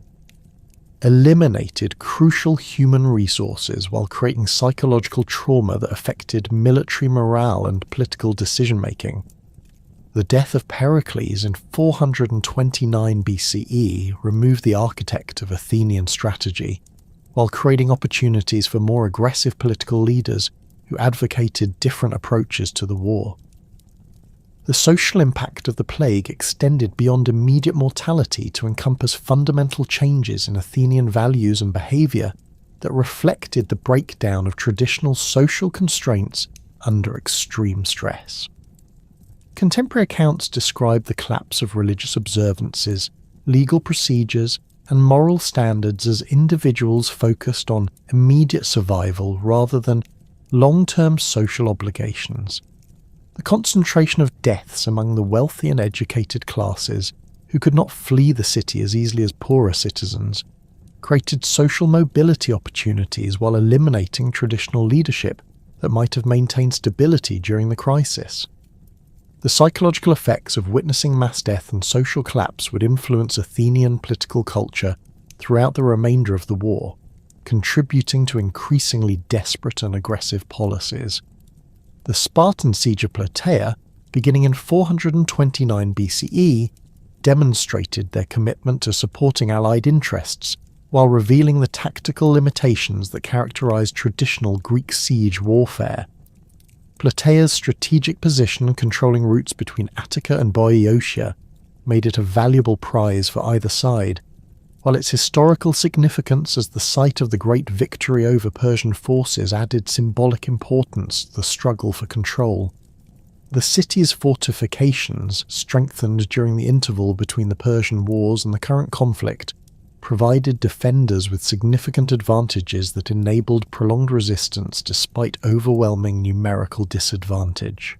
eliminated crucial human resources while creating psychological trauma that affected military morale and political decision-making. The death of Pericles in 429 BCE removed the architect of Athenian strategy, while creating opportunities for more aggressive political leaders who advocated different approaches to the war. The social impact of the plague extended beyond immediate mortality to encompass fundamental changes in Athenian values and behaviour that reflected the breakdown of traditional social constraints under extreme stress. Contemporary accounts describe the collapse of religious observances, legal procedures, and moral standards as individuals focused on immediate survival rather than long-term social obligations. The concentration of deaths among the wealthy and educated classes, who could not flee the city as easily as poorer citizens, created social mobility opportunities while eliminating traditional leadership that might have maintained stability during the crisis. The psychological effects of witnessing mass death and social collapse would influence Athenian political culture throughout the remainder of the war, contributing to increasingly desperate and aggressive policies. The Spartan siege of Plataea, beginning in 429 BCE, demonstrated their commitment to supporting Allied interests while revealing the tactical limitations that characterized traditional Greek siege warfare. Plataea's strategic position controlling routes between Attica and Boeotia made it a valuable prize for either side, while its historical significance as the site of the great victory over Persian forces added symbolic importance to the struggle for control. The city's fortifications, strengthened during the interval between the Persian wars and the current conflict, provided defenders with significant advantages that enabled prolonged resistance despite overwhelming numerical disadvantage.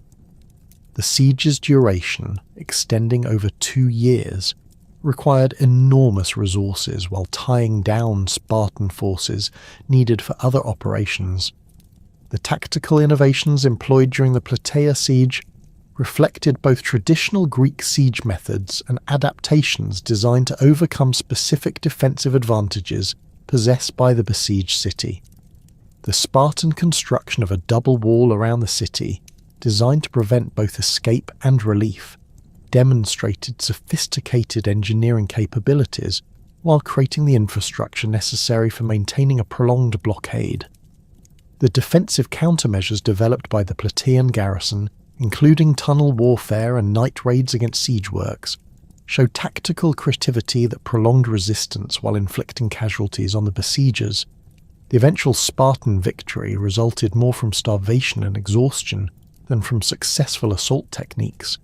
The siege's duration, extending over 2 years, required enormous resources while tying down Spartan forces needed for other operations. The tactical innovations employed during the Plataea siege reflected both traditional Greek siege methods and adaptations designed to overcome specific defensive advantages possessed by the besieged city. The Spartan construction of a double wall around the city, designed to prevent both escape and relief, demonstrated sophisticated engineering capabilities while creating the infrastructure necessary for maintaining a prolonged blockade. The defensive countermeasures developed by the Plataean garrison, including tunnel warfare and night raids against siege works, show tactical creativity that prolonged resistance while inflicting casualties on the besiegers. The eventual Spartan victory resulted more from starvation and exhaustion than from successful assault techniques,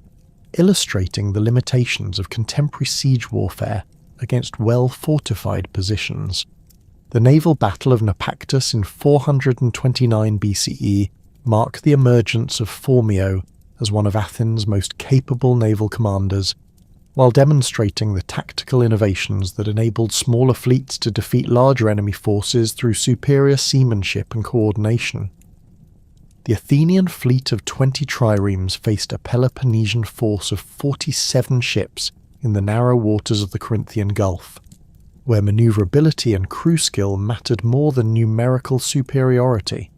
illustrating the limitations of contemporary siege warfare against well-fortified positions. The naval battle of Naupactus in 429 BCE marked the emergence of Phormio as one of Athens' most capable naval commanders, while demonstrating the tactical innovations that enabled smaller fleets to defeat larger enemy forces through superior seamanship and coordination. The Athenian fleet of 20 triremes faced a Peloponnesian force of 47 ships in the narrow waters of the Corinthian Gulf, where maneuverability and crew skill mattered more than numerical superiority.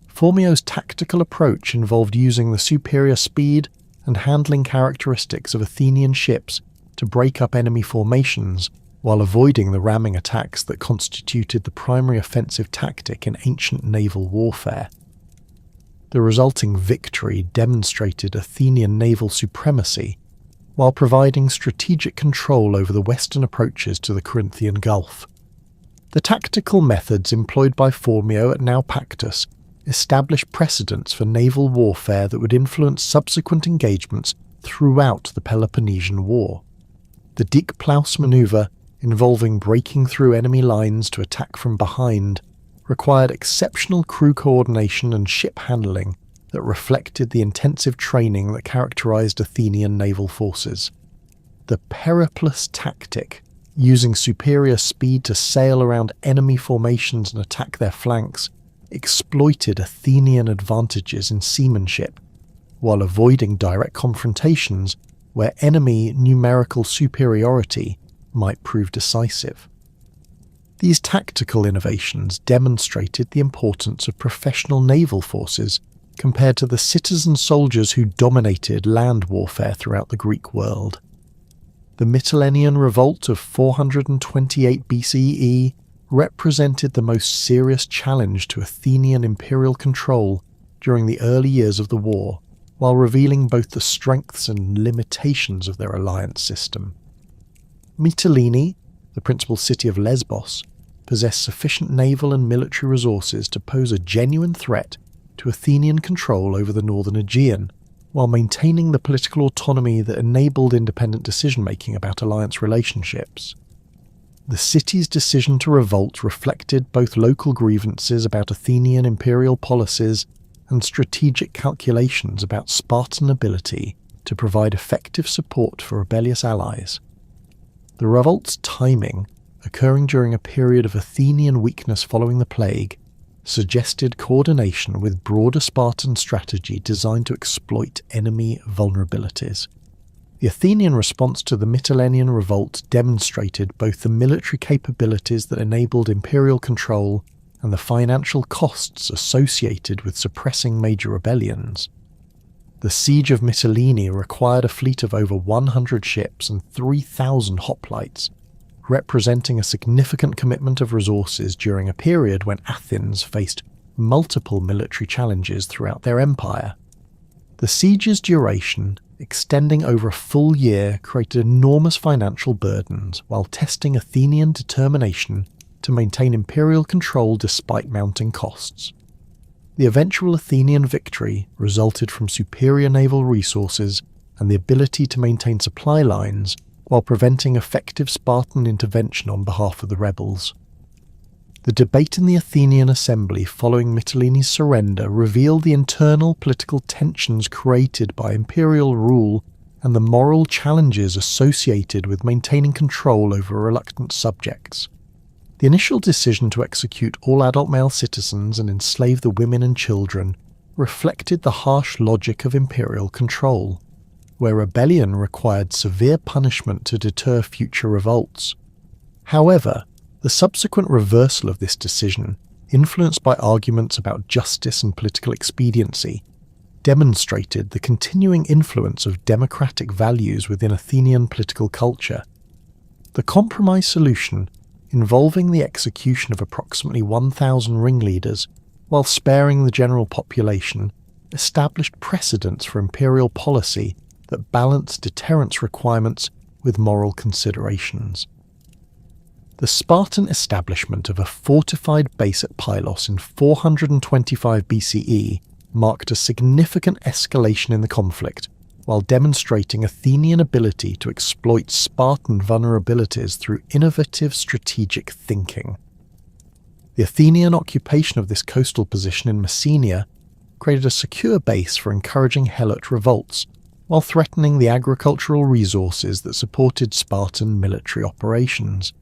Phormio's tactical approach involved using the superior speed and handling characteristics of Athenian ships to break up enemy formations while avoiding the ramming attacks that constituted the primary offensive tactic in ancient naval warfare. The resulting victory demonstrated Athenian naval supremacy while providing strategic control over the western approaches to the Corinthian Gulf. The tactical methods employed by Phormio at Naupactus established precedents for naval warfare that would influence subsequent engagements throughout the Peloponnesian War. The Dikplaus maneuver, involving breaking through enemy lines to attack from behind, required exceptional crew coordination and ship handling that reflected the intensive training that characterized Athenian naval forces. The periplus tactic, using superior speed to sail around enemy formations and attack their flanks, exploited Athenian advantages in seamanship, while avoiding direct confrontations where enemy numerical superiority might prove decisive. These tactical innovations demonstrated the importance of professional naval forces compared to the citizen soldiers who dominated land warfare throughout the Greek world. The Mytilenean Revolt of 428 BCE represented the most serious challenge to Athenian imperial control during the early years of the war, while revealing both the strengths and limitations of their alliance system. Mytilene, the principal city of Lesbos, possessed sufficient naval and military resources to pose a genuine threat to Athenian control over the northern Aegean, while maintaining the political autonomy that enabled independent decision-making about alliance relationships. The city's decision to revolt reflected both local grievances about Athenian imperial policies and strategic calculations about Spartan ability to provide effective support for rebellious allies. The revolt's timing, occurring during a period of Athenian weakness following the plague, suggested coordination with broader Spartan strategy designed to exploit enemy vulnerabilities. The Athenian response to the Mytilenean revolt demonstrated both the military capabilities that enabled imperial control and the financial costs associated with suppressing major rebellions. The siege of Mytilene required a fleet of over 100 ships and 3,000 hoplites, representing a significant commitment of resources during a period when Athens faced multiple military challenges throughout their empire. The siege's duration, extending over a full year, created enormous financial burdens while testing Athenian determination to maintain imperial control despite mounting costs. The eventual Athenian victory resulted from superior naval resources and the ability to maintain supply lines while preventing effective Spartan intervention on behalf of the rebels. The debate in the Athenian assembly following Mytilene's surrender revealed the internal political tensions created by imperial rule and the moral challenges associated with maintaining control over reluctant subjects. The initial decision to execute all adult male citizens and enslave the women and children reflected the harsh logic of imperial control, where rebellion required severe punishment to deter future revolts. However, the subsequent reversal of this decision, influenced by arguments about justice and political expediency, demonstrated the continuing influence of democratic values within Athenian political culture. The compromise solution, involving the execution of approximately 1,000 ringleaders while sparing the general population, established precedents for imperial policy that balanced deterrence requirements with moral considerations. The Spartan establishment of a fortified base at Pylos in 425 BCE marked a significant escalation in the conflict, while demonstrating Athenian ability to exploit Spartan vulnerabilities through innovative strategic thinking. The Athenian occupation of this coastal position in Messenia created a secure base for encouraging Helot revolts, while threatening the agricultural resources that supported Spartan military operations.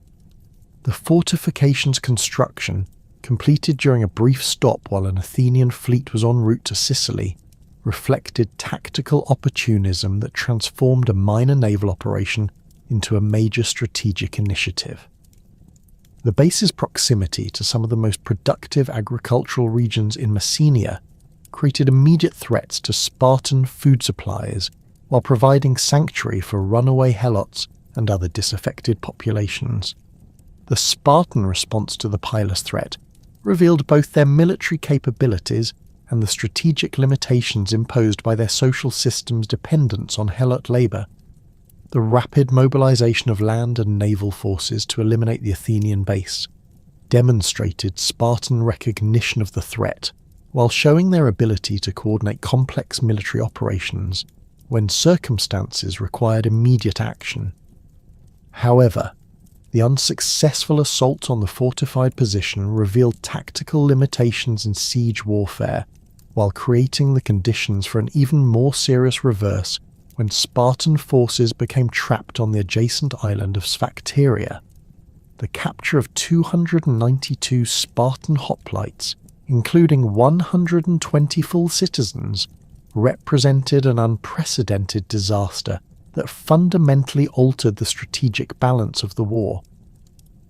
The fortification's construction, completed during a brief stop while an Athenian fleet was en route to Sicily, reflected tactical opportunism that transformed a minor naval operation into a major strategic initiative. The base's proximity to some of the most productive agricultural regions in Messenia created immediate threats to Spartan food supplies while providing sanctuary for runaway Helots and other disaffected populations. The Spartan response to the Pylos threat revealed both their military capabilities and the strategic limitations imposed by their social system's dependence on Helot labour. The rapid mobilization of land and naval forces to eliminate the Athenian base demonstrated Spartan recognition of the threat, while showing their ability to coordinate complex military operations when circumstances required immediate action. However, the unsuccessful assault on the fortified position revealed tactical limitations in siege warfare, while creating the conditions for an even more serious reverse when Spartan forces became trapped on the adjacent island of Sphacteria. The capture of 292 Spartan hoplites, including 120 full citizens, represented an unprecedented disaster that fundamentally altered the strategic balance of the war.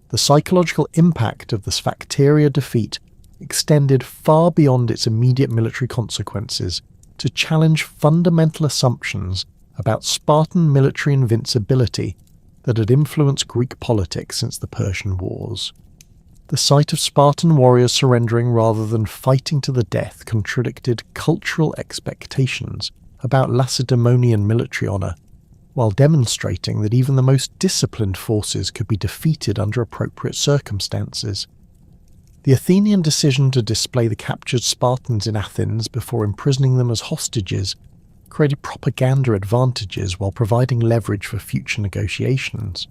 The psychological impact of the Sphacteria defeat extended far beyond its immediate military consequences to challenge fundamental assumptions about Spartan military invincibility that had influenced Greek politics since the Persian Wars. The sight of Spartan warriors surrendering rather than fighting to the death contradicted cultural expectations about Lacedaemonian military honour, while demonstrating that even the most disciplined forces could be defeated under appropriate circumstances. The Athenian decision to display the captured Spartans in Athens before imprisoning them as hostages created propaganda advantages while providing leverage for future negotiations.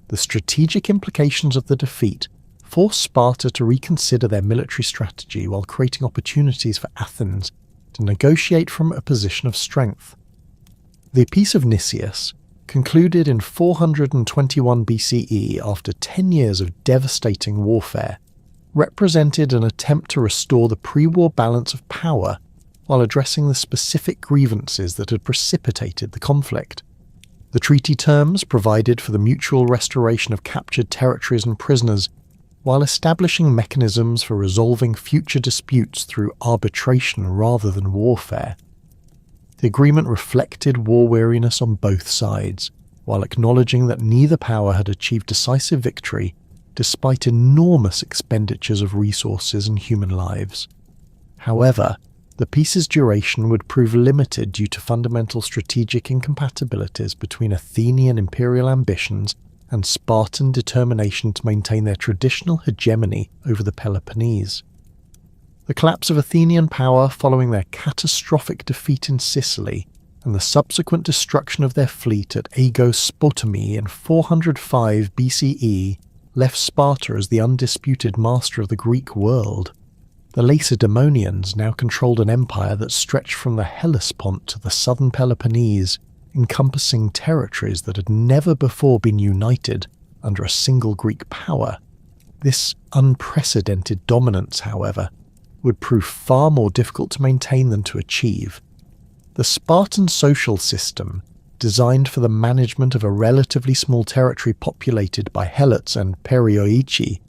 The strategic implications of the defeat forced Sparta to reconsider their military strategy while creating opportunities for Athens to negotiate from a position of strength. The Peace of Nicias, concluded in 421 BCE after 10 years of devastating warfare, represented an attempt to restore the pre-war balance of power while addressing the specific grievances that had precipitated the conflict. The treaty terms provided for the mutual restoration of captured territories and prisoners, while establishing mechanisms for resolving future disputes through arbitration rather than warfare. The agreement reflected war weariness on both sides, while acknowledging that neither power had achieved decisive victory despite enormous expenditures of resources and human lives. However, the peace's duration would prove limited due to fundamental strategic incompatibilities between Athenian imperial ambitions and Spartan determination to maintain their traditional hegemony over the Peloponnese. The collapse of Athenian power following their catastrophic defeat in Sicily and the subsequent destruction of their fleet at Aegospotami in 405 BCE left Sparta as the undisputed master of the Greek world. The Lacedaemonians now controlled an empire that stretched from the Hellespont to the southern Peloponnese, encompassing territories that had never before been united under a single Greek power. This unprecedented dominance, however, would prove far more difficult to maintain than to achieve. The Spartan social system, designed for the management of a relatively small territory populated by helots and perioeci,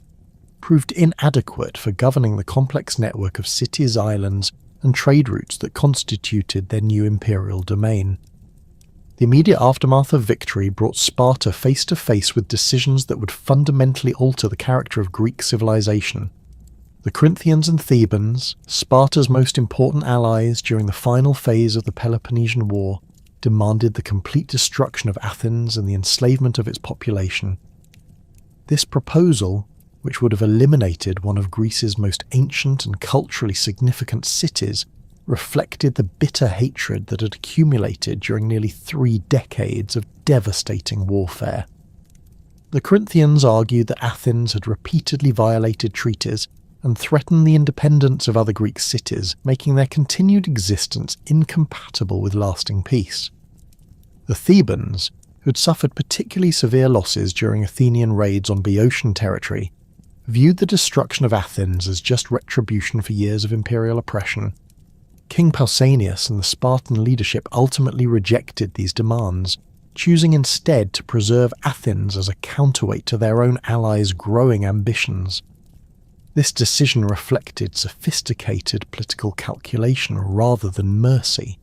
proved inadequate for governing the complex network of cities, islands, and trade routes that constituted their new imperial domain. The immediate aftermath of victory brought Sparta face to face with decisions that would fundamentally alter the character of Greek civilization. The Corinthians and Thebans, Sparta's most important allies during the final phase of the Peloponnesian War, demanded the complete destruction of Athens and the enslavement of its population. This proposal, which would have eliminated one of Greece's most ancient and culturally significant cities, reflected the bitter hatred that had accumulated during nearly 3 decades of devastating warfare. The Corinthians argued that Athens had repeatedly violated treaties and threatened the independence of other Greek cities, making their continued existence incompatible with lasting peace. The Thebans, who had suffered particularly severe losses during Athenian raids on Boeotian territory, viewed the destruction of Athens as just retribution for years of imperial oppression. King Pausanias and the Spartan leadership ultimately rejected these demands, choosing instead to preserve Athens as a counterweight to their own allies' growing ambitions. This decision reflected sophisticated political calculation rather than mercy,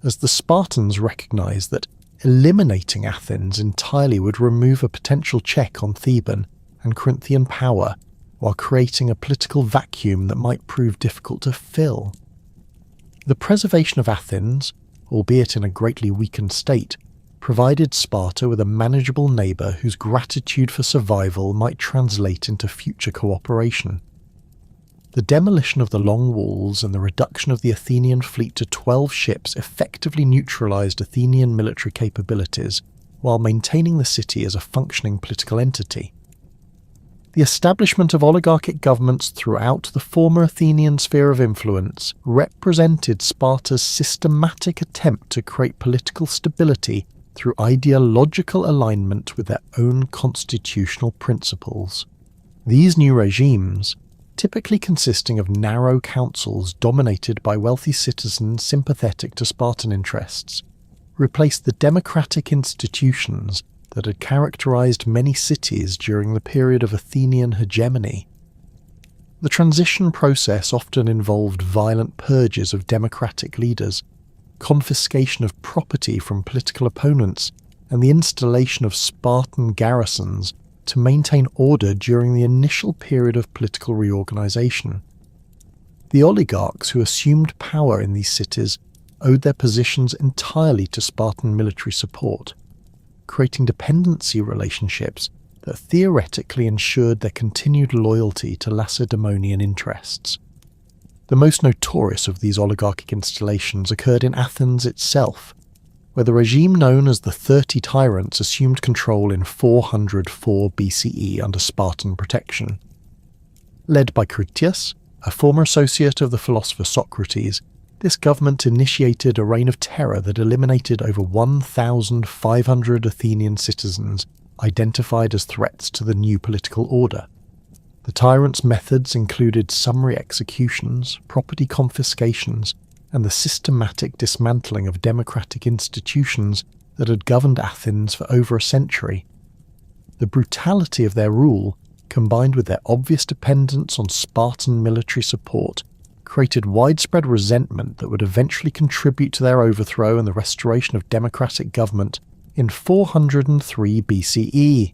as the Spartans recognized that eliminating Athens entirely would remove a potential check on Theban and Corinthian power, while creating a political vacuum that might prove difficult to fill. The preservation of Athens, albeit in a greatly weakened state, provided Sparta with a manageable neighbour whose gratitude for survival might translate into future cooperation. The demolition of the long walls and the reduction of the Athenian fleet to 12 ships effectively neutralised Athenian military capabilities, while maintaining the city as a functioning political entity. The establishment of oligarchic governments throughout the former Athenian sphere of influence represented Sparta's systematic attempt to create political stability through ideological alignment with their own constitutional principles. These new regimes, typically consisting of narrow councils dominated by wealthy citizens sympathetic to Spartan interests, replaced the democratic institutions that had characterized many cities during the period of Athenian hegemony. The transition process often involved violent purges of democratic leaders, confiscation of property from political opponents, and the installation of Spartan garrisons to maintain order during the initial period of political reorganization. The oligarchs who assumed power in these cities owed their positions entirely to Spartan military support, creating dependency relationships that theoretically ensured their continued loyalty to Lacedaemonian interests. The most notorious of these oligarchic installations occurred in Athens itself, where the regime known as the 30 Tyrants assumed control in 404 BCE under Spartan protection. Led by Critias, a former associate of the philosopher Socrates, this government initiated a reign of terror that eliminated over 1,500 Athenian citizens identified as threats to the new political order. The tyrants' methods included summary executions, property confiscations, and the systematic dismantling of democratic institutions that had governed Athens for over a century. The brutality of their rule, combined with their obvious dependence on Spartan military support, created widespread resentment that would eventually contribute to their overthrow and the restoration of democratic government in 403 BCE.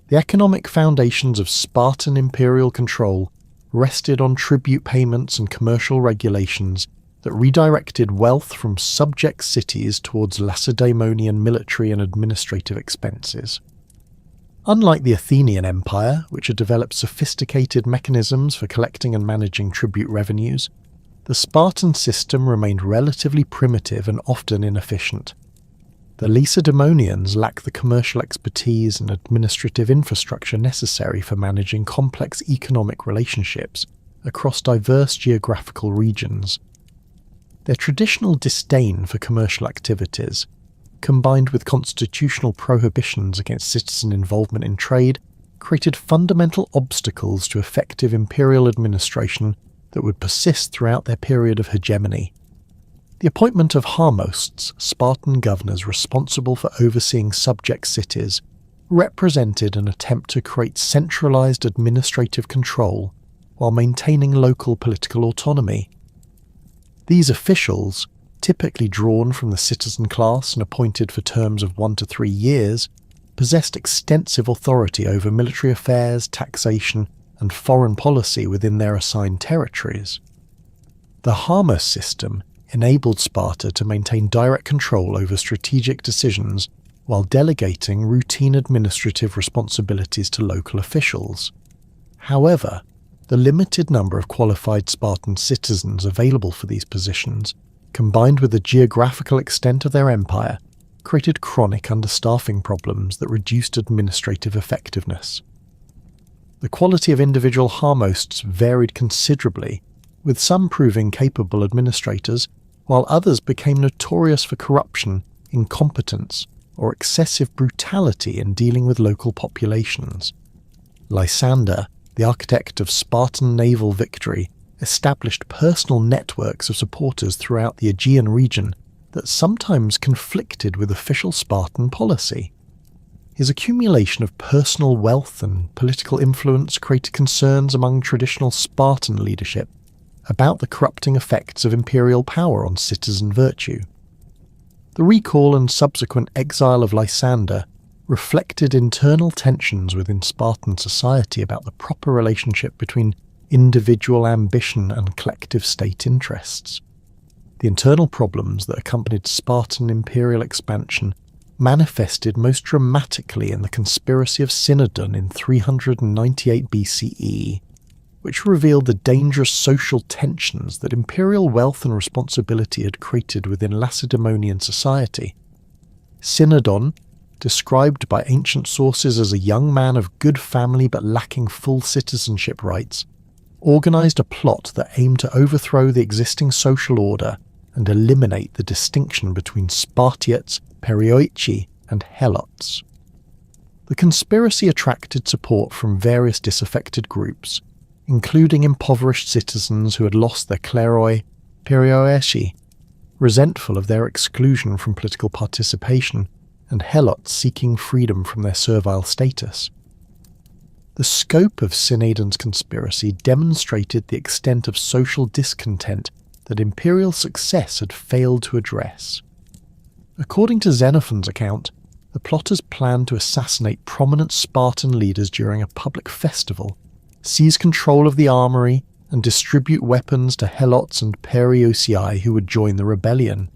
The economic foundations of Spartan imperial control rested on tribute payments and commercial regulations that redirected wealth from subject cities towards Lacedaemonian military and administrative expenses. Unlike the Athenian Empire, which had developed sophisticated mechanisms for collecting and managing tribute revenues, the Spartan system remained relatively primitive and often inefficient. The Lacedaemonians lacked the commercial expertise and administrative infrastructure necessary for managing complex economic relationships across diverse geographical regions. Their traditional disdain for commercial activities, combined with constitutional prohibitions against citizen involvement in trade, created fundamental obstacles to effective imperial administration that would persist throughout their period of hegemony. The appointment of harmosts, Spartan governors responsible for overseeing subject cities, represented an attempt to create centralized administrative control while maintaining local political autonomy. These officials, typically drawn from the citizen class and appointed for terms of 1 to 3 years, possessed extensive authority over military affairs, taxation, and foreign policy within their assigned territories. The harmos system enabled Sparta to maintain direct control over strategic decisions while delegating routine administrative responsibilities to local officials. However, the limited number of qualified Spartan citizens available for these positions, combined with the geographical extent of their empire, created chronic understaffing problems that reduced administrative effectiveness. The quality of individual harmosts varied considerably, with some proving capable administrators, while others became notorious for corruption, incompetence, or excessive brutality in dealing with local populations. Lysander, the architect of Spartan naval victory, established personal networks of supporters throughout the Aegean region that sometimes conflicted with official Spartan policy. His accumulation of personal wealth and political influence created concerns among traditional Spartan leadership about the corrupting effects of imperial power on citizen virtue. The recall and subsequent exile of Lysander reflected internal tensions within Spartan society about the proper relationship between individual ambition and collective state interests. The internal problems that accompanied Spartan imperial expansion manifested most dramatically in the conspiracy of Synodon in 398 BCE, which revealed the dangerous social tensions that imperial wealth and responsibility had created within Lacedaemonian society. Synodon, described by ancient sources as a young man of good family but lacking full citizenship rights, organised a plot that aimed to overthrow the existing social order and eliminate the distinction between Spartiates, Perioeci, and Helots. The conspiracy attracted support from various disaffected groups, including impoverished citizens who had lost their kleroi, Perioeci, resentful of their exclusion from political participation, and Helots seeking freedom from their servile status. The scope of Synodon's conspiracy demonstrated the extent of social discontent that imperial success had failed to address. According to Xenophon's account, the plotters planned to assassinate prominent Spartan leaders during a public festival, seize control of the armory, and distribute weapons to Helots and Perioeci who would join the rebellion.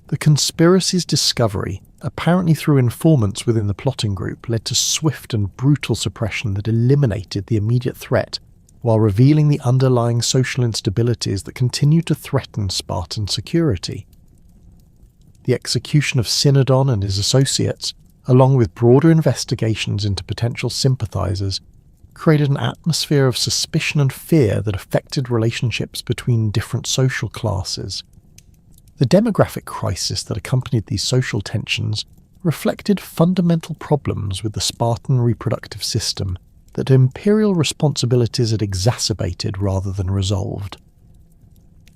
The conspiracy's discovery, apparently through informants within the plotting group, led to swift and brutal suppression that eliminated the immediate threat, while revealing the underlying social instabilities that continued to threaten Spartan security. The execution of Synodon and his associates, along with broader investigations into potential sympathizers, created an atmosphere of suspicion and fear that affected relationships between different social classes. The demographic crisis that accompanied these social tensions reflected fundamental problems with the Spartan reproductive system that imperial responsibilities had exacerbated rather than resolved.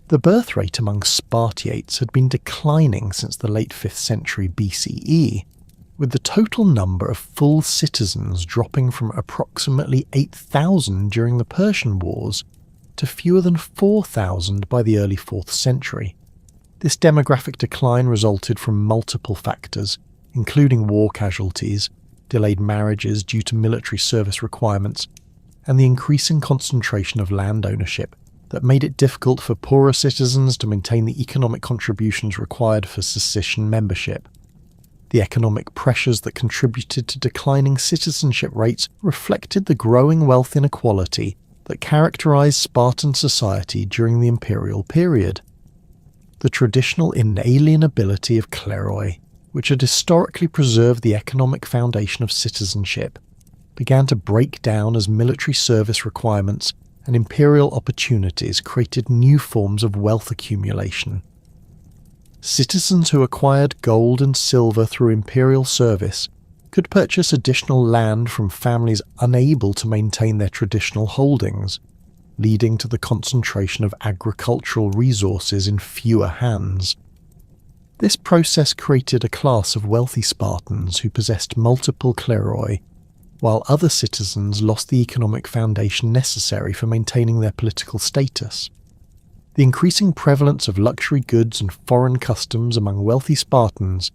The birth rate among Spartiates had been declining since the late 5th century BCE, with the total number of full citizens dropping from approximately 8,000 during the Persian Wars to fewer than 4,000 by the early 4th century. This demographic decline resulted from multiple factors, including war casualties, delayed marriages due to military service requirements, and the increasing concentration of land ownership that made it difficult for poorer citizens to maintain the economic contributions required for succession membership. The economic pressures that contributed to declining citizenship rates reflected the growing wealth inequality that characterized Spartan society during the imperial period. The traditional inalienability of kleroi, which had historically preserved the economic foundation of citizenship, began to break down as military service requirements and imperial opportunities created new forms of wealth accumulation. Citizens who acquired gold and silver through imperial service could purchase additional land from families unable to maintain their traditional holdings, leading to the concentration of agricultural resources in fewer hands. This process created a class of wealthy Spartans who possessed multiple kleroi, while other citizens lost the economic foundation necessary for maintaining their political status. The increasing prevalence of luxury goods and foreign customs among wealthy Spartans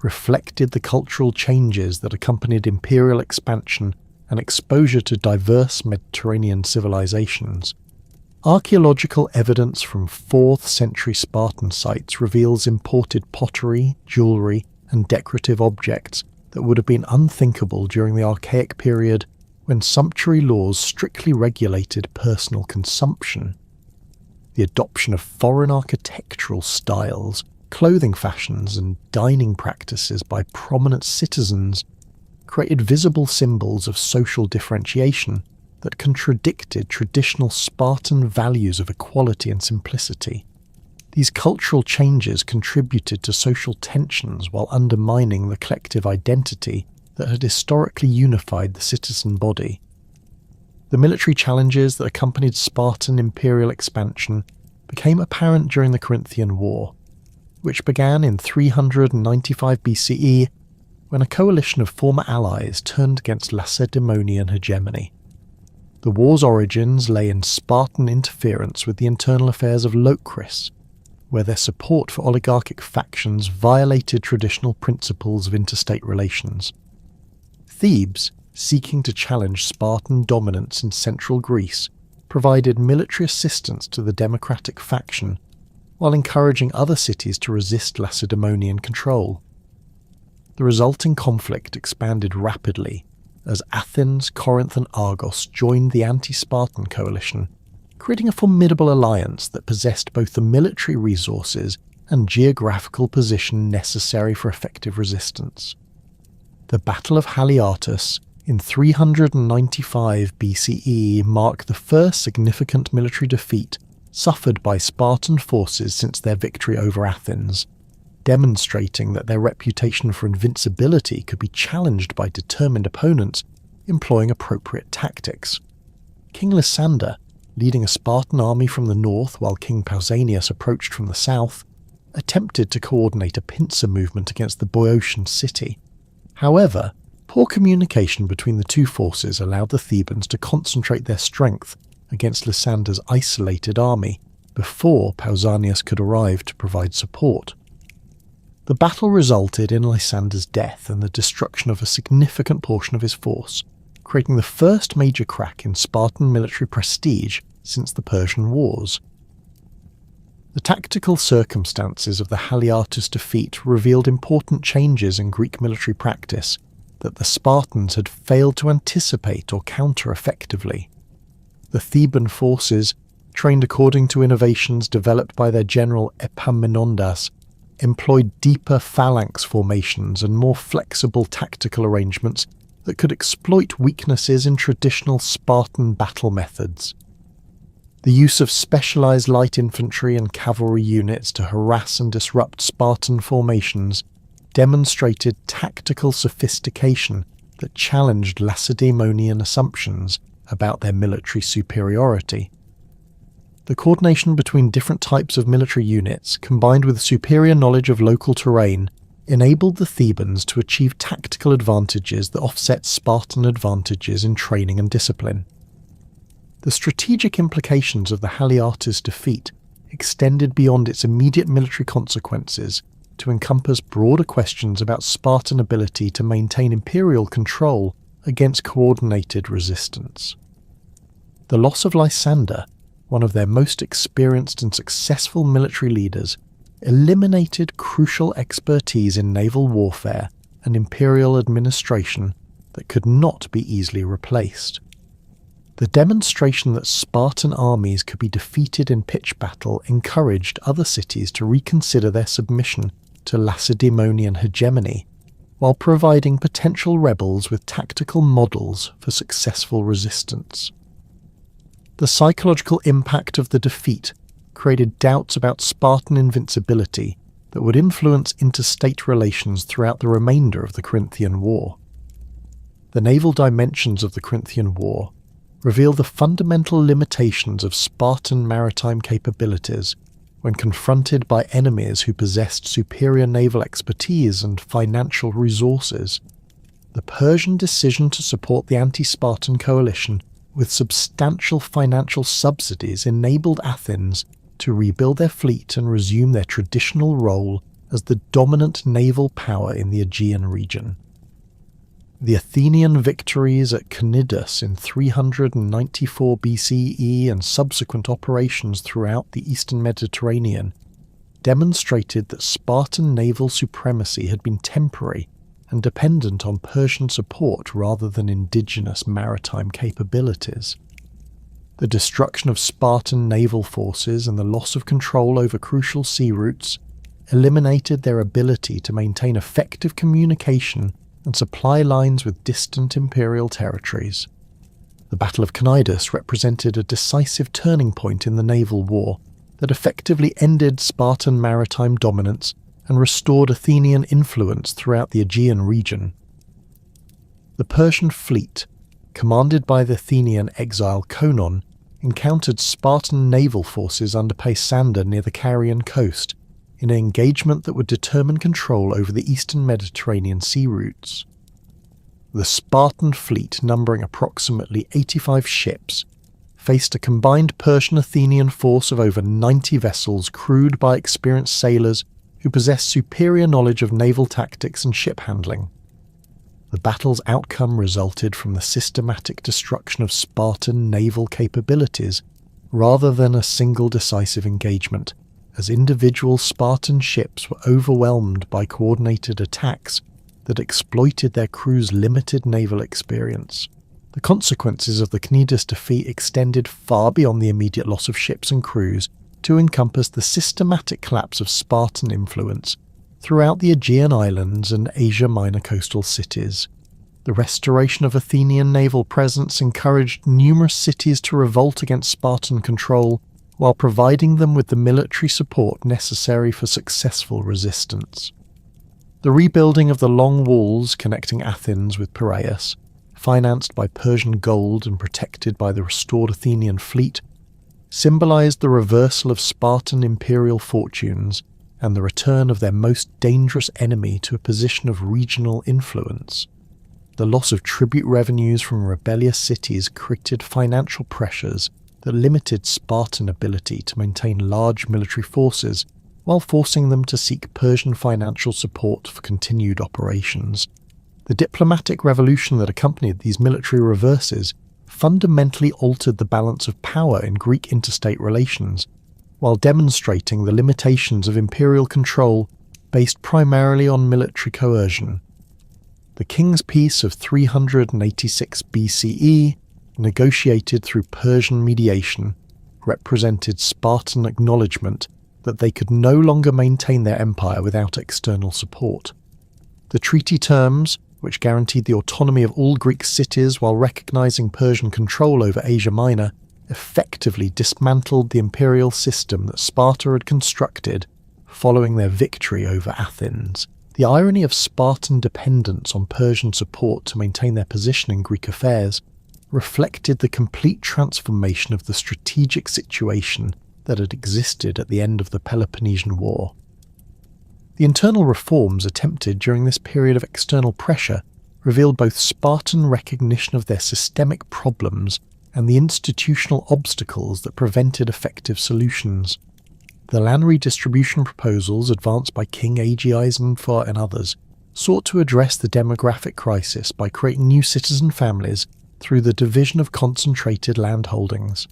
reflected the cultural changes that accompanied imperial expansion and exposure to diverse Mediterranean civilizations. Archaeological evidence from 4th century Spartan sites reveals imported pottery, jewellery, and decorative objects that would have been unthinkable during the archaic period when sumptuary laws strictly regulated personal consumption. The adoption of foreign architectural styles, clothing fashions, and dining practices by prominent citizens created visible symbols of social differentiation that contradicted traditional Spartan values of equality and simplicity. These cultural changes contributed to social tensions while undermining the collective identity that had historically unified the citizen body. The military challenges that accompanied Spartan imperial expansion became apparent during the Corinthian War, which began in 395 BCE when a coalition of former allies turned against Lacedaemonian hegemony. The war's origins lay in Spartan interference with the internal affairs of Locris, where their support for oligarchic factions violated traditional principles of interstate relations. Thebes, seeking to challenge Spartan dominance in central Greece, provided military assistance to the democratic faction, while encouraging other cities to resist Lacedaemonian control. The resulting conflict expanded rapidly as Athens, Corinth, and Argos joined the anti-Spartan coalition, creating a formidable alliance that possessed both the military resources and geographical position necessary for effective resistance. The Battle of Haliartus in 395 BCE marked the first significant military defeat suffered by Spartan forces since their victory over Athens, demonstrating that their reputation for invincibility could be challenged by determined opponents employing appropriate tactics. King Lysander, leading a Spartan army from the north while King Pausanias approached from the south, attempted to coordinate a pincer movement against the Boeotian city. However, poor communication between the two forces allowed the Thebans to concentrate their strength against Lysander's isolated army before Pausanias could arrive to provide support. The battle resulted in Lysander's death and the destruction of a significant portion of his force, creating the first major crack in Spartan military prestige since the Persian Wars. The tactical circumstances of the Haliartus defeat revealed important changes in Greek military practice that the Spartans had failed to anticipate or counter effectively. The Theban forces, trained according to innovations developed by their general Epaminondas, employed deeper phalanx formations and more flexible tactical arrangements that could exploit weaknesses in traditional Spartan battle methods. The use of specialized light infantry and cavalry units to harass and disrupt Spartan formations demonstrated tactical sophistication that challenged Lacedaemonian assumptions about their military superiority. The coordination between different types of military units, combined with superior knowledge of local terrain, enabled the Thebans to achieve tactical advantages that offset Spartan advantages in training and discipline. The strategic implications of the Haliartus defeat extended beyond its immediate military consequences to encompass broader questions about Spartan ability to maintain imperial control against coordinated resistance. The loss of Lysander, one of their most experienced and successful military leaders, eliminated crucial expertise in naval warfare and imperial administration that could not be easily replaced. The demonstration that Spartan armies could be defeated in pitched battle encouraged other cities to reconsider their submission to Lacedaemonian hegemony, while providing potential rebels with tactical models for successful resistance. The psychological impact of the defeat created doubts about Spartan invincibility that would influence interstate relations throughout the remainder of the Corinthian War. The naval dimensions of the Corinthian War reveal the fundamental limitations of Spartan maritime capabilities when confronted by enemies who possessed superior naval expertise and financial resources. The Persian decision to support the anti-Spartan coalition with substantial financial subsidies enabled Athens to rebuild their fleet and resume their traditional role as the dominant naval power in the Aegean region. The Athenian victories at Cnidus in 394 BCE and subsequent operations throughout the eastern Mediterranean demonstrated that Spartan naval supremacy had been temporary and dependent on Persian support rather than indigenous maritime capabilities. The destruction of Spartan naval forces and the loss of control over crucial sea routes eliminated their ability to maintain effective communication and supply lines with distant imperial territories. The Battle of Cnidus represented a decisive turning point in the naval war that effectively ended Spartan maritime dominance and restored Athenian influence throughout the Aegean region. The Persian fleet, commanded by the Athenian exile Conon, encountered Spartan naval forces under Peisander near the Carian coast in an engagement that would determine control over the eastern Mediterranean sea routes. The Spartan fleet, numbering approximately 85 ships, faced a combined Persian-Athenian force of over 90 vessels crewed by experienced sailors who possessed superior knowledge of naval tactics and ship handling. The battle's outcome resulted from the systematic destruction of Spartan naval capabilities rather than a single decisive engagement, as individual Spartan ships were overwhelmed by coordinated attacks that exploited their crews' limited naval experience. The consequences of the Cnidus defeat extended far beyond the immediate loss of ships and crews to encompass the systematic collapse of Spartan influence throughout the Aegean islands and Asia Minor coastal cities. The restoration of Athenian naval presence encouraged numerous cities to revolt against Spartan control, while providing them with the military support necessary for successful resistance. The rebuilding of the long walls connecting Athens with Piraeus, financed by Persian gold and protected by the restored Athenian fleet, symbolized the reversal of Spartan imperial fortunes and the return of their most dangerous enemy to a position of regional influence. The loss of tribute revenues from rebellious cities created financial pressures that limited Spartan ability to maintain large military forces while forcing them to seek Persian financial support for continued operations. The diplomatic revolution that accompanied these military reverses fundamentally altered the balance of power in Greek interstate relations, while demonstrating the limitations of imperial control based primarily on military coercion. The King's Peace of 386 BCE, negotiated through Persian mediation, represented Spartan acknowledgement that they could no longer maintain their empire without external support. The treaty terms, which guaranteed the autonomy of all Greek cities while recognizing Persian control over Asia Minor, effectively dismantled the imperial system that Sparta had constructed following their victory over Athens. The irony of Spartan dependence on Persian support to maintain their position in Greek affairs reflected the complete transformation of the strategic situation that had existed at the end of the Peloponnesian War. The internal reforms attempted during this period of external pressure revealed both Spartan recognition of their systemic problems and the institutional obstacles that prevented effective solutions. The land redistribution proposals advanced by King Agis and others sought to address the demographic crisis by creating new citizen families through the division of concentrated land holdings.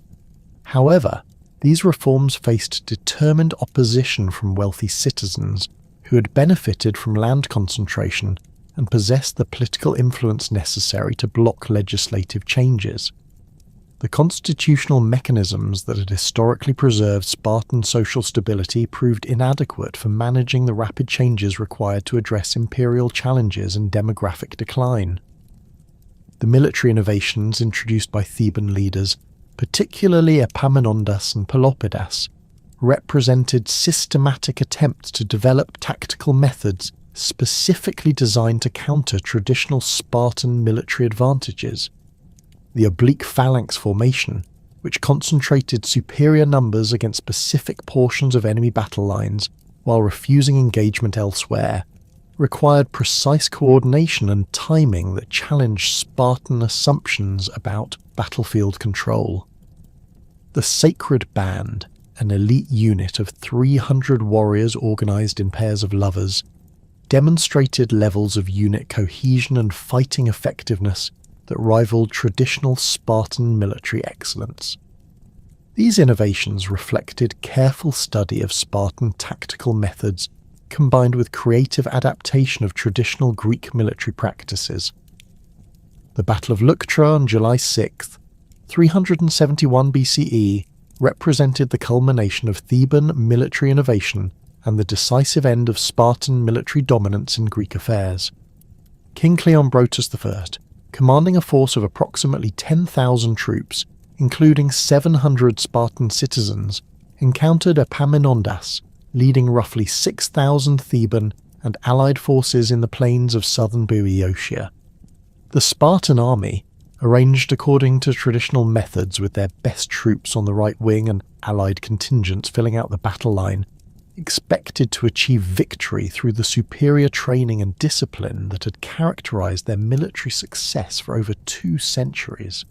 However, these reforms faced determined opposition from wealthy citizens who had benefited from land concentration and possessed the political influence necessary to block legislative changes. The constitutional mechanisms that had historically preserved Spartan social stability proved inadequate for managing the rapid changes required to address imperial challenges and demographic decline. The military innovations introduced by Theban leaders, particularly Epaminondas and Pelopidas, represented systematic attempts to develop tactical methods specifically designed to counter traditional Spartan military advantages. The oblique phalanx formation, which concentrated superior numbers against specific portions of enemy battle lines while refusing engagement elsewhere, required precise coordination and timing that challenged Spartan assumptions about battlefield control. The Sacred Band, an elite unit of 300 warriors organized in pairs of lovers, demonstrated levels of unit cohesion and fighting effectiveness that rivaled traditional Spartan military excellence. These innovations reflected careful study of Spartan tactical methods combined with creative adaptation of traditional Greek military practices. The Battle of Leuctra on July 6, 371 BCE, represented the culmination of Theban military innovation and the decisive end of Spartan military dominance in Greek affairs. King Cleombrotus I, commanding a force of approximately 10,000 troops, including 700 Spartan citizens, encountered Epaminondas, leading roughly 6,000 Theban and allied forces in the plains of southern Boeotia. The Spartan army, arranged according to traditional methods with their best troops on the right wing and allied contingents filling out the battle line, expected to achieve victory through the superior training and discipline that had characterized their military success for over 2 centuries.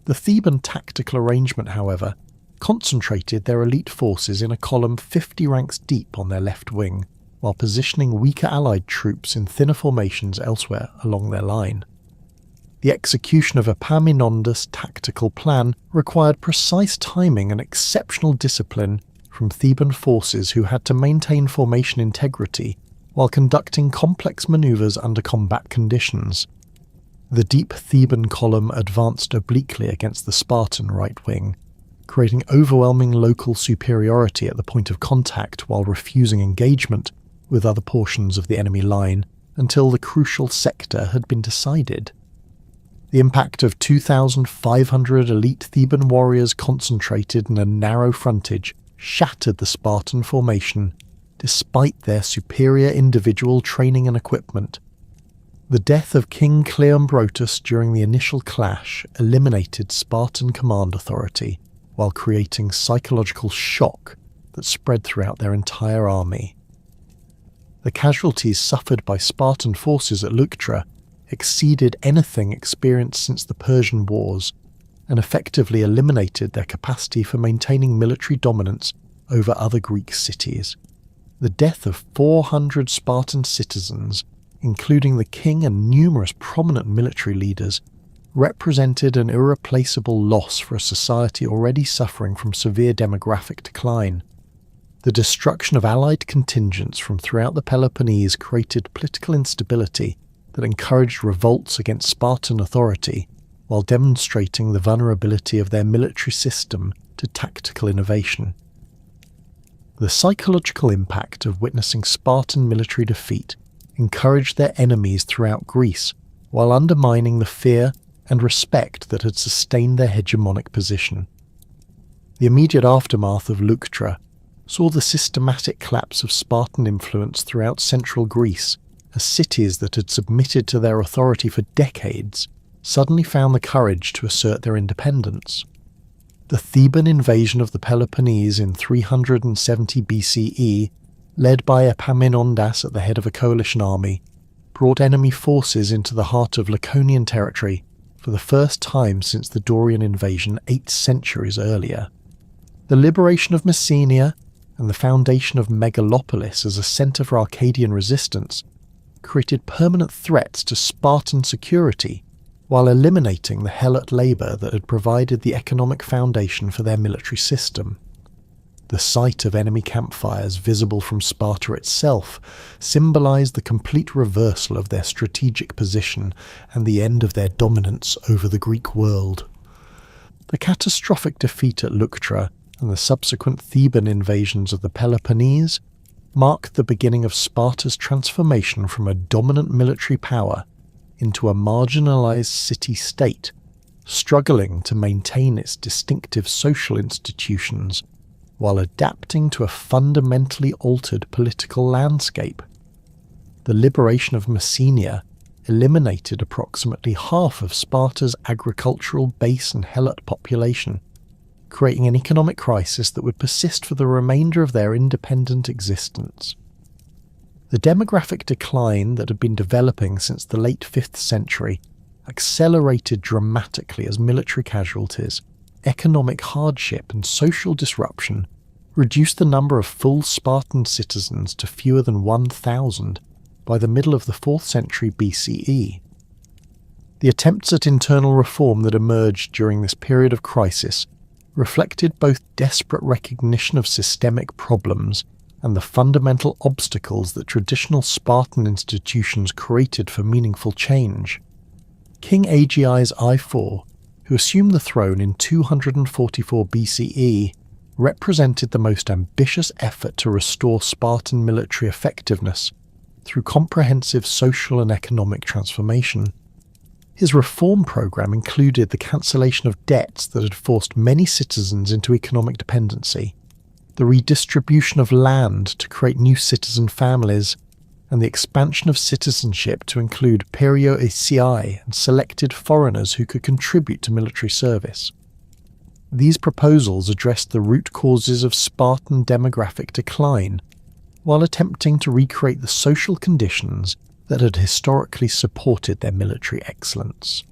The Theban tactical arrangement, however, concentrated their elite forces in a column 50 ranks deep on their left wing, while positioning weaker allied troops in thinner formations elsewhere along their line. The execution of Epaminondas' tactical plan required precise timing and exceptional discipline from Theban forces who had to maintain formation integrity while conducting complex maneuvers under combat conditions. The deep Theban column advanced obliquely against the Spartan right wing, creating overwhelming local superiority at the point of contact while refusing engagement with other portions of the enemy line until the crucial sector had been decided. The impact of 2,500 elite Theban warriors concentrated in a narrow frontage shattered the Spartan formation, despite their superior individual training and equipment. The death of King Cleombrotus during the initial clash eliminated Spartan command authority, while creating psychological shock that spread throughout their entire army. The casualties suffered by Spartan forces at Leuctra exceeded anything experienced since the Persian Wars, and effectively eliminated their capacity for maintaining military dominance over other Greek cities. The death of 400 Spartan citizens, including the king and numerous prominent military leaders, represented an irreplaceable loss for a society already suffering from severe demographic decline. The destruction of allied contingents from throughout the Peloponnese created political instability that encouraged revolts against Spartan authority, while demonstrating the vulnerability of their military system to tactical innovation. The psychological impact of witnessing Spartan military defeat encouraged their enemies throughout Greece, while undermining the fear and respect that had sustained their hegemonic position. The immediate aftermath of Leuctra saw the systematic collapse of Spartan influence throughout central Greece, as cities that had submitted to their authority for decades suddenly found the courage to assert their independence. The Theban invasion of the Peloponnese in 370 BCE, led by Epaminondas at the head of a coalition army, brought enemy forces into the heart of Laconian territory for the first time since the Dorian invasion 8 centuries earlier. The liberation of Messenia and the foundation of Megalopolis as a centre for Arcadian resistance created permanent threats to Spartan security while eliminating the helot labour that had provided the economic foundation for their military system. The sight of enemy campfires visible from Sparta itself symbolised the complete reversal of their strategic position and the end of their dominance over the Greek world. The catastrophic defeat at Leuctra and the subsequent Theban invasions of the Peloponnese marked the beginning of Sparta's transformation from a dominant military power into a marginalised city-state, struggling to maintain its distinctive social institutions while adapting to a fundamentally altered political landscape. The liberation of Messenia eliminated approximately half of Sparta's agricultural base and helot population, creating an economic crisis that would persist for the remainder of their independent existence. The demographic decline that had been developing since the late 5th century accelerated dramatically as military casualties, economic hardship and social disruption reduced the number of full Spartan citizens to fewer than 1,000 by the middle of the 4th century BCE. The attempts at internal reform that emerged during this period of crisis reflected both desperate recognition of systemic problems and the fundamental obstacles that traditional Spartan institutions created for meaningful change. King Aegiai's I-4, who assumed the throne in 244 BCE, represented the most ambitious effort to restore Spartan military effectiveness through comprehensive social and economic transformation. His reform program included the cancellation of debts that had forced many citizens into economic dependency, the redistribution of land to create new citizen families, and the expansion of citizenship to include perioeci and selected foreigners who could contribute to military service. These proposals addressed the root causes of Spartan demographic decline, while attempting to recreate the social conditions that had historically supported their military excellence.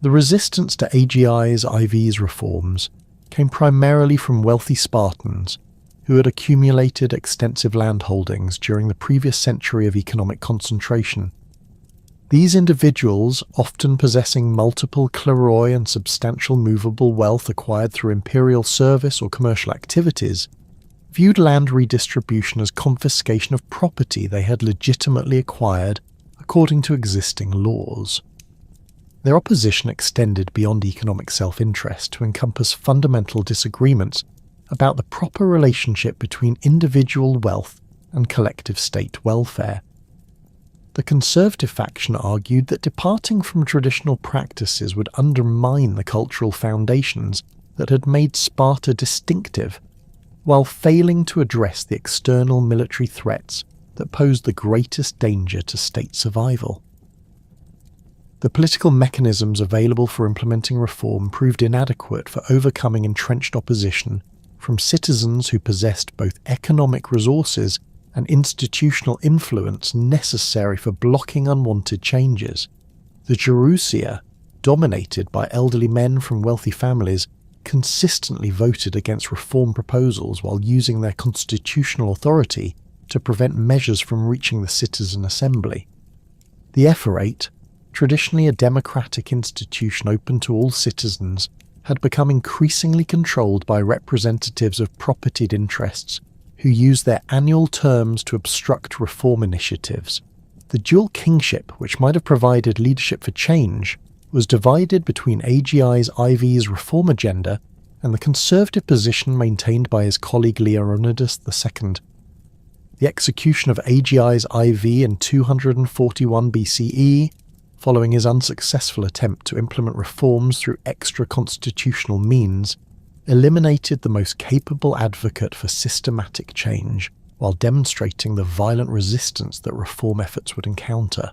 The resistance to Aegiai's IV's reforms came primarily from wealthy Spartans who had accumulated extensive land holdings during the previous century of economic concentration. These individuals, often possessing multiple kleroi and substantial movable wealth acquired through imperial service or commercial activities, viewed land redistribution as confiscation of property they had legitimately acquired according to existing laws. Their opposition extended beyond economic self-interest to encompass fundamental disagreements about the proper relationship between individual wealth and collective state welfare. The conservative faction argued that departing from traditional practices would undermine the cultural foundations that had made Sparta distinctive, while failing to address the external military threats that posed the greatest danger to state survival. The political mechanisms available for implementing reform proved inadequate for overcoming entrenched opposition from citizens who possessed both economic resources and institutional influence necessary for blocking unwanted changes. The Gerousia, dominated by elderly men from wealthy families, consistently voted against reform proposals while using their constitutional authority to prevent measures from reaching the citizen assembly. The Ephorate, traditionally a democratic institution open to all citizens, had become increasingly controlled by representatives of propertied interests who used their annual terms to obstruct reform initiatives. The dual kingship, which might have provided leadership for change, was divided between Aegiai's IV's reform agenda and the conservative position maintained by his colleague Leonidas II. The execution of Aegiai's IV in 241 BCE, following his unsuccessful attempt to implement reforms through extra-constitutional means, eliminated the most capable advocate for systematic change while demonstrating the violent resistance that reform efforts would encounter.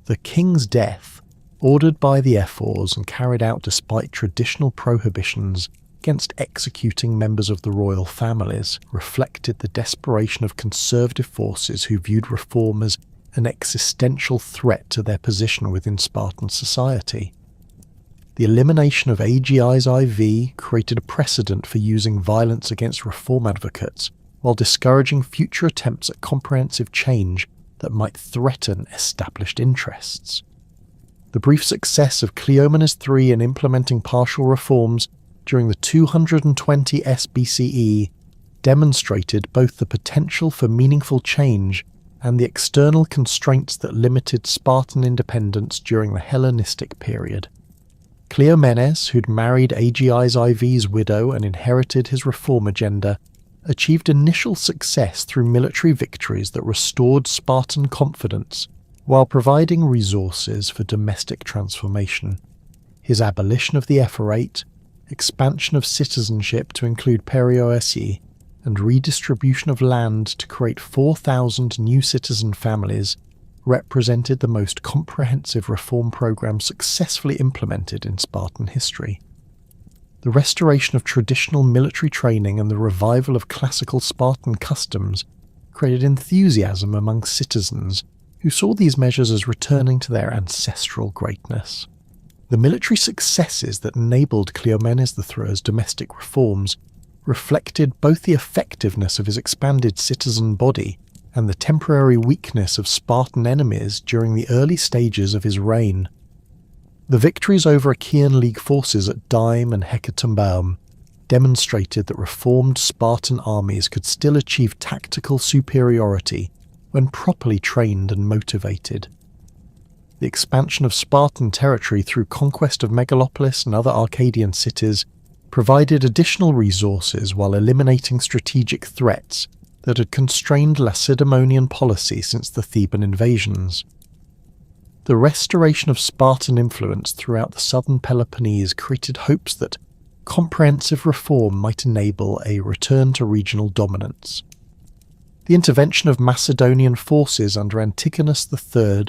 The king's death, ordered by the ephors and carried out despite traditional prohibitions against executing members of the royal families, reflected the desperation of conservative forces who viewed reform as an existential threat to their position within Spartan society. The elimination of AGI's IV created a precedent for using violence against reform advocates, while discouraging future attempts at comprehensive change that might threaten established interests. The brief success of Cleomenes III in implementing partial reforms during the 220 BCE demonstrated both the potential for meaningful change and the external constraints that limited Spartan independence during the Hellenistic period. Cleomenes, who'd married AGI's IV's widow and inherited his reform agenda, achieved initial success through military victories that restored Spartan confidence while providing resources for domestic transformation. His abolition of the ephorate, expansion of citizenship to include perioeci, and redistribution of land to create 4,000 new citizen families represented the most comprehensive reform program successfully implemented in Spartan history. The restoration of traditional military training and the revival of classical Spartan customs created enthusiasm among citizens who saw these measures as returning to their ancestral greatness. The military successes that enabled Cleomenes III's domestic reforms reflected both the effectiveness of his expanded citizen body and the temporary weakness of Spartan enemies during the early stages of his reign. The victories over Achaean League forces at Dyme and Hecatombaum demonstrated that reformed Spartan armies could still achieve tactical superiority when properly trained and motivated. The expansion of Spartan territory through conquest of Megalopolis and other Arcadian cities provided additional resources while eliminating strategic threats that had constrained Lacedaemonian policy since the Theban invasions. The restoration of Spartan influence throughout the southern Peloponnese created hopes that comprehensive reform might enable a return to regional dominance. The intervention of Macedonian forces under Antigonus III,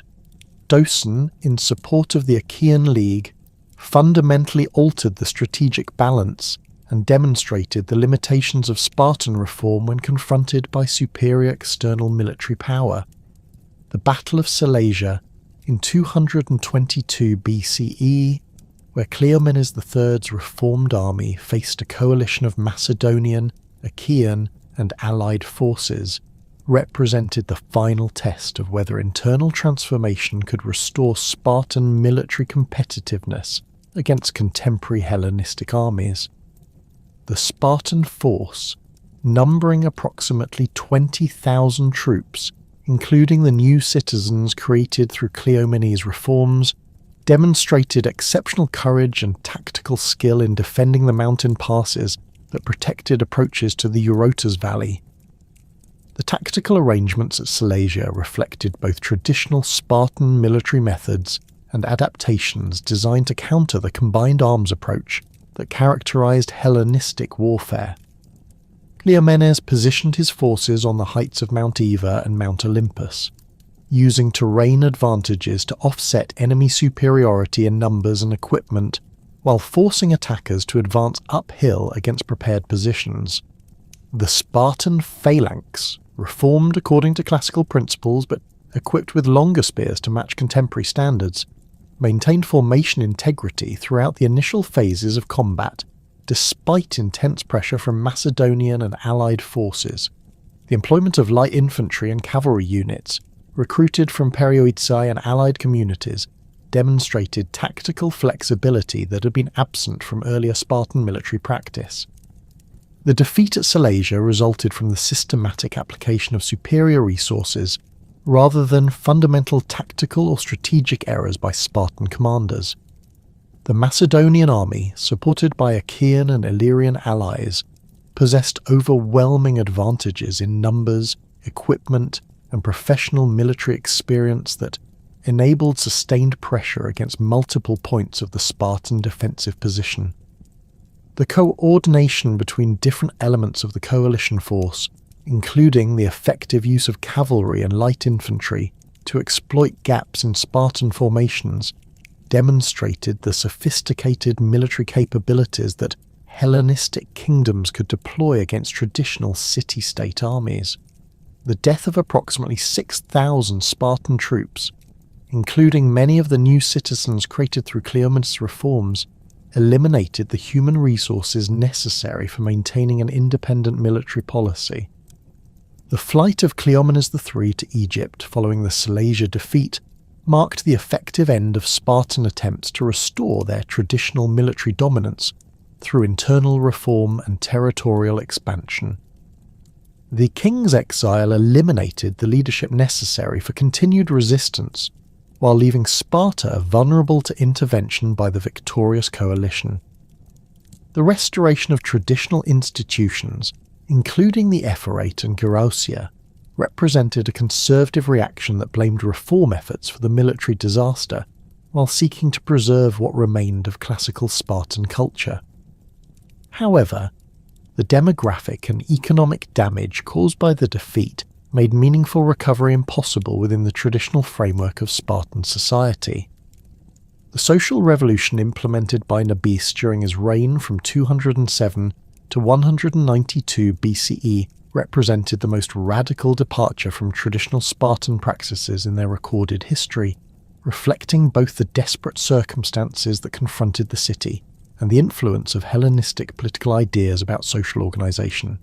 Doson, in support of the Achaean League, fundamentally altered the strategic balance and demonstrated the limitations of Spartan reform when confronted by superior external military power. The Battle of Silesia in 222 BCE, where Cleomenes III's reformed army faced a coalition of Macedonian, Achaean, and allied forces, represented the final test of whether internal transformation could restore Spartan military competitiveness against contemporary Hellenistic armies. The Spartan force, numbering approximately 20,000 troops, including the new citizens created through Cleomenes' reforms, demonstrated exceptional courage and tactical skill in defending the mountain passes that protected approaches to the Eurotas Valley. The tactical arrangements at Silesia reflected both traditional Spartan military methods and adaptations designed to counter the combined arms approach that characterized Hellenistic warfare. Cleomenes positioned his forces on the heights of Mount Eva and Mount Olympus, using terrain advantages to offset enemy superiority in numbers and equipment, while forcing attackers to advance uphill against prepared positions. The Spartan phalanx, reformed according to classical principles but equipped with longer spears to match contemporary standards, maintained formation integrity throughout the initial phases of combat, despite intense pressure from Macedonian and allied forces. The employment of light infantry and cavalry units, recruited from perioeci and allied communities, demonstrated tactical flexibility that had been absent from earlier Spartan military practice. The defeat at Silesia resulted from the systematic application of superior resources rather than fundamental tactical or strategic errors by Spartan commanders. The Macedonian army, supported by Achaean and Illyrian allies, possessed overwhelming advantages in numbers, equipment, and professional military experience that enabled sustained pressure against multiple points of the Spartan defensive position. The coordination between different elements of the coalition force, including the effective use of cavalry and light infantry to exploit gaps in Spartan formations, demonstrated the sophisticated military capabilities that Hellenistic kingdoms could deploy against traditional city-state armies. The death of approximately 6,000 Spartan troops, including many of the new citizens created through Cleomenes' reforms, eliminated the human resources necessary for maintaining an independent military policy. The flight of Cleomenes III to Egypt following the Silesia defeat marked the effective end of Spartan attempts to restore their traditional military dominance through internal reform and territorial expansion. The king's exile eliminated the leadership necessary for continued resistance, while leaving Sparta vulnerable to intervention by the victorious coalition. The restoration of traditional institutions, including the ephorate and gerousia, represented a conservative reaction that blamed reform efforts for the military disaster, while seeking to preserve what remained of classical Spartan culture. However, the demographic and economic damage caused by the defeat made meaningful recovery impossible within the traditional framework of Spartan society. The social revolution implemented by Nabis during his reign from 207 to 192 BCE represented the most radical departure from traditional Spartan practices in their recorded history, reflecting both the desperate circumstances that confronted the city and the influence of Hellenistic political ideas about social organisation.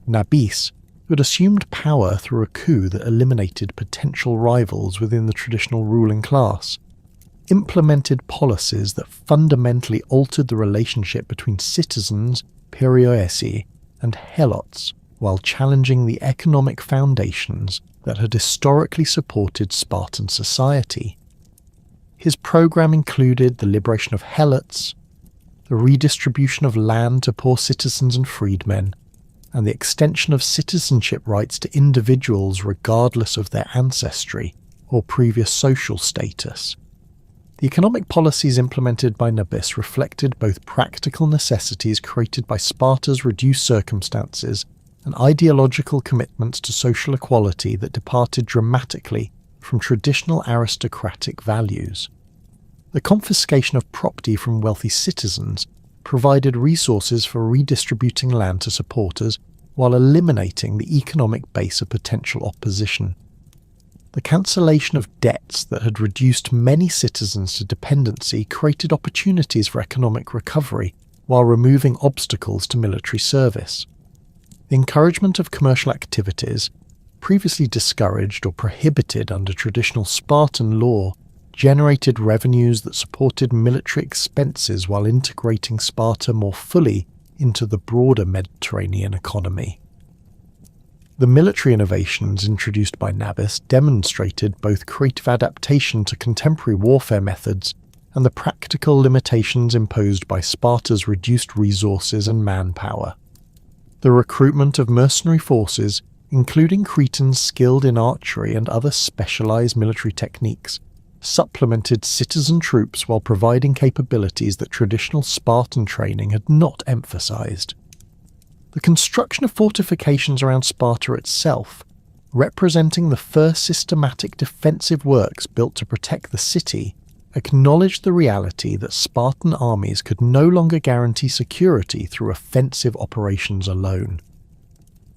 Nabis, who had assumed power through a coup that eliminated potential rivals within the traditional ruling class, implemented policies that fundamentally altered the relationship between citizens, perioeci, and helots, while challenging the economic foundations that had historically supported Spartan society. His program included the liberation of helots, the redistribution of land to poor citizens and freedmen, and the extension of citizenship rights to individuals regardless of their ancestry or previous social status. The economic policies implemented by Nabis reflected both practical necessities created by Sparta's reduced circumstances and ideological commitments to social equality that departed dramatically from traditional aristocratic values. The confiscation of property from wealthy citizens provided resources for redistributing land to supporters while eliminating the economic base of potential opposition. The cancellation of debts that had reduced many citizens to dependency created opportunities for economic recovery while removing obstacles to military service. The encouragement of commercial activities, previously discouraged or prohibited under traditional Spartan law, generated revenues that supported military expenses while integrating Sparta more fully into the broader Mediterranean economy. The military innovations introduced by Nabis demonstrated both creative adaptation to contemporary warfare methods and the practical limitations imposed by Sparta's reduced resources and manpower. The recruitment of mercenary forces, including Cretans skilled in archery and other specialized military techniques, supplemented citizen troops while providing capabilities that traditional Spartan training had not emphasized. The construction of fortifications around Sparta itself, representing the first systematic defensive works built to protect the city, acknowledged the reality that Spartan armies could no longer guarantee security through offensive operations alone.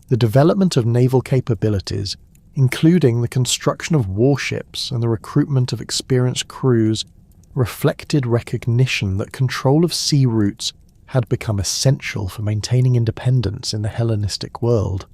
The development of naval capabilities, including the construction of warships and the recruitment of experienced crews, reflected recognition that control of sea routes had become essential for maintaining independence in the Hellenistic world.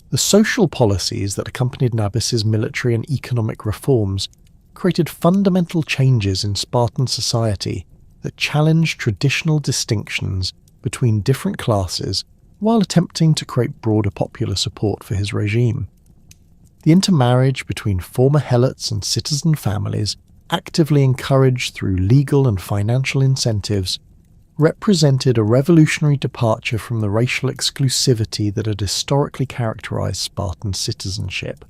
The social policies that accompanied Nabis's military and economic reforms created fundamental changes in Spartan society that challenged traditional distinctions between different classes while attempting to create broader popular support for his regime. The intermarriage between former helots and citizen families, actively encouraged through legal and financial incentives, represented a revolutionary departure from the racial exclusivity that had historically characterized Spartan citizenship.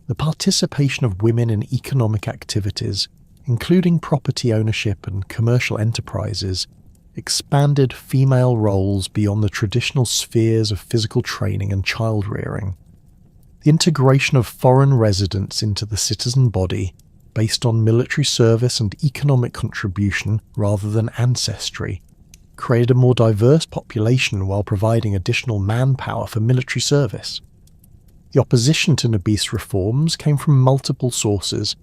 The participation of women in economic activities, including property ownership and commercial enterprises, expanded female roles beyond the traditional spheres of physical training and child-rearing. The integration of foreign residents into the citizen body, based on military service and economic contribution rather than ancestry, created a more diverse population while providing additional manpower for military service. The opposition to Nabis reforms came from multiple sources,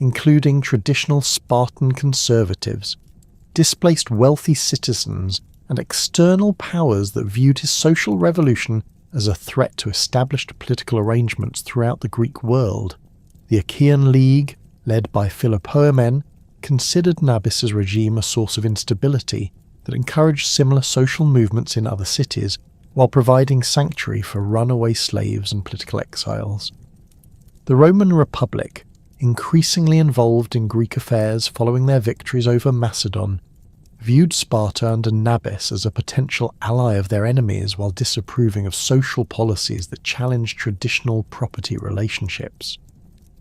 including traditional Spartan conservatives, displaced wealthy citizens, and external powers that viewed his social revolution as a threat to established political arrangements throughout the Greek world. The Achaean League, led by Philopoemen, considered Nabis's regime a source of instability that encouraged similar social movements in other cities, while providing sanctuary for runaway slaves and political exiles. The Roman Republic, increasingly involved in Greek affairs following their victories over Macedon, viewed Sparta under Nabis as a potential ally of their enemies while disapproving of social policies that challenged traditional property relationships.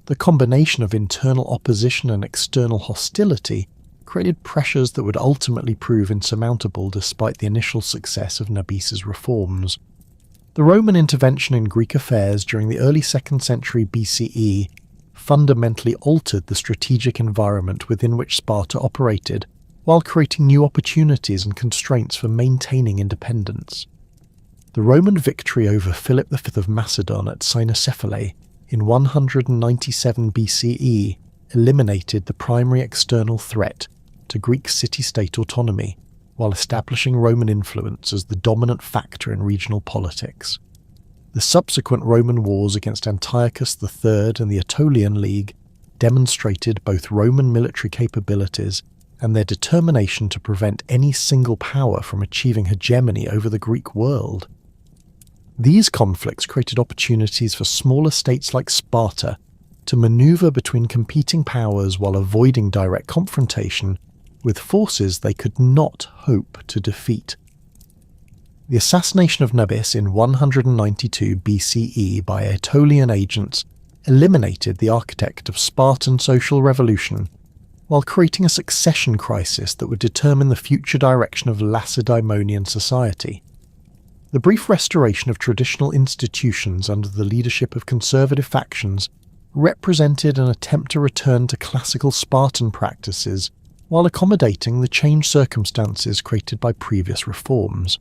The combination of internal opposition and external hostility created pressures that would ultimately prove insurmountable despite the initial success of Nabis's reforms. The Roman intervention in Greek affairs during the early 2nd century BCE fundamentally altered the strategic environment within which Sparta operated, while creating new opportunities and constraints for maintaining independence. The Roman victory over Philip V of Macedon at Cynocephalae in 197 BCE eliminated the primary external threat to Greek city-state autonomy, while establishing Roman influence as the dominant factor in regional politics. The subsequent Roman wars against Antiochus III and the Aetolian League demonstrated both Roman military capabilities and their determination to prevent any single power from achieving hegemony over the Greek world. These conflicts created opportunities for smaller states like Sparta to maneuver between competing powers while avoiding direct confrontation with forces they could not hope to defeat. The assassination of Nabis in 192 BCE by Aetolian agents eliminated the architect of Spartan social revolution, while creating a succession crisis that would determine the future direction of Lacedaemonian society. The brief restoration of traditional institutions under the leadership of conservative factions represented an attempt to return to classical Spartan practices while accommodating the changed circumstances created by previous reforms.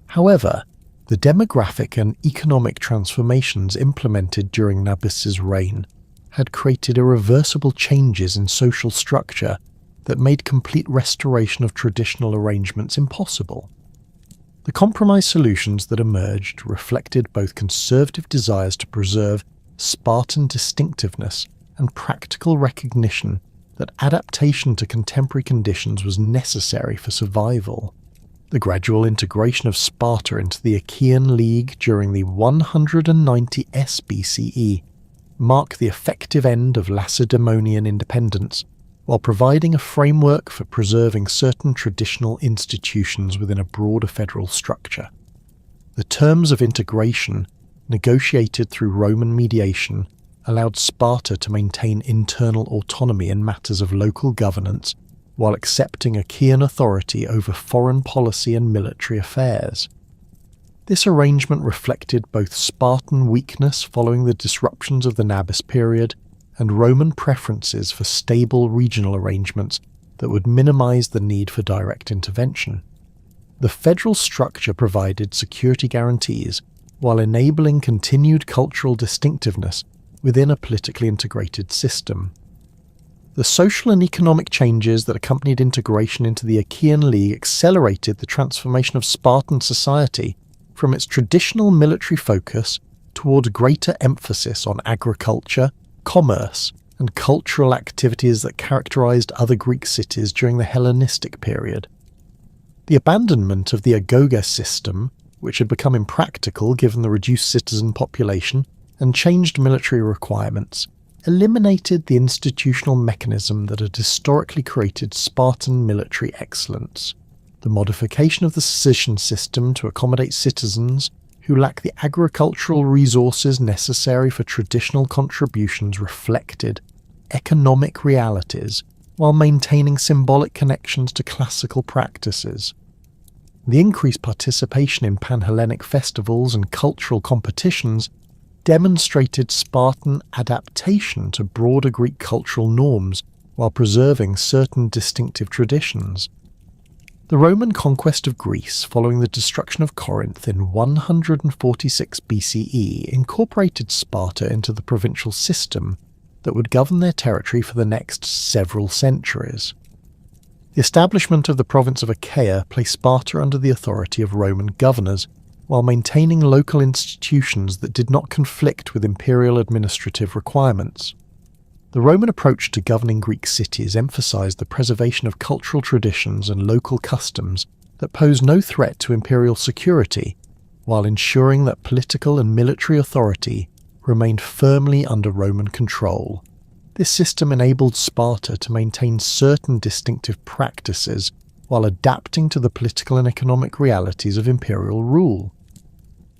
However, the demographic and economic transformations implemented during Nabis's reign had created irreversible changes in social structure that made complete restoration of traditional arrangements impossible. The compromise solutions that emerged reflected both conservative desires to preserve Spartan distinctiveness and practical recognition that adaptation to contemporary conditions was necessary for survival. The gradual integration of Sparta into the Achaean League during the 190 BCE marked the effective end of Lacedaemonian independence, while providing a framework for preserving certain traditional institutions within a broader federal structure. The terms of integration, negotiated through Roman mediation, allowed Sparta to maintain internal autonomy in matters of local governance, while accepting Achaean authority over foreign policy and military affairs. This arrangement reflected both Spartan weakness following the disruptions of the Nabis period and Roman preferences for stable regional arrangements that would minimize the need for direct intervention. The federal structure provided security guarantees while enabling continued cultural distinctiveness within a politically integrated system. The social and economic changes that accompanied integration into the Achaean League accelerated the transformation of Spartan society from its traditional military focus toward greater emphasis on agriculture, commerce, and cultural activities that characterized other Greek cities during the Hellenistic period. The abandonment of the agoge system, which had become impractical given the reduced citizen population and changed military requirements, eliminated the institutional mechanism that had historically created Spartan military excellence. The modification of the succession system to accommodate citizens who lack the agricultural resources necessary for traditional contributions reflected economic realities while maintaining symbolic connections to classical practices. The increased participation in Pan-Hellenic festivals and cultural competitions demonstrated Spartan adaptation to broader Greek cultural norms while preserving certain distinctive traditions. The Roman conquest of Greece following the destruction of Corinth in 146 BCE incorporated Sparta into the provincial system that would govern their territory for the next several centuries. The establishment of the province of Achaia placed Sparta under the authority of Roman governors, while maintaining local institutions that did not conflict with imperial administrative requirements. The Roman approach to governing Greek cities emphasized the preservation of cultural traditions and local customs that pose no threat to imperial security, while ensuring that political and military authority remained firmly under Roman control. This system enabled Sparta to maintain certain distinctive practices while adapting to the political and economic realities of imperial rule.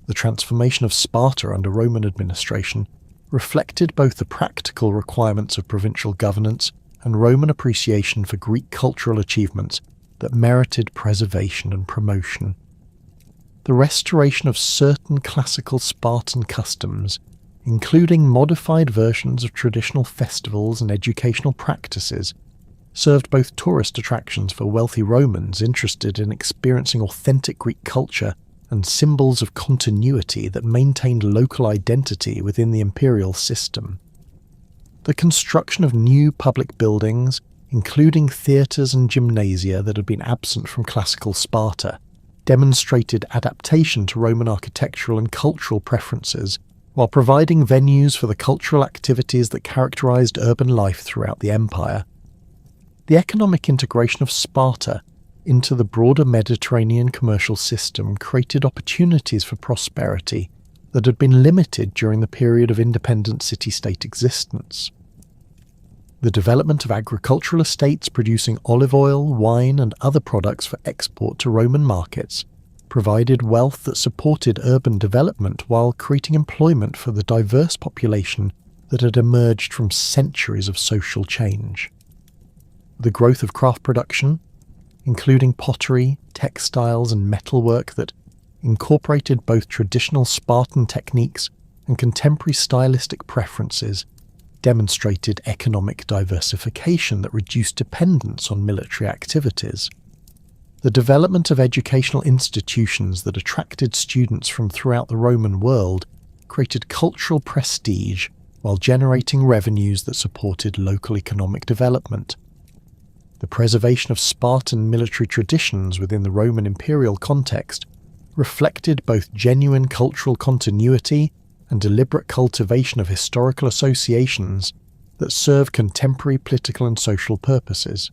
The transformation of Sparta under Roman administration reflected both the practical requirements of provincial governance and Roman appreciation for Greek cultural achievements that merited preservation and promotion. The restoration of certain classical Spartan customs, including modified versions of traditional festivals and educational practices, served both tourist attractions for wealthy Romans interested in experiencing authentic Greek culture and symbols of continuity that maintained local identity within the imperial system. The construction of new public buildings, including theatres and gymnasia that had been absent from classical Sparta, demonstrated adaptation to Roman architectural and cultural preferences, while providing venues for the cultural activities that characterized urban life throughout the empire. The economic integration of Sparta into the broader Mediterranean commercial system created opportunities for prosperity that had been limited during the period of independent city-state existence. The development of agricultural estates producing olive oil, wine, and other products for export to Roman markets provided wealth that supported urban development while creating employment for the diverse population that had emerged from centuries of social change. The growth of craft production, including pottery, textiles, and metalwork that incorporated both traditional Spartan techniques and contemporary stylistic preferences, demonstrated economic diversification that reduced dependence on military activities. The development of educational institutions that attracted students from throughout the Roman world created cultural prestige while generating revenues that supported local economic development. The preservation of Spartan military traditions within the Roman imperial context reflected both genuine cultural continuity and deliberate cultivation of historical associations that serve contemporary political and social purposes.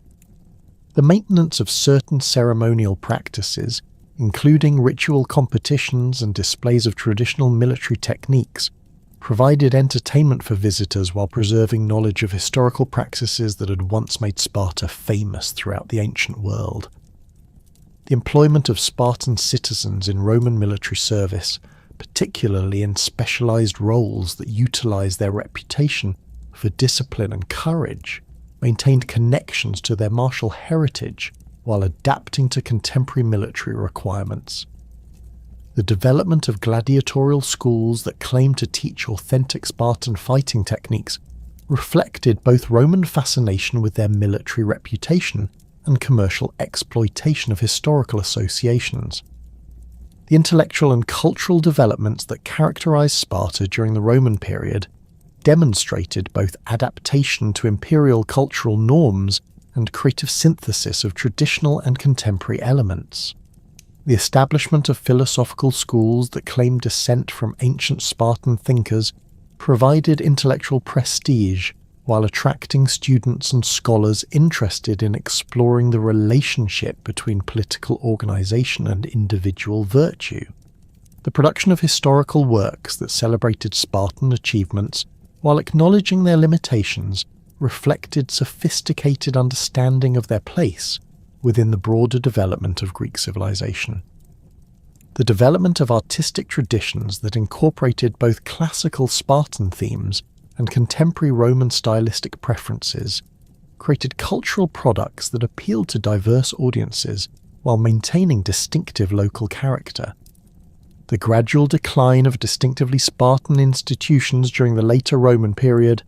The maintenance of certain ceremonial practices, including ritual competitions and displays of traditional military techniques, provided entertainment for visitors while preserving knowledge of historical practices that had once made Sparta famous throughout the ancient world. The employment of Spartan citizens in Roman military service, particularly in specialized roles that utilized their reputation for discipline and courage, maintained connections to their martial heritage while adapting to contemporary military requirements. The development of gladiatorial schools that claimed to teach authentic Spartan fighting techniques reflected both Roman fascination with their military reputation and commercial exploitation of historical associations. The intellectual and cultural developments that characterized Sparta during the Roman period demonstrated both adaptation to imperial cultural norms and creative synthesis of traditional and contemporary elements. The establishment of philosophical schools that claimed descent from ancient Spartan thinkers provided intellectual prestige while attracting students and scholars interested in exploring the relationship between political organization and individual virtue. The production of historical works that celebrated Spartan achievements while acknowledging their limitations reflected sophisticated understanding of their place within the broader development of Greek civilization. The development of artistic traditions that incorporated both classical Spartan themes and contemporary Roman stylistic preferences created cultural products that appealed to diverse audiences while maintaining distinctive local character. The gradual decline of distinctively Spartan institutions during the later Roman period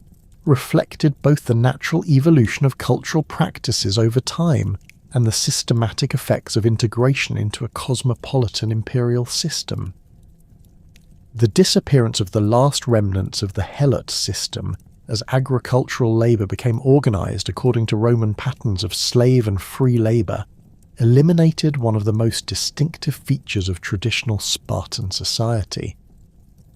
reflected both the natural evolution of cultural practices over time and the systematic effects of integration into a cosmopolitan imperial system. The disappearance of the last remnants of the Helot system as agricultural labour became organised according to Roman patterns of slave and free labour, eliminated one of the most distinctive features of traditional Spartan society.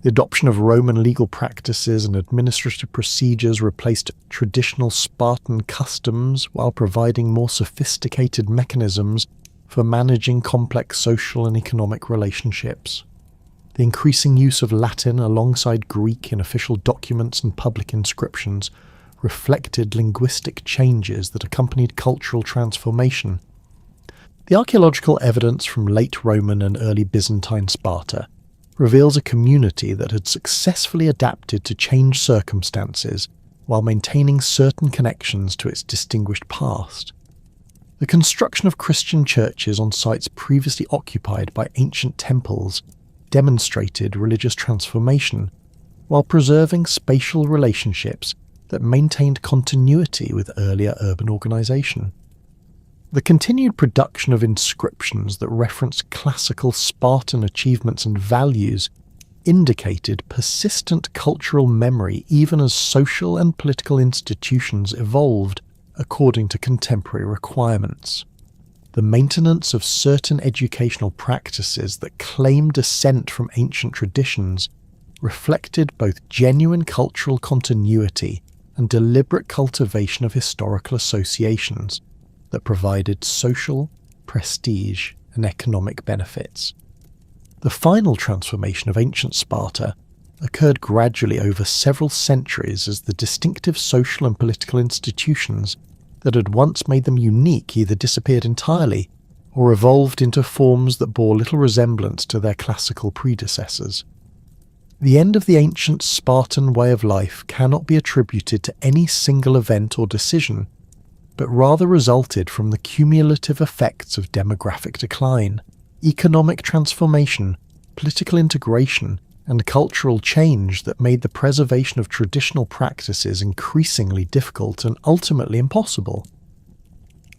The adoption of Roman legal practices and administrative procedures replaced traditional Spartan customs while providing more sophisticated mechanisms for managing complex social and economic relationships. The increasing use of Latin alongside Greek in official documents and public inscriptions reflected linguistic changes that accompanied cultural transformation. The archaeological evidence from late Roman and early Byzantine Sparta reveals a community that had successfully adapted to changed circumstances while maintaining certain connections to its distinguished past. The construction of Christian churches on sites previously occupied by ancient temples demonstrated religious transformation, while preserving spatial relationships that maintained continuity with earlier urban organisation. The continued production of inscriptions that reference classical Spartan achievements and values indicated persistent cultural memory even as social and political institutions evolved according to contemporary requirements. The maintenance of certain educational practices that claim descent from ancient traditions reflected both genuine cultural continuity and deliberate cultivation of historical associations that provided social, prestige, and economic benefits. The final transformation of ancient Sparta occurred gradually over several centuries as the distinctive social and political institutions that had once made them unique either disappeared entirely or evolved into forms that bore little resemblance to their classical predecessors. The end of the ancient Spartan way of life cannot be attributed to any single event or decision, but rather resulted from the cumulative effects of demographic decline, economic transformation, political integration, and cultural change that made the preservation of traditional practices increasingly difficult and ultimately impossible.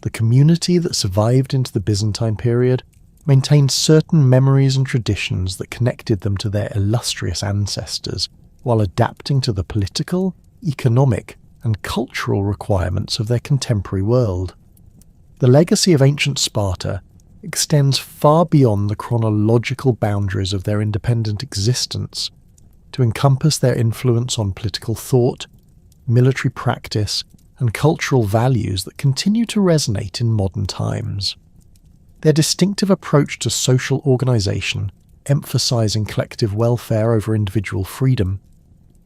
The community that survived into the Byzantine period maintained certain memories and traditions that connected them to their illustrious ancestors, while adapting to the political, economic, and cultural requirements of their contemporary world. The legacy of ancient Sparta extends far beyond the chronological boundaries of their independent existence, to encompass their influence on political thought, military practice, and cultural values that continue to resonate in modern times. Their distinctive approach to social organisation, emphasising collective welfare over individual freedom,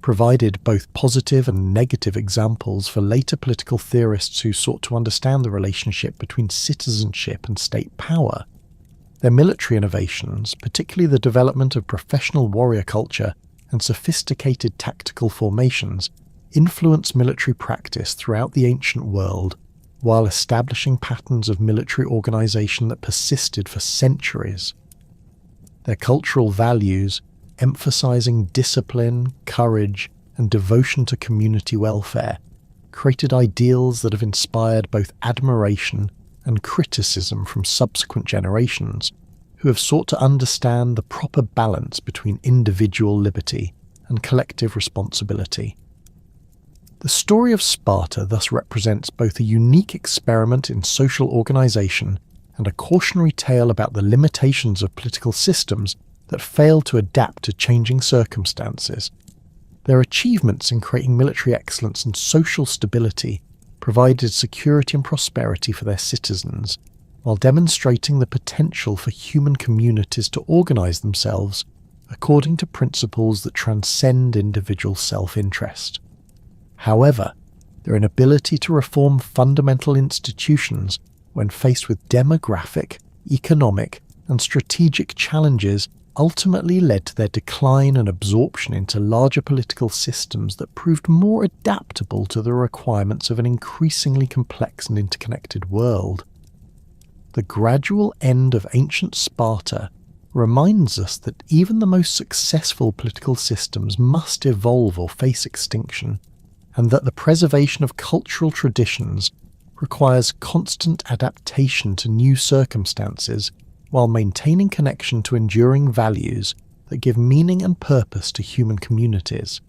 provided both positive and negative examples for later political theorists who sought to understand the relationship between citizenship and state power. Their military innovations, particularly the development of professional warrior culture and sophisticated tactical formations, influenced military practice throughout the ancient world, while establishing patterns of military organisation that persisted for centuries. Their cultural values, emphasising discipline, courage, and devotion to community welfare, created ideals that have inspired both admiration and criticism from subsequent generations, who have sought to understand the proper balance between individual liberty and collective responsibility. The story of Sparta thus represents both a unique experiment in social organisation and a cautionary tale about the limitations of political systems that fail to adapt to changing circumstances. Their achievements in creating military excellence and social stability provided security and prosperity for their citizens, while demonstrating the potential for human communities to organise themselves according to principles that transcend individual self-interest. However, their inability to reform fundamental institutions when faced with demographic, economic, and strategic challenges ultimately led to their decline and absorption into larger political systems that proved more adaptable to the requirements of an increasingly complex and interconnected world. The gradual end of ancient Sparta reminds us that even the most successful political systems must evolve or face extinction, and that the preservation of cultural traditions requires constant adaptation to new circumstances while maintaining connection to enduring values that give meaning and purpose to human communities.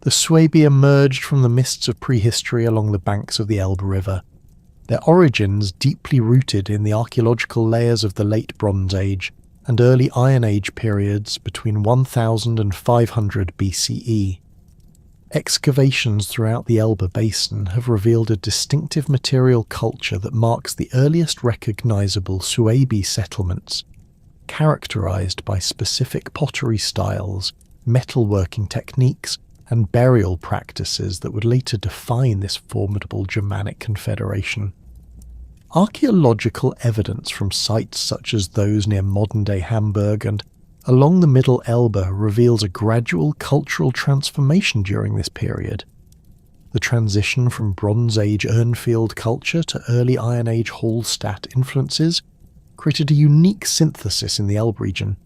The Suebi emerged from the mists of prehistory along the banks of the Elbe River, their origins deeply rooted in the archaeological layers of the Late Bronze Age and early Iron Age periods between 1000 and 500 BCE. Excavations throughout the Elbe basin have revealed a distinctive material culture that marks the earliest recognizable Suebi settlements, characterized by specific pottery styles, metalworking techniques, and burial practices that would later define this formidable Germanic confederation. Archaeological evidence from sites such as those near modern-day Hamburg and along the Middle Elbe reveals a gradual cultural transformation during this period. The transition from Bronze Age Urnfield culture to early Iron Age Hallstatt influences created a unique synthesis in the Elbe region.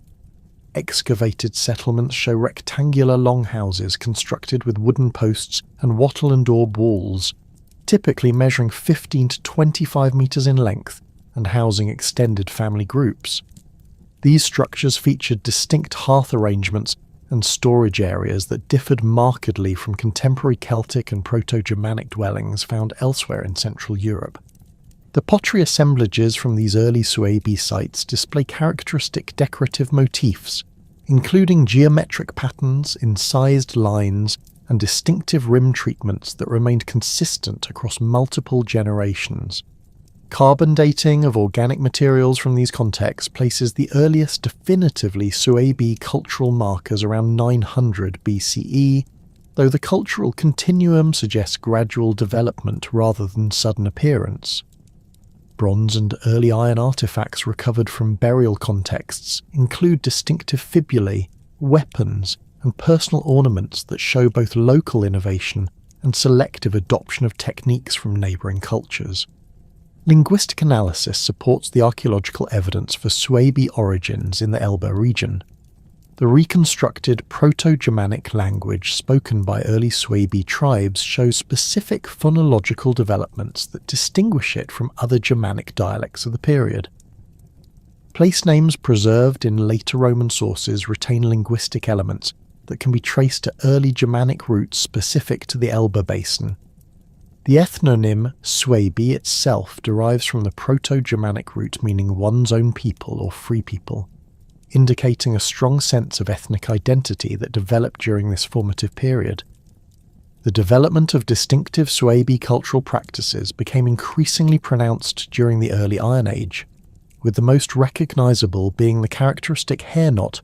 Excavated settlements show rectangular longhouses constructed with wooden posts and wattle and daub walls, typically measuring 15 to 25 metres in length and housing extended family groups. These structures featured distinct hearth arrangements and storage areas that differed markedly from contemporary Celtic and Proto-Germanic dwellings found elsewhere in Central Europe. The pottery assemblages from these early Suebi sites display characteristic decorative motifs, including geometric patterns, incised lines, and distinctive rim treatments that remained consistent across multiple generations. Carbon dating of organic materials from these contexts places the earliest definitively Suebi cultural markers around 900 BCE, though the cultural continuum suggests gradual development rather than sudden appearance. Bronze and early iron artifacts recovered from burial contexts include distinctive fibulae, weapons, and personal ornaments that show both local innovation and selective adoption of techniques from neighbouring cultures. Linguistic analysis supports the archaeological evidence for Suebi origins in the Elbe region. The reconstructed Proto-Germanic language spoken by early Suebi tribes shows specific phonological developments that distinguish it from other Germanic dialects of the period. Place names preserved in later Roman sources retain linguistic elements that can be traced to early Germanic roots specific to the Elbe basin. The ethnonym Suebi itself derives from the Proto-Germanic root meaning one's own people or free people, indicating a strong sense of ethnic identity that developed during this formative period. The development of distinctive Suebi cultural practices became increasingly pronounced during the early Iron Age, with the most recognisable being the characteristic hair knot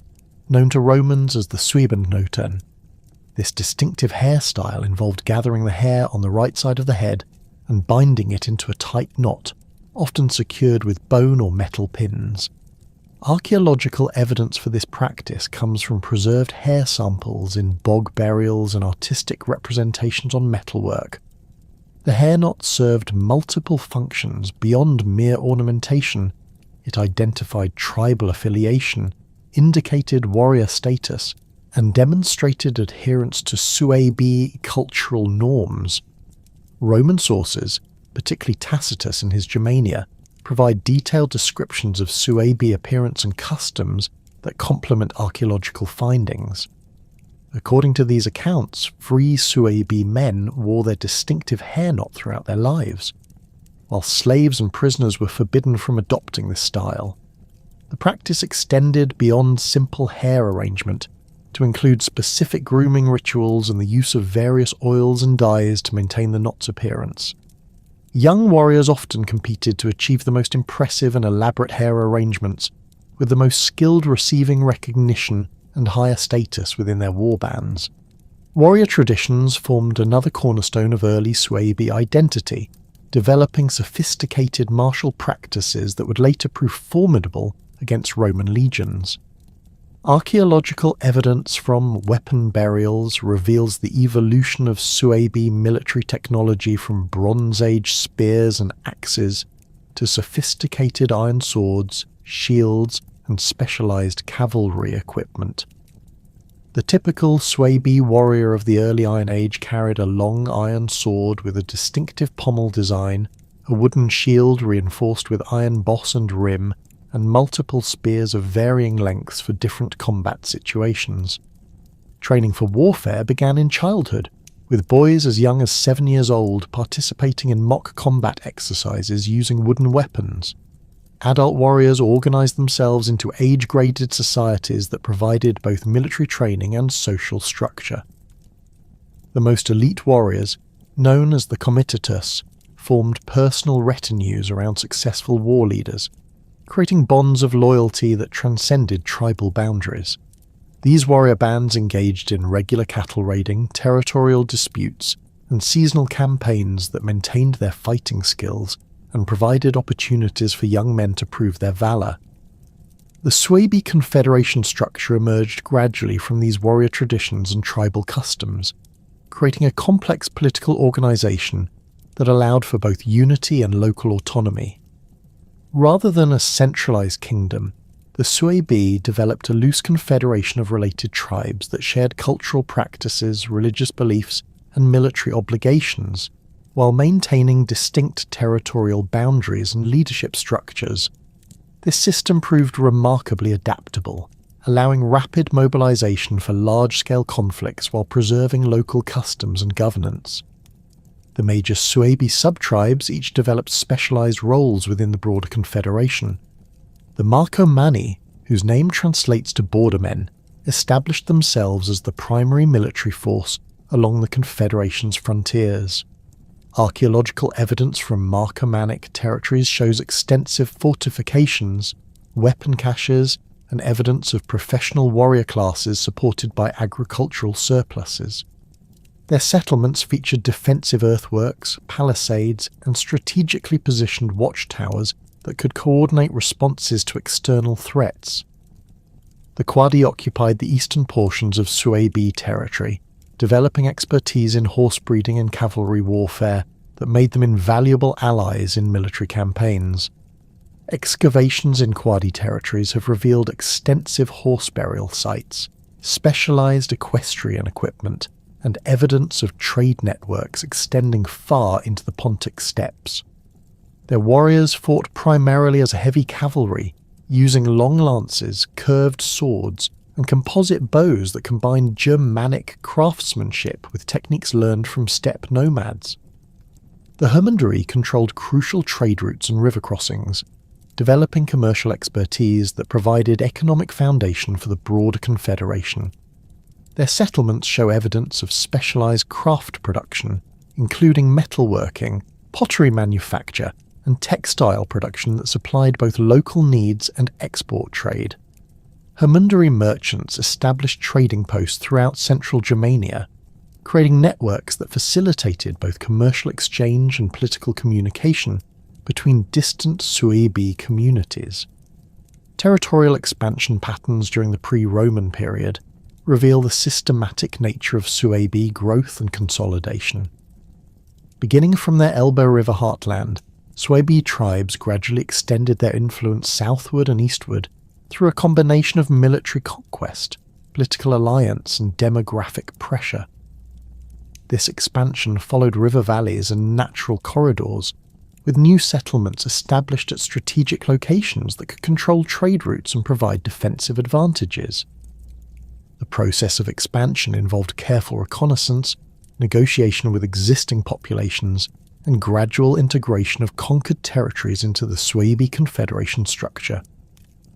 known to Romans as the Suebenknoten. This distinctive hairstyle involved gathering the hair on the right side of the head and binding it into a tight knot, often secured with bone or metal pins. Archaeological evidence for this practice comes from preserved hair samples in bog burials and artistic representations on metalwork. The hair knot served multiple functions beyond mere ornamentation. It identified tribal affiliation, indicated warrior status, and demonstrated adherence to Suebi cultural norms. Roman sources, particularly Tacitus in his Germania, provide detailed descriptions of Suebi appearance and customs that complement archaeological findings. According to these accounts, free Suebi men wore their distinctive hair knot throughout their lives, while slaves and prisoners were forbidden from adopting this style. The practice extended beyond simple hair arrangement to include specific grooming rituals and the use of various oils and dyes to maintain the knot's appearance. Young warriors often competed to achieve the most impressive and elaborate hair arrangements, with the most skilled receiving recognition and higher status within their warbands. Warrior traditions formed another cornerstone of early Suebi identity, developing sophisticated martial practices that would later prove formidable against Roman legions. Archaeological evidence from weapon burials reveals the evolution of Suebi military technology from Bronze Age spears and axes to sophisticated iron swords, shields, and specialized cavalry equipment. The typical Suebi warrior of the early Iron Age carried a long iron sword with a distinctive pommel design, a wooden shield reinforced with iron boss and rim, and multiple spears of varying lengths for different combat situations. Training for warfare began in childhood, with boys as young as 7 years old participating in mock combat exercises using wooden weapons. Adult warriors organised themselves into age-graded societies that provided both military training and social structure. The most elite warriors, known as the comitatus, formed personal retinues around successful war leaders, creating bonds of loyalty that transcended tribal boundaries. These warrior bands engaged in regular cattle raiding, territorial disputes, and seasonal campaigns that maintained their fighting skills and provided opportunities for young men to prove their valour. The Suebi confederation structure emerged gradually from these warrior traditions and tribal customs, creating a complex political organisation that allowed for both unity and local autonomy. Rather than a centralised kingdom, the Suebi developed a loose confederation of related tribes that shared cultural practices, religious beliefs, and military obligations, while maintaining distinct territorial boundaries and leadership structures. This system proved remarkably adaptable, allowing rapid mobilization for large-scale conflicts while preserving local customs and governance. The major Suebi subtribes each developed specialized roles within the broader confederation. The Marcomanni, whose name translates to bordermen, established themselves as the primary military force along the confederation's frontiers. Archaeological evidence from Marcomannic territories shows extensive fortifications, weapon caches, and evidence of professional warrior classes supported by agricultural surpluses. Their settlements featured defensive earthworks, palisades, and strategically positioned watchtowers that could coordinate responses to external threats. The Quadi occupied the eastern portions of Suebi territory, developing expertise in horse breeding and cavalry warfare that made them invaluable allies in military campaigns. Excavations in Quadi territories have revealed extensive horse burial sites, specialized equestrian equipment, and evidence of trade networks extending far into the Pontic steppes. Their warriors fought primarily as heavy cavalry, using long lances, curved swords, and composite bows that combined Germanic craftsmanship with techniques learned from steppe nomads. The Hermundari controlled crucial trade routes and river crossings, developing commercial expertise that provided economic foundation for the broader confederation. Their settlements show evidence of specialized craft production, including metalworking, pottery manufacture, and textile production that supplied both local needs and export trade. Hermundari merchants established trading posts throughout central Germania, creating networks that facilitated both commercial exchange and political communication between distant Suebi communities. Territorial expansion patterns during the pre-Roman period reveal the systematic nature of Suebi growth and consolidation. Beginning from their Elbe River heartland, Suebi tribes gradually extended their influence southward and eastward through a combination of military conquest, political alliance, and demographic pressure. This expansion followed river valleys and natural corridors, with new settlements established at strategic locations that could control trade routes and provide defensive advantages. The process of expansion involved careful reconnaissance, negotiation with existing populations, and gradual integration of conquered territories into the Suebi Confederation structure.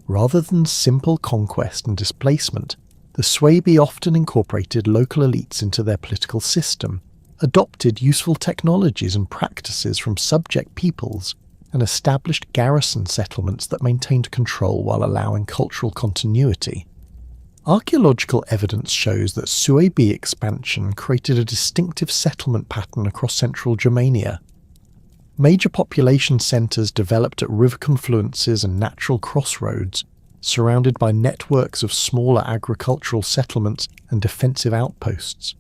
Rather than simple conquest and displacement, the Suebi often incorporated local elites into their political system, adopted useful technologies and practices from subject peoples, and established garrison settlements that maintained control while allowing cultural continuity. Archaeological evidence shows that Suebi expansion created a distinctive settlement pattern across central Germania. Major population centres developed at river confluences and natural crossroads, surrounded by networks of smaller agricultural settlements and defensive outposts.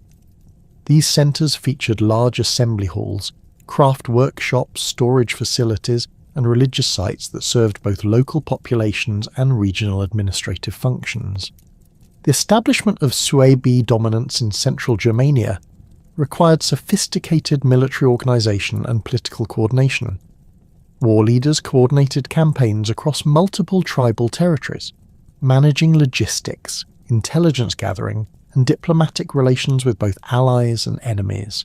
These centres featured large assembly halls, craft workshops, storage facilities, and religious sites that served both local populations and regional administrative functions. The establishment of Suebi dominance in central Germania required sophisticated military organisation and political coordination. War leaders coordinated campaigns across multiple tribal territories, managing logistics, intelligence gathering, and diplomatic relations with both allies and enemies.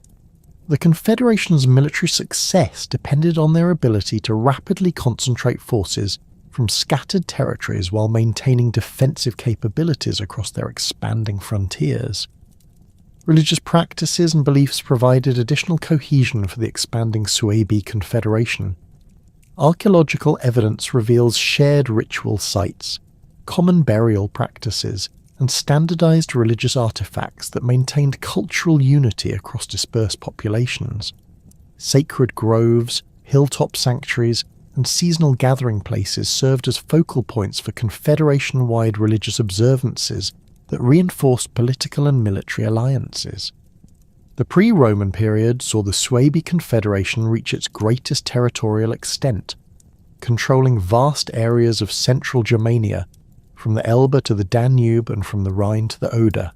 The Confederation's military success depended on their ability to rapidly concentrate forces from scattered territories while maintaining defensive capabilities across their expanding frontiers. Religious practices and beliefs provided additional cohesion for the expanding Suebi Confederation. Archaeological evidence reveals shared ritual sites, common burial practices, and standardized religious artifacts that maintained cultural unity across dispersed populations. Sacred groves, hilltop sanctuaries, and seasonal gathering places served as focal points for Confederation-wide religious observances that reinforced political and military alliances. The pre-Roman period saw the Suebi Confederation reach its greatest territorial extent, controlling vast areas of central Germania, from the Elbe to the Danube and from the Rhine to the Oder.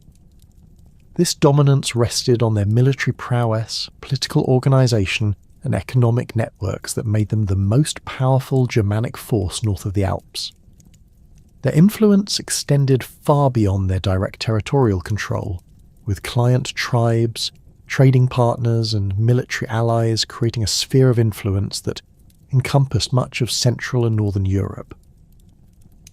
This dominance rested on their military prowess, political organisation, and economic networks that made them the most powerful Germanic force north of the Alps. Their influence extended far beyond their direct territorial control, with client tribes, trading partners, and military allies creating a sphere of influence that encompassed much of Central and Northern Europe.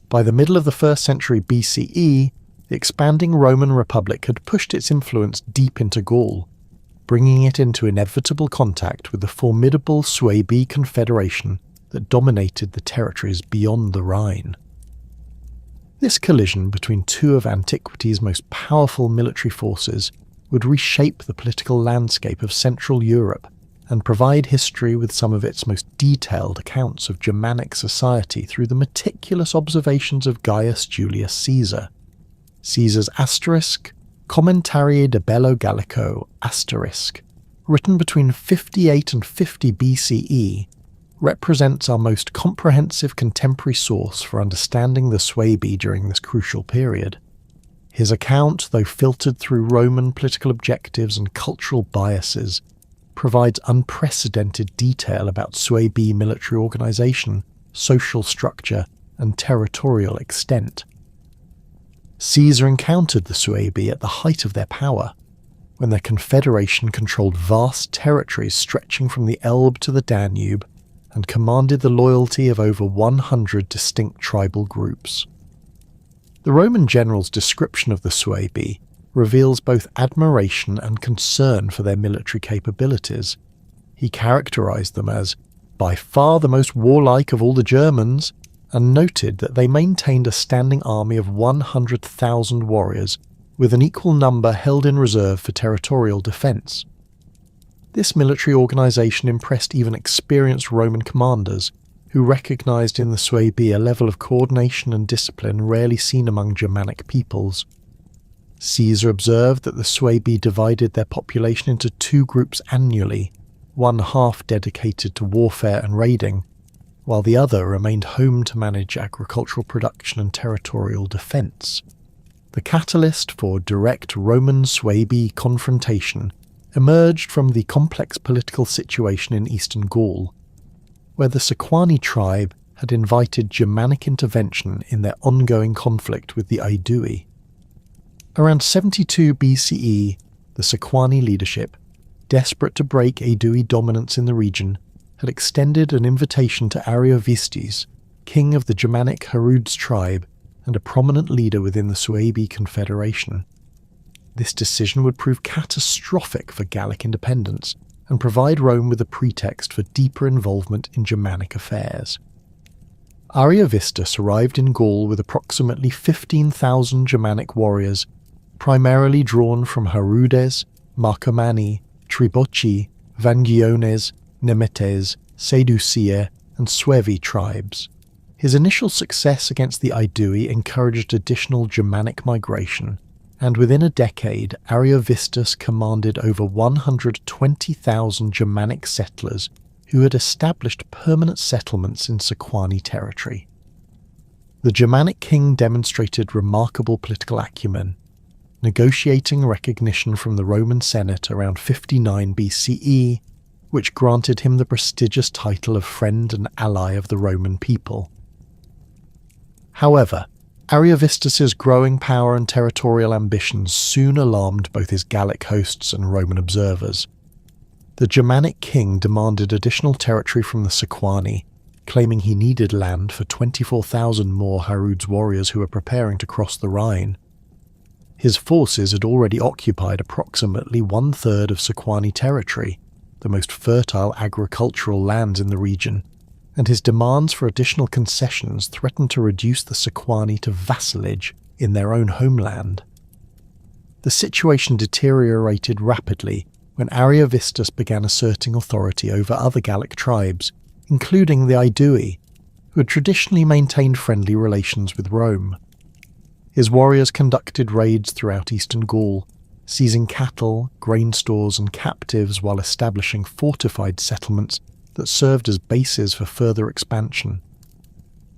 By the middle of the 1st century BCE, the expanding Roman Republic had pushed its influence deep into Gaul, bringing it into inevitable contact with the formidable Suebi Confederation that dominated the territories beyond the Rhine. This collision between two of antiquity's most powerful military forces would reshape the political landscape of Central Europe and provide history with some of its most detailed accounts of Germanic society through the meticulous observations of Gaius Julius Caesar. Caesar's asterisk, Commentarie de Bello Gallico asterisk, written between 58 and 50 BCE, represents our most comprehensive contemporary source for understanding the Suebi during this crucial period. His account, though filtered through Roman political objectives and cultural biases, provides unprecedented detail about Suebi military organisation, social structure, and territorial extent. Caesar encountered the Suebi at the height of their power, when their confederation controlled vast territories stretching from the Elbe to the Danube and commanded the loyalty of over 100 distinct tribal groups. The Roman general's description of the Suebi reveals both admiration and concern for their military capabilities. He characterized them as by far the most warlike of all the Germans, and noted that they maintained a standing army of 100,000 warriors, with an equal number held in reserve for territorial defence. This military organisation impressed even experienced Roman commanders, who recognised in the Suebi a level of coordination and discipline rarely seen among Germanic peoples. Caesar observed that the Suebi divided their population into two groups annually, one half dedicated to warfare and raiding, while the other remained home to manage agricultural production and territorial defence. The catalyst for direct Roman-Suebi confrontation emerged from the complex political situation in eastern Gaul, where the Sequani tribe had invited Germanic intervention in their ongoing conflict with the Aedui. Around 72 BCE, the Sequani leadership, desperate to break Aedui dominance in the region, had extended an invitation to Ariovistes, king of the Germanic Harudes tribe and a prominent leader within the Suebi Confederation. This decision would prove catastrophic for Gallic independence and provide Rome with a pretext for deeper involvement in Germanic affairs. Ariovistus arrived in Gaul with approximately 15,000 Germanic warriors, primarily drawn from Harudes, Marcomanni, Triboci, Vangiones, Nemetes, Seiducia, and Suevi tribes. His initial success against the Aedui encouraged additional Germanic migration, and within a decade Ariovistus commanded over 120,000 Germanic settlers who had established permanent settlements in Sequani territory. The Germanic king demonstrated remarkable political acumen, negotiating recognition from the Roman Senate around 59 BCE, which granted him the prestigious title of friend and ally of the Roman people. However, Ariovistus's growing power and territorial ambitions soon alarmed both his Gallic hosts and Roman observers. The Germanic king demanded additional territory from the Sequani, claiming he needed land for 24,000 more Harudes warriors who were preparing to cross the Rhine. His forces had already occupied approximately one-third of Sequani territory, the most fertile agricultural lands in the region, and his demands for additional concessions threatened to reduce the Sequani to vassalage in their own homeland. The situation deteriorated rapidly when Ariovistus began asserting authority over other Gallic tribes, including the Aedui, who had traditionally maintained friendly relations with Rome. His warriors conducted raids throughout eastern Gaul, seizing cattle, grain stores and captives while establishing fortified settlements that served as bases for further expansion.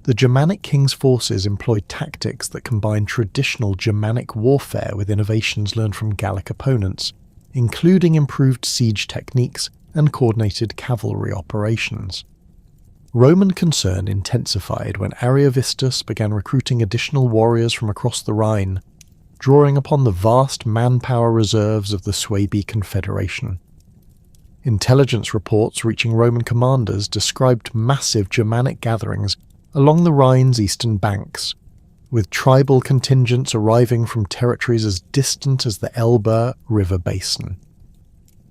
The Germanic king's forces employed tactics that combined traditional Germanic warfare with innovations learned from Gallic opponents, including improved siege techniques and coordinated cavalry operations. Roman concern intensified when Ariovistus began recruiting additional warriors from across the Rhine, drawing upon the vast manpower reserves of the Suebi Confederation. Intelligence reports reaching Roman commanders described massive Germanic gatherings along the Rhine's eastern banks, with tribal contingents arriving from territories as distant as the Elbe river basin.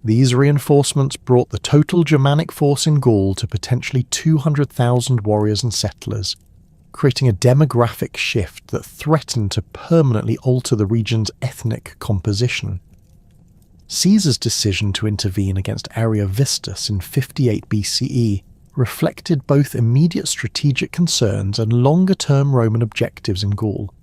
These reinforcements brought the total Germanic force in Gaul to potentially 200,000 warriors and settlers, creating a demographic shift that threatened to permanently alter the region's ethnic composition. Caesar's decision to intervene against Ariovistus in 58 BCE reflected both immediate strategic concerns and longer-term Roman objectives in Gaul.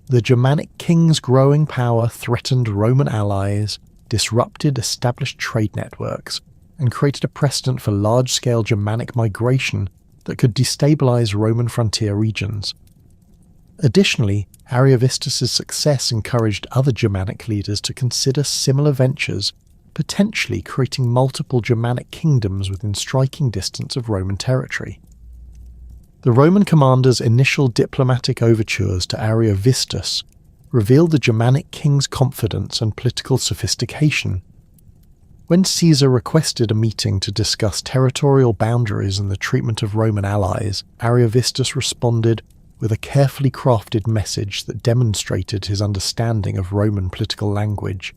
The Germanic king's growing power threatened Roman allies, disrupted established trade networks, and created a precedent for large-scale Germanic migration that could destabilize Roman frontier regions. Additionally, Ariovistus's success encouraged other Germanic leaders to consider similar ventures, potentially creating multiple Germanic kingdoms within striking distance of Roman territory. The Roman commander's initial diplomatic overtures to Ariovistus revealed the Germanic king's confidence and political sophistication. When Caesar requested a meeting to discuss territorial boundaries and the treatment of Roman allies, Ariovistus responded with a carefully crafted message that demonstrated his understanding of Roman political language,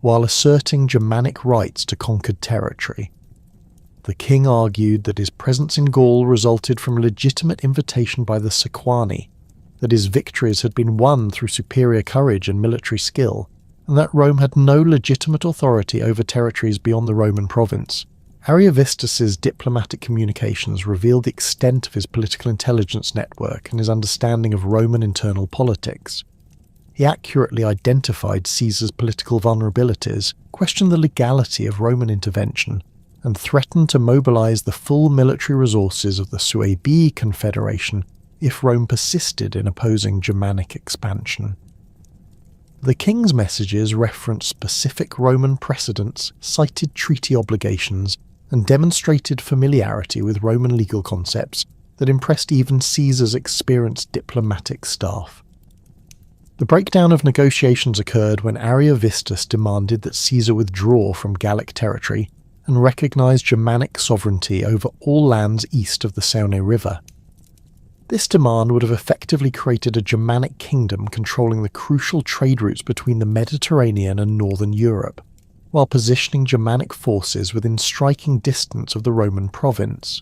while asserting Germanic rights to conquered territory. The king argued that his presence in Gaul resulted from legitimate invitation by the Sequani, that his victories had been won through superior courage and military skill, and that Rome had no legitimate authority over territories beyond the Roman province. Ariovistus's diplomatic communications revealed the extent of his political intelligence network and his understanding of Roman internal politics. He accurately identified Caesar's political vulnerabilities, questioned the legality of Roman intervention, and threatened to mobilize the full military resources of the Suebi Confederation if Rome persisted in opposing Germanic expansion. The king's messages referenced specific Roman precedents, cited treaty obligations, and demonstrated familiarity with Roman legal concepts that impressed even Caesar's experienced diplomatic staff. The breakdown of negotiations occurred when Ariovistus demanded that Caesar withdraw from Gallic territory and recognize Germanic sovereignty over all lands east of the Saone River. This demand would have effectively created a Germanic kingdom controlling the crucial trade routes between the Mediterranean and northern Europe, while positioning Germanic forces within striking distance of the Roman province.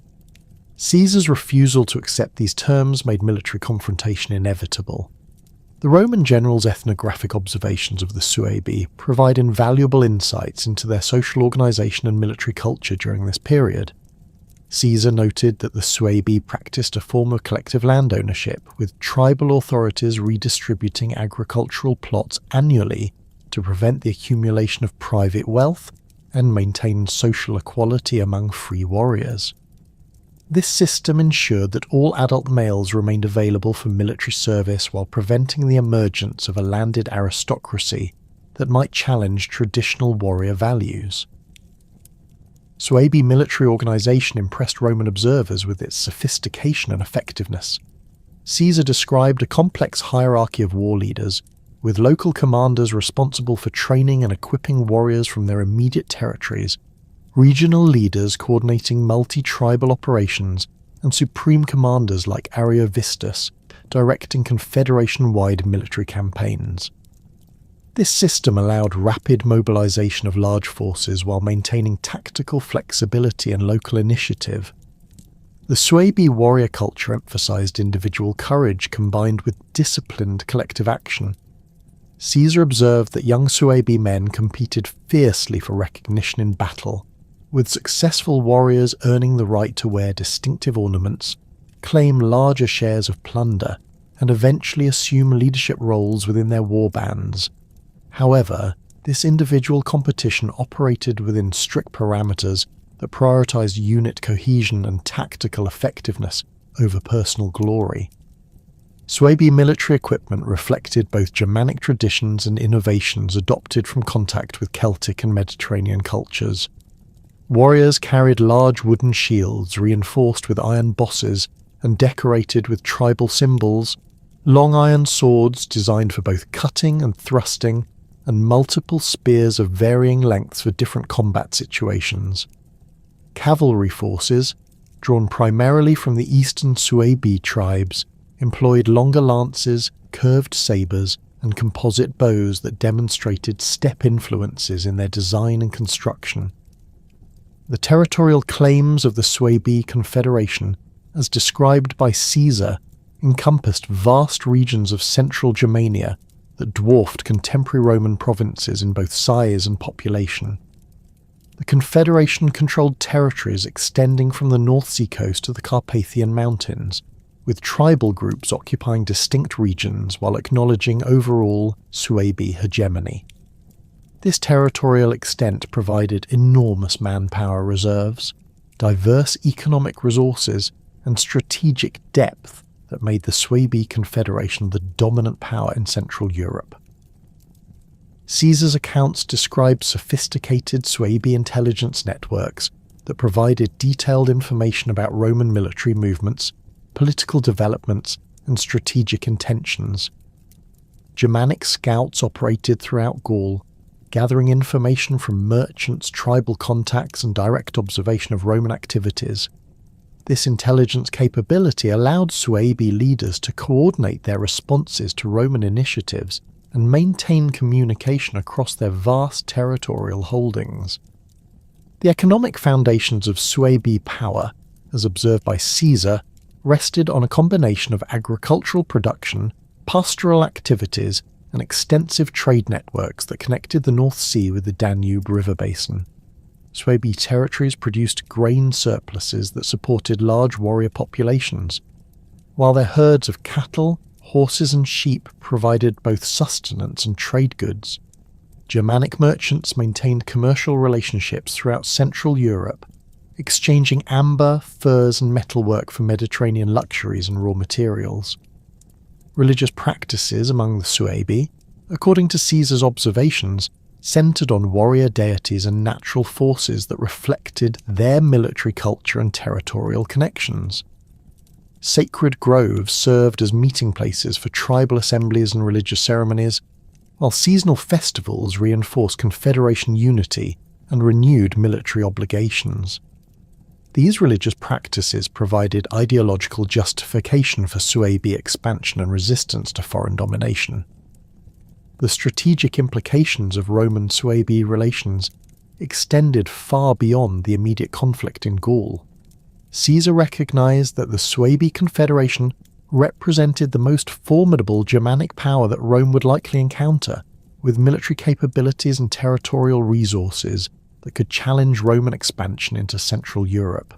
Caesar's refusal to accept these terms made military confrontation inevitable. The Roman general's ethnographic observations of the Suebi provide invaluable insights into their social organization and military culture during this period. Caesar noted that the Suebi practiced a form of collective land ownership, with tribal authorities redistributing agricultural plots annually to prevent the accumulation of private wealth and maintain social equality among free warriors. This system ensured that all adult males remained available for military service while preventing the emergence of a landed aristocracy that might challenge traditional warrior values. Suebi military organization impressed Roman observers with its sophistication and effectiveness. Caesar described a complex hierarchy of war leaders, with local commanders responsible for training and equipping warriors from their immediate territories, regional leaders coordinating multi-tribal operations, and supreme commanders like Ariovistus directing confederation-wide military campaigns. This system allowed rapid mobilization of large forces while maintaining tactical flexibility and local initiative. The Suebi warrior culture emphasized individual courage combined with disciplined collective action. Caesar observed that young Suebi men competed fiercely for recognition in battle, with successful warriors earning the right to wear distinctive ornaments, claim larger shares of plunder, and eventually assume leadership roles within their war bands. However, this individual competition operated within strict parameters that prioritized unit cohesion and tactical effectiveness over personal glory. Suebi military equipment reflected both Germanic traditions and innovations adopted from contact with Celtic and Mediterranean cultures. Warriors carried large wooden shields reinforced with iron bosses and decorated with tribal symbols, long iron swords designed for both cutting and thrusting, and multiple spears of varying lengths for different combat situations. Cavalry forces, drawn primarily from the eastern Suebi tribes, employed longer lances, curved sabres, and composite bows that demonstrated steppe influences in their design and construction. The territorial claims of the Suebi Confederation, as described by Caesar, encompassed vast regions of central Germania that dwarfed contemporary Roman provinces in both size and population. The Confederation controlled territories extending from the North Sea coast to the Carpathian Mountains, with tribal groups occupying distinct regions while acknowledging overall Suebi hegemony. This territorial extent provided enormous manpower reserves, diverse economic resources, and strategic depth that made the Suebi Confederation the dominant power in Central Europe. Caesar's accounts describe sophisticated Suebi intelligence networks that provided detailed information about Roman military movements, political developments, and strategic intentions. Germanic scouts operated throughout Gaul, gathering information from merchants, tribal contacts, and direct observation of Roman activities. This intelligence capability allowed Suebi leaders to coordinate their responses to Roman initiatives and maintain communication across their vast territorial holdings. The economic foundations of Suebi power, as observed by Caesar, rested on a combination of agricultural production, pastoral activities, and extensive trade networks that connected the North Sea with the Danube River basin. Suebi territories produced grain surpluses that supported large warrior populations, while their herds of cattle, horses and sheep provided both sustenance and trade goods. Germanic merchants maintained commercial relationships throughout Central Europe, exchanging amber, furs and metalwork for Mediterranean luxuries and raw materials. Religious practices among the Suebi, according to Caesar's observations, centered on warrior deities and natural forces that reflected their military culture and territorial connections. Sacred groves served as meeting places for tribal assemblies and religious ceremonies, while seasonal festivals reinforced confederation unity and renewed military obligations. These religious practices provided ideological justification for Suebi expansion and resistance to foreign domination. The strategic implications of Roman-Suebi relations extended far beyond the immediate conflict in Gaul. Caesar recognized that the Suebi Confederation represented the most formidable Germanic power that Rome would likely encounter, with military capabilities and territorial resources that could challenge Roman expansion into Central Europe.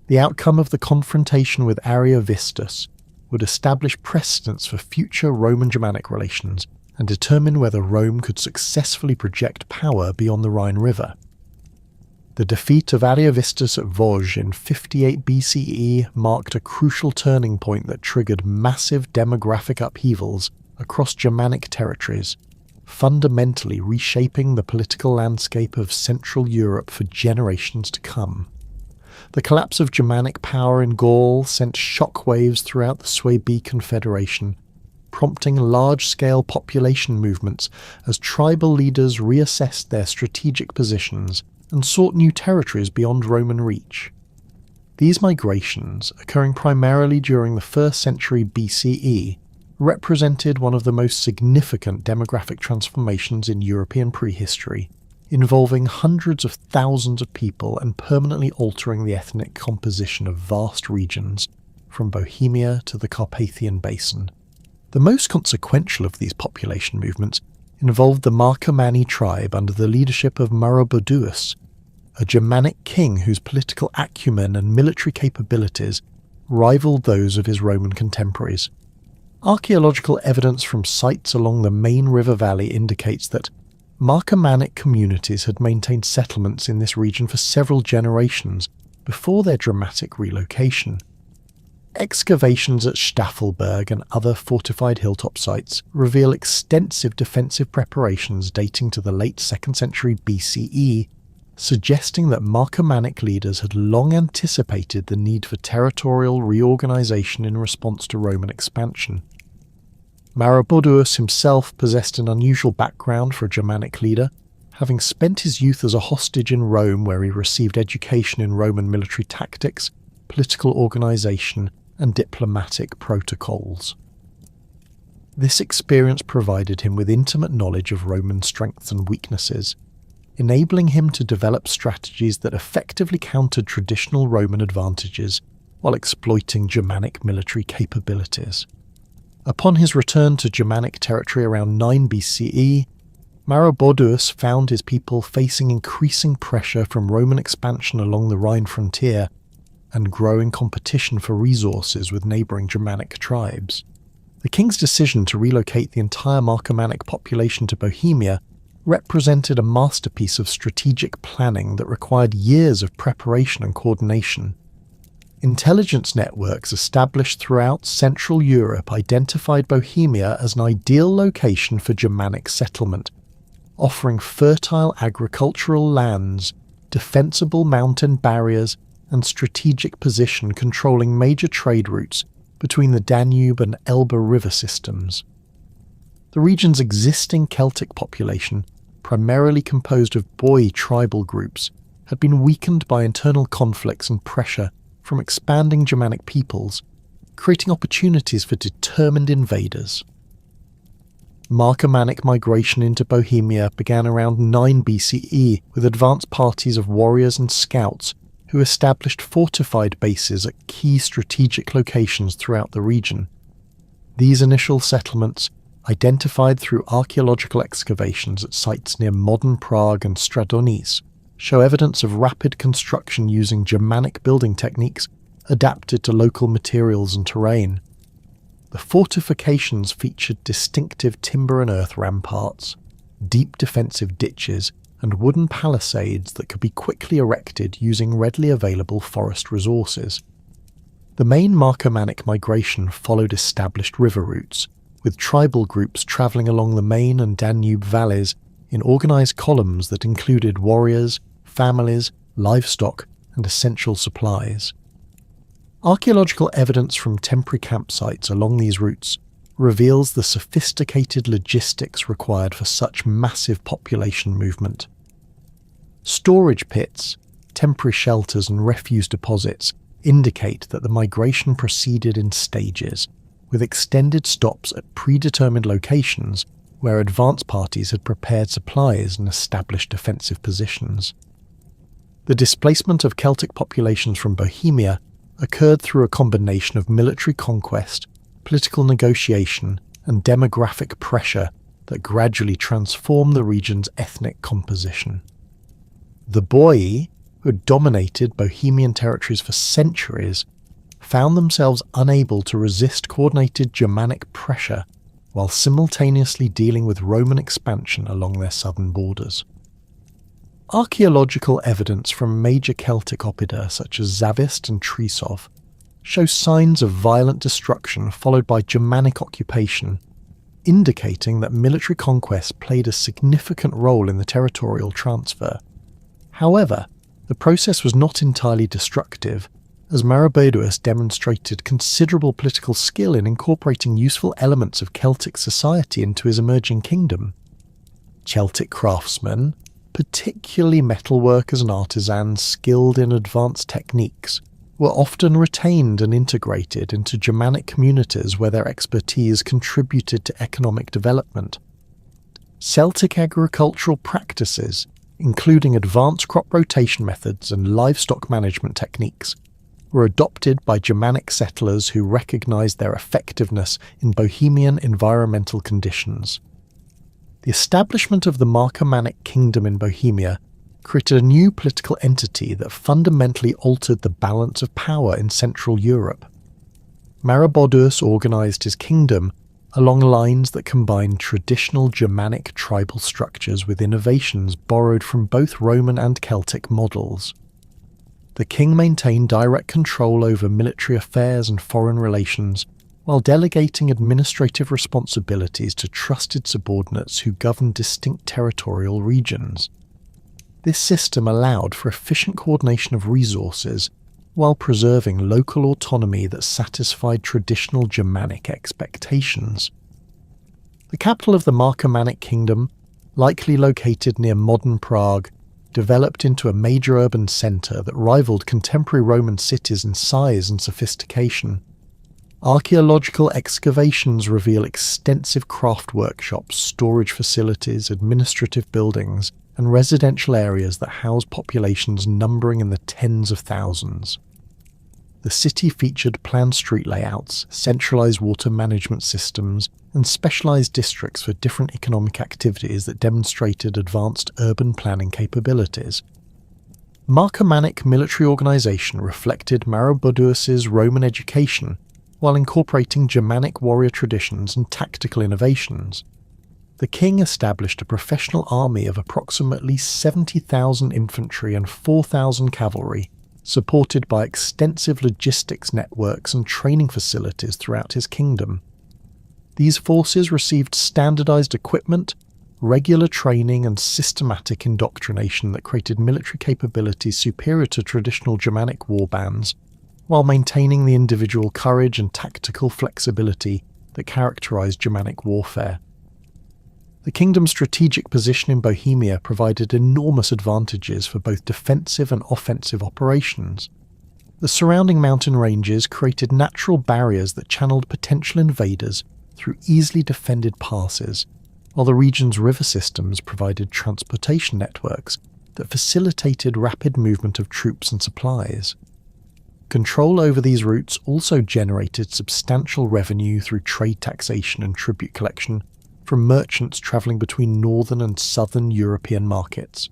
The outcome of the confrontation with Ariovistus would establish precedents for future Roman-Germanic relations and determine whether Rome could successfully project power beyond the Rhine River. The defeat of Ariovistus at Vosges in 58 BCE marked a crucial turning point that triggered massive demographic upheavals across Germanic territories, fundamentally reshaping the political landscape of Central Europe for generations to come. The collapse of Germanic power in Gaul sent shockwaves throughout the Suebi Confederation, prompting large-scale population movements as tribal leaders reassessed their strategic positions and sought new territories beyond Roman reach. These migrations, occurring primarily during the 1st century BCE, represented one of the most significant demographic transformations in European prehistory, involving hundreds of thousands of people and permanently altering the ethnic composition of vast regions, from Bohemia to the Carpathian Basin. The most consequential of these population movements involved the Marcomanni tribe under the leadership of Maroboduus, a Germanic king whose political acumen and military capabilities rivaled those of his Roman contemporaries. Archaeological evidence from sites along the main river valley indicates that Marcomannic communities had maintained settlements in this region for several generations before their dramatic relocation. Excavations at Staffelberg and other fortified hilltop sites reveal extensive defensive preparations dating to the late 2nd century BCE, suggesting that Marcomannic leaders had long anticipated the need for territorial reorganization in response to Roman expansion. Maroboduus himself possessed an unusual background for a Germanic leader, having spent his youth as a hostage in Rome where he received education in Roman military tactics, political organization, and diplomatic protocols. This experience provided him with intimate knowledge of Roman strengths and weaknesses, enabling him to develop strategies that effectively countered traditional Roman advantages while exploiting Germanic military capabilities. Upon his return to Germanic territory around 9 BCE, Maroboduus found his people facing increasing pressure from Roman expansion along the Rhine frontier and growing competition for resources with neighbouring Germanic tribes. The king's decision to relocate the entire Marcomannic population to Bohemia represented a masterpiece of strategic planning that required years of preparation and coordination. Intelligence networks established throughout Central Europe identified Bohemia as an ideal location for Germanic settlement, offering fertile agricultural lands, defensible mountain barriers, and strategic position controlling major trade routes between the Danube and Elbe river systems. The region's existing Celtic population, primarily composed of Boii tribal groups, had been weakened by internal conflicts and pressure from expanding Germanic peoples, creating opportunities for determined invaders. Marcomannic migration into Bohemia began around 9 BCE with advanced parties of warriors and scouts who established fortified bases at key strategic locations throughout the region. These initial settlements, identified through archaeological excavations at sites near modern Prague and Stradonice, show evidence of rapid construction using Germanic building techniques adapted to local materials and terrain. The fortifications featured distinctive timber and earth ramparts, deep defensive ditches, and wooden palisades that could be quickly erected using readily available forest resources. The main Marcomannic migration followed established river routes, with tribal groups travelling along the Main and Danube valleys in organised columns that included warriors, families, livestock, and essential supplies. Archaeological evidence from temporary campsites along these routes reveals the sophisticated logistics required for such massive population movement. Storage pits, temporary shelters, and refuse deposits indicate that the migration proceeded in stages, with extended stops at predetermined locations where advance parties had prepared supplies and established defensive positions. The displacement of Celtic populations from Bohemia occurred through a combination of military conquest, political negotiation, and demographic pressure that gradually transformed the region's ethnic composition. The Boii, who had dominated Bohemian territories for centuries, found themselves unable to resist coordinated Germanic pressure while simultaneously dealing with Roman expansion along their southern borders. Archaeological evidence from major Celtic oppida such as Zavist and Trisov shows signs of violent destruction followed by Germanic occupation, indicating that military conquest played a significant role in the territorial transfer. However, The process was not entirely destructive, as Maroboduus demonstrated considerable political skill in incorporating useful elements of Celtic society into his emerging kingdom. Celtic craftsmen, particularly metalworkers and artisans skilled in advanced techniques, were often retained and integrated into Germanic communities where their expertise contributed to economic development. Celtic agricultural practices, including advanced crop rotation methods and livestock management techniques, were adopted by Germanic settlers who recognized their effectiveness in Bohemian environmental conditions. The establishment of the Marcomannic kingdom in Bohemia created a new political entity that fundamentally altered the balance of power in Central Europe. Maroboduus organized his kingdom along lines that combined traditional Germanic tribal structures with innovations borrowed from both Roman and Celtic models. The king maintained direct control over military affairs and foreign relations, while delegating administrative responsibilities to trusted subordinates who governed distinct territorial regions. This system allowed for efficient coordination of resources while preserving local autonomy that satisfied traditional Germanic expectations. The capital of the Marcomannic kingdom, likely located near modern Prague, developed into a major urban centre that rivaled contemporary Roman cities in size and sophistication. Archaeological excavations reveal extensive craft workshops, storage facilities, administrative buildings, and residential areas that house populations numbering in the tens of thousands. The city featured planned street layouts, centralised water management systems, and specialised districts for different economic activities that demonstrated advanced urban planning capabilities. Marcomannic military organisation reflected Maroboduus's Roman education while incorporating Germanic warrior traditions and tactical innovations. The king established a professional army of approximately 70,000 infantry and 4,000 cavalry, supported by extensive logistics networks and training facilities throughout his kingdom. These forces received standardized equipment, regular training, and systematic indoctrination that created military capabilities superior to traditional Germanic warbands, while maintaining the individual courage and tactical flexibility that characterized Germanic warfare. The kingdom's strategic position in Bohemia provided enormous advantages for both defensive and offensive operations. The surrounding mountain ranges created natural barriers that channeled potential invaders through easily defended passes, while the region's river systems provided transportation networks that facilitated rapid movement of troops and supplies. Control over these routes also generated substantial revenue through trade taxation and tribute collection from merchants travelling between northern and southern European markets.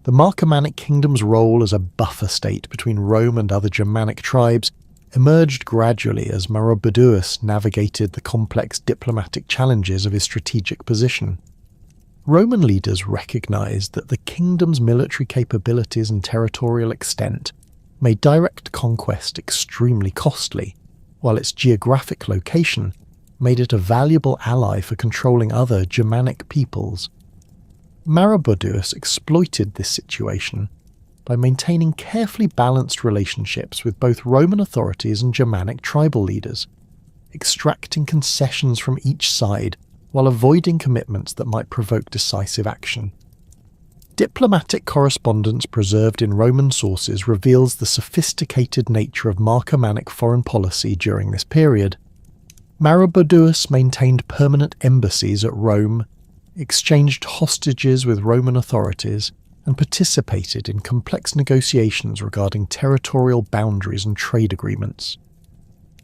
The Marcomannic kingdom's role as a buffer state between Rome and other Germanic tribes emerged gradually as Maroboduus navigated the complex diplomatic challenges of his strategic position. Roman leaders recognized that the kingdom's military capabilities and territorial extent made direct conquest extremely costly, while its geographic location made it a valuable ally for controlling other Germanic peoples. Maroboduus exploited this situation by maintaining carefully balanced relationships with both Roman authorities and Germanic tribal leaders, extracting concessions from each side while avoiding commitments that might provoke decisive action. Diplomatic correspondence preserved in Roman sources reveals the sophisticated nature of Marcomannic foreign policy during this period. Maroboduus maintained permanent embassies at Rome, exchanged hostages with Roman authorities, and participated in complex negotiations regarding territorial boundaries and trade agreements.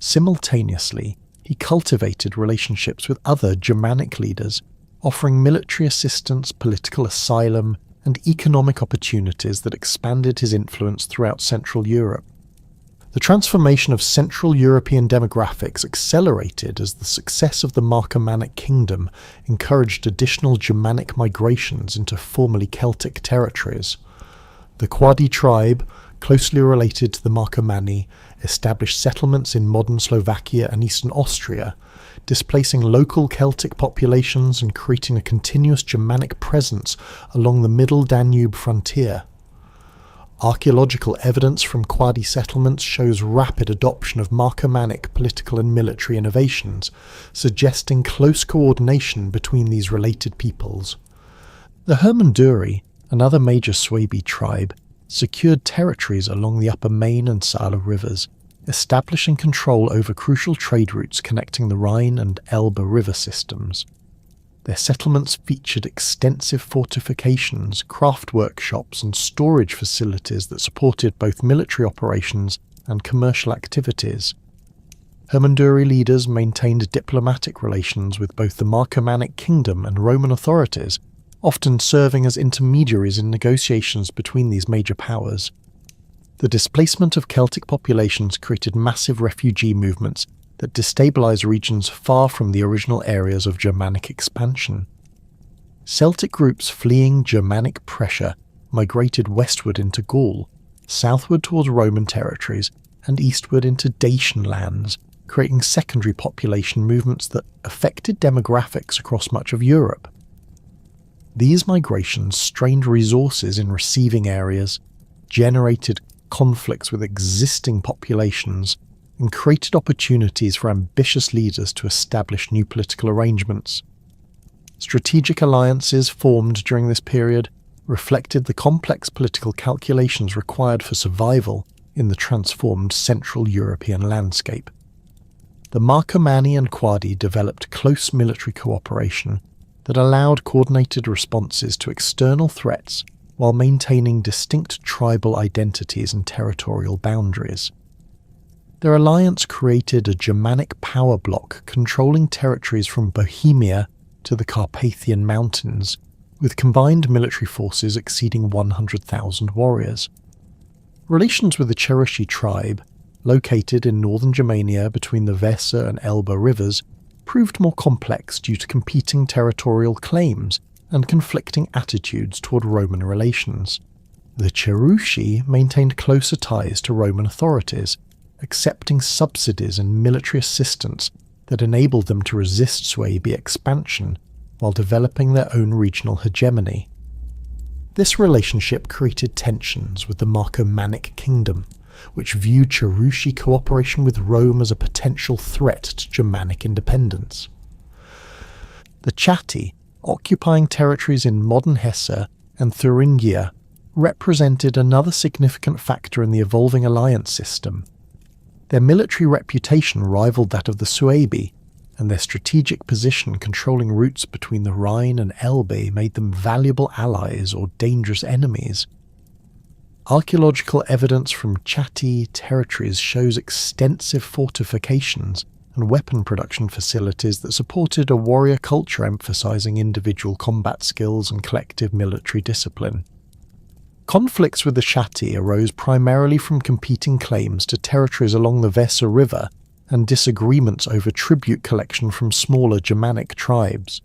Simultaneously, he cultivated relationships with other Germanic leaders, offering military assistance, political asylum, and economic opportunities that expanded his influence throughout Central Europe. The transformation of Central European demographics accelerated as the success of the Marcomannic kingdom encouraged additional Germanic migrations into formerly Celtic territories. The Quadi tribe, closely related to the Marcomanni, established settlements in modern Slovakia and eastern Austria, displacing local Celtic populations and creating a continuous Germanic presence along the Middle Danube frontier. Archaeological evidence from Quadi settlements shows rapid adoption of Marcomannic political and military innovations, suggesting close coordination between these related peoples. The Hermunduri, another major Suebi tribe, secured territories along the upper Main and Saale rivers, establishing control over crucial trade routes connecting the Rhine and Elbe river systems. Their settlements featured extensive fortifications, craft workshops and storage facilities that supported both military operations and commercial activities. Hermunduri leaders maintained diplomatic relations with both the Marcomannic kingdom and Roman authorities, often serving as intermediaries in negotiations between these major powers. The displacement of Celtic populations created massive refugee movements that destabilized regions far from the original areas of Germanic expansion. Celtic groups fleeing Germanic pressure migrated westward into Gaul, southward towards Roman territories, and eastward into Dacian lands, creating secondary population movements that affected demographics across much of Europe. These migrations strained resources in receiving areas, generated conflicts with existing populations, and created opportunities for ambitious leaders to establish new political arrangements. Strategic alliances formed during this period reflected the complex political calculations required for survival in the transformed Central European landscape. The Marcomanni and Quadi developed close military cooperation that allowed coordinated responses to external threats while maintaining distinct tribal identities and territorial boundaries. Their alliance created a Germanic power bloc controlling territories from Bohemia to the Carpathian Mountains, with combined military forces exceeding 100,000 warriors. Relations with the Cherushi tribe, located in northern Germania between the Weser and Elbe rivers, proved more complex due to competing territorial claims and conflicting attitudes toward Roman relations. The Cherushi maintained closer ties to Roman authorities, accepting subsidies and military assistance that enabled them to resist Suebi expansion while developing their own regional hegemony. This relationship created tensions with the Marcomannic kingdom, which viewed Cherushi cooperation with Rome as a potential threat to Germanic independence. The Chatti, occupying territories in modern Hesse and Thuringia, represented another significant factor in the evolving alliance system. Their military reputation rivaled that of the Suebi, and their strategic position controlling routes between the Rhine and Elbe made them valuable allies or dangerous enemies. Archaeological evidence from Chatti territories shows extensive fortifications and weapon production facilities that supported a warrior culture emphasizing individual combat skills and collective military discipline. Conflicts with the Chatti arose primarily from competing claims to territories along the Weser River and disagreements over tribute collection from smaller Germanic tribes.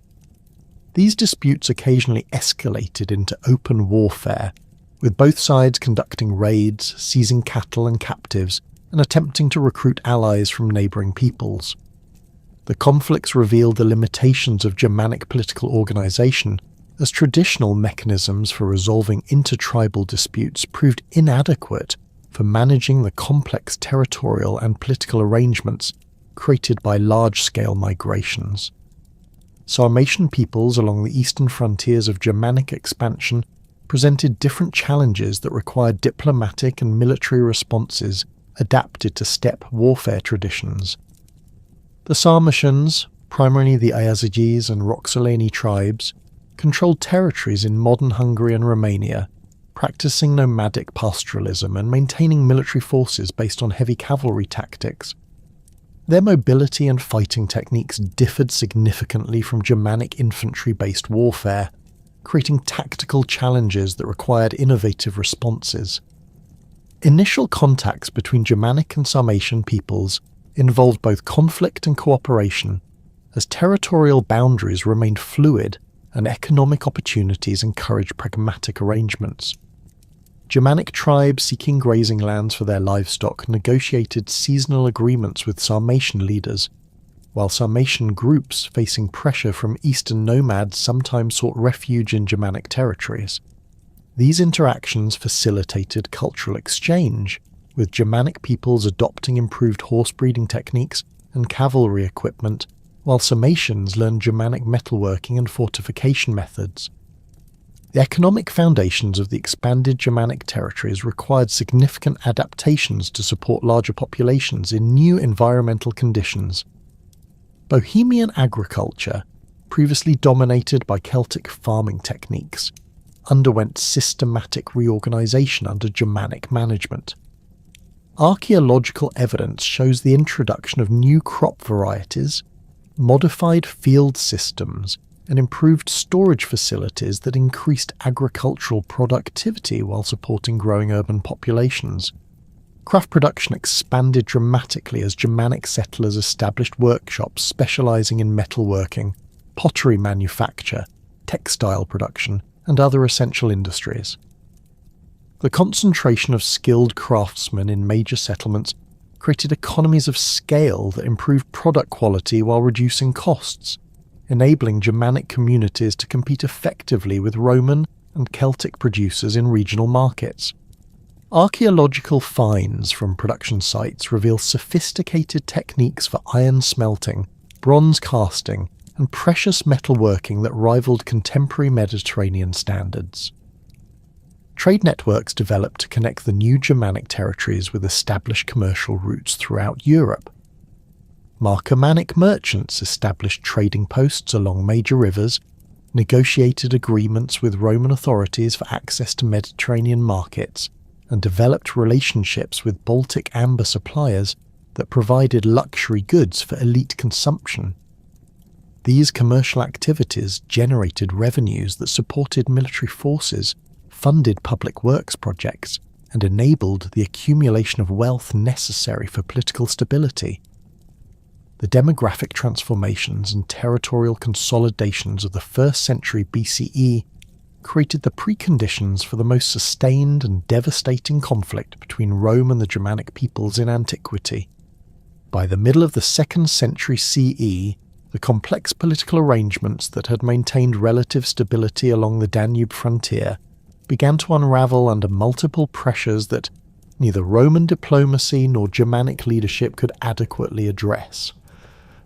These disputes occasionally escalated into open warfare, with both sides conducting raids, seizing cattle and captives, and attempting to recruit allies from neighbouring peoples. The conflicts revealed the limitations of Germanic political organisation, as traditional mechanisms for resolving intertribal disputes proved inadequate for managing the complex territorial and political arrangements created by large-scale migrations. Sarmatian peoples along the eastern frontiers of Germanic expansion presented different challenges that required diplomatic and military responses adapted to steppe warfare traditions. The Sarmatians, primarily the Ayazyges and Roxolani tribes, controlled territories in modern Hungary and Romania, practicing nomadic pastoralism and maintaining military forces based on heavy cavalry tactics. Their mobility and fighting techniques differed significantly from Germanic infantry-based warfare, creating tactical challenges that required innovative responses. Initial contacts between Germanic and Sarmatian peoples involved both conflict and cooperation, as territorial boundaries remained fluid and economic opportunities encouraged pragmatic arrangements. Germanic tribes seeking grazing lands for their livestock negotiated seasonal agreements with Sarmatian leaders, while Sarmatian groups facing pressure from eastern nomads sometimes sought refuge in Germanic territories. These interactions facilitated cultural exchange, with Germanic peoples adopting improved horse breeding techniques and cavalry equipment, while Sarmatians learned Germanic metalworking and fortification methods. The economic foundations of the expanded Germanic territories required significant adaptations to support larger populations in new environmental conditions. Bohemian agriculture, previously dominated by Celtic farming techniques, underwent systematic reorganization under Germanic management. Archaeological evidence shows the introduction of new crop varieties, modified field systems, and improved storage facilities that increased agricultural productivity while supporting growing urban populations. Craft production expanded dramatically as Germanic settlers established workshops specializing in metalworking, pottery manufacture, textile production, and other essential industries. The concentration of skilled craftsmen in major settlements created economies of scale that improved product quality while reducing costs, enabling Germanic communities to compete effectively with Roman and Celtic producers in regional markets. Archaeological finds from production sites reveal sophisticated techniques for iron smelting, bronze casting, and precious metalworking that rivaled contemporary Mediterranean standards. Trade networks developed to connect the new Germanic territories with established commercial routes throughout Europe. Marcomannic merchants established trading posts along major rivers, negotiated agreements with Roman authorities for access to Mediterranean markets, and developed relationships with Baltic amber suppliers that provided luxury goods for elite consumption. These commercial activities generated revenues that supported military forces, funded public works projects, and enabled the accumulation of wealth necessary for political stability. The demographic transformations and territorial consolidations of the 1st century BCE created the preconditions for the most sustained and devastating conflict between Rome and the Germanic peoples in antiquity. By the middle of the 2nd century CE, the complex political arrangements that had maintained relative stability along the Danube frontier began to unravel under multiple pressures that neither Roman diplomacy nor Germanic leadership could adequately address.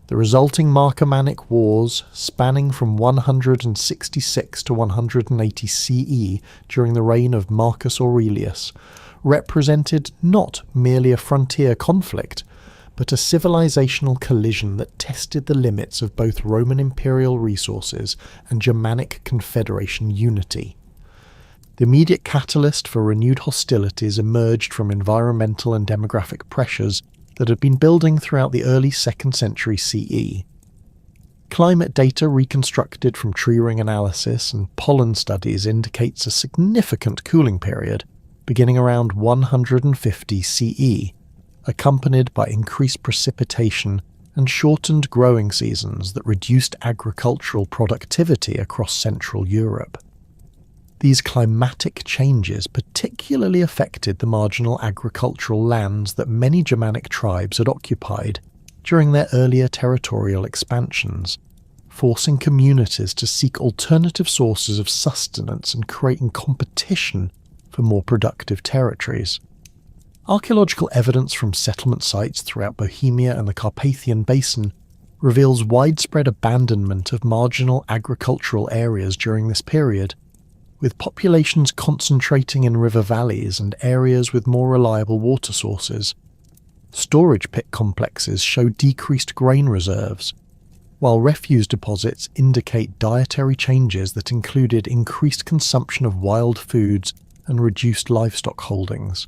The resulting Marcomannic Wars, spanning from 166 to 180 CE during the reign of Marcus Aurelius, represented not merely a frontier conflict, but a civilizational collision that tested the limits of both Roman imperial resources and Germanic Confederation unity. The immediate catalyst for renewed hostilities emerged from environmental and demographic pressures that had been building throughout the early 2nd century CE. Climate data reconstructed from tree ring analysis and pollen studies indicates a significant cooling period, beginning around 150 CE, accompanied by increased precipitation and shortened growing seasons that reduced agricultural productivity across Central Europe. These climatic changes particularly affected the marginal agricultural lands that many Germanic tribes had occupied during their earlier territorial expansions, forcing communities to seek alternative sources of sustenance and creating competition for more productive territories. Archaeological evidence from settlement sites throughout Bohemia and the Carpathian Basin reveals widespread abandonment of marginal agricultural areas during this period, with populations concentrating in river valleys and areas with more reliable water sources. Storage pit complexes show decreased grain reserves, while refuse deposits indicate dietary changes that included increased consumption of wild foods and reduced livestock holdings.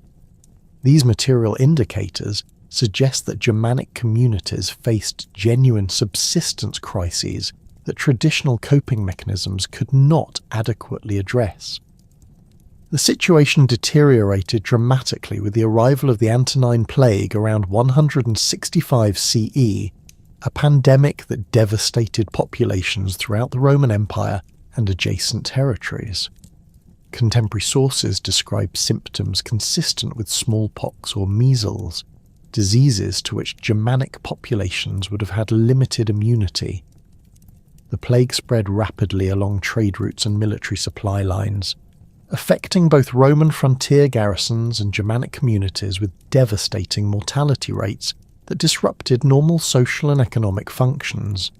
These material indicators suggest that Germanic communities faced genuine subsistence crises that traditional coping mechanisms could not adequately address. The situation deteriorated dramatically with the arrival of the Antonine Plague around 165 CE, a pandemic that devastated populations throughout the Roman Empire and adjacent territories. Contemporary sources describe symptoms consistent with smallpox or measles, diseases to which Germanic populations would have had limited immunity. The plague spread rapidly along trade routes and military supply lines, affecting both Roman frontier garrisons and Germanic communities with devastating mortality rates that disrupted normal social and economic functions.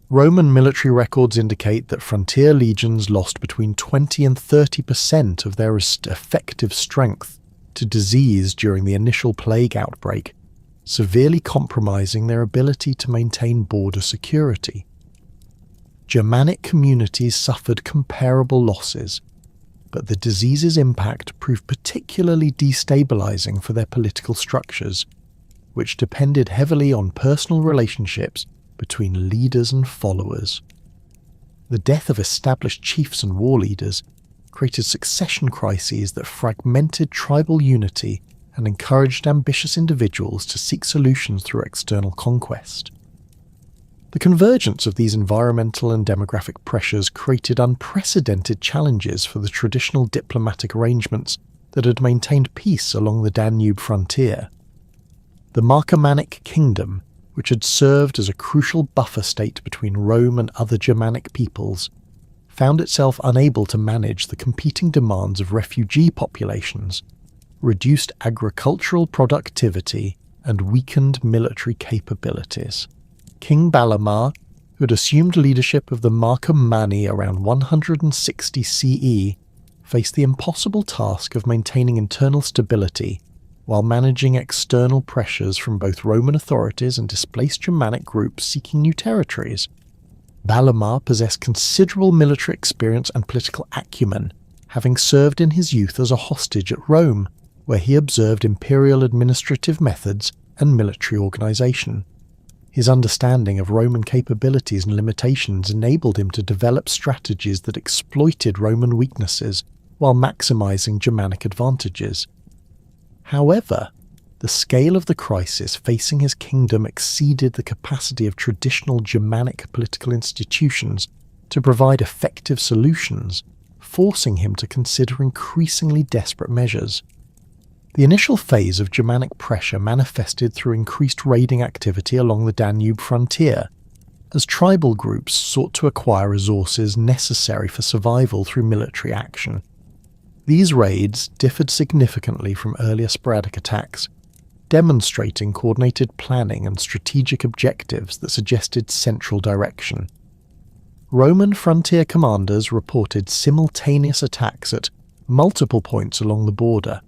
Roman military records indicate that frontier legions lost between 20 and 30% of their effective strength to disease during the initial plague outbreak, severely compromising their ability to maintain border security. Germanic communities suffered comparable losses, but the disease's impact proved particularly destabilizing for their political structures, which depended heavily on personal relationships between leaders and followers. The death of established chiefs and war leaders created succession crises that fragmented tribal unity and encouraged ambitious individuals to seek solutions through external conquest. The convergence of these environmental and demographic pressures created unprecedented challenges for the traditional diplomatic arrangements that had maintained peace along the Danube frontier. The Marcomannic kingdom, which had served as a crucial buffer state between Rome and other Germanic peoples, found itself unable to manage the competing demands of refugee populations, reduced agricultural productivity, and weakened military capabilities. King Balamar, who had assumed leadership of the Marcomanni around 160 CE, faced the impossible task of maintaining internal stability while managing external pressures from both Roman authorities and displaced Germanic groups seeking new territories. Balamar possessed considerable military experience and political acumen, having served in his youth as a hostage at Rome, where he observed imperial administrative methods and military organization. His understanding of Roman capabilities and limitations enabled him to develop strategies that exploited Roman weaknesses while maximizing Germanic advantages. However, the scale of the crisis facing his kingdom exceeded the capacity of traditional Germanic political institutions to provide effective solutions, forcing him to consider increasingly desperate measures. The initial phase of Germanic pressure manifested through increased raiding activity along the Danube frontier, as tribal groups sought to acquire resources necessary for survival through military action. These raids differed significantly from earlier sporadic attacks, demonstrating coordinated planning and strategic objectives that suggested central direction. Roman frontier commanders reported simultaneous attacks at multiple points along the border,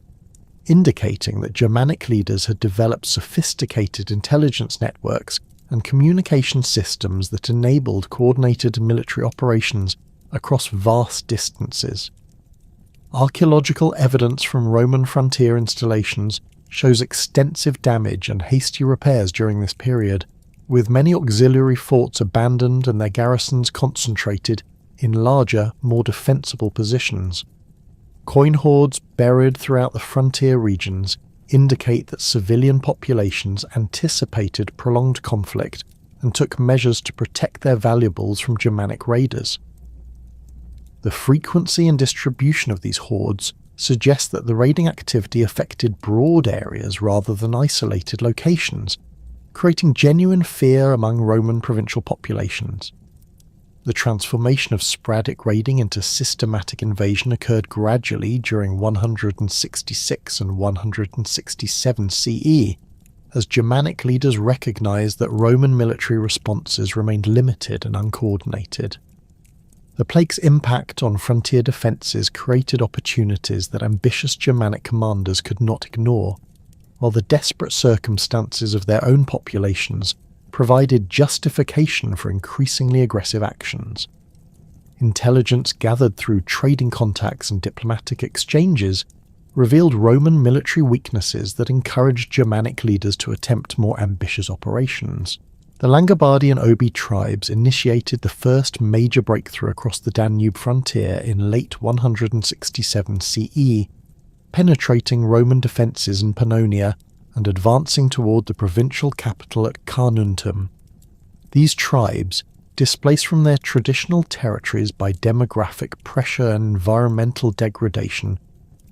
indicating that Germanic leaders had developed sophisticated intelligence networks and communication systems that enabled coordinated military operations across vast distances. Archaeological evidence from Roman frontier installations shows extensive damage and hasty repairs during this period, with many auxiliary forts abandoned and their garrisons concentrated in larger, more defensible positions. Coin hoards buried throughout the frontier regions indicate that civilian populations anticipated prolonged conflict and took measures to protect their valuables from Germanic raiders. The frequency and distribution of these hoards suggests that the raiding activity affected broad areas rather than isolated locations, creating genuine fear among Roman provincial populations. The transformation of sporadic raiding into systematic invasion occurred gradually during 166 and 167 CE, as Germanic leaders recognized that Roman military responses remained limited and uncoordinated. The plague's impact on frontier defences created opportunities that ambitious Germanic commanders could not ignore, while the desperate circumstances of their own populations provided justification for increasingly aggressive actions. Intelligence gathered through trading contacts and diplomatic exchanges revealed Roman military weaknesses that encouraged Germanic leaders to attempt more ambitious operations. The Langobardi and Obi tribes initiated the first major breakthrough across the Danube frontier in late 167 CE, penetrating Roman defences in Pannonia and advancing toward the provincial capital at Carnuntum. These tribes, displaced from their traditional territories by demographic pressure and environmental degradation,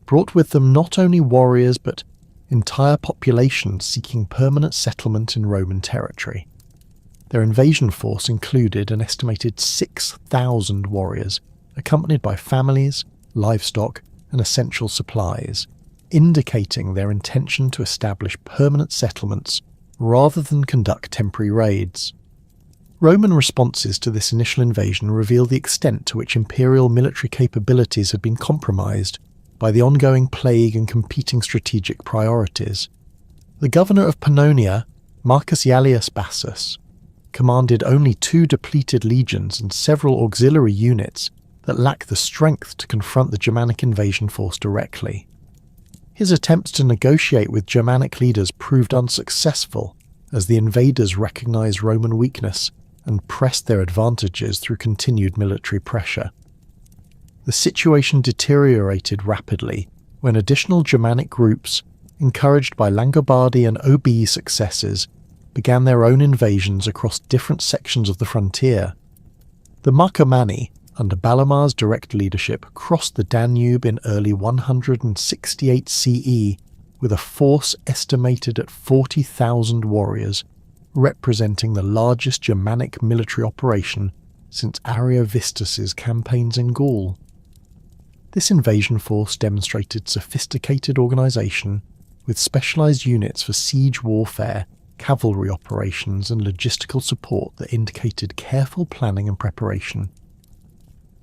brought with them not only warriors but entire populations seeking permanent settlement in Roman territory. Their invasion force included an estimated 6,000 warriors, accompanied by families, livestock, and essential supplies, indicating their intention to establish permanent settlements rather than conduct temporary raids. Roman responses to this initial invasion reveal the extent to which imperial military capabilities had been compromised by the ongoing plague and competing strategic priorities. The governor of Pannonia, Marcus Iulius Bassus, commanded only 2 depleted legions and several auxiliary units that lacked the strength to confront the Germanic invasion force directly. His attempts to negotiate with Germanic leaders proved unsuccessful as the invaders recognized Roman weakness and pressed their advantages through continued military pressure. The situation deteriorated rapidly when additional Germanic groups, encouraged by Langobardi and Obi successes, began their own invasions across different sections of the frontier. The Marcomanni, under Balamar's direct leadership, crossed the Danube in early 168 CE with a force estimated at 40,000 warriors, representing the largest Germanic military operation since Ariovistus's campaigns in Gaul. This invasion force demonstrated sophisticated organisation, with specialised units for siege warfare, cavalry operations and logistical support that indicated careful planning and preparation.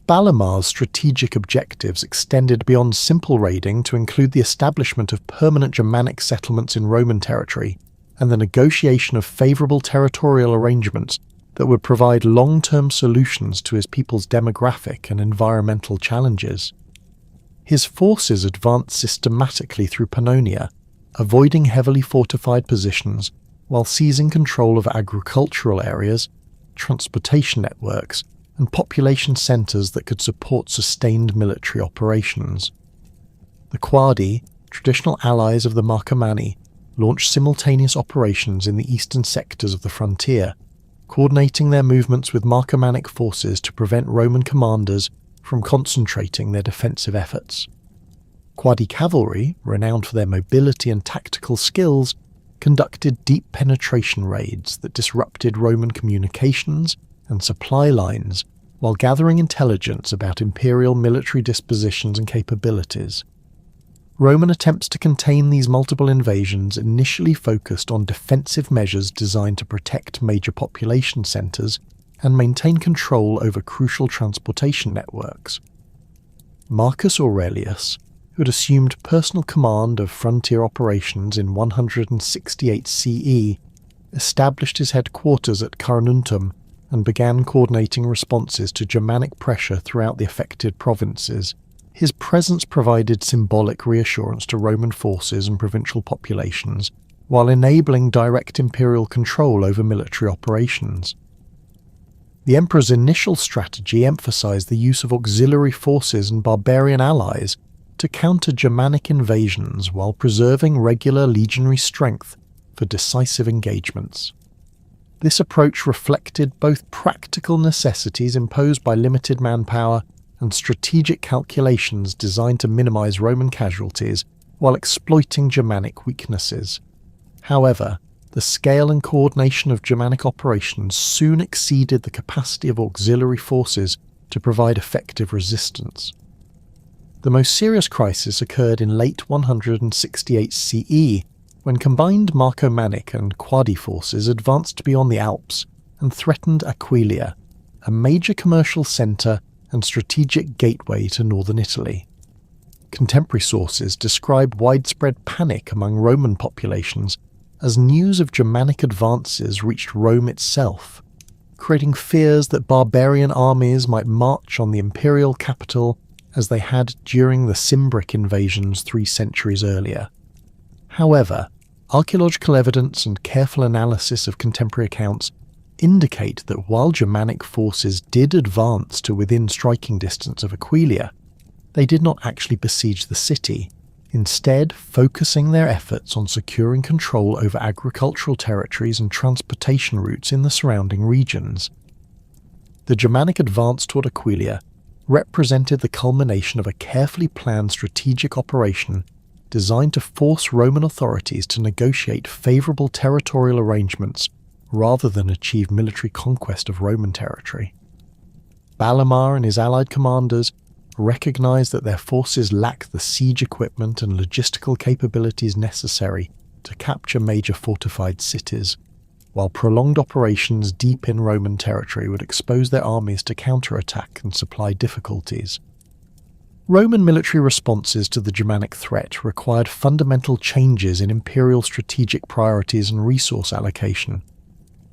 Balamar's strategic objectives extended beyond simple raiding to include the establishment of permanent Germanic settlements in Roman territory and the negotiation of favourable territorial arrangements that would provide long-term solutions to his people's demographic and environmental challenges. His forces advanced systematically through Pannonia, avoiding heavily fortified positions while seizing control of agricultural areas, transportation networks, and population centres that could support sustained military operations. The Quadi, traditional allies of the Marcomanni, launched simultaneous operations in the eastern sectors of the frontier, coordinating their movements with Marcomannic forces to prevent Roman commanders from concentrating their defensive efforts. Quadi cavalry, renowned for their mobility and tactical skills, conducted deep penetration raids that disrupted Roman communications and supply lines while gathering intelligence about imperial military dispositions and capabilities. Roman attempts to contain these multiple invasions initially focused on defensive measures designed to protect major population centres and maintain control over crucial transportation networks. Marcus Aurelius, who had assumed personal command of frontier operations in 168 CE, established his headquarters at Carnuntum and began coordinating responses to Germanic pressure throughout the affected provinces. His presence provided symbolic reassurance to Roman forces and provincial populations, while enabling direct imperial control over military operations. The emperor's initial strategy emphasized the use of auxiliary forces and barbarian allies to counter Germanic invasions while preserving regular legionary strength for decisive engagements. This approach reflected both practical necessities imposed by limited manpower and strategic calculations designed to minimize Roman casualties while exploiting Germanic weaknesses. However, the scale and coordination of Germanic operations soon exceeded the capacity of auxiliary forces to provide effective resistance. The most serious crisis occurred in late 168 CE, when combined Marcomannic and Quadi forces advanced beyond the Alps and threatened Aquileia, a major commercial centre and strategic gateway to northern Italy. Contemporary sources describe widespread panic among Roman populations as news of Germanic advances reached Rome itself, creating fears that barbarian armies might march on the imperial capital as they had during the Cimbric invasions 3 centuries earlier. However, archaeological evidence and careful analysis of contemporary accounts indicate that while Germanic forces did advance to within striking distance of Aquileia, they did not actually besiege the city, instead focusing their efforts on securing control over agricultural territories and transportation routes in the surrounding regions. The Germanic advance toward Aquileia represented the culmination of a carefully planned strategic operation designed to force Roman authorities to negotiate favourable territorial arrangements rather than achieve military conquest of Roman territory. Balamar and his allied commanders recognized that their forces lacked the siege equipment and logistical capabilities necessary to capture major fortified cities, while prolonged operations deep in Roman territory would expose their armies to counterattack and supply difficulties. Roman military responses to the Germanic threat required fundamental changes in imperial strategic priorities and resource allocation.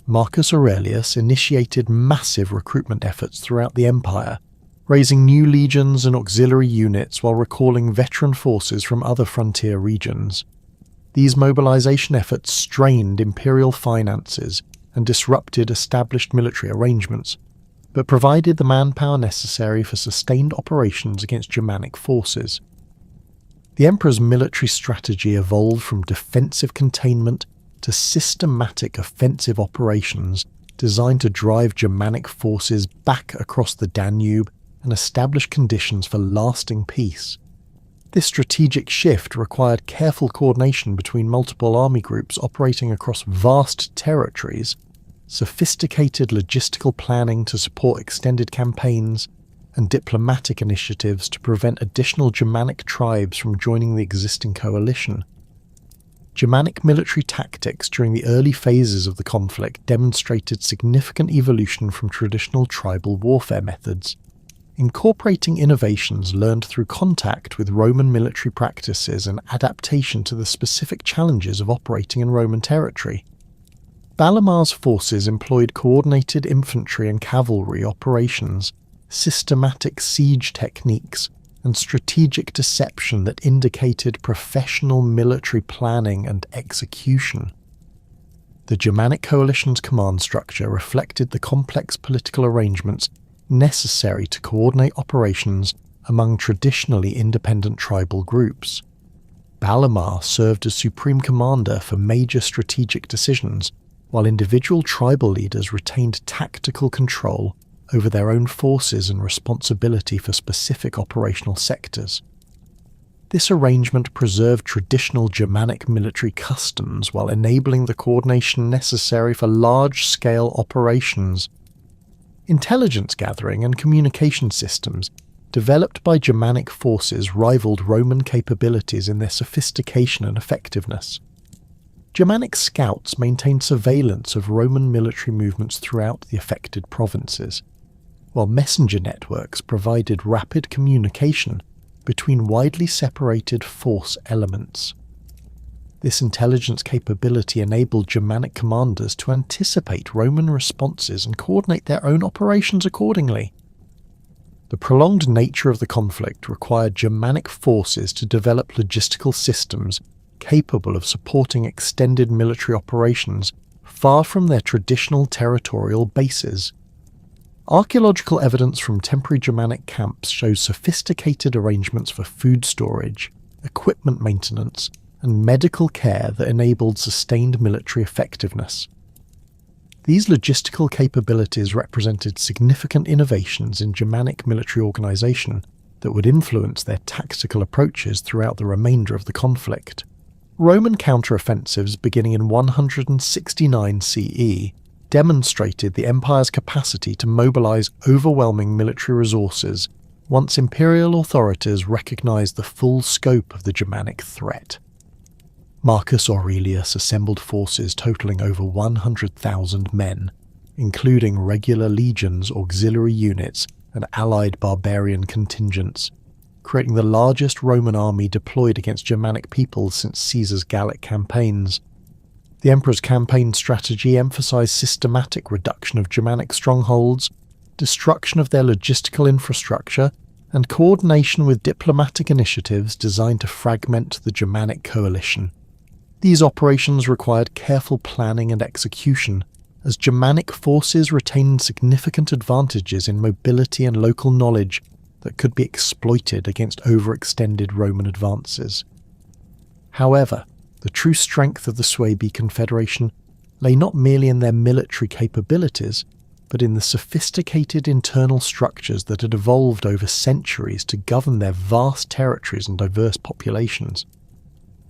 Marcus Aurelius initiated massive recruitment efforts throughout the empire, raising new legions and auxiliary units while recalling veteran forces from other frontier regions. These mobilization efforts strained imperial finances and disrupted established military arrangements, but provided the manpower necessary for sustained operations against Germanic forces. The emperor's military strategy evolved from defensive containment to systematic offensive operations designed to drive Germanic forces back across the Danube and establish conditions for lasting peace. This strategic shift required careful coordination between multiple army groups operating across vast territories, sophisticated logistical planning to support extended campaigns, and diplomatic initiatives to prevent additional Germanic tribes from joining the existing coalition. Germanic military tactics during the early phases of the conflict demonstrated significant evolution from traditional tribal warfare methods, incorporating innovations learned through contact with Roman military practices and adaptation to the specific challenges of operating in Roman territory. Balimar's forces employed coordinated infantry and cavalry operations, systematic siege techniques, and strategic deception that indicated professional military planning and execution. The Germanic coalition's command structure reflected the complex political arrangements necessary to coordinate operations among traditionally independent tribal groups. Balimar served as supreme commander for major strategic decisions, while individual tribal leaders retained tactical control over their own forces and responsibility for specific operational sectors. This arrangement preserved traditional Germanic military customs while enabling the coordination necessary for large-scale operations. Intelligence gathering and communication systems developed by Germanic forces rivaled Roman capabilities in their sophistication and effectiveness. Germanic scouts maintained surveillance of Roman military movements throughout the affected provinces, while messenger networks provided rapid communication between widely separated force elements. This intelligence capability enabled Germanic commanders to anticipate Roman responses and coordinate their own operations accordingly. The prolonged nature of the conflict required Germanic forces to develop logistical systems capable of supporting extended military operations far from their traditional territorial bases. Archaeological evidence from temporary Germanic camps shows sophisticated arrangements for food storage, equipment maintenance, and medical care that enabled sustained military effectiveness. These logistical capabilities represented significant innovations in Germanic military organization that would influence their tactical approaches throughout the remainder of the conflict. Roman counteroffensives beginning in 169 CE demonstrated the empire's capacity to mobilize overwhelming military resources once imperial authorities recognized the full scope of the Germanic threat. Marcus Aurelius assembled forces totaling over 100,000 men, including regular legions, auxiliary units, and allied barbarian contingents, creating the largest Roman army deployed against Germanic peoples since Caesar's Gallic campaigns. The emperor's campaign strategy emphasized systematic reduction of Germanic strongholds, destruction of their logistical infrastructure, and coordination with diplomatic initiatives designed to fragment the Germanic coalition. These operations required careful planning and execution, as Germanic forces retained significant advantages in mobility and local knowledge that could be exploited against overextended Roman advances. However, the true strength of the Suebi Confederation lay not merely in their military capabilities, but in the sophisticated internal structures that had evolved over centuries to govern their vast territories and diverse populations.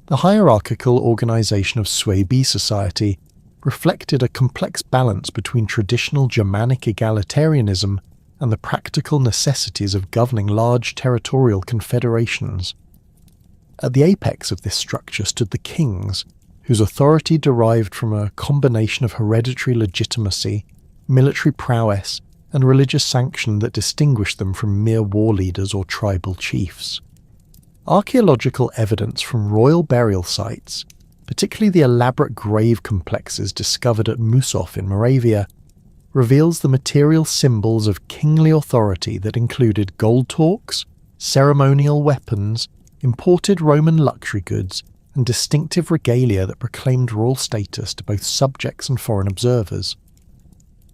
The hierarchical organization of Suebi society reflected a complex balance between traditional Germanic egalitarianism and the practical necessities of governing large territorial confederations. At the apex of this structure stood the kings, whose authority derived from a combination of hereditary legitimacy, military prowess, and religious sanction that distinguished them from mere war leaders or tribal chiefs. Archaeological evidence from royal burial sites, particularly the elaborate grave complexes discovered at Musov in Moravia, reveals the material symbols of kingly authority that included gold torques, ceremonial weapons, imported Roman luxury goods, and distinctive regalia that proclaimed royal status to both subjects and foreign observers.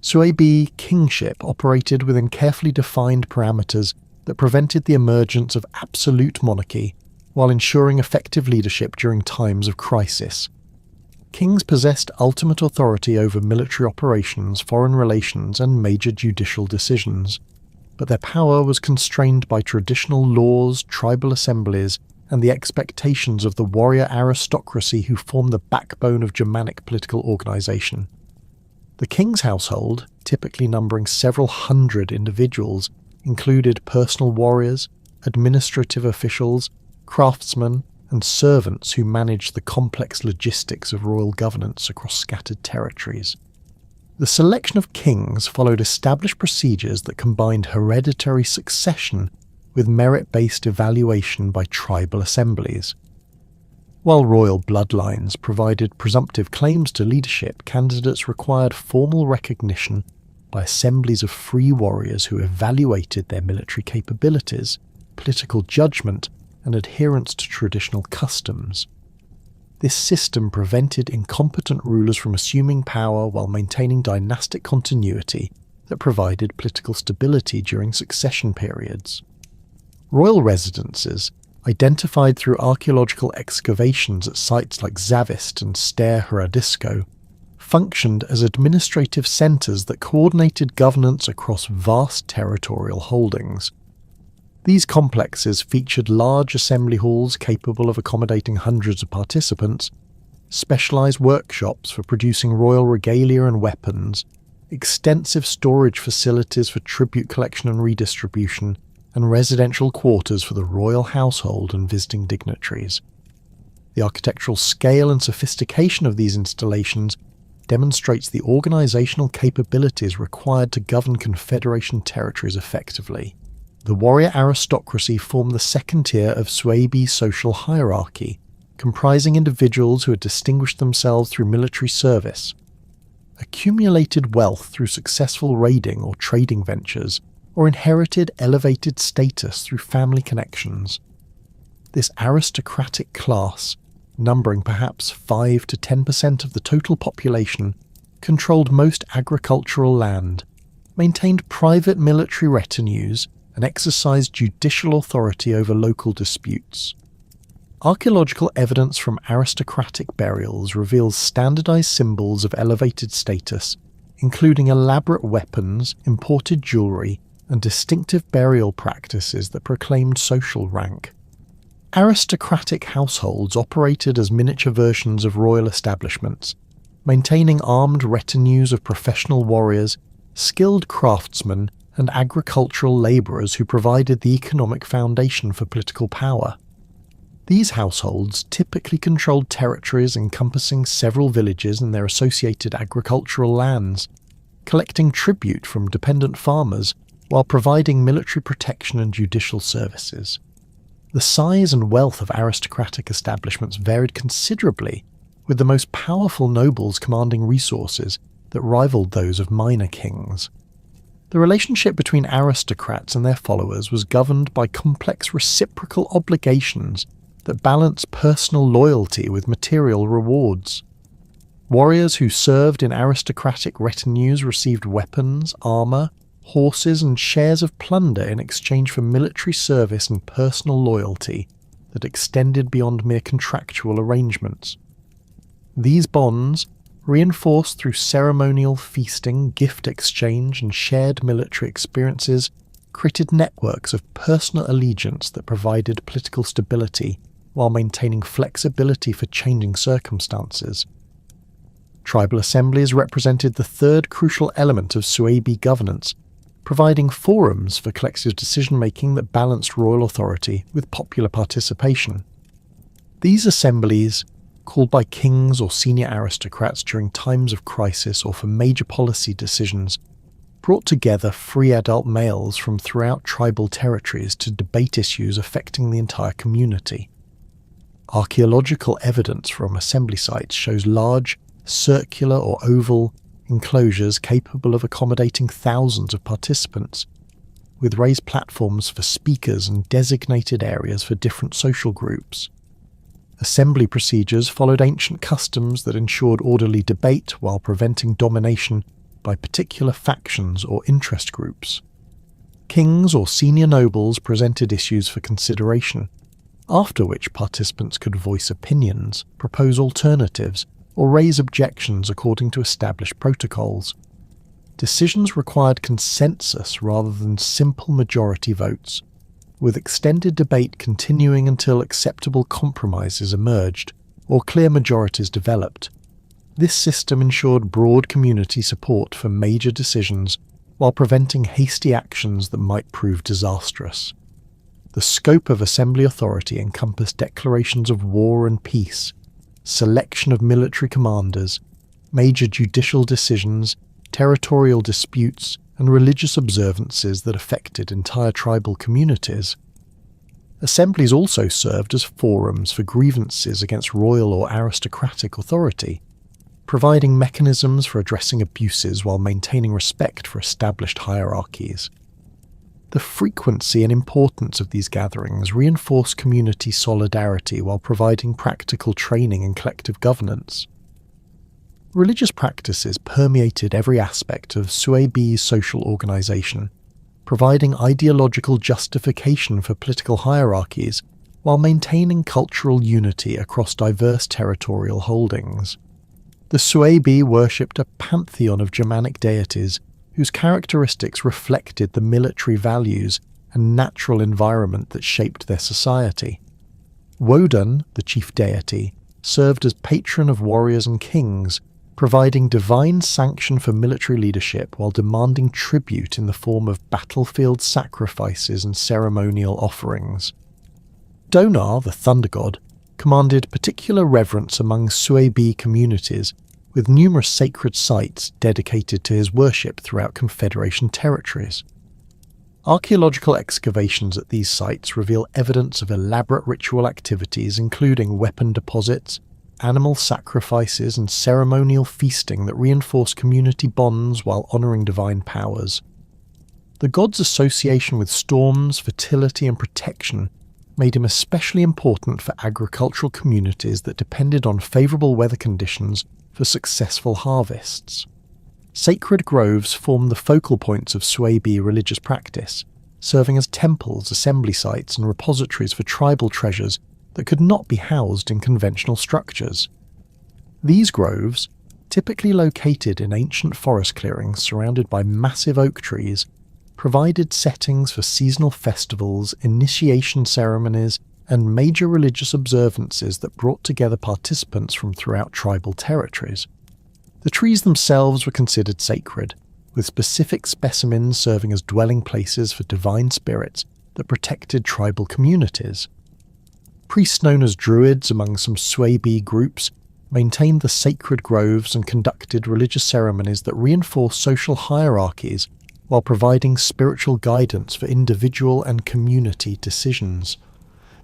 Suebi kingship operated within carefully defined parameters that prevented the emergence of absolute monarchy while ensuring effective leadership during times of crisis. Kings possessed ultimate authority over military operations, foreign relations, and major judicial decisions, but their power was constrained by traditional laws, tribal assemblies, and the expectations of the warrior aristocracy who formed the backbone of Germanic political organisation. The king's household, typically numbering several hundred individuals, included personal warriors, administrative officials, craftsmen, and servants who managed the complex logistics of royal governance across scattered territories. The selection of kings followed established procedures that combined hereditary succession with merit-based evaluation by tribal assemblies. While royal bloodlines provided presumptive claims to leadership, candidates required formal recognition by assemblies of free warriors who evaluated their military capabilities, political judgment, and adherence to traditional customs. This system prevented incompetent rulers from assuming power while maintaining dynastic continuity that provided political stability during succession periods. Royal residences, identified through archaeological excavations at sites like Zavist and Stare Hradisko, functioned as administrative centres that coordinated governance across vast territorial holdings. These complexes featured large assembly halls capable of accommodating hundreds of participants, specialised workshops for producing royal regalia and weapons, extensive storage facilities for tribute collection and redistribution, and residential quarters for the royal household and visiting dignitaries. The architectural scale and sophistication of these installations demonstrates the organisational capabilities required to govern Confederation territories effectively. The warrior aristocracy formed the second tier of Suebi's social hierarchy, comprising individuals who had distinguished themselves through military service, accumulated wealth through successful raiding or trading ventures, or inherited elevated status through family connections. This aristocratic class, numbering perhaps 5 to 10% of the total population, controlled most agricultural land, maintained private military retinues, and exercised judicial authority over local disputes. Archaeological evidence from aristocratic burials reveals standardized symbols of elevated status, including elaborate weapons, imported jewelry, and distinctive burial practices that proclaimed social rank. Aristocratic households operated as miniature versions of royal establishments, maintaining armed retinues of professional warriors, skilled craftsmen, and agricultural labourers who provided the economic foundation for political power. These households typically controlled territories encompassing several villages and their associated agricultural lands, collecting tribute from dependent farmers while providing military protection and judicial services. The size and wealth of aristocratic establishments varied considerably, with the most powerful nobles commanding resources that rivaled those of minor kings. The relationship between aristocrats and their followers was governed by complex reciprocal obligations that balanced personal loyalty with material rewards. Warriors who served in aristocratic retinues received weapons, armour, horses and shares of plunder in exchange for military service and personal loyalty that extended beyond mere contractual arrangements. These bonds, reinforced through ceremonial feasting, gift exchange and shared military experiences, created networks of personal allegiance that provided political stability while maintaining flexibility for changing circumstances. Tribal assemblies represented the third crucial element of Suebi governance, providing forums for collective decision-making that balanced royal authority with popular participation. These assemblies, called by kings or senior aristocrats during times of crisis or for major policy decisions, brought together free adult males from throughout tribal territories to debate issues affecting the entire community. Archaeological evidence from assembly sites shows large, circular or oval enclosures capable of accommodating thousands of participants, with raised platforms for speakers and designated areas for different social groups. Assembly procedures followed ancient customs that ensured orderly debate while preventing domination by particular factions or interest groups. Kings or senior nobles presented issues for consideration, after which participants could voice opinions, propose alternatives, or raise objections according to established protocols. Decisions required consensus rather than simple majority votes, with extended debate continuing until acceptable compromises emerged or clear majorities developed. This system ensured broad community support for major decisions while preventing hasty actions that might prove disastrous. The scope of assembly authority encompassed declarations of war and peace, selection of military commanders, major judicial decisions, territorial disputes, and religious observances that affected entire tribal communities. Assemblies also served as forums for grievances against royal or aristocratic authority, providing mechanisms for addressing abuses while maintaining respect for established hierarchies. The frequency and importance of these gatherings reinforced community solidarity while providing practical training in collective governance. Religious practices permeated every aspect of Suebi's social organization, providing ideological justification for political hierarchies while maintaining cultural unity across diverse territorial holdings. The Suebi worshipped a pantheon of Germanic deities whose characteristics reflected the military values and natural environment that shaped their society. Woden, the chief deity, served as patron of warriors and kings, providing divine sanction for military leadership while demanding tribute in the form of battlefield sacrifices and ceremonial offerings. Donar, the thunder god, commanded particular reverence among Suebi communities, with numerous sacred sites dedicated to his worship throughout Confederation territories. Archaeological excavations at these sites reveal evidence of elaborate ritual activities including weapon deposits, animal sacrifices and ceremonial feasting that reinforce community bonds while honouring divine powers. The god's association with storms, fertility and protection made him especially important for agricultural communities that depended on favourable weather conditions for successful harvests. Sacred groves formed the focal points of Suebi religious practice, serving as temples, assembly sites and repositories for tribal treasures that could not be housed in conventional structures. These groves, typically located in ancient forest clearings surrounded by massive oak trees, provided settings for seasonal festivals, initiation ceremonies, and major religious observances that brought together participants from throughout tribal territories. The trees themselves were considered sacred, with specific specimens serving as dwelling places for divine spirits that protected tribal communities. Priests known as druids among some Suebi groups maintained the sacred groves and conducted religious ceremonies that reinforced social hierarchies while providing spiritual guidance for individual and community decisions.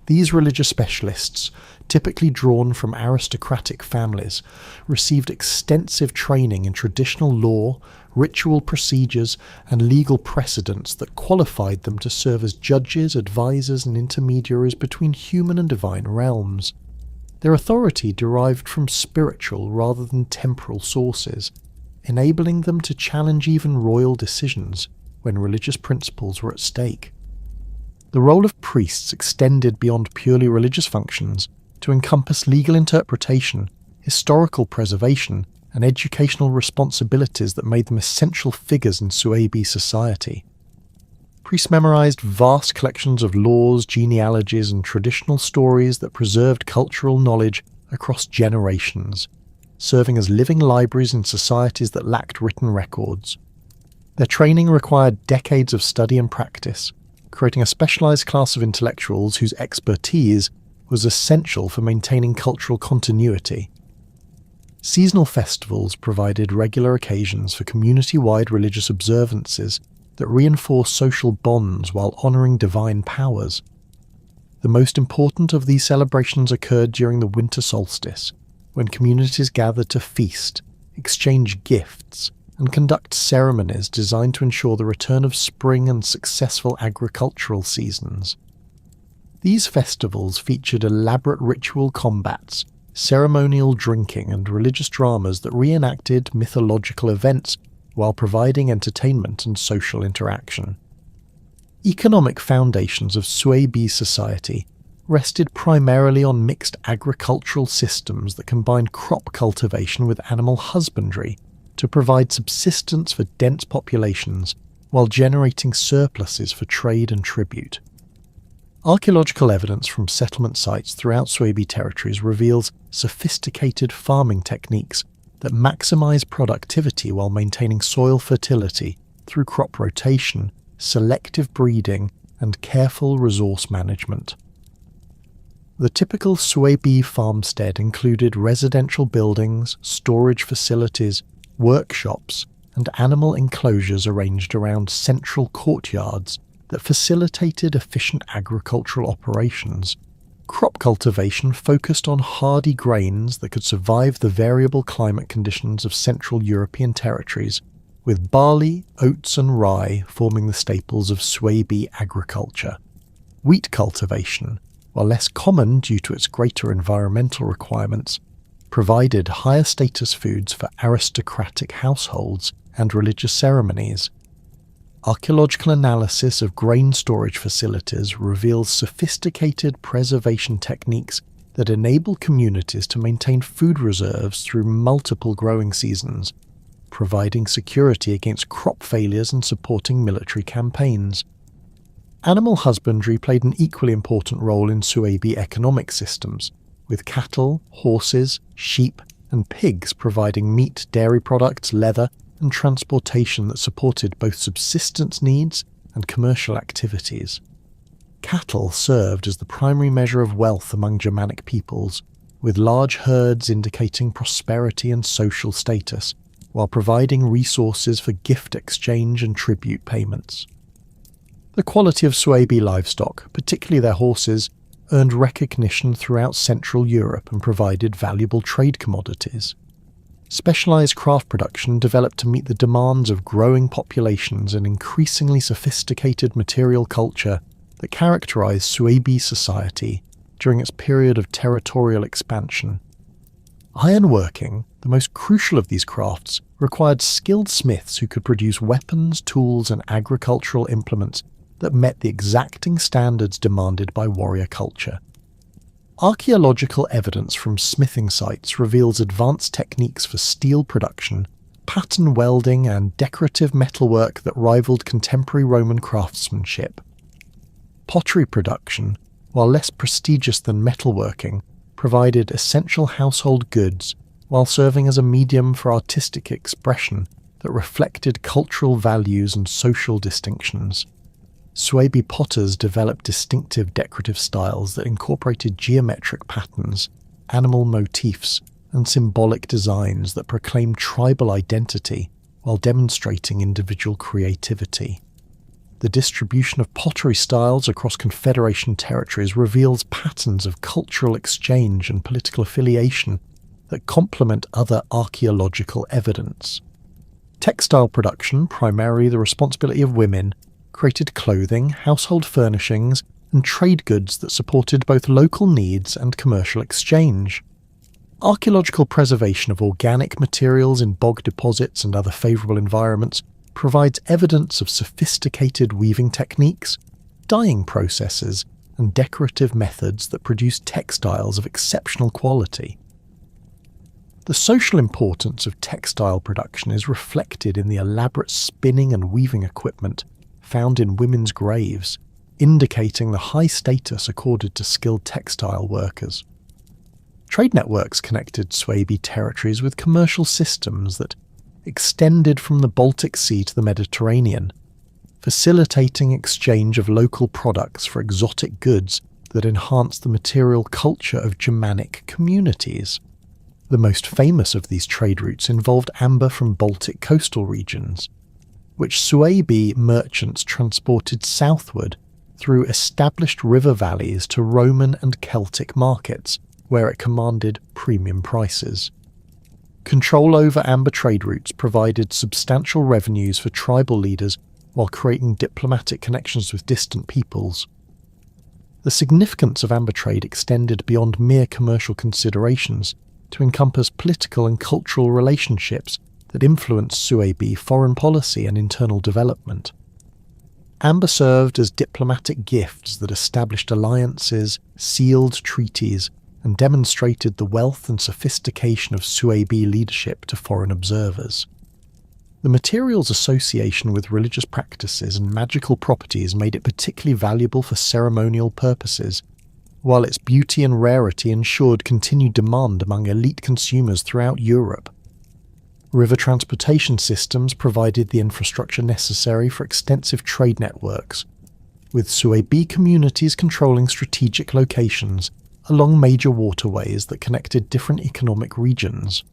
These religious specialists, typically drawn from aristocratic families, received extensive training in traditional law, ritual procedures, and legal precedents that qualified them to serve as judges, advisors, and intermediaries between human and divine realms. Their authority derived from spiritual rather than temporal sources, enabling them to challenge even royal decisions when religious principles were at stake. The role of priests extended beyond purely religious functions to encompass legal interpretation, historical preservation, and educational responsibilities that made them essential figures in Suebi society. Priests memorized vast collections of laws, genealogies, and traditional stories that preserved cultural knowledge across generations, serving as living libraries in societies that lacked written records. Their training required decades of study and practice, creating a specialized class of intellectuals whose expertise was essential for maintaining cultural continuity. Seasonal festivals provided regular occasions for community-wide religious observances that reinforced social bonds while honoring divine powers. The most important of these celebrations occurred during the winter solstice, when communities gathered to feast, exchange gifts, and conduct ceremonies designed to ensure the return of spring and successful agricultural seasons. These festivals featured elaborate ritual combats, ceremonial drinking, and religious dramas that reenacted mythological events while providing entertainment and social interaction. Economic foundations of Suebi society rested primarily on mixed agricultural systems that combined crop cultivation with animal husbandry to provide subsistence for dense populations while generating surpluses for trade and tribute. Archaeological evidence from settlement sites throughout Suebi territories reveals sophisticated farming techniques that maximize productivity while maintaining soil fertility through crop rotation, selective breeding, and careful resource management. The typical Suebi farmstead included residential buildings, storage facilities, workshops, and animal enclosures arranged around central courtyards that facilitated efficient agricultural operations. Crop cultivation focused on hardy grains that could survive the variable climate conditions of Central European territories, with barley, oats, and rye forming the staples of Suebi agriculture. Wheat cultivation, while less common due to its greater environmental requirements, provided higher status foods for aristocratic households and religious ceremonies. Archaeological analysis of grain storage facilities reveals sophisticated preservation techniques that enable communities to maintain food reserves through multiple growing seasons, providing security against crop failures and supporting military campaigns. Animal husbandry played an equally important role in Suebi economic systems, with cattle, horses, sheep, and pigs providing meat, dairy products, leather, and transportation that supported both subsistence needs and commercial activities. Cattle served as the primary measure of wealth among Germanic peoples, with large herds indicating prosperity and social status, while providing resources for gift exchange and tribute payments. The quality of Suebi livestock, particularly their horses, earned recognition throughout Central Europe and provided valuable trade commodities. Specialized craft production developed to meet the demands of growing populations and increasingly sophisticated material culture that characterized Suebi society during its period of territorial expansion. Ironworking, the most crucial of these crafts, required skilled smiths who could produce weapons, tools, and agricultural implements that met the exacting standards demanded by warrior culture. Archaeological evidence from smithing sites reveals advanced techniques for steel production, pattern welding, and decorative metalwork that rivaled contemporary Roman craftsmanship. Pottery production, while less prestigious than metalworking, provided essential household goods while serving as a medium for artistic expression that reflected cultural values and social distinctions. Suebi potters developed distinctive decorative styles that incorporated geometric patterns, animal motifs, and symbolic designs that proclaimed tribal identity while demonstrating individual creativity. The distribution of pottery styles across Confederation territories reveals patterns of cultural exchange and political affiliation that complement other archaeological evidence. Textile production, primarily the responsibility of women, created clothing, household furnishings, and trade goods that supported both local needs and commercial exchange. Archaeological preservation of organic materials in bog deposits and other favourable environments provides evidence of sophisticated weaving techniques, dyeing processes, and decorative methods that produce textiles of exceptional quality. The social importance of textile production is reflected in the elaborate spinning and weaving equipment found in women's graves, indicating the high status accorded to skilled textile workers. Trade networks connected Suebi territories with commercial systems that extended from the Baltic Sea to the Mediterranean, facilitating exchange of local products for exotic goods that enhanced the material culture of Germanic communities. The most famous of these trade routes involved amber from Baltic coastal regions, which Suebi merchants transported southward through established river valleys to Roman and Celtic markets, where it commanded premium prices. Control over amber trade routes provided substantial revenues for tribal leaders while creating diplomatic connections with distant peoples. The significance of amber trade extended beyond mere commercial considerations to encompass political and cultural relationships that influenced Suebi foreign policy and internal development. Amber served as diplomatic gifts that established alliances, sealed treaties, and demonstrated the wealth and sophistication of Suebi leadership to foreign observers. The material's association with religious practices and magical properties made it particularly valuable for ceremonial purposes, while its beauty and rarity ensured continued demand among elite consumers throughout Europe. River transportation systems provided the infrastructure necessary for extensive trade networks, with Suebi communities controlling strategic locations along major waterways that connected different economic regions.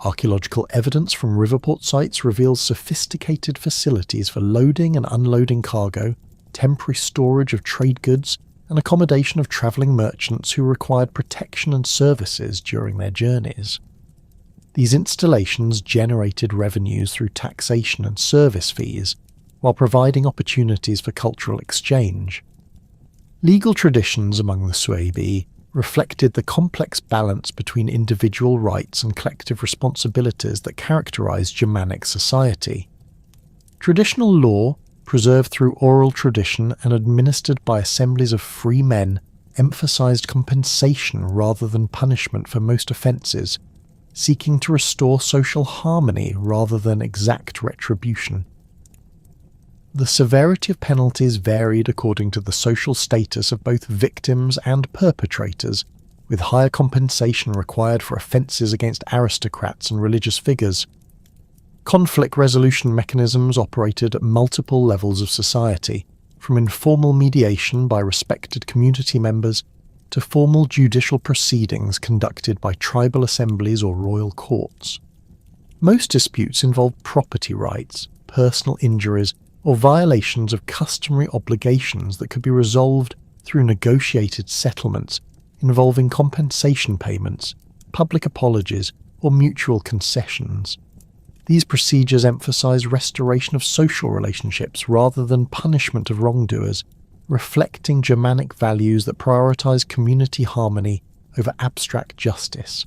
Archaeological evidence from riverport sites reveals sophisticated facilities for loading and unloading cargo, temporary storage of trade goods, and accommodation of travelling merchants who required protection and services during their journeys. These installations generated revenues through taxation and service fees, while providing opportunities for cultural exchange. Legal traditions among the Suebi reflected the complex balance between individual rights and collective responsibilities that characterized Germanic society. Traditional law, preserved through oral tradition and administered by assemblies of free men, emphasized compensation rather than punishment for most offences, seeking to restore social harmony rather than exact retribution. The severity of penalties varied according to the social status of both victims and perpetrators, with higher compensation required for offences against aristocrats and religious figures. Conflict resolution mechanisms operated at multiple levels of society, from informal mediation by respected community members to formal judicial proceedings conducted by tribal assemblies or royal courts. Most disputes involved property rights, personal injuries, or violations of customary obligations that could be resolved through negotiated settlements involving compensation payments, public apologies, or mutual concessions. These procedures emphasize restoration of social relationships rather than punishment of wrongdoers, reflecting Germanic values that prioritize community harmony over abstract justice.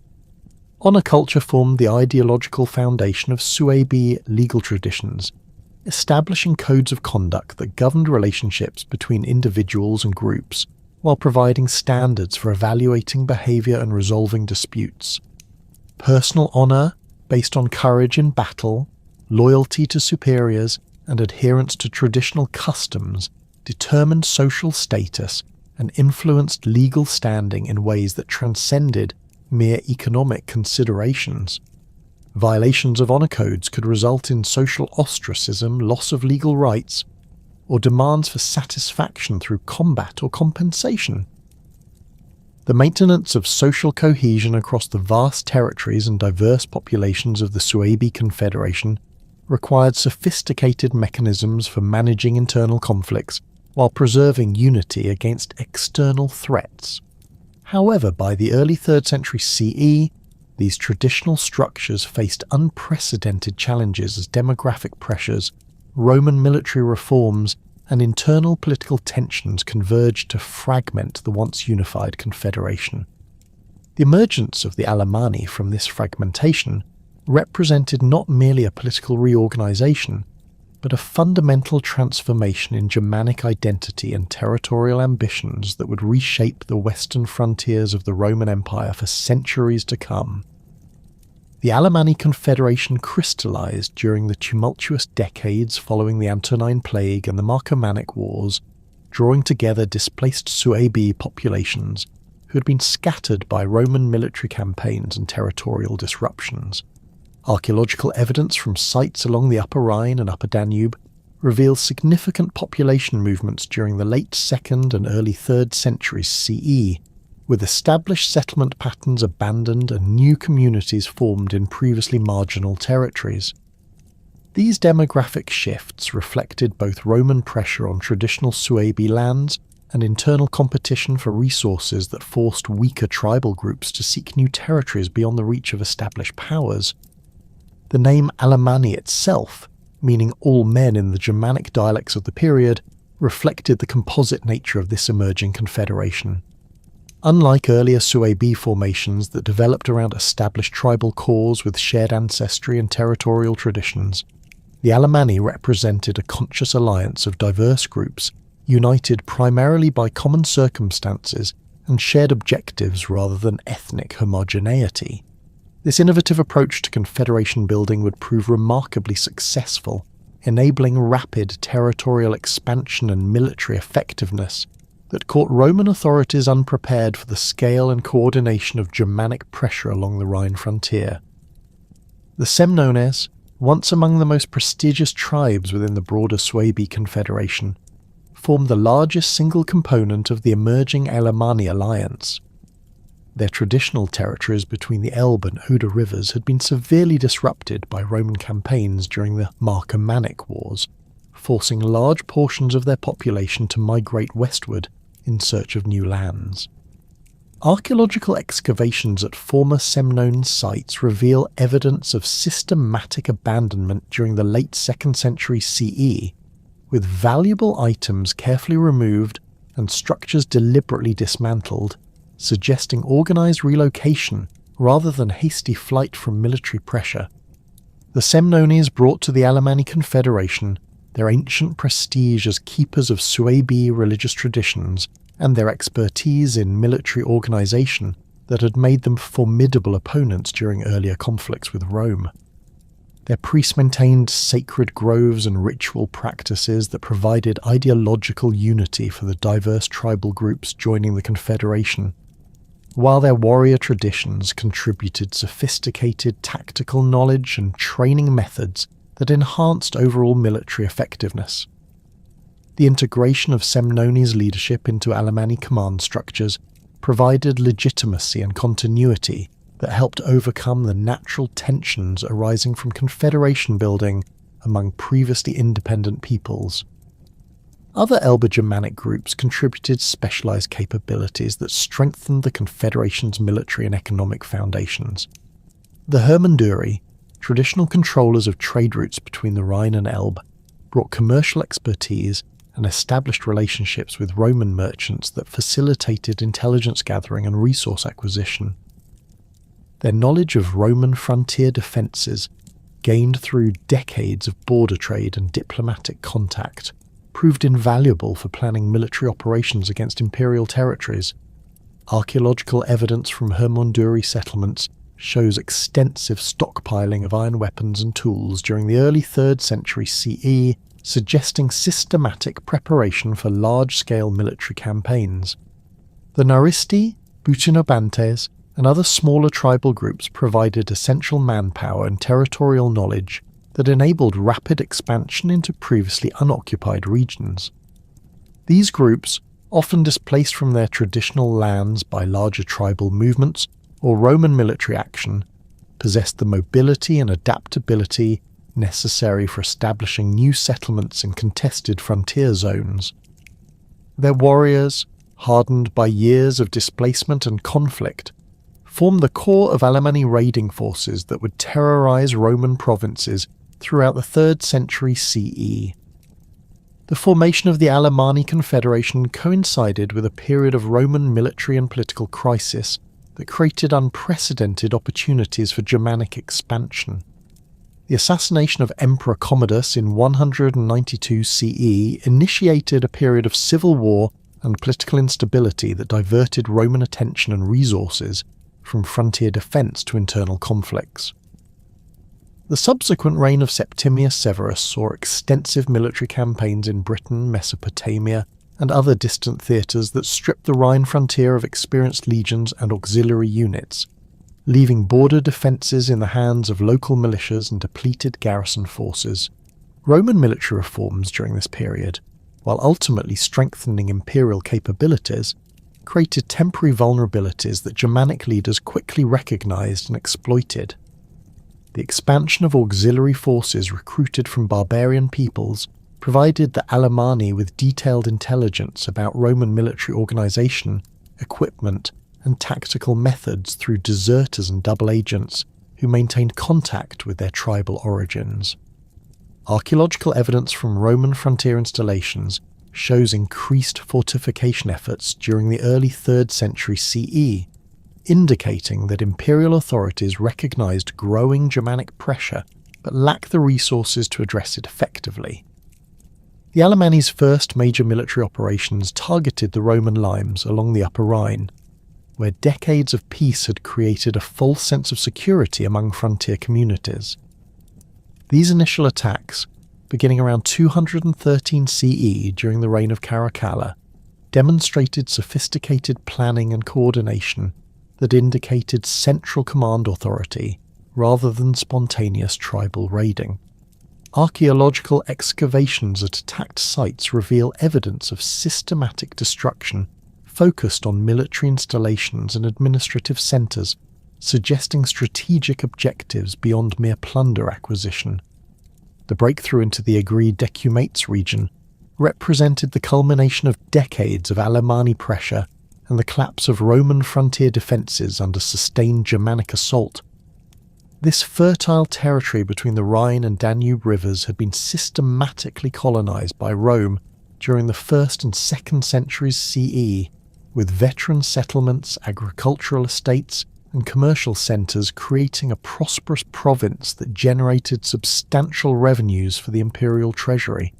Honor culture formed the ideological foundation of Suebi legal traditions, establishing codes of conduct that governed relationships between individuals and groups, while providing standards for evaluating behavior and resolving disputes. Personal honor, based on courage in battle, loyalty to superiors, and adherence to traditional customs, determined social status and influenced legal standing in ways that transcended mere economic considerations. Violations of honor codes could result in social ostracism, loss of legal rights, or demands for satisfaction through combat or compensation. The maintenance of social cohesion across the vast territories and diverse populations of the Suebi Confederation required sophisticated mechanisms for managing internal conflicts while preserving unity against external threats. However, by the early 3rd century CE, these traditional structures faced unprecedented challenges as demographic pressures, Roman military reforms, and internal political tensions converged to fragment the once unified confederation. The emergence of the Alemanni from this fragmentation represented not merely a political reorganization, but a fundamental transformation in Germanic identity and territorial ambitions that would reshape the western frontiers of the Roman Empire for centuries to come. The Alemanni Confederation crystallized during the tumultuous decades following the Antonine Plague and the Marcomannic Wars, drawing together displaced Suebi populations who had been scattered by Roman military campaigns and territorial disruptions. Archaeological evidence from sites along the Upper Rhine and Upper Danube reveals significant population movements during the late 2nd and early 3rd centuries CE, with established settlement patterns abandoned and new communities formed in previously marginal territories. These demographic shifts reflected both Roman pressure on traditional Suebi lands and internal competition for resources that forced weaker tribal groups to seek new territories beyond the reach of established powers. The name Alemanni itself, meaning all men in the Germanic dialects of the period, reflected the composite nature of this emerging confederation. Unlike earlier Suebi formations that developed around established tribal cores with shared ancestry and territorial traditions, the Alemanni represented a conscious alliance of diverse groups united primarily by common circumstances and shared objectives rather than ethnic homogeneity. This innovative approach to confederation building would prove remarkably successful, enabling rapid territorial expansion and military effectiveness that caught Roman authorities unprepared for the scale and coordination of Germanic pressure along the Rhine frontier. The Semnones, once among the most prestigious tribes within the broader Suebi Confederation, formed the largest single component of the emerging Alemanni alliance. Their traditional territories between the Elbe and Oder rivers had been severely disrupted by Roman campaigns during the Marcomannic Wars, forcing large portions of their population to migrate westward in search of new lands. Archaeological excavations at former Semnone sites reveal evidence of systematic abandonment during the late 2nd century CE, with valuable items carefully removed and structures deliberately dismantled, suggesting organised relocation rather than hasty flight from military pressure. The Semnones brought to the Alemanni Confederation their ancient prestige as keepers of Suebi religious traditions and their expertise in military organisation that had made them formidable opponents during earlier conflicts with Rome. Their priests maintained sacred groves and ritual practices that provided ideological unity for the diverse tribal groups joining the Confederation, while their warrior traditions contributed sophisticated tactical knowledge and training methods that enhanced overall military effectiveness. The integration of Semnones' leadership into Alemanni command structures provided legitimacy and continuity that helped overcome the natural tensions arising from confederation building among previously independent peoples. Other Elbe Germanic groups contributed specialized capabilities that strengthened the Confederation's military and economic foundations. The Hermunduri, traditional controllers of trade routes between the Rhine and Elbe, brought commercial expertise and established relationships with Roman merchants that facilitated intelligence gathering and resource acquisition. Their knowledge of Roman frontier defences, gained through decades of border trade and diplomatic contact, proved invaluable for planning military operations against imperial territories. Archaeological evidence from Hermunduri settlements shows extensive stockpiling of iron weapons and tools during the early 3rd century CE, suggesting systematic preparation for large-scale military campaigns. The Naristi, Butinobantes, and other smaller tribal groups provided essential manpower and territorial knowledge that enabled rapid expansion into previously unoccupied regions. These groups, often displaced from their traditional lands by larger tribal movements or Roman military action, possessed the mobility and adaptability necessary for establishing new settlements in contested frontier zones. Their warriors, hardened by years of displacement and conflict, formed the core of Alemanni raiding forces that would terrorize Roman provinces throughout the 3rd century CE. The formation of the Alemanni Confederation coincided with a period of Roman military and political crisis that created unprecedented opportunities for Germanic expansion. The assassination of Emperor Commodus in 192 CE initiated a period of civil war and political instability that diverted Roman attention and resources from frontier defence to internal conflicts. The subsequent reign of Septimius Severus saw extensive military campaigns in Britain, Mesopotamia, and other distant theatres that stripped the Rhine frontier of experienced legions and auxiliary units, leaving border defences in the hands of local militias and depleted garrison forces. Roman military reforms during this period, while ultimately strengthening imperial capabilities, created temporary vulnerabilities that Germanic leaders quickly recognised and exploited. The expansion of auxiliary forces recruited from barbarian peoples provided the Alemanni with detailed intelligence about Roman military organisation, equipment, and tactical methods through deserters and double agents who maintained contact with their tribal origins. Archaeological evidence from Roman frontier installations shows increased fortification efforts during the early 3rd century CE, indicating that imperial authorities recognised growing Germanic pressure but lacked the resources to address it effectively. The Alemanni's first major military operations targeted the Roman limes along the Upper Rhine, where decades of peace had created a false sense of security among frontier communities. These initial attacks, beginning around 213 CE during the reign of Caracalla, demonstrated sophisticated planning and coordination that indicated central command authority rather than spontaneous tribal raiding. Archaeological excavations at attacked sites reveal evidence of systematic destruction focused on military installations and administrative centres, suggesting strategic objectives beyond mere plunder acquisition. The breakthrough into the agreed decumates region represented the culmination of decades of Alemanni pressure and the collapse of Roman frontier defences under sustained Germanic assault. This fertile territory between the Rhine and Danube rivers had been systematically colonised by Rome during the 1st and 2nd centuries CE, with veteran settlements, agricultural estates, and commercial centres creating a prosperous province that generated substantial revenues for the imperial treasury.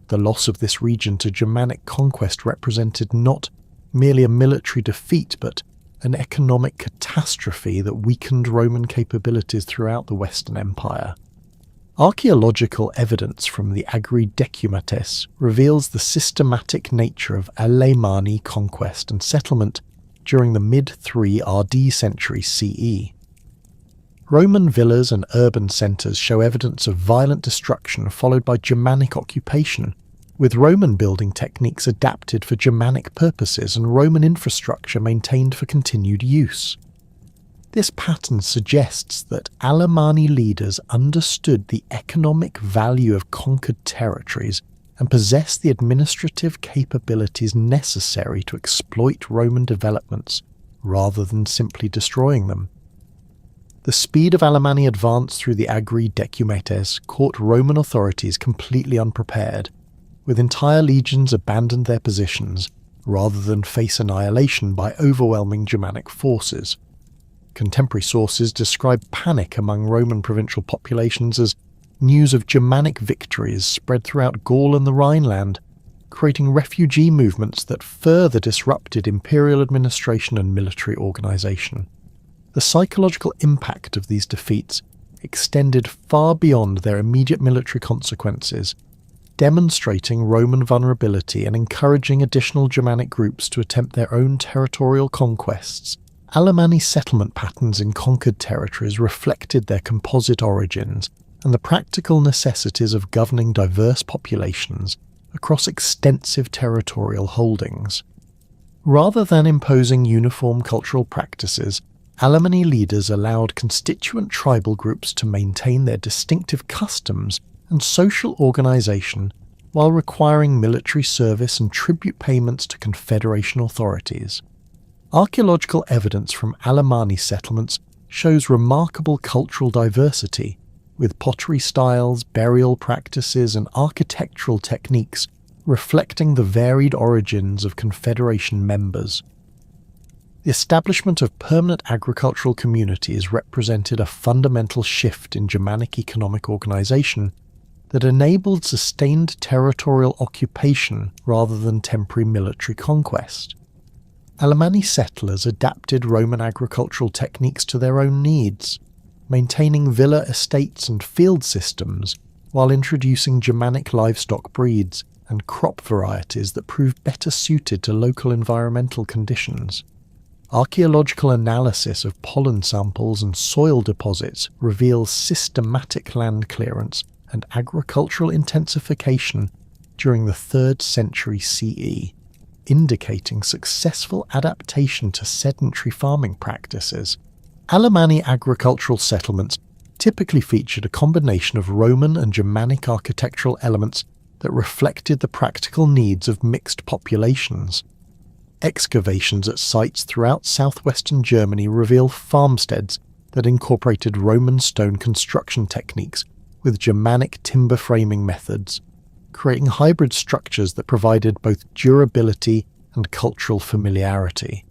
The loss of this region to Germanic conquest represented not merely a military defeat but an economic catastrophe that weakened Roman capabilities throughout the Western Empire. Archaeological evidence from the agreed decumates reveals the systematic nature of Alemanni conquest and settlement during the mid-3 RD century CE. Roman villas and urban centres show evidence of violent destruction followed by Germanic occupation, with Roman building techniques adapted for Germanic purposes and Roman infrastructure maintained for continued use. This pattern suggests that Alemanni leaders understood the economic value of conquered territories and possessed the administrative capabilities necessary to exploit Roman developments rather than simply destroying them. The speed of Alemanni advance through the agreed decumates caught Roman authorities completely unprepared, with entire legions abandoned their positions rather than face annihilation by overwhelming Germanic forces. Contemporary sources describe panic among Roman provincial populations as news of Germanic victories spread throughout Gaul and the Rhineland, creating refugee movements that further disrupted imperial administration and military organisation. The psychological impact of these defeats extended far beyond their immediate military consequences, demonstrating Roman vulnerability and encouraging additional Germanic groups to attempt their own territorial conquests. Alemanni settlement patterns in conquered territories reflected their composite origins and the practical necessities of governing diverse populations across extensive territorial holdings. Rather than imposing uniform cultural practices, Alemanni leaders allowed constituent tribal groups to maintain their distinctive customs and social organisation while requiring military service and tribute payments to confederation authorities. Archaeological evidence from Alemanni settlements shows remarkable cultural diversity, with pottery styles, burial practices, and architectural techniques reflecting the varied origins of confederation members. The establishment of permanent agricultural communities represented a fundamental shift in Germanic economic organisation that enabled sustained territorial occupation rather than temporary military conquest. Alemanni settlers adapted Roman agricultural techniques to their own needs, maintaining villa estates and field systems while introducing Germanic livestock breeds and crop varieties that proved better suited to local environmental conditions. Archaeological analysis of pollen samples and soil deposits reveals systematic land clearance and agricultural intensification during the 3rd century CE, indicating successful adaptation to sedentary farming practices. Alemanni agricultural settlements typically featured a combination of Roman and Germanic architectural elements that reflected the practical needs of mixed populations. Excavations at sites throughout southwestern Germany reveal farmsteads that incorporated Roman stone construction techniques with Germanic timber framing methods, creating hybrid structures that provided both durability and cultural familiarity.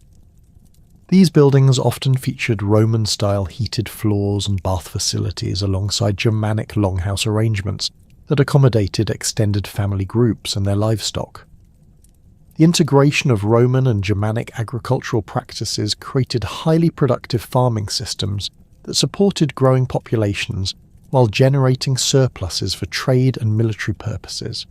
These buildings often featured Roman-style heated floors and bath facilities alongside Germanic longhouse arrangements that accommodated extended family groups and their livestock. The integration of Roman and Germanic agricultural practices created highly productive farming systems that supported growing populations while generating surpluses for trade and military purposes.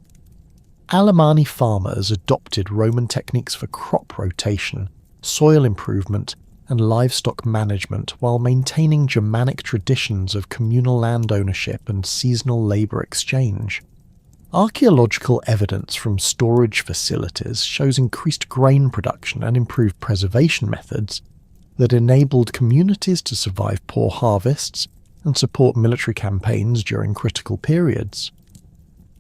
Alemanni farmers adopted Roman techniques for crop rotation, soil improvement, and livestock management while maintaining Germanic traditions of communal land ownership and seasonal labour exchange. Archaeological evidence from storage facilities shows increased grain production and improved preservation methods that enabled communities to survive poor harvests and support military campaigns during critical periods.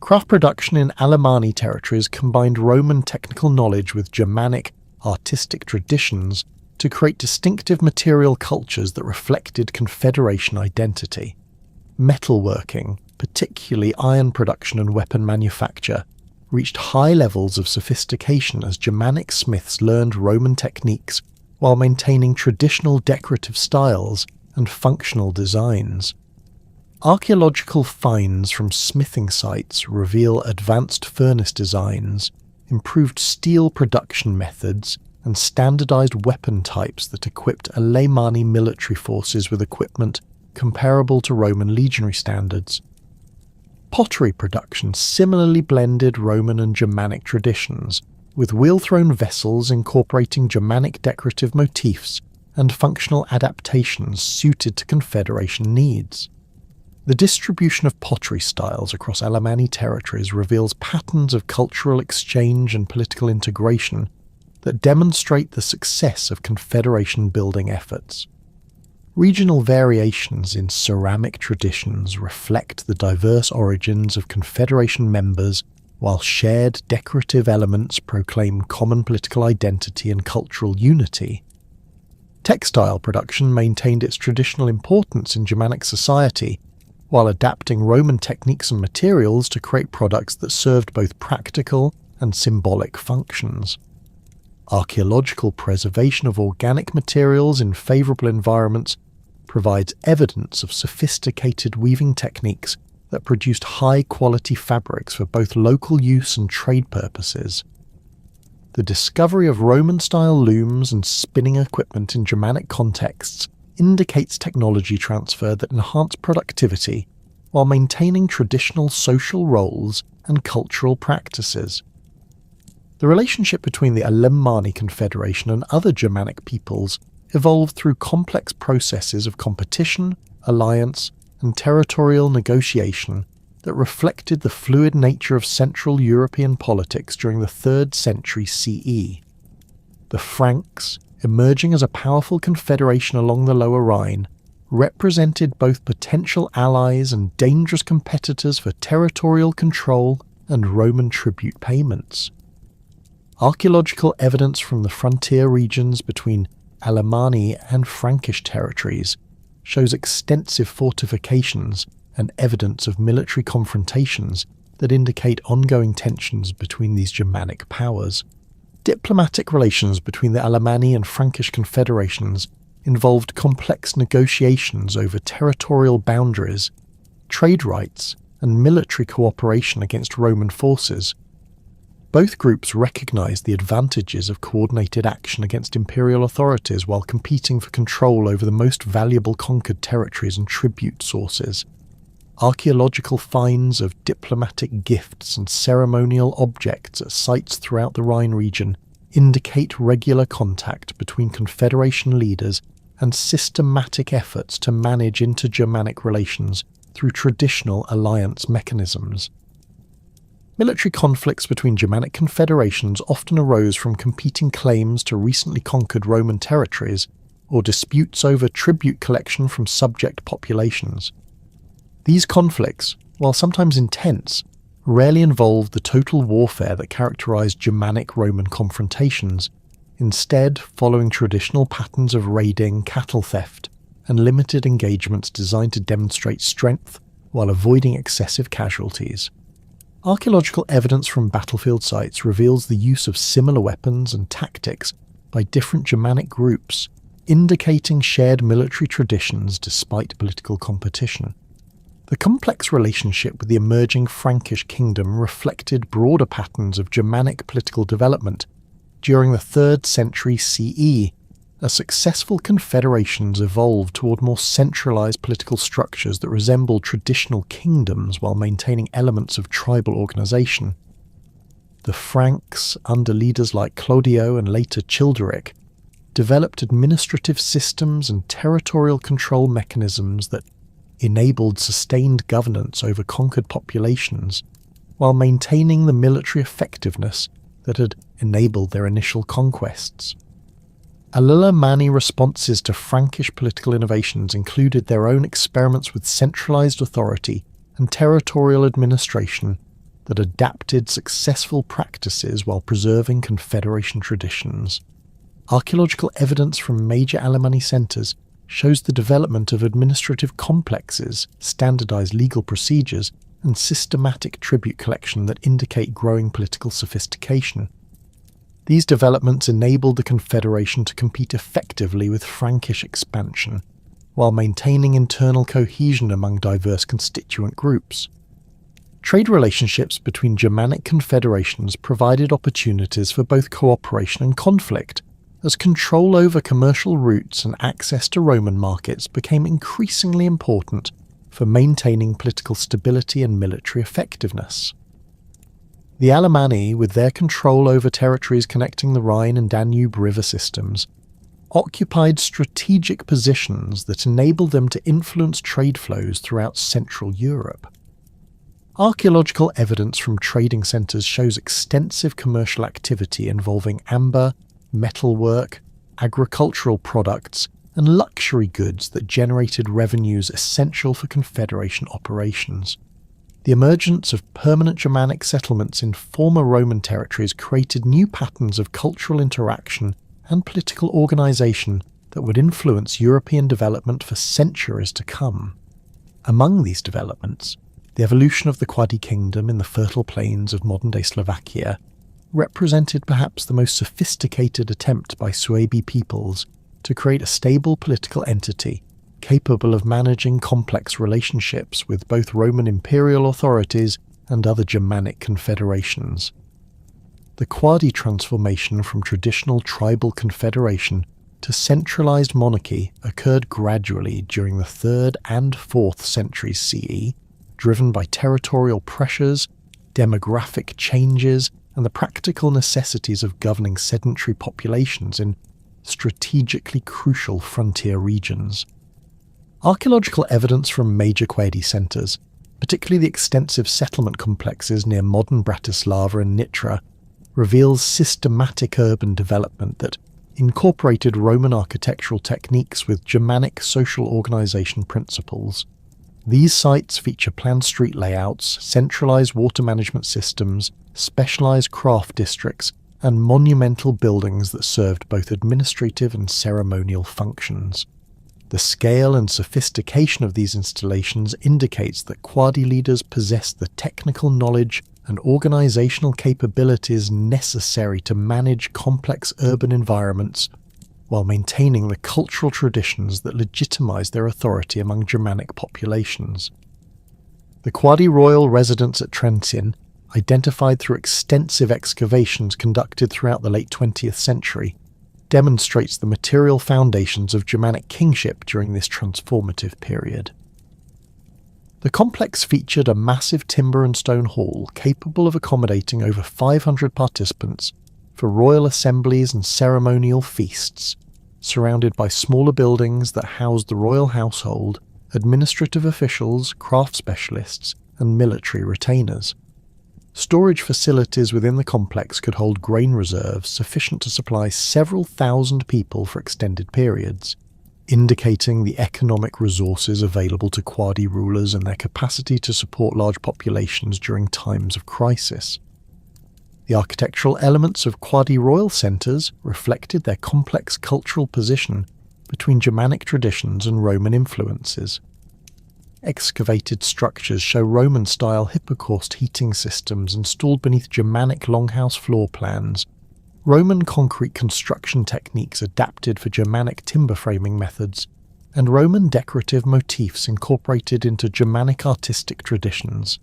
Craft production in Alemanni territories combined Roman technical knowledge with Germanic artistic traditions to create distinctive material cultures that reflected Confederation identity. Metalworking, particularly iron production and weapon manufacture, reached high levels of sophistication as Germanic smiths learned Roman techniques while maintaining traditional decorative styles and functional designs. Archaeological finds from smithing sites reveal advanced furnace designs, improved steel production methods, and standardized weapon types that equipped Alemanni military forces with equipment comparable to Roman legionary standards. Pottery production similarly blended Roman and Germanic traditions, with wheel-thrown vessels incorporating Germanic decorative motifs and functional adaptations suited to Confederation needs. The distribution of pottery styles across Alemanni territories reveals patterns of cultural exchange and political integration that demonstrate the success of Confederation building efforts. Regional variations in ceramic traditions reflect the diverse origins of Confederation members, while shared decorative elements proclaim common political identity and cultural unity. Textile production maintained its traditional importance in Germanic society, while adapting Roman techniques and materials to create products that served both practical and symbolic functions. Archaeological preservation of organic materials in favourable environments provides evidence of sophisticated weaving techniques that produced high-quality fabrics for both local use and trade purposes. The discovery of Roman-style looms and spinning equipment in Germanic contexts indicates technology transfer that enhanced productivity while maintaining traditional social roles and cultural practices. The relationship between the Alemanni Confederation and other Germanic peoples evolved through complex processes of competition, alliance, and territorial negotiation that reflected the fluid nature of Central European politics during the 3rd century CE. The Franks, emerging as a powerful confederation along the Lower Rhine, represented both potential allies and dangerous competitors for territorial control and Roman tribute payments. Archaeological evidence from the frontier regions between Alemanni and Frankish territories shows extensive fortifications and evidence of military confrontations that indicate ongoing tensions between these Germanic powers. Diplomatic relations between the Alemanni and Frankish confederations involved complex negotiations over territorial boundaries, trade rights, and military cooperation against Roman forces. Both groups recognized the advantages of coordinated action against imperial authorities while competing for control over the most valuable conquered territories and tribute sources. Archaeological finds of diplomatic gifts and ceremonial objects at sites throughout the Rhine region indicate regular contact between Confederation leaders and systematic efforts to manage inter-Germanic relations through traditional alliance mechanisms. Military conflicts between Germanic confederations often arose from competing claims to recently conquered Roman territories or disputes over tribute collection from subject populations. These conflicts, while sometimes intense, rarely involved the total warfare that characterized Germanic-Roman confrontations, instead following traditional patterns of raiding, cattle theft, and limited engagements designed to demonstrate strength while avoiding excessive casualties. Archaeological evidence from battlefield sites reveals the use of similar weapons and tactics by different Germanic groups, indicating shared military traditions despite political competition. The complex relationship with the emerging Frankish kingdom reflected broader patterns of Germanic political development during the 3rd century CE, as successful confederations evolved toward more centralized political structures that resembled traditional kingdoms while maintaining elements of tribal organization. The Franks, under leaders like Clodio and later Childeric, developed administrative systems and territorial control mechanisms that enabled sustained governance over conquered populations, while maintaining the military effectiveness that had enabled their initial conquests. Alemanni responses to Frankish political innovations included their own experiments with centralized authority and territorial administration that adapted successful practices while preserving confederation traditions. Archaeological evidence from major Alemanni centers shows the development of administrative complexes, standardized legal procedures, and systematic tribute collection that indicate growing political sophistication. These developments enabled the Confederation to compete effectively with Frankish expansion, while maintaining internal cohesion among diverse constituent groups. Trade relationships between Germanic confederations provided opportunities for both cooperation and conflict, as control over commercial routes and access to Roman markets became increasingly important for maintaining political stability and military effectiveness. The Alemanni, with their control over territories connecting the Rhine and Danube river systems, occupied strategic positions that enabled them to influence trade flows throughout Central Europe. Archaeological evidence from trading centres shows extensive commercial activity involving amber, metalwork, agricultural products, and luxury goods that generated revenues essential for Confederation operations. The emergence of permanent Germanic settlements in former Roman territories created new patterns of cultural interaction and political organisation that would influence European development for centuries to come. Among these developments, the evolution of the Quadi kingdom in the fertile plains of modern-day Slovakia represented perhaps the most sophisticated attempt by Suebi peoples to create a stable political entity capable of managing complex relationships with both Roman imperial authorities and other Germanic confederations. The Quadi transformation from traditional tribal confederation to centralized monarchy occurred gradually during the 3rd and 4th centuries CE, driven by territorial pressures, demographic changes, and the practical necessities of governing sedentary populations in strategically crucial frontier regions. Archaeological evidence from major Quadi centres, particularly the extensive settlement complexes near modern Bratislava and Nitra, reveals systematic urban development that incorporated Roman architectural techniques with Germanic social organisation principles. These sites feature planned street layouts, centralised water management systems, specialised craft districts, and monumental buildings that served both administrative and ceremonial functions. The scale and sophistication of these installations indicates that Quadi leaders possessed the technical knowledge and organisational capabilities necessary to manage complex urban environments while maintaining the cultural traditions that legitimised their authority among Germanic populations. The Quadi royal residence at Trentin, identified through extensive excavations conducted throughout the late 20th century, demonstrates the material foundations of Germanic kingship during this transformative period. The complex featured a massive timber and stone hall capable of accommodating over 500 participants for royal assemblies and ceremonial feasts, surrounded by smaller buildings that housed the royal household, administrative officials, craft specialists, and military retainers. Storage facilities within the complex could hold grain reserves sufficient to supply several thousand people for extended periods, indicating the economic resources available to Quadi rulers and their capacity to support large populations during times of crisis. The architectural elements of Quadi royal centres reflected their complex cultural position between Germanic traditions and Roman influences. Excavated structures show Roman-style hypocaust heating systems installed beneath Germanic longhouse floor plans, Roman concrete construction techniques adapted for Germanic timber framing methods, and Roman decorative motifs incorporated into Germanic artistic traditions.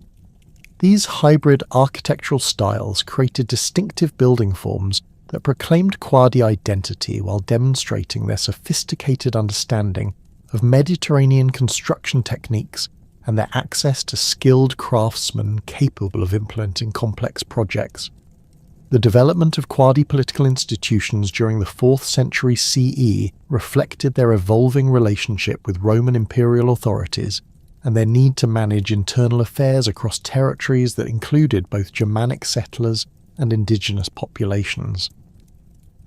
These hybrid architectural styles created distinctive building forms that proclaimed Quadi identity while demonstrating their sophisticated understanding of Mediterranean construction techniques and their access to skilled craftsmen capable of implementing complex projects. The development of Quadi political institutions during the 4th century CE reflected their evolving relationship with Roman imperial authorities and their need to manage internal affairs across territories that included both Germanic settlers and indigenous populations.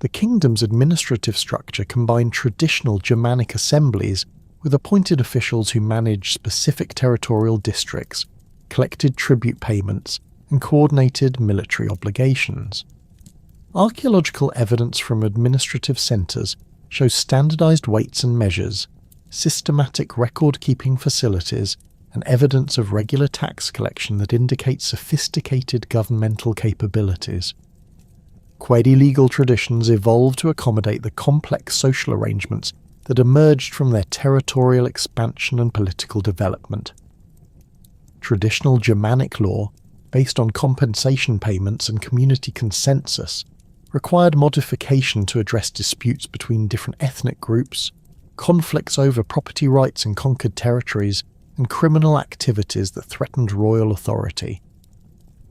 The kingdom's administrative structure combined traditional Germanic assemblies with appointed officials who managed specific territorial districts, collected tribute payments, and coordinated military obligations. Archaeological evidence from administrative centres shows standardised weights and measures, systematic record-keeping facilities, and evidence of regular tax collection that indicates sophisticated governmental capabilities. Quadi legal traditions evolved to accommodate the complex social arrangements that emerged from their territorial expansion and political development. Traditional Germanic law, based on compensation payments and community consensus, required modification to address disputes between different ethnic groups, conflicts over property rights in conquered territories, and criminal activities that threatened royal authority.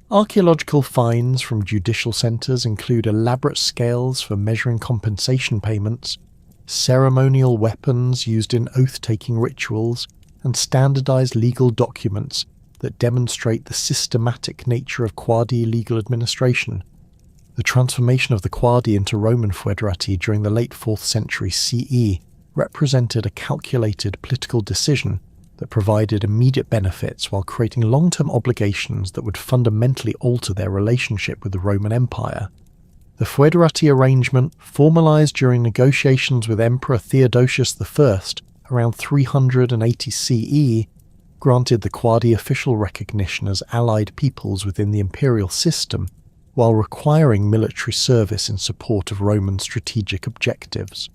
Archaeological finds from judicial centres include elaborate scales for measuring compensation payments, ceremonial weapons used in oath-taking rituals, and standardised legal documents that demonstrate the systematic nature of Quadi legal administration. The transformation of the Quadi into Roman foederati during the late 4th century CE represented a calculated political decision that provided immediate benefits while creating long-term obligations that would fundamentally alter their relationship with the Roman Empire. The foederati arrangement, formalised during negotiations with Emperor Theodosius I around 380 CE, granted the Quadi official recognition as allied peoples within the imperial system, while requiring military service in support of Roman strategic objectives.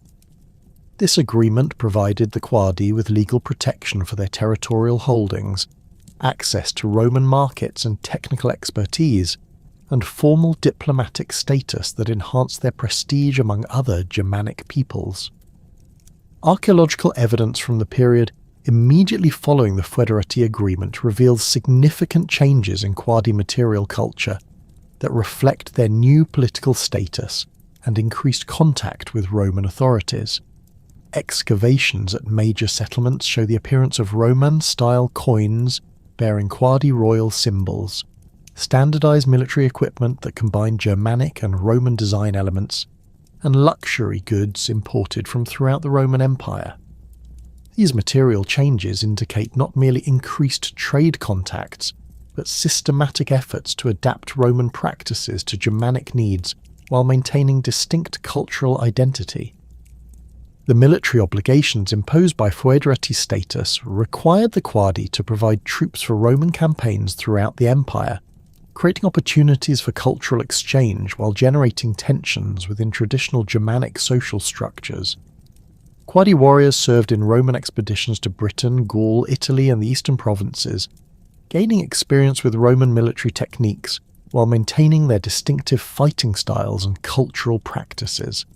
This agreement provided the Quadi with legal protection for their territorial holdings, access to Roman markets and technical expertise, and formal diplomatic status that enhanced their prestige among other Germanic peoples. Archaeological evidence from the period immediately following the foederati agreement reveals significant changes in Quadi material culture that reflect their new political status and increased contact with Roman authorities. Excavations at major settlements show the appearance of Roman-style coins bearing Quadi royal symbols, standardized military equipment that combine Germanic and Roman design elements, and luxury goods imported from throughout the Roman Empire. These material changes indicate not merely increased trade contacts, but systematic efforts to adapt Roman practices to Germanic needs while maintaining distinct cultural identity. The military obligations imposed by foederati status required the Quadi to provide troops for Roman campaigns throughout the empire, creating opportunities for cultural exchange while generating tensions within traditional Germanic social structures. Quadi warriors served in Roman expeditions to Britain, Gaul, Italy, and the eastern provinces, gaining experience with Roman military techniques while maintaining their distinctive fighting styles and cultural practices.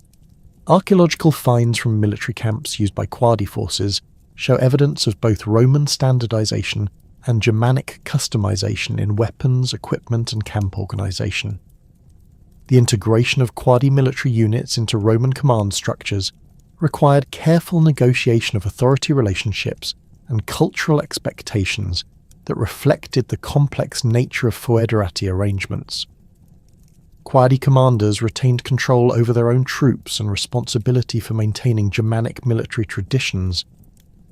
Archaeological finds from military camps used by Quadi forces show evidence of both Roman standardization and Germanic customization in weapons, equipment, and camp organization. The integration of quasi-military units into Roman command structures required careful negotiation of authority relationships and cultural expectations that reflected the complex nature of foederati arrangements. Quadi-commanders retained control over their own troops and responsibility for maintaining Germanic military traditions,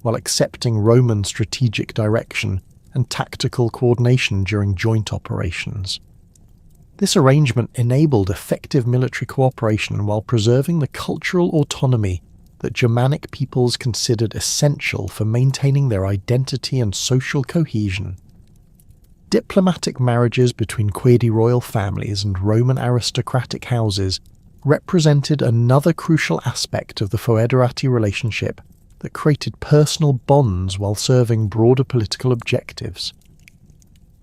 while accepting Roman strategic direction and tactical coordination during joint operations. This arrangement enabled effective military cooperation while preserving the cultural autonomy that Germanic peoples considered essential for maintaining their identity and social cohesion. Diplomatic marriages between quasi-royal families and Roman aristocratic houses represented another crucial aspect of the foederati relationship that created personal bonds while serving broader political objectives.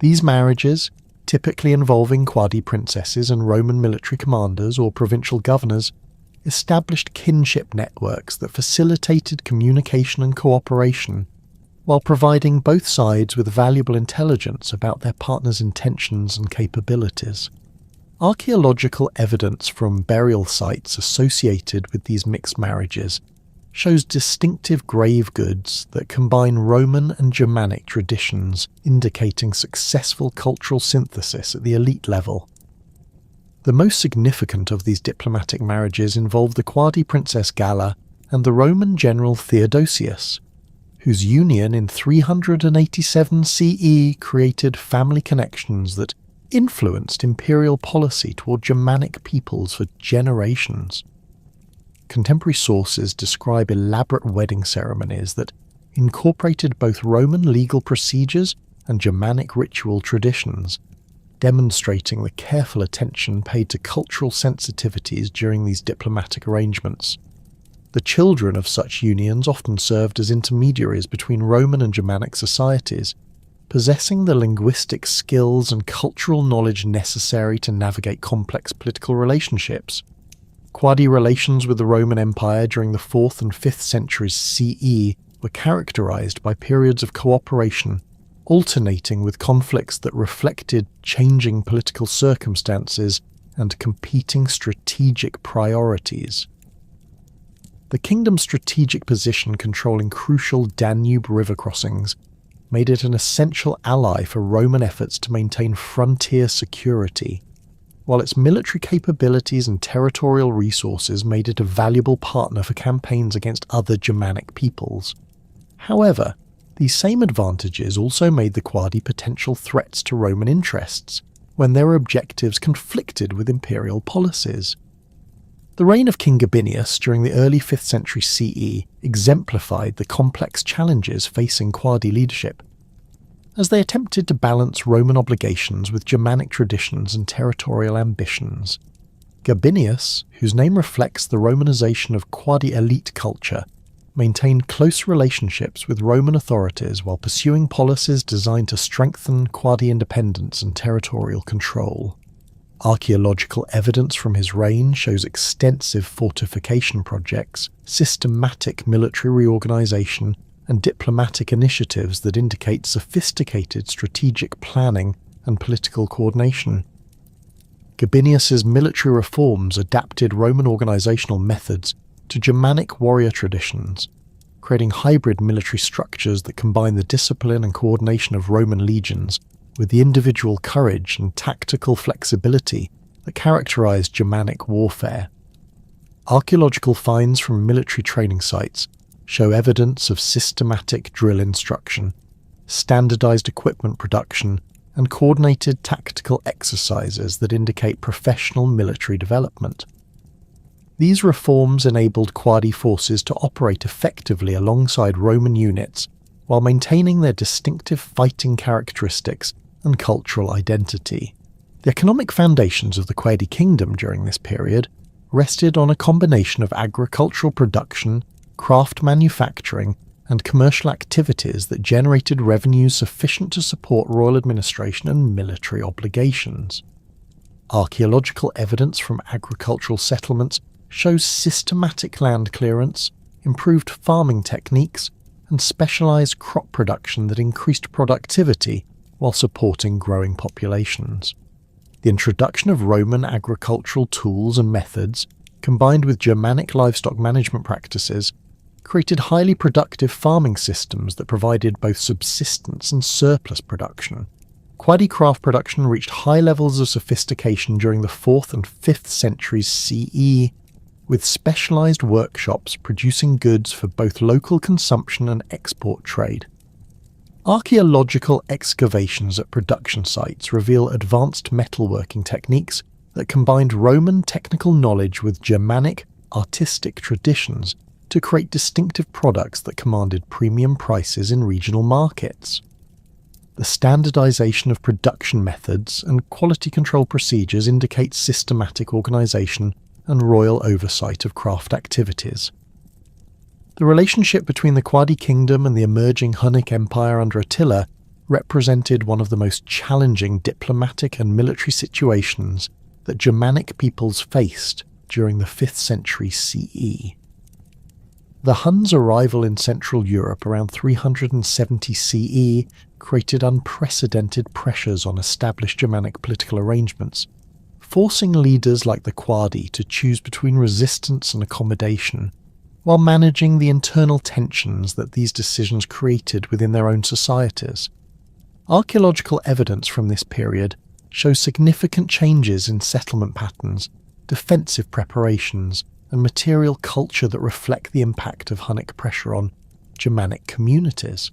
These marriages, typically involving quasi-princesses and Roman military commanders or provincial governors, established kinship networks that facilitated communication and cooperation, while providing both sides with valuable intelligence about their partners' intentions and capabilities. Archaeological evidence from burial sites associated with these mixed marriages shows distinctive grave goods that combine Roman and Germanic traditions, indicating successful cultural synthesis at the elite level. The most significant of these diplomatic marriages involved the quasi-princess Galla and the Roman general Theodosius, whose union in 387 CE created family connections that influenced imperial policy toward Germanic peoples for generations. Contemporary sources describe elaborate wedding ceremonies that incorporated both Roman legal procedures and Germanic ritual traditions, demonstrating the careful attention paid to cultural sensitivities during these diplomatic arrangements. The children of such unions often served as intermediaries between Roman and Germanic societies, possessing the linguistic skills and cultural knowledge necessary to navigate complex political relationships. Quadi relations with the Roman Empire during the 4th and 5th centuries CE were characterized by periods of cooperation, alternating with conflicts that reflected changing political circumstances and competing strategic priorities. The kingdom's strategic position controlling crucial Danube river crossings made it an essential ally for Roman efforts to maintain frontier security, while its military capabilities and territorial resources made it a valuable partner for campaigns against other Germanic peoples. However, these same advantages also made the Quadi potential threats to Roman interests when their objectives conflicted with imperial policies. The reign of King Gabinius during the early 5th century CE exemplified the complex challenges facing Quadi leadership, as they attempted to balance Roman obligations with Germanic traditions and territorial ambitions. Gabinius, whose name reflects the Romanization of Quadi elite culture, maintained close relationships with Roman authorities while pursuing policies designed to strengthen Quadi independence and territorial control. Archaeological evidence from his reign shows extensive fortification projects, systematic military reorganization, and diplomatic initiatives that indicate sophisticated strategic planning and political coordination. Gabinius's military reforms adapted Roman organizational methods to Germanic warrior traditions, creating hybrid military structures that combine the discipline and coordination of Roman legions with the individual courage and tactical flexibility that characterized Germanic warfare. Archaeological finds from military training sites show evidence of systematic drill instruction, standardized equipment production, and coordinated tactical exercises that indicate professional military development. These reforms enabled Quadi forces to operate effectively alongside Roman units while maintaining their distinctive fighting characteristics and cultural identity. The economic foundations of the Quadi kingdom during this period rested on a combination of agricultural production, craft manufacturing, and commercial activities that generated revenues sufficient to support royal administration and military obligations. Archaeological evidence from agricultural settlements shows systematic land clearance, improved farming techniques, and specialized crop production that increased productivity while supporting growing populations. The introduction of Roman agricultural tools and methods, combined with Germanic livestock management practices, created highly productive farming systems that provided both subsistence and surplus production. Quadi craft production reached high levels of sophistication during the 4th and 5th centuries CE, with specialized workshops producing goods for both local consumption and export trade. Archaeological excavations at production sites reveal advanced metalworking techniques that combined Roman technical knowledge with Germanic artistic traditions to create distinctive products that commanded premium prices in regional markets. The standardization of production methods and quality control procedures indicates systematic organization and royal oversight of craft activities. The relationship between the Quadi Kingdom and the emerging Hunnic Empire under Attila represented one of the most challenging diplomatic and military situations that Germanic peoples faced during the 5th century CE. The Huns' arrival in Central Europe around 370 CE created unprecedented pressures on established Germanic political arrangements, forcing leaders like the Quadi to choose between resistance and accommodation, while managing the internal tensions that these decisions created within their own societies. Archaeological evidence from this period shows significant changes in settlement patterns, defensive preparations, and material culture that reflect the impact of Hunnic pressure on Germanic communities.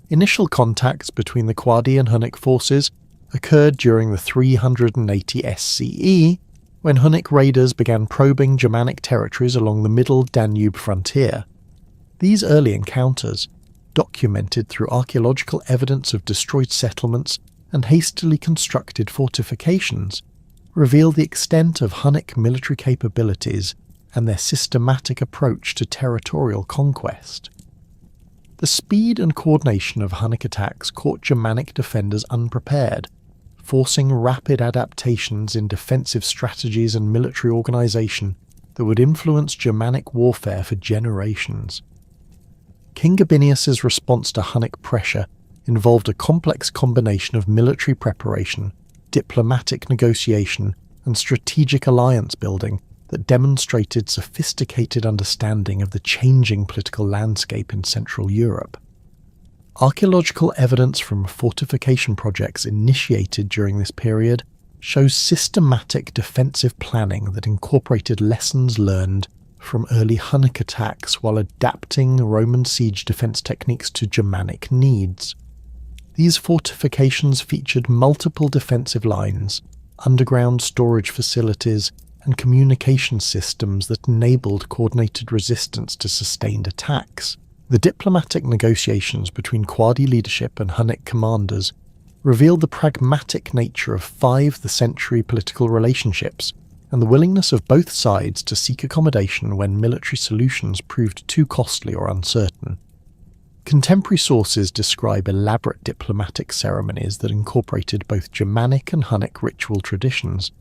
Initial contacts between the Quadi and Hunnic forces occurred during the 380 SCE, when Hunnic raiders began probing Germanic territories along the middle Danube frontier. These early encounters, documented through archaeological evidence of destroyed settlements and hastily constructed fortifications, reveal the extent of Hunnic military capabilities and their systematic approach to territorial conquest. The speed and coordination of Hunnic attacks caught Germanic defenders unprepared, forcing rapid adaptations in defensive strategies and military organization that would influence Germanic warfare for generations. King Gabinius's response to Hunnic pressure involved a complex combination of military preparation, diplomatic negotiation, and strategic alliance building that demonstrated sophisticated understanding of the changing political landscape in Central Europe. Archaeological evidence from fortification projects initiated during this period shows systematic defensive planning that incorporated lessons learned from early Hunnic attacks while adapting Roman siege defense techniques to Germanic needs. These fortifications featured multiple defensive lines, underground storage facilities, and communication systems that enabled coordinated resistance to sustained attacks. The diplomatic negotiations between Quadi leadership and Hunnic commanders revealed the pragmatic nature of 5th century political relationships and the willingness of both sides to seek accommodation when military solutions proved too costly or uncertain. Contemporary sources describe elaborate diplomatic ceremonies that incorporated both Germanic and Hunnic ritual traditions,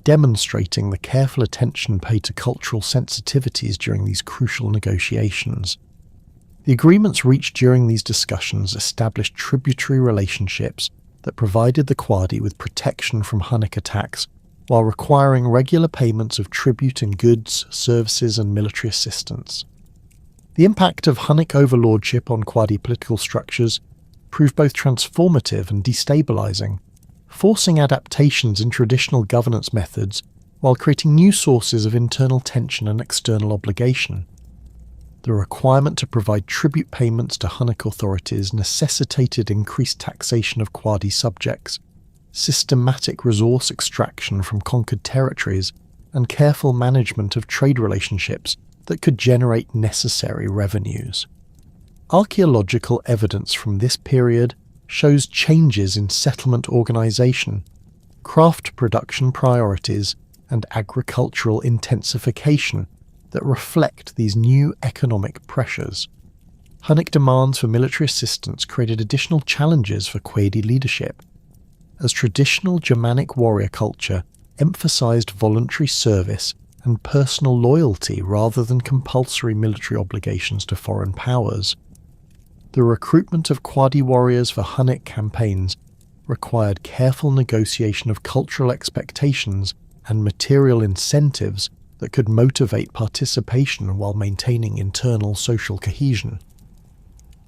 demonstrating the careful attention paid to cultural sensitivities during these crucial negotiations. The agreements reached during these discussions established tributary relationships that provided the Quadi with protection from Hunnic attacks while requiring regular payments of tribute in goods, services, and military assistance. The impact of Hunnic overlordship on Quadi political structures proved both transformative and destabilizing, forcing adaptations in traditional governance methods while creating new sources of internal tension and external obligation. The requirement to provide tribute payments to Hunnic authorities necessitated increased taxation of Quadi subjects, systematic resource extraction from conquered territories, and careful management of trade relationships that could generate necessary revenues. Archaeological evidence from this period shows changes in settlement organization, craft production priorities, and agricultural intensification that reflect these new economic pressures. Hunnic demands for military assistance created additional challenges for Quadi leadership, as traditional Germanic warrior culture emphasized voluntary service and personal loyalty rather than compulsory military obligations to foreign powers. The recruitment of Quadi warriors for Hunnic campaigns required careful negotiation of cultural expectations and material incentives that could motivate participation while maintaining internal social cohesion.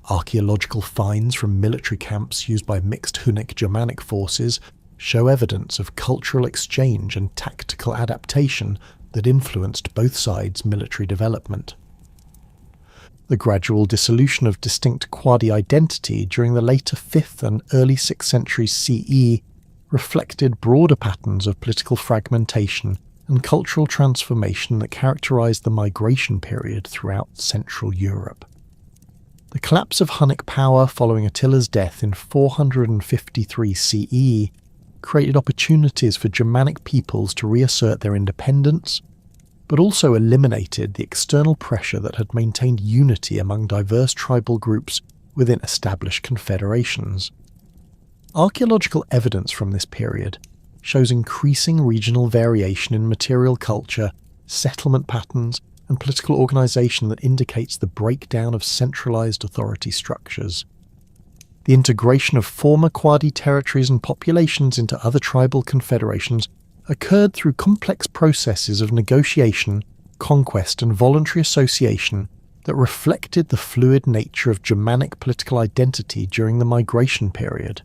Archaeological finds from military camps used by mixed Hunnic Germanic forces show evidence of cultural exchange and tactical adaptation that influenced both sides' military development. The gradual dissolution of distinct quadi-identity during the later 5th and early 6th centuries CE reflected broader patterns of political fragmentation and cultural transformation that characterized the migration period throughout Central Europe. The collapse of Hunnic power following Attila's death in 453 CE created opportunities for Germanic peoples to reassert their independence, but also eliminated the external pressure that had maintained unity among diverse tribal groups within established confederations. Archaeological evidence from this period shows increasing regional variation in material culture, settlement patterns, and political organisation that indicates the breakdown of centralised authority structures. The integration of former Quadi territories and populations into other tribal confederations occurred through complex processes of negotiation, conquest, and voluntary association that reflected the fluid nature of Germanic political identity during the migration period.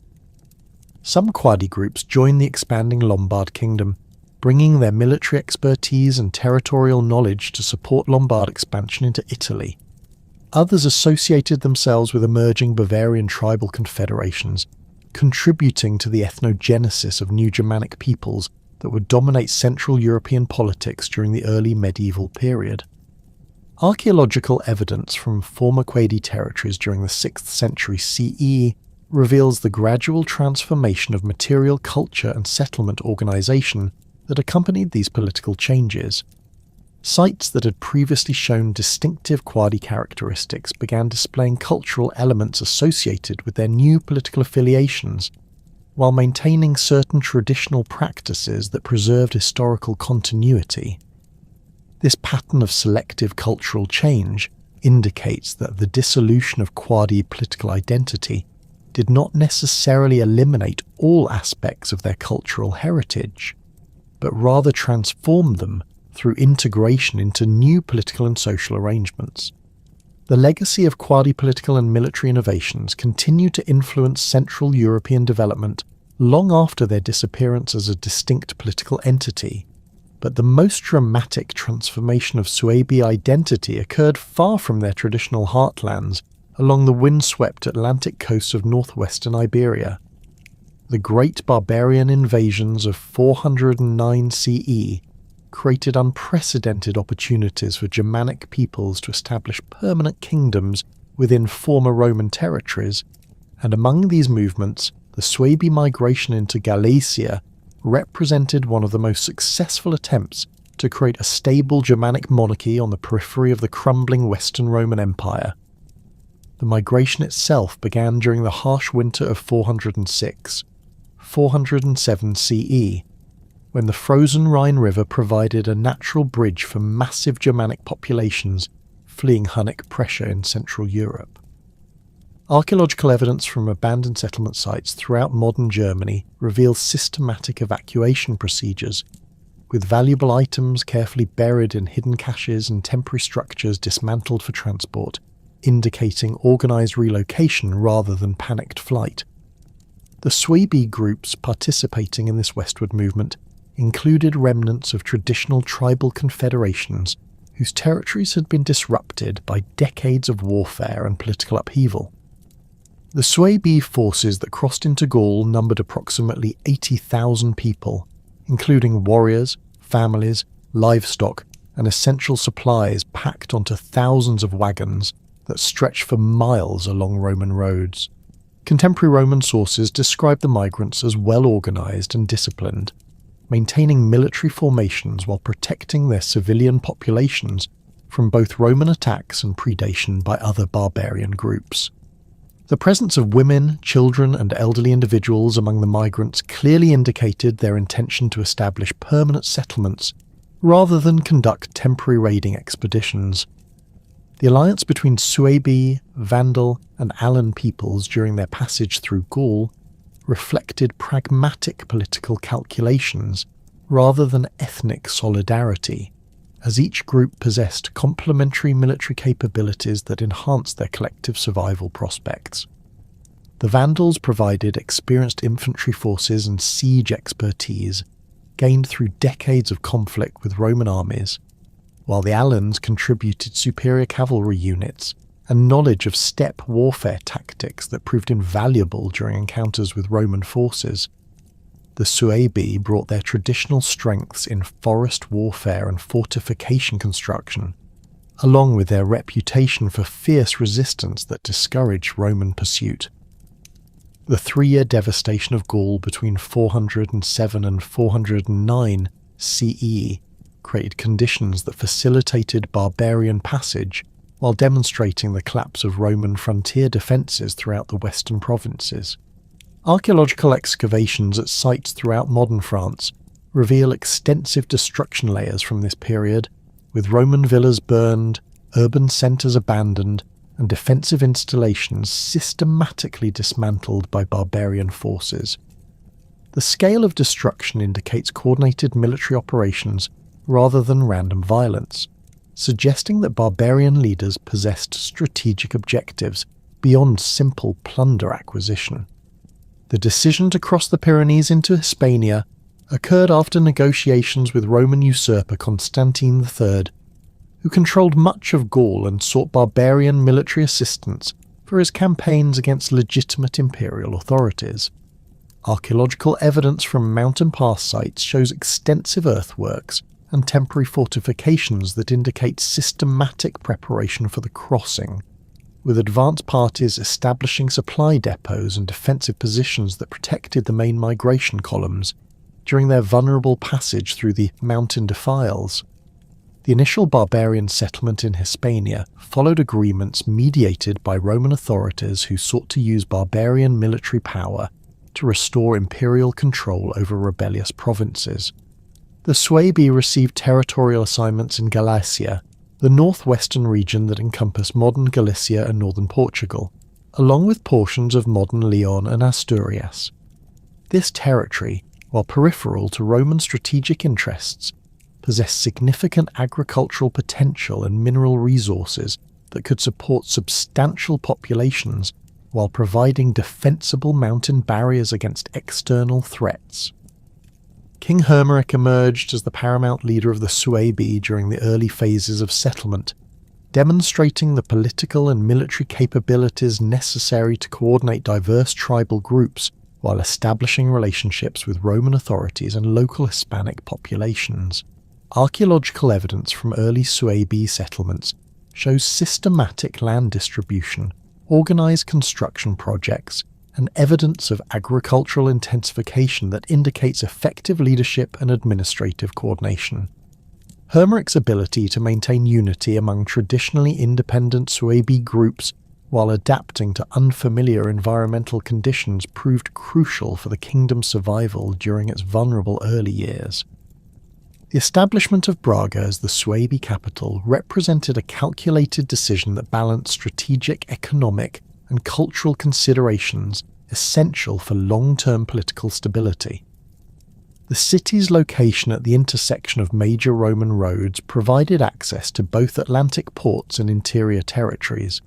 Some Quadi groups joined the expanding Lombard kingdom, bringing their military expertise and territorial knowledge to support Lombard expansion into Italy. Others associated themselves with emerging Bavarian tribal confederations, contributing to the ethnogenesis of new Germanic peoples that would dominate Central European politics during the early medieval period. Archaeological evidence from former Quadi territories during the 6th century CE reveals the gradual transformation of material culture and settlement organisation that accompanied these political changes. Sites that had previously shown distinctive Quadi characteristics began displaying cultural elements associated with their new political affiliations, while maintaining certain traditional practices that preserved historical continuity. This pattern of selective cultural change indicates that the dissolution of Quadi political identity did not necessarily eliminate all aspects of their cultural heritage, but rather transformed them through integration into new political and social arrangements. The legacy of Quadi political and military innovations continued to influence Central European development long after their disappearance as a distinct political entity, but the most dramatic transformation of Suebi identity occurred far from their traditional heartlands along the windswept Atlantic coast of northwestern Iberia. The great barbarian invasions of 409 CE created unprecedented opportunities for Germanic peoples to establish permanent kingdoms within former Roman territories, and among these movements, the Suebi migration into Galicia represented one of the most successful attempts to create a stable Germanic monarchy on the periphery of the crumbling Western Roman Empire. The migration itself began during the harsh winter of 407 CE, when the frozen Rhine River provided a natural bridge for massive Germanic populations fleeing Hunnic pressure in Central Europe. Archaeological evidence from abandoned settlement sites throughout modern Germany reveals systematic evacuation procedures, with valuable items carefully buried in hidden caches and temporary structures dismantled for transport, indicating organised relocation rather than panicked flight. The Suebi groups participating in this westward movement included remnants of traditional tribal confederations whose territories had been disrupted by decades of warfare and political upheaval. The Suebi forces that crossed into Gaul numbered approximately 80,000 people, including warriors, families, livestock, and essential supplies packed onto thousands of wagons that stretched for miles along Roman roads. Contemporary Roman sources describe the migrants as well organised and disciplined, maintaining military formations while protecting their civilian populations from both Roman attacks and predation by other barbarian groups. The presence of women, children, and elderly individuals among the migrants clearly indicated their intention to establish permanent settlements rather than conduct temporary raiding expeditions. The alliance between Suebi, Vandal, and Alan peoples during their passage through Gaul reflected pragmatic political calculations rather than ethnic solidarity, as each group possessed complementary military capabilities that enhanced their collective survival prospects. The Vandals provided experienced infantry forces and siege expertise, gained through decades of conflict with Roman armies, while the Alans contributed superior cavalry units and knowledge of steppe warfare tactics that proved invaluable during encounters with Roman forces. The Suebi brought their traditional strengths in forest warfare and fortification construction, along with their reputation for fierce resistance that discouraged Roman pursuit. The 3-year devastation of Gaul between 407 and 409 CE created conditions that facilitated barbarian passage while demonstrating the collapse of Roman frontier defences throughout the western provinces. Archaeological excavations at sites throughout modern France reveal extensive destruction layers from this period, with Roman villas burned, urban centres abandoned, and defensive installations systematically dismantled by barbarian forces. The scale of destruction indicates coordinated military operations rather than random violence, suggesting that barbarian leaders possessed strategic objectives beyond simple plunder acquisition. The decision to cross the Pyrenees into Hispania occurred after negotiations with Roman usurper Constantine III, who controlled much of Gaul and sought barbarian military assistance for his campaigns against legitimate imperial authorities. Archaeological evidence from mountain pass sites shows extensive earthworks and temporary fortifications that indicate systematic preparation for the crossing, with advance parties establishing supply depots and defensive positions that protected the main migration columns during their vulnerable passage through the mountain defiles. The initial barbarian settlement in Hispania followed agreements mediated by Roman authorities who sought to use barbarian military power to restore imperial control over rebellious provinces. The Suebi received territorial assignments in Galicia, the northwestern region that encompassed modern Galicia and northern Portugal, along with portions of modern Leon and Asturias. This territory, while peripheral to Roman strategic interests, possessed significant agricultural potential and mineral resources that could support substantial populations while providing defensible mountain barriers against external threats. King Hermeric emerged as the paramount leader of the Suebi during the early phases of settlement, demonstrating the political and military capabilities necessary to coordinate diverse tribal groups while establishing relationships with Roman authorities and local Hispanic populations. Archaeological evidence from early Suebi settlements shows systematic land distribution, organised construction projects, and evidence of agricultural intensification that indicates effective leadership and administrative coordination. Hermeric's ability to maintain unity among traditionally independent Suebi groups while adapting to unfamiliar environmental conditions proved crucial for the kingdom's survival during its vulnerable early years. The establishment of Braga as the Suebi capital represented a calculated decision that balanced strategic, economic, and cultural considerations essential for long-term political stability. The city's location at the intersection of major Roman roads provided access to both Atlantic ports and interior territories,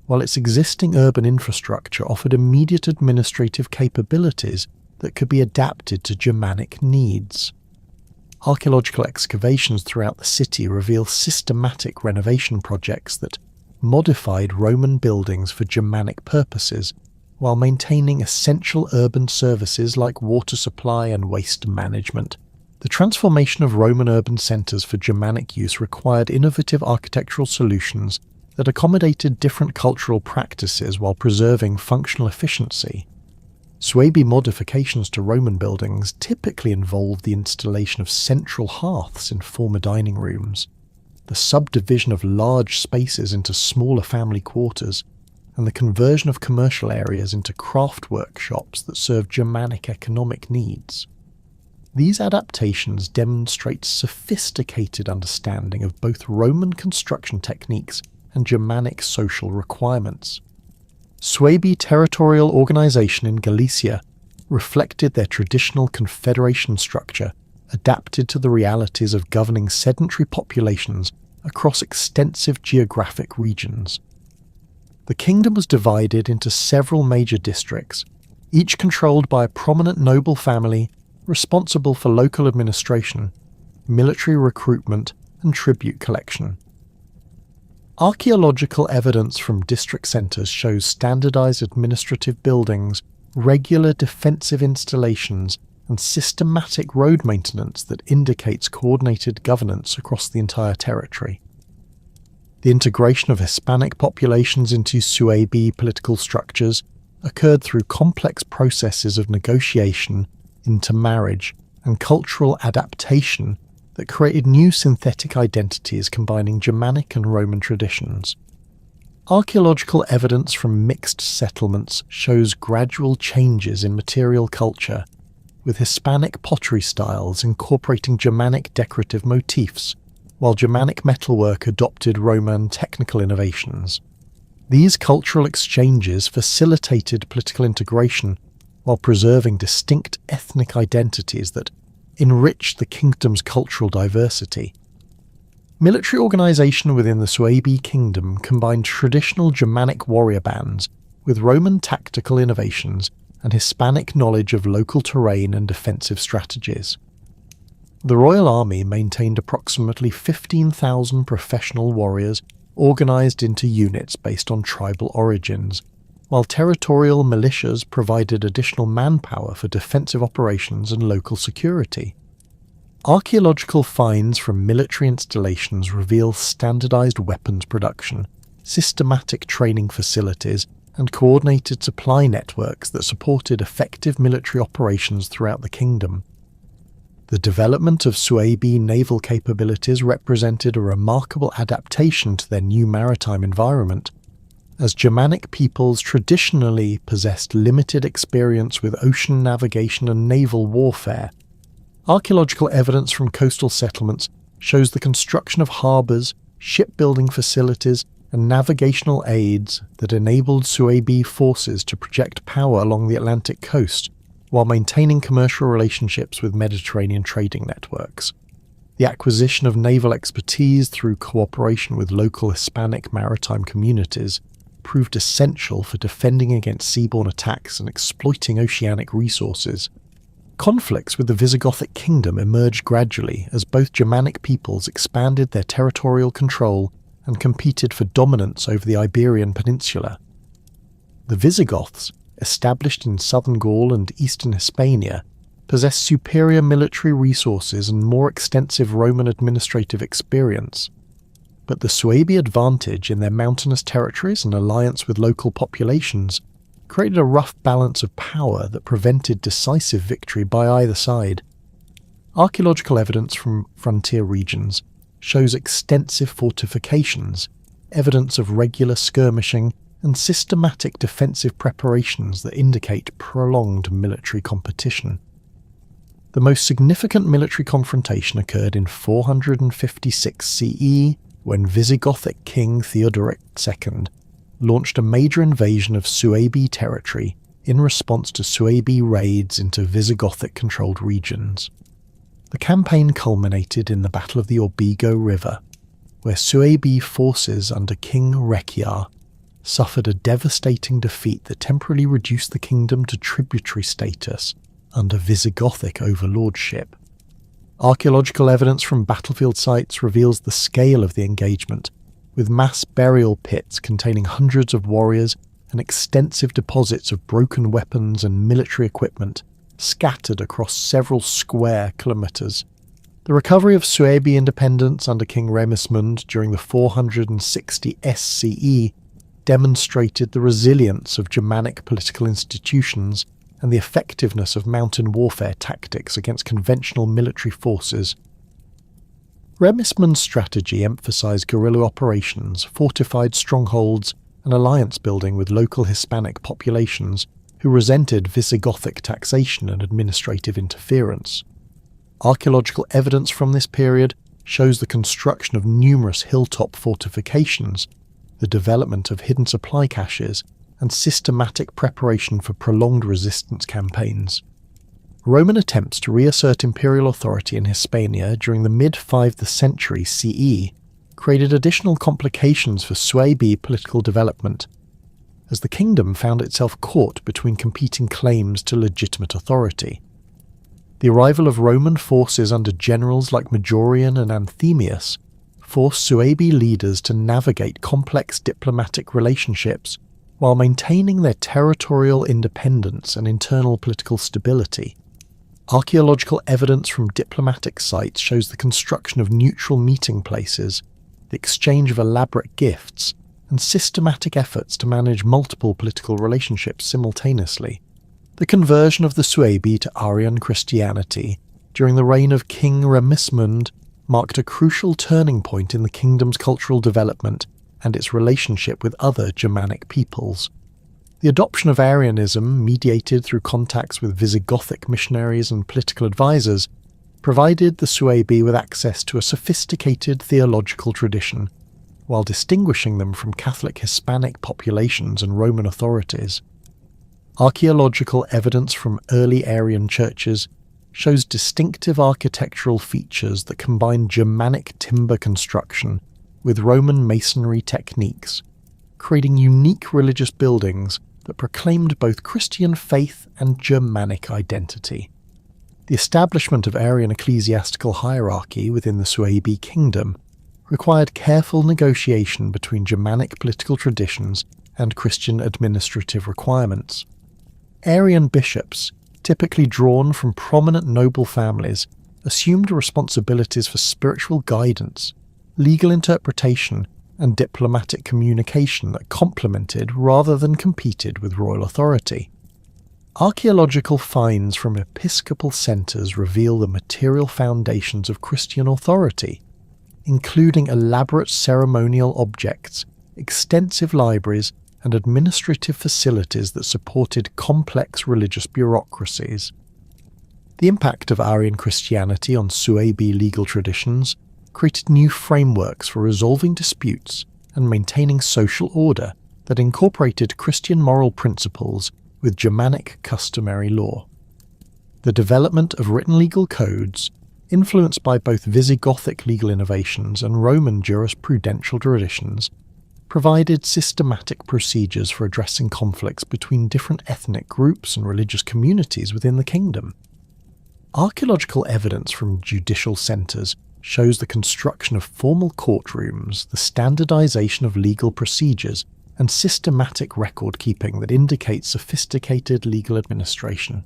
while its existing urban infrastructure offered immediate administrative capabilities that could be adapted to Germanic needs. Archaeological excavations throughout the city reveal systematic renovation projects that modified Roman buildings for Germanic purposes while maintaining essential urban services like water supply and waste management. The transformation of Roman urban centres for Germanic use required innovative architectural solutions that accommodated different cultural practices while preserving functional efficiency. Suebi modifications to Roman buildings typically involved the installation of central hearths in former dining rooms, the subdivision of large spaces into smaller family quarters, and the conversion of commercial areas into craft workshops that served Germanic economic needs. These adaptations demonstrate sophisticated understanding of both Roman construction techniques and Germanic social requirements. Suebi territorial organisation in Galicia reflected their traditional confederation structure adapted to the realities of governing sedentary populations across extensive geographic regions. The kingdom was divided into several major districts, each controlled by a prominent noble family responsible for local administration, military recruitment, and tribute collection. Archaeological evidence from district centres shows standardised administrative buildings, regular defensive installations, and systematic road maintenance that indicates coordinated governance across the entire territory. The integration of Hispanic populations into Suebi political structures occurred through complex processes of negotiation, intermarriage, and cultural adaptation that created new synthetic identities combining Germanic and Roman traditions. Archaeological evidence from mixed settlements shows gradual changes in material culture, with Hispanic pottery styles incorporating Germanic decorative motifs, while Germanic metalwork adopted Roman technical innovations. These cultural exchanges facilitated political integration while preserving distinct ethnic identities that enriched the kingdom's cultural diversity. Military organisation within the Suebi kingdom combined traditional Germanic warrior bands with Roman tactical innovations and Hispanic knowledge of local terrain and defensive strategies. The royal army maintained approximately 15,000 professional warriors organised into units based on tribal origins, while territorial militias provided additional manpower for defensive operations and local security. Archaeological finds from military installations reveal standardised weapons production, systematic training facilities, and coordinated supply networks that supported effective military operations throughout the kingdom. The development of Suebi naval capabilities represented a remarkable adaptation to their new maritime environment, as Germanic peoples traditionally possessed limited experience with ocean navigation and naval warfare. Archaeological evidence from coastal settlements shows the construction of harbours, shipbuilding facilities, and navigational aids that enabled Suebi forces to project power along the Atlantic coast, while maintaining commercial relationships with Mediterranean trading networks. The acquisition of naval expertise through cooperation with local Hispanic maritime communities proved essential for defending against seaborne attacks and exploiting oceanic resources. Conflicts with the Visigothic kingdom emerged gradually as both Germanic peoples expanded their territorial control and competed for dominance over the Iberian Peninsula. The Visigoths, established in southern Gaul and eastern Hispania, possessed superior military resources and more extensive Roman administrative experience. But the Suebi advantage in their mountainous territories and alliance with local populations created a rough balance of power that prevented decisive victory by either side. Archaeological evidence from frontier regions shows extensive fortifications, evidence of regular skirmishing, and systematic defensive preparations that indicate prolonged military competition. The most significant military confrontation occurred in 456 CE, when Visigothic King Theodoric II launched a major invasion of Suebi territory in response to Suebi raids into Visigothic-controlled regions. The campaign culminated in the Battle of the Orbigo River, where Suebi forces under King Rechiar suffered a devastating defeat that temporarily reduced the kingdom to tributary status under Visigothic overlordship. Archaeological evidence from battlefield sites reveals the scale of the engagement, with mass burial pits containing hundreds of warriors and extensive deposits of broken weapons and military equipment scattered across several square kilometres. The recovery of Suebi independence under King Remismund during the 460 SCE demonstrated the resilience of Germanic political institutions and the effectiveness of mountain warfare tactics against conventional military forces. Remismund's strategy emphasised guerrilla operations, fortified strongholds, and alliance building with local Hispanic populations who resented Visigothic taxation and administrative interference. Archaeological evidence from this period shows the construction of numerous hilltop fortifications, the development of hidden supply caches, and systematic preparation for prolonged resistance campaigns. Roman attempts to reassert imperial authority in Hispania during the mid-5th century CE created additional complications for Suebi political development, as the kingdom found itself caught between competing claims to legitimate authority. The arrival of Roman forces under generals like Majorian and Anthemius forced Suebi leaders to navigate complex diplomatic relationships while maintaining their territorial independence and internal political stability. Archaeological evidence from diplomatic sites shows the construction of neutral meeting places, the exchange of elaborate gifts, and systematic efforts to manage multiple political relationships simultaneously. The conversion of the Suebi to Arian Christianity during the reign of King Remismund marked a crucial turning point in the kingdom's cultural development and its relationship with other Germanic peoples. The adoption of Arianism, mediated through contacts with Visigothic missionaries and political advisors, provided the Suebi with access to a sophisticated theological tradition, while distinguishing them from Catholic Hispanic populations and Roman authorities. Archaeological evidence from early Arian churches shows distinctive architectural features that combine Germanic timber construction with Roman masonry techniques, creating unique religious buildings that proclaimed both Christian faith and Germanic identity. The establishment of Arian ecclesiastical hierarchy within the Suebi kingdom required careful negotiation between Germanic political traditions and Christian administrative requirements. Arian bishops, typically drawn from prominent noble families, assumed responsibilities for spiritual guidance, legal interpretation, and diplomatic communication that complemented rather than competed with royal authority. Archaeological finds from episcopal centres reveal the material foundations of Christian authority, including elaborate ceremonial objects, extensive libraries, and administrative facilities that supported complex religious bureaucracies. The impact of Arian Christianity on Suebi legal traditions created new frameworks for resolving disputes and maintaining social order that incorporated Christian moral principles with Germanic customary law. The development of written legal codes, influenced by both Visigothic legal innovations and Roman jurisprudential traditions, provided systematic procedures for addressing conflicts between different ethnic groups and religious communities within the kingdom. Archaeological evidence from judicial centres shows the construction of formal courtrooms, the standardization of legal procedures, and systematic record-keeping that indicates sophisticated legal administration.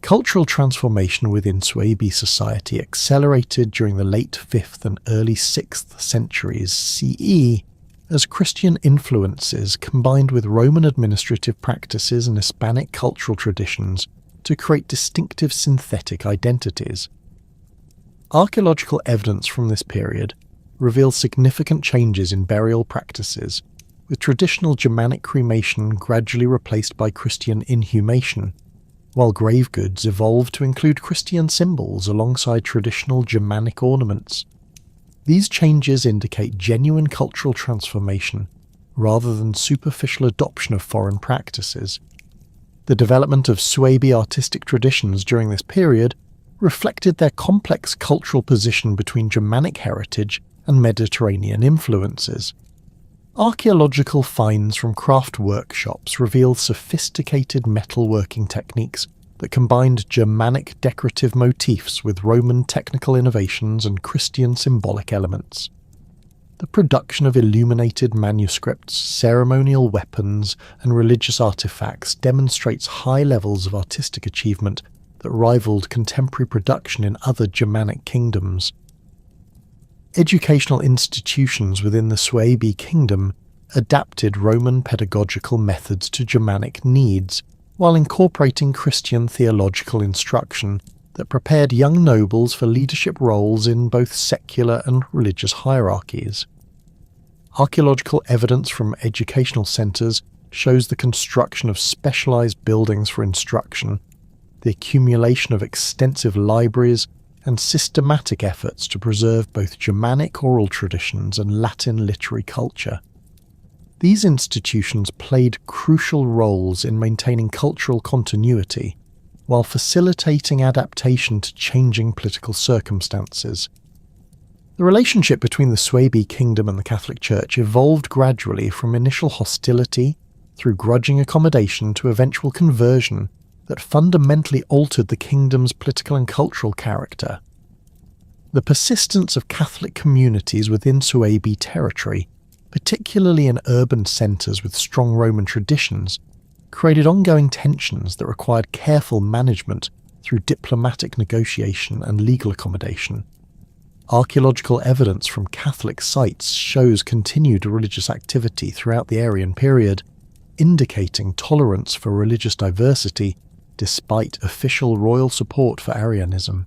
Cultural transformation within Suebi society accelerated during the late 5th and early 6th centuries CE as Christian influences combined with Roman administrative practices and Hispanic cultural traditions to create distinctive synthetic identities. Archaeological evidence from this period reveals significant changes in burial practices, with traditional Germanic cremation gradually replaced by Christian inhumation, while grave goods evolved to include Christian symbols alongside traditional Germanic ornaments. These changes indicate genuine cultural transformation rather than superficial adoption of foreign practices. The development of Suebi artistic traditions during this period reflected their complex cultural position between Germanic heritage and Mediterranean influences. Archaeological finds from craft workshops reveal sophisticated metalworking techniques that combined Germanic decorative motifs with Roman technical innovations and Christian symbolic elements. The production of illuminated manuscripts, ceremonial weapons, and religious artifacts demonstrates high levels of artistic achievement that rivaled contemporary production in other Germanic kingdoms. Educational institutions within the Suebi kingdom adapted Roman pedagogical methods to Germanic needs, while incorporating Christian theological instruction that prepared young nobles for leadership roles in both secular and religious hierarchies. Archaeological evidence from educational centres shows the construction of specialised buildings for instruction, the accumulation of extensive libraries, and systematic efforts to preserve both Germanic oral traditions and Latin literary culture. These institutions played crucial roles in maintaining cultural continuity, while facilitating adaptation to changing political circumstances. The relationship between the Suebi kingdom and the Catholic Church evolved gradually from initial hostility through grudging accommodation to eventual conversion that fundamentally altered the kingdom's political and cultural character. The persistence of Catholic communities within Suebi territory, particularly in urban centres with strong Roman traditions, created ongoing tensions that required careful management through diplomatic negotiation and legal accommodation. Archaeological evidence from Catholic sites shows continued religious activity throughout the Arian period, indicating tolerance for religious diversity despite official royal support for Arianism.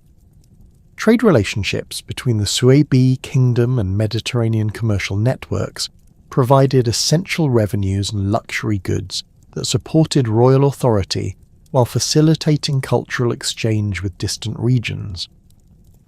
Trade relationships between the Suebi kingdom and Mediterranean commercial networks provided essential revenues and luxury goods that supported royal authority while facilitating cultural exchange with distant regions.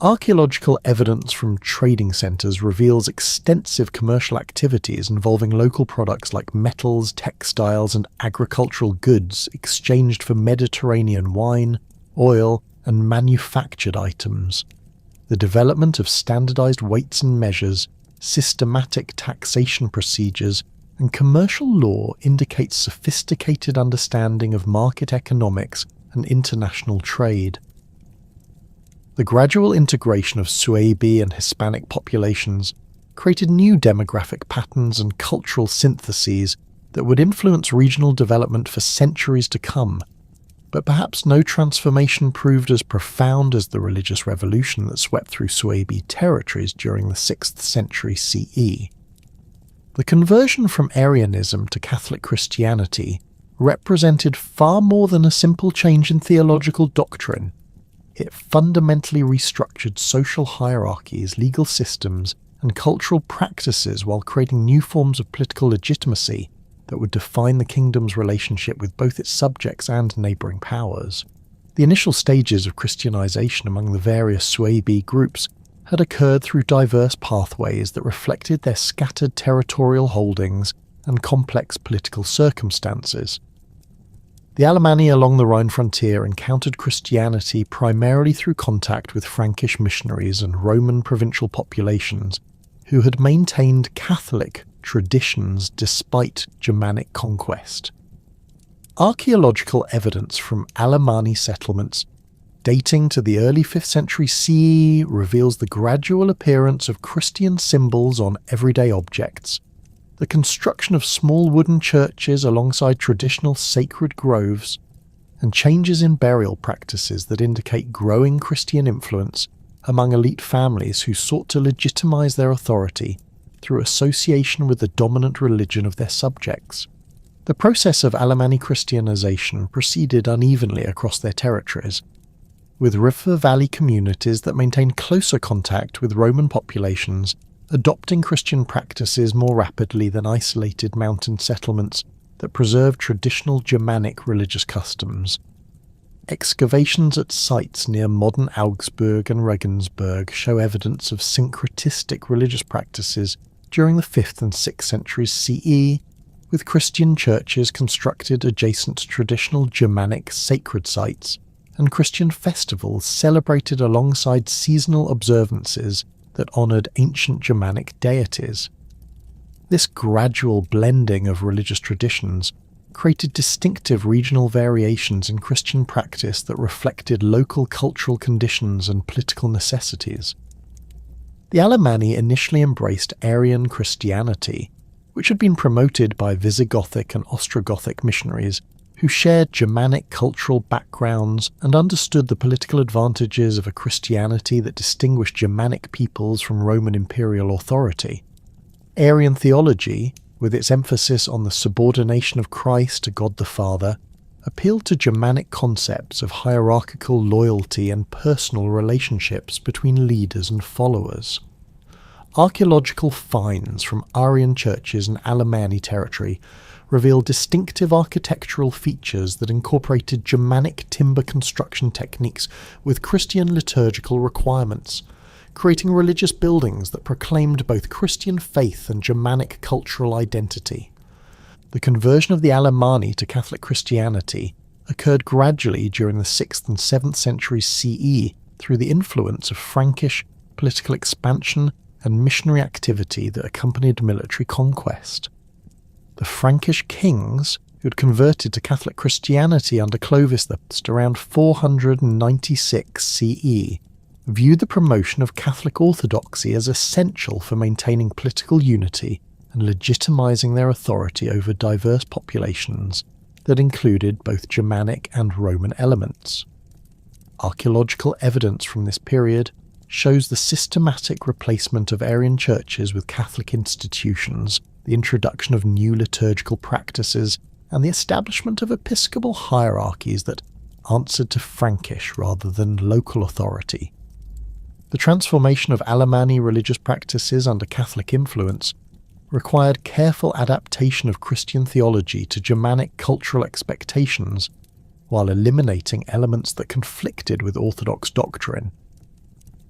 Archaeological evidence from trading centres reveals extensive commercial activities involving local products like metals, textiles, and agricultural goods exchanged for Mediterranean wine, oil, and manufactured items. The development of standardized weights and measures, systematic taxation procedures, and commercial law indicates sophisticated understanding of market economics and international trade. The gradual integration of Suebi and Hispanic populations created new demographic patterns and cultural syntheses that would influence regional development for centuries to come, but perhaps no transformation proved as profound as the religious revolution that swept through Suebi territories during the 6th century CE. The conversion from Arianism to Catholic Christianity represented far more than a simple change in theological doctrine. It fundamentally restructured social hierarchies, legal systems, and cultural practices while creating new forms of political legitimacy that would define the kingdom's relationship with both its subjects and neighbouring powers. The initial stages of Christianization among the various Suebi groups had occurred through diverse pathways that reflected their scattered territorial holdings and complex political circumstances. The Alemanni along the Rhine frontier encountered Christianity primarily through contact with Frankish missionaries and Roman provincial populations who had maintained Catholic traditions despite Germanic conquest. Archaeological evidence from Alemanni settlements dating to the early 5th century CE reveals the gradual appearance of Christian symbols on everyday objects, the construction of small wooden churches alongside traditional sacred groves, and changes in burial practices that indicate growing Christian influence among elite families who sought to legitimize their authority through association with the dominant religion of their subjects. The process of Alemanni Christianization proceeded unevenly across their territories, with river valley communities that maintained closer contact with Roman populations adopting Christian practices more rapidly than isolated mountain settlements that preserved traditional Germanic religious customs. Excavations at sites near modern Augsburg and Regensburg show evidence of syncretistic religious practices during the 5th and 6th centuries CE, with Christian churches constructed adjacent to traditional Germanic sacred sites, and Christian festivals celebrated alongside seasonal observances that honoured ancient Germanic deities. This gradual blending of religious traditions created distinctive regional variations in Christian practice that reflected local cultural conditions and political necessities. The Alemanni initially embraced Arian Christianity, which had been promoted by Visigothic and Ostrogothic missionaries who shared Germanic cultural backgrounds and understood the political advantages of a Christianity that distinguished Germanic peoples from Roman imperial authority. Arian theology, with its emphasis on the subordination of Christ to God the Father, appealed to Germanic concepts of hierarchical loyalty and personal relationships between leaders and followers. Archaeological finds from Arian churches in Alemanni territory reveal distinctive architectural features that incorporated Germanic timber construction techniques with Christian liturgical requirements, creating religious buildings that proclaimed both Christian faith and Germanic cultural identity. the conversion of the Alemanni to Catholic Christianity occurred gradually during the 6th and 7th centuries CE through the influence of Frankish political expansion and missionary activity that accompanied military conquest. The Frankish kings, who had converted to Catholic Christianity under Clovis around 496 CE, viewed the promotion of Catholic orthodoxy as essential for maintaining political unity and legitimising their authority over diverse populations that included both Germanic and Roman elements. Archaeological evidence from this period shows the systematic replacement of Arian churches with Catholic institutions, the introduction of new liturgical practices, and the establishment of episcopal hierarchies that answered to Frankish rather than local authority. The transformation of Alemanni religious practices under Catholic influence required careful adaptation of Christian theology to Germanic cultural expectations, while eliminating elements that conflicted with Orthodox doctrine.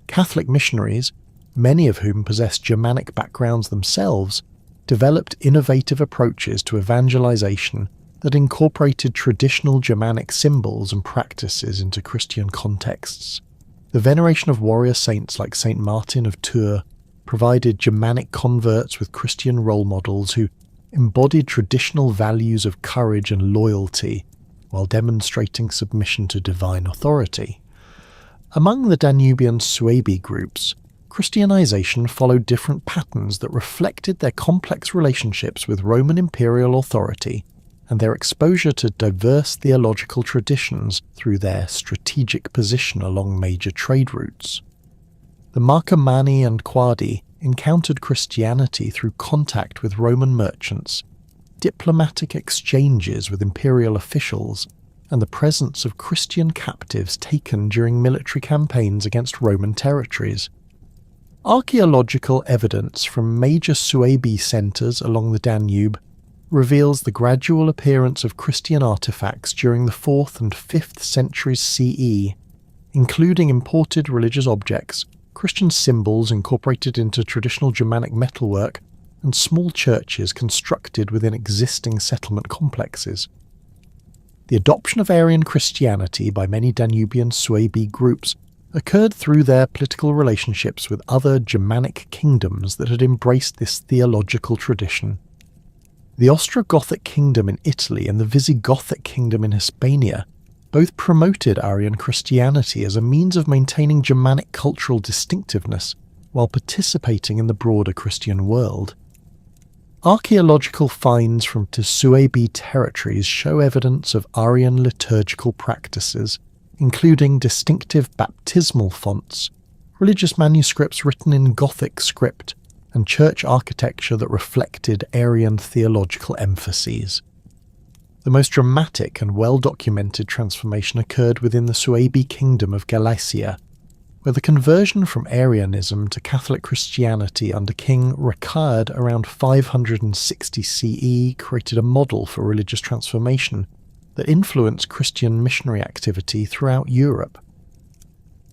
Catholic missionaries, many of whom possessed Germanic backgrounds themselves, developed innovative approaches to evangelization that incorporated traditional Germanic symbols and practices into Christian contexts. The veneration of warrior saints like Saint Martin of Tours provided Germanic converts with Christian role models who embodied traditional values of courage and loyalty while demonstrating submission to divine authority. Among the Danubian Suebi groups, Christianization followed different patterns that reflected their complex relationships with Roman imperial authority and their exposure to diverse theological traditions through their strategic position along major trade routes. The Marcomanni and Quadi encountered Christianity through contact with Roman merchants, diplomatic exchanges with imperial officials, and the presence of Christian captives taken during military campaigns against Roman territories. Archaeological evidence from major Suebi centres along the Danube reveals the gradual appearance of Christian artefacts during the 4th and 5th centuries CE, including imported religious objects, Christian symbols incorporated into traditional Germanic metalwork, and small churches constructed within existing settlement complexes. The adoption of Arian Christianity by many Danubian Suebi groups occurred through their political relationships with other Germanic kingdoms that had embraced this theological tradition. The Ostrogothic kingdom in Italy and the Visigothic kingdom in Hispania both promoted Arian Christianity as a means of maintaining Germanic cultural distinctiveness while participating in the broader Christian world. Archaeological finds from Suebi territories show evidence of Arian liturgical practices, including distinctive baptismal fonts, religious manuscripts written in Gothic script, and church architecture that reflected Arian theological emphases. The most dramatic and well-documented transformation occurred within the Suebi kingdom of Galicia, where the conversion from Arianism to Catholic Christianity under King Richard around 560 CE created a model for religious transformation that influenced Christian missionary activity throughout Europe.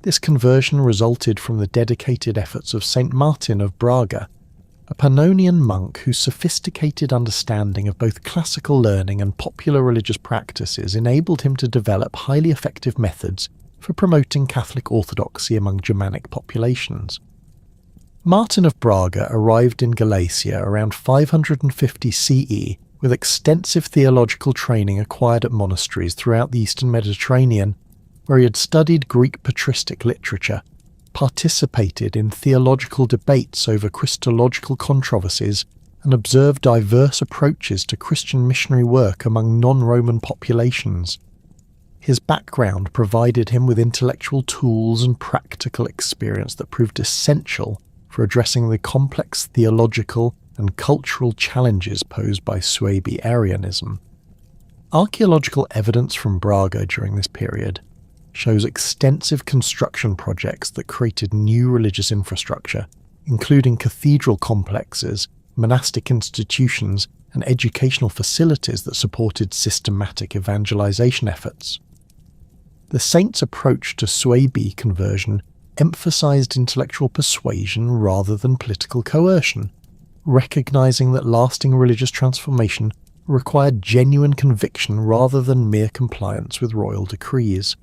This conversion resulted from the dedicated efforts of Saint Martin of Braga, a Pannonian monk whose sophisticated understanding of both classical learning and popular religious practices enabled him to develop highly effective methods for promoting Catholic orthodoxy among Germanic populations. Martin of Braga arrived in Galicia around 550 CE with extensive theological training acquired at monasteries throughout the Eastern Mediterranean, where he had studied Greek patristic literature, participated in theological debates over Christological controversies, and observed diverse approaches to Christian missionary work among non-Roman populations. His background provided him with intellectual tools and practical experience that proved essential for addressing the complex theological and cultural challenges posed by Suebi Arianism. Archaeological evidence from Braga during this period shows extensive construction projects that created new religious infrastructure, including cathedral complexes, monastic institutions, and educational facilities that supported systematic evangelization efforts. The saints' approach to Suebi conversion emphasized intellectual persuasion rather than political coercion, recognizing that lasting religious transformation required genuine conviction rather than mere compliance with royal decrees.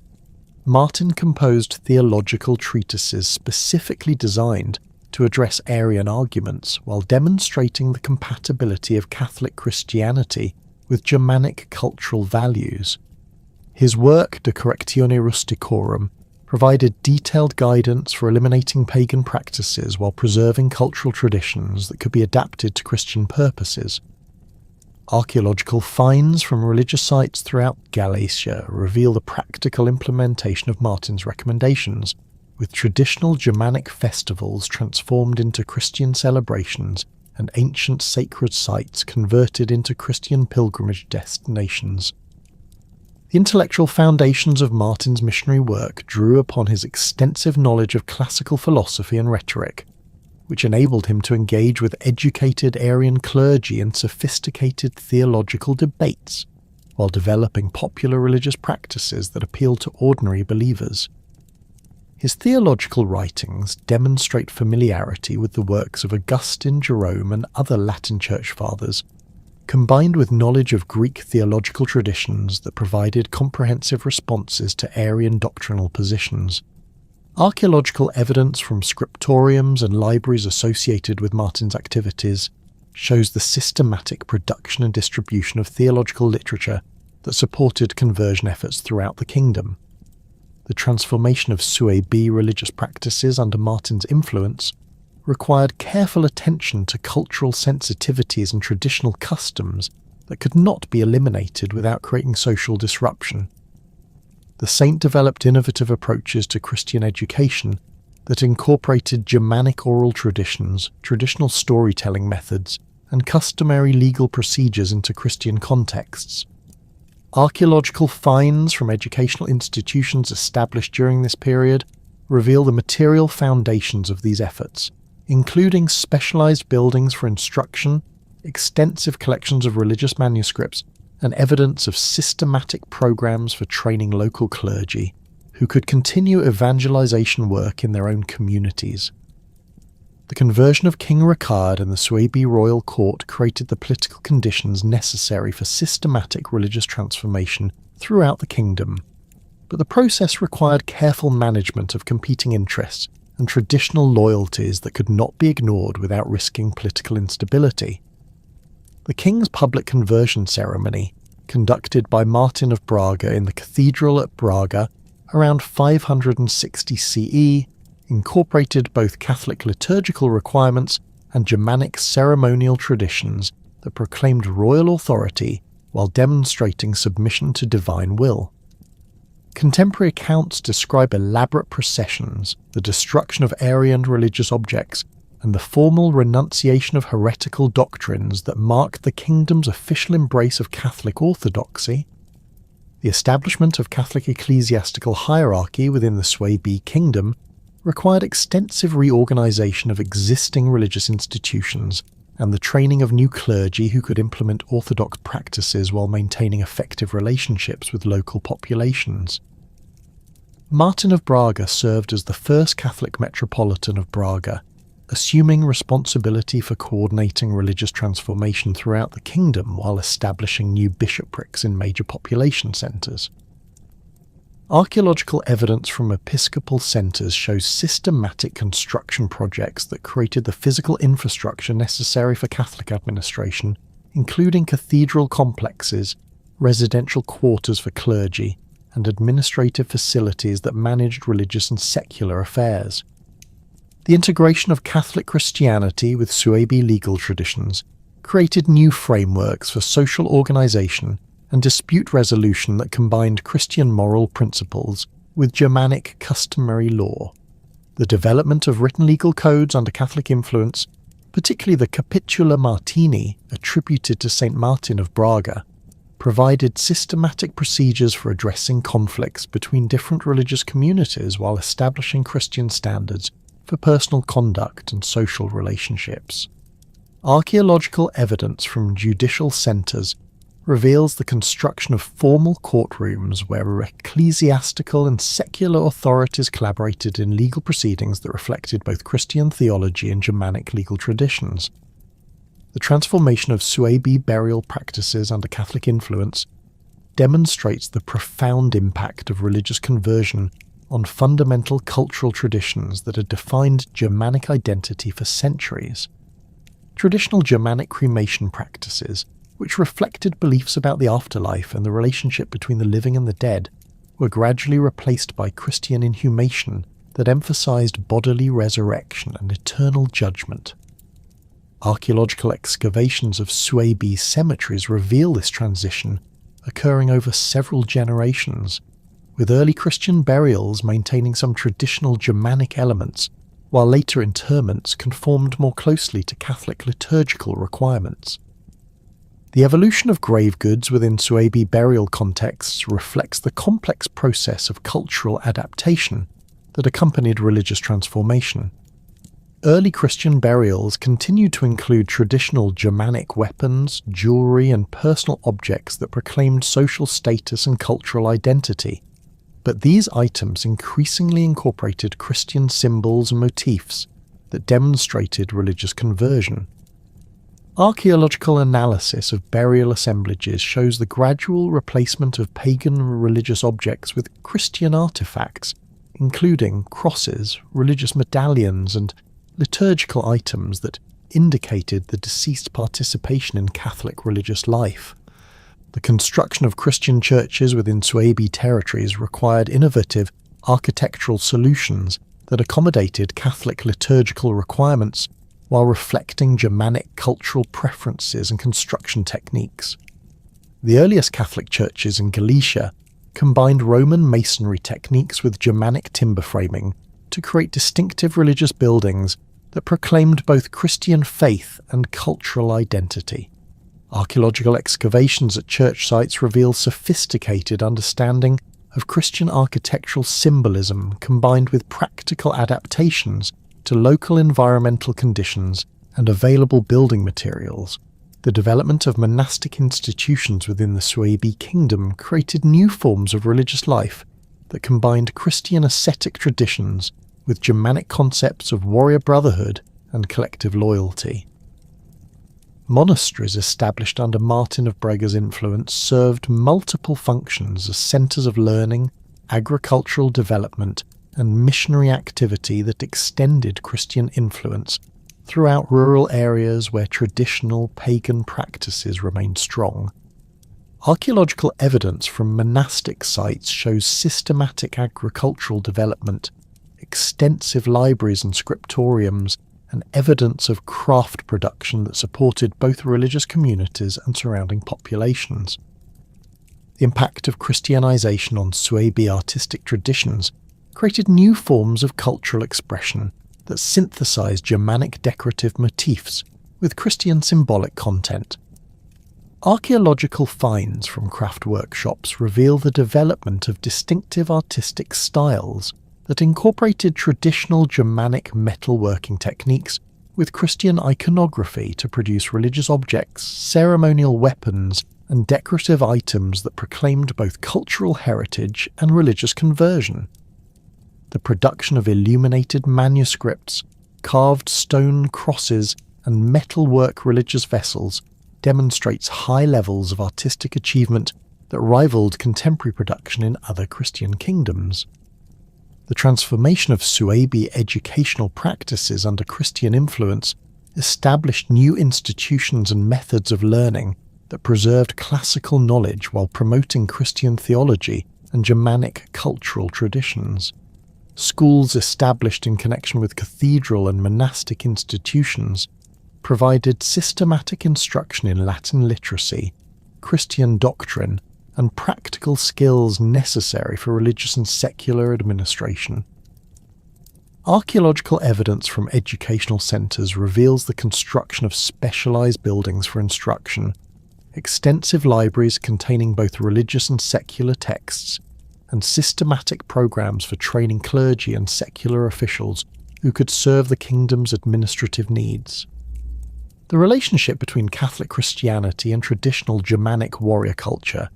Martin composed theological treatises specifically designed to address Arian arguments while demonstrating the compatibility of Catholic Christianity with Germanic cultural values. His work De Correctione Rusticorum provided detailed guidance for eliminating pagan practices while preserving cultural traditions that could be adapted to Christian purposes. Archaeological finds from religious sites throughout Galicia reveal the practical implementation of Martin's recommendations, with traditional Germanic festivals transformed into Christian celebrations and ancient sacred sites converted into Christian pilgrimage destinations. The intellectual foundations of Martin's missionary work drew upon his extensive knowledge of classical philosophy and rhetoric, which enabled him to engage with educated Arian clergy in sophisticated theological debates, while developing popular religious practices that appealed to ordinary believers. His theological writings demonstrate familiarity with the works of Augustine, Jerome, and other Latin Church Fathers, combined with knowledge of Greek theological traditions that provided comprehensive responses to Arian doctrinal positions. Archaeological evidence from scriptoriums and libraries associated with Martin's activities shows the systematic production and distribution of theological literature that supported conversion efforts throughout the kingdom. The transformation of Suebi religious practices under Martin's influence required careful attention to cultural sensitivities and traditional customs that could not be eliminated without creating social disruption. The saint developed innovative approaches to Christian education that incorporated Germanic oral traditions, traditional storytelling methods, and customary legal procedures into Christian contexts. Archaeological finds from educational institutions established during this period reveal the material foundations of these efforts, including specialized buildings for instruction, extensive collections of religious manuscripts, and evidence of systematic programs for training local clergy who could continue evangelization work in their own communities. The conversion of King Ricard and the Suebi royal court created the political conditions necessary for systematic religious transformation throughout the kingdom, but the process required careful management of competing interests and traditional loyalties that could not be ignored without risking political instability. The king's public conversion ceremony, conducted by Martin of Braga in the cathedral at Braga around 560 CE, incorporated both Catholic liturgical requirements and Germanic ceremonial traditions that proclaimed royal authority while demonstrating submission to divine will. Contemporary accounts describe elaborate processions, the destruction of Arian religious objects, and the formal renunciation of heretical doctrines that marked the kingdom's official embrace of Catholic orthodoxy. The establishment of Catholic ecclesiastical hierarchy within the Suebi kingdom required extensive reorganization of existing religious institutions and the training of new clergy who could implement orthodox practices while maintaining effective relationships with local populations. Martin of Braga served as the first Catholic metropolitan of Braga, assuming responsibility for coordinating religious transformation throughout the kingdom while establishing new bishoprics in major population centres. Archaeological evidence from episcopal centres shows systematic construction projects that created the physical infrastructure necessary for Catholic administration, including cathedral complexes, residential quarters for clergy, and administrative facilities that managed religious and secular affairs. The integration of Catholic Christianity with Suebi legal traditions created new frameworks for social organisation and dispute resolution that combined Christian moral principles with Germanic customary law. The development of written legal codes under Catholic influence, particularly the Capitula Martini attributed to St. Martin of Braga, provided systematic procedures for addressing conflicts between different religious communities while establishing Christian standards for personal conduct and social relationships. Archaeological evidence from judicial centres reveals the construction of formal courtrooms where ecclesiastical and secular authorities collaborated in legal proceedings that reflected both Christian theology and Germanic legal traditions. The transformation of Suebi burial practices under Catholic influence demonstrates the profound impact of religious conversion on fundamental cultural traditions that had defined Germanic identity for centuries. Traditional Germanic cremation practices, which reflected beliefs about the afterlife and the relationship between the living and the dead, were gradually replaced by Christian inhumation that emphasized bodily resurrection and eternal judgment. Archaeological excavations of Suebi cemeteries reveal this transition occurring over several generations, with early Christian burials maintaining some traditional Germanic elements, while later interments conformed more closely to Catholic liturgical requirements. The evolution of grave goods within Suebi burial contexts reflects the complex process of cultural adaptation that accompanied religious transformation. Early Christian burials continued to include traditional Germanic weapons, jewelry, and personal objects that proclaimed social status and cultural identity, but these items increasingly incorporated Christian symbols and motifs that demonstrated religious conversion. Archaeological analysis of burial assemblages shows the gradual replacement of pagan religious objects with Christian artifacts, including crosses, religious medallions, and liturgical items that indicated the deceased's participation in Catholic religious life. The construction of Christian churches within Suebi territories required innovative architectural solutions that accommodated Catholic liturgical requirements while reflecting Germanic cultural preferences and construction techniques. The earliest Catholic churches in Galicia combined Roman masonry techniques with Germanic timber framing to create distinctive religious buildings that proclaimed both Christian faith and cultural identity. Archaeological excavations at church sites reveal sophisticated understanding of Christian architectural symbolism combined with practical adaptations to local environmental conditions and available building materials. The development of monastic institutions within the Suebi kingdom created new forms of religious life that combined Christian ascetic traditions with Germanic concepts of warrior brotherhood and collective loyalty. Monasteries established under Martin of Brega's influence served multiple functions as centres of learning, agricultural development, and missionary activity that extended Christian influence throughout rural areas where traditional pagan practices remained strong. Archaeological evidence from monastic sites shows systematic agricultural development, extensive libraries and scriptoriums, and evidence of craft production that supported both religious communities and surrounding populations. The impact of Christianization on Suebi artistic traditions created new forms of cultural expression that synthesized Germanic decorative motifs with Christian symbolic content. Archaeological finds from craft workshops reveal the development of distinctive artistic styles that incorporated traditional Germanic metalworking techniques with Christian iconography to produce religious objects, ceremonial weapons, and decorative items that proclaimed both cultural heritage and religious conversion. The production of illuminated manuscripts, carved stone crosses, and metalwork religious vessels demonstrates high levels of artistic achievement that rivaled contemporary production in other Christian kingdoms. The transformation of Suebi educational practices under Christian influence established new institutions and methods of learning that preserved classical knowledge while promoting Christian theology and Germanic cultural traditions. Schools established in connection with cathedral and monastic institutions provided systematic instruction in Latin literacy, Christian doctrine, and practical skills necessary for religious and secular administration. Archaeological evidence from educational centres reveals the construction of specialised buildings for instruction, extensive libraries containing both religious and secular texts, and systematic programs for training clergy and secular officials who could serve the kingdom's administrative needs. The relationship between Catholic Christianity and traditional Germanic warrior culture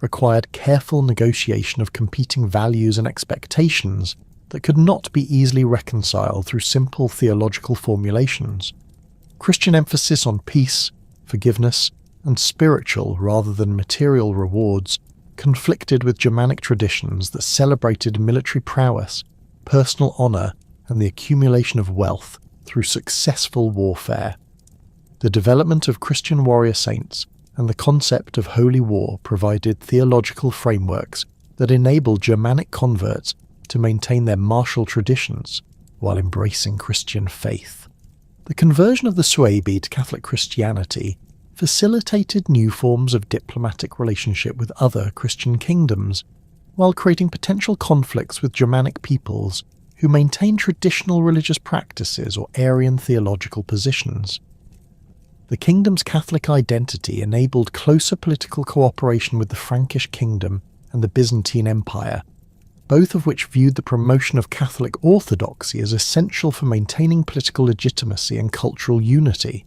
required careful negotiation of competing values and expectations that could not be easily reconciled through simple theological formulations. Christian emphasis on peace, forgiveness, and spiritual rather than material rewards conflicted with Germanic traditions that celebrated military prowess, personal honour, and the accumulation of wealth through successful warfare. The development of Christian warrior saints and the concept of holy war provided theological frameworks that enabled Germanic converts to maintain their martial traditions while embracing Christian faith. The conversion of the Suebi to Catholic Christianity facilitated new forms of diplomatic relationship with other Christian kingdoms, while creating potential conflicts with Germanic peoples who maintained traditional religious practices or Arian theological positions. The kingdom's Catholic identity enabled closer political cooperation with the Frankish kingdom and the Byzantine Empire, both of which viewed the promotion of Catholic orthodoxy as essential for maintaining political legitimacy and cultural unity.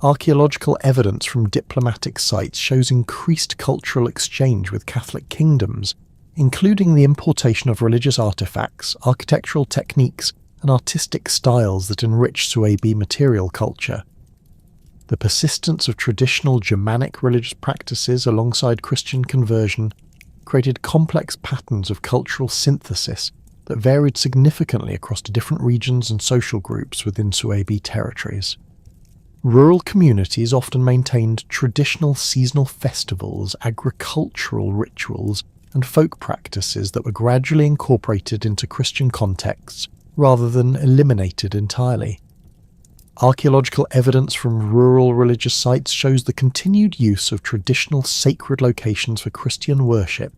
Archaeological evidence from diplomatic sites shows increased cultural exchange with Catholic kingdoms, including the importation of religious artifacts, architectural techniques, and artistic styles that enrich Suebi material culture. The persistence of traditional Germanic religious practices alongside Christian conversion created complex patterns of cultural synthesis that varied significantly across different regions and social groups within Suebi territories. Rural communities often maintained traditional seasonal festivals, agricultural rituals, and folk practices that were gradually incorporated into Christian contexts rather than eliminated entirely. Archaeological evidence from rural religious sites shows the continued use of traditional sacred locations for Christian worship,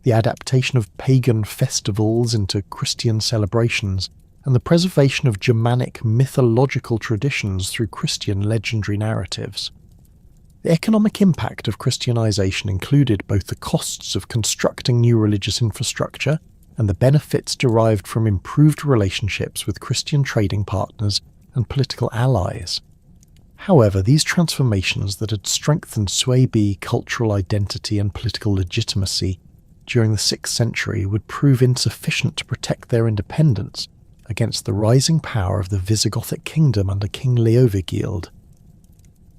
the adaptation of pagan festivals into Christian celebrations, and the preservation of Germanic mythological traditions through Christian legendary narratives. The economic impact of Christianization included both the costs of constructing new religious infrastructure and the benefits derived from improved relationships with Christian trading partners and political allies. However, these transformations that had strengthened Suebi cultural identity and political legitimacy during the 6th century would prove insufficient to protect their independence against the rising power of the Visigothic kingdom under King Leovigild.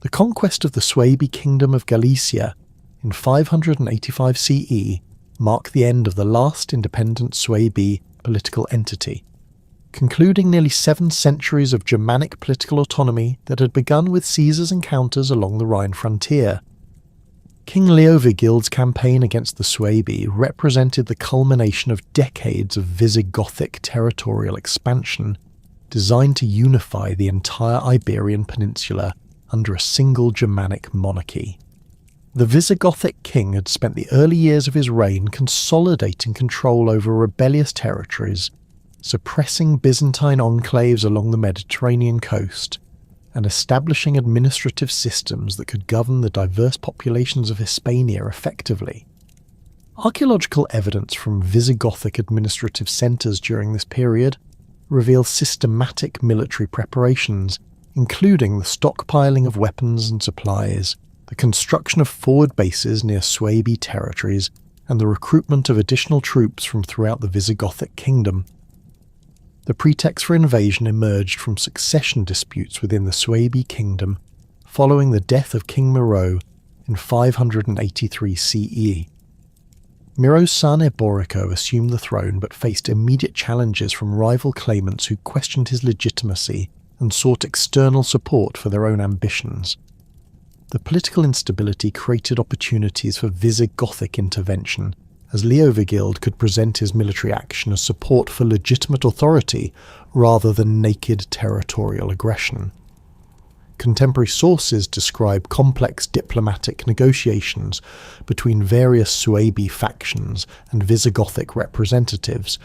The conquest of the Suebi kingdom of Galicia in 585 CE marked the end of the last independent Suebi political entity, concluding nearly 7 centuries of Germanic political autonomy that had begun with Caesar's encounters along the Rhine frontier. King Leovigild's campaign against the Suebi represented the culmination of decades of Visigothic territorial expansion, designed to unify the entire Iberian Peninsula under a single Germanic monarchy. The Visigothic king had spent the early years of his reign consolidating control over rebellious territories, suppressing Byzantine enclaves along the Mediterranean coast, and establishing administrative systems that could govern the diverse populations of Hispania effectively. Archaeological evidence from Visigothic administrative centres during this period reveals systematic military preparations, including the stockpiling of weapons and supplies, the construction of forward bases near Suebi territories, and the recruitment of additional troops from throughout the Visigothic kingdom. The pretext for invasion emerged from succession disputes within the Suebi kingdom following the death of King Miro in 583 CE. Miro's son Eborico assumed the throne but faced immediate challenges from rival claimants who questioned his legitimacy and sought external support for their own ambitions. The political instability created opportunities for Visigothic intervention, as Leovigild could present his military action as support for legitimate authority rather than naked territorial aggression. Contemporary sources describe complex diplomatic negotiations between various Suebi factions and Visigothic representatives,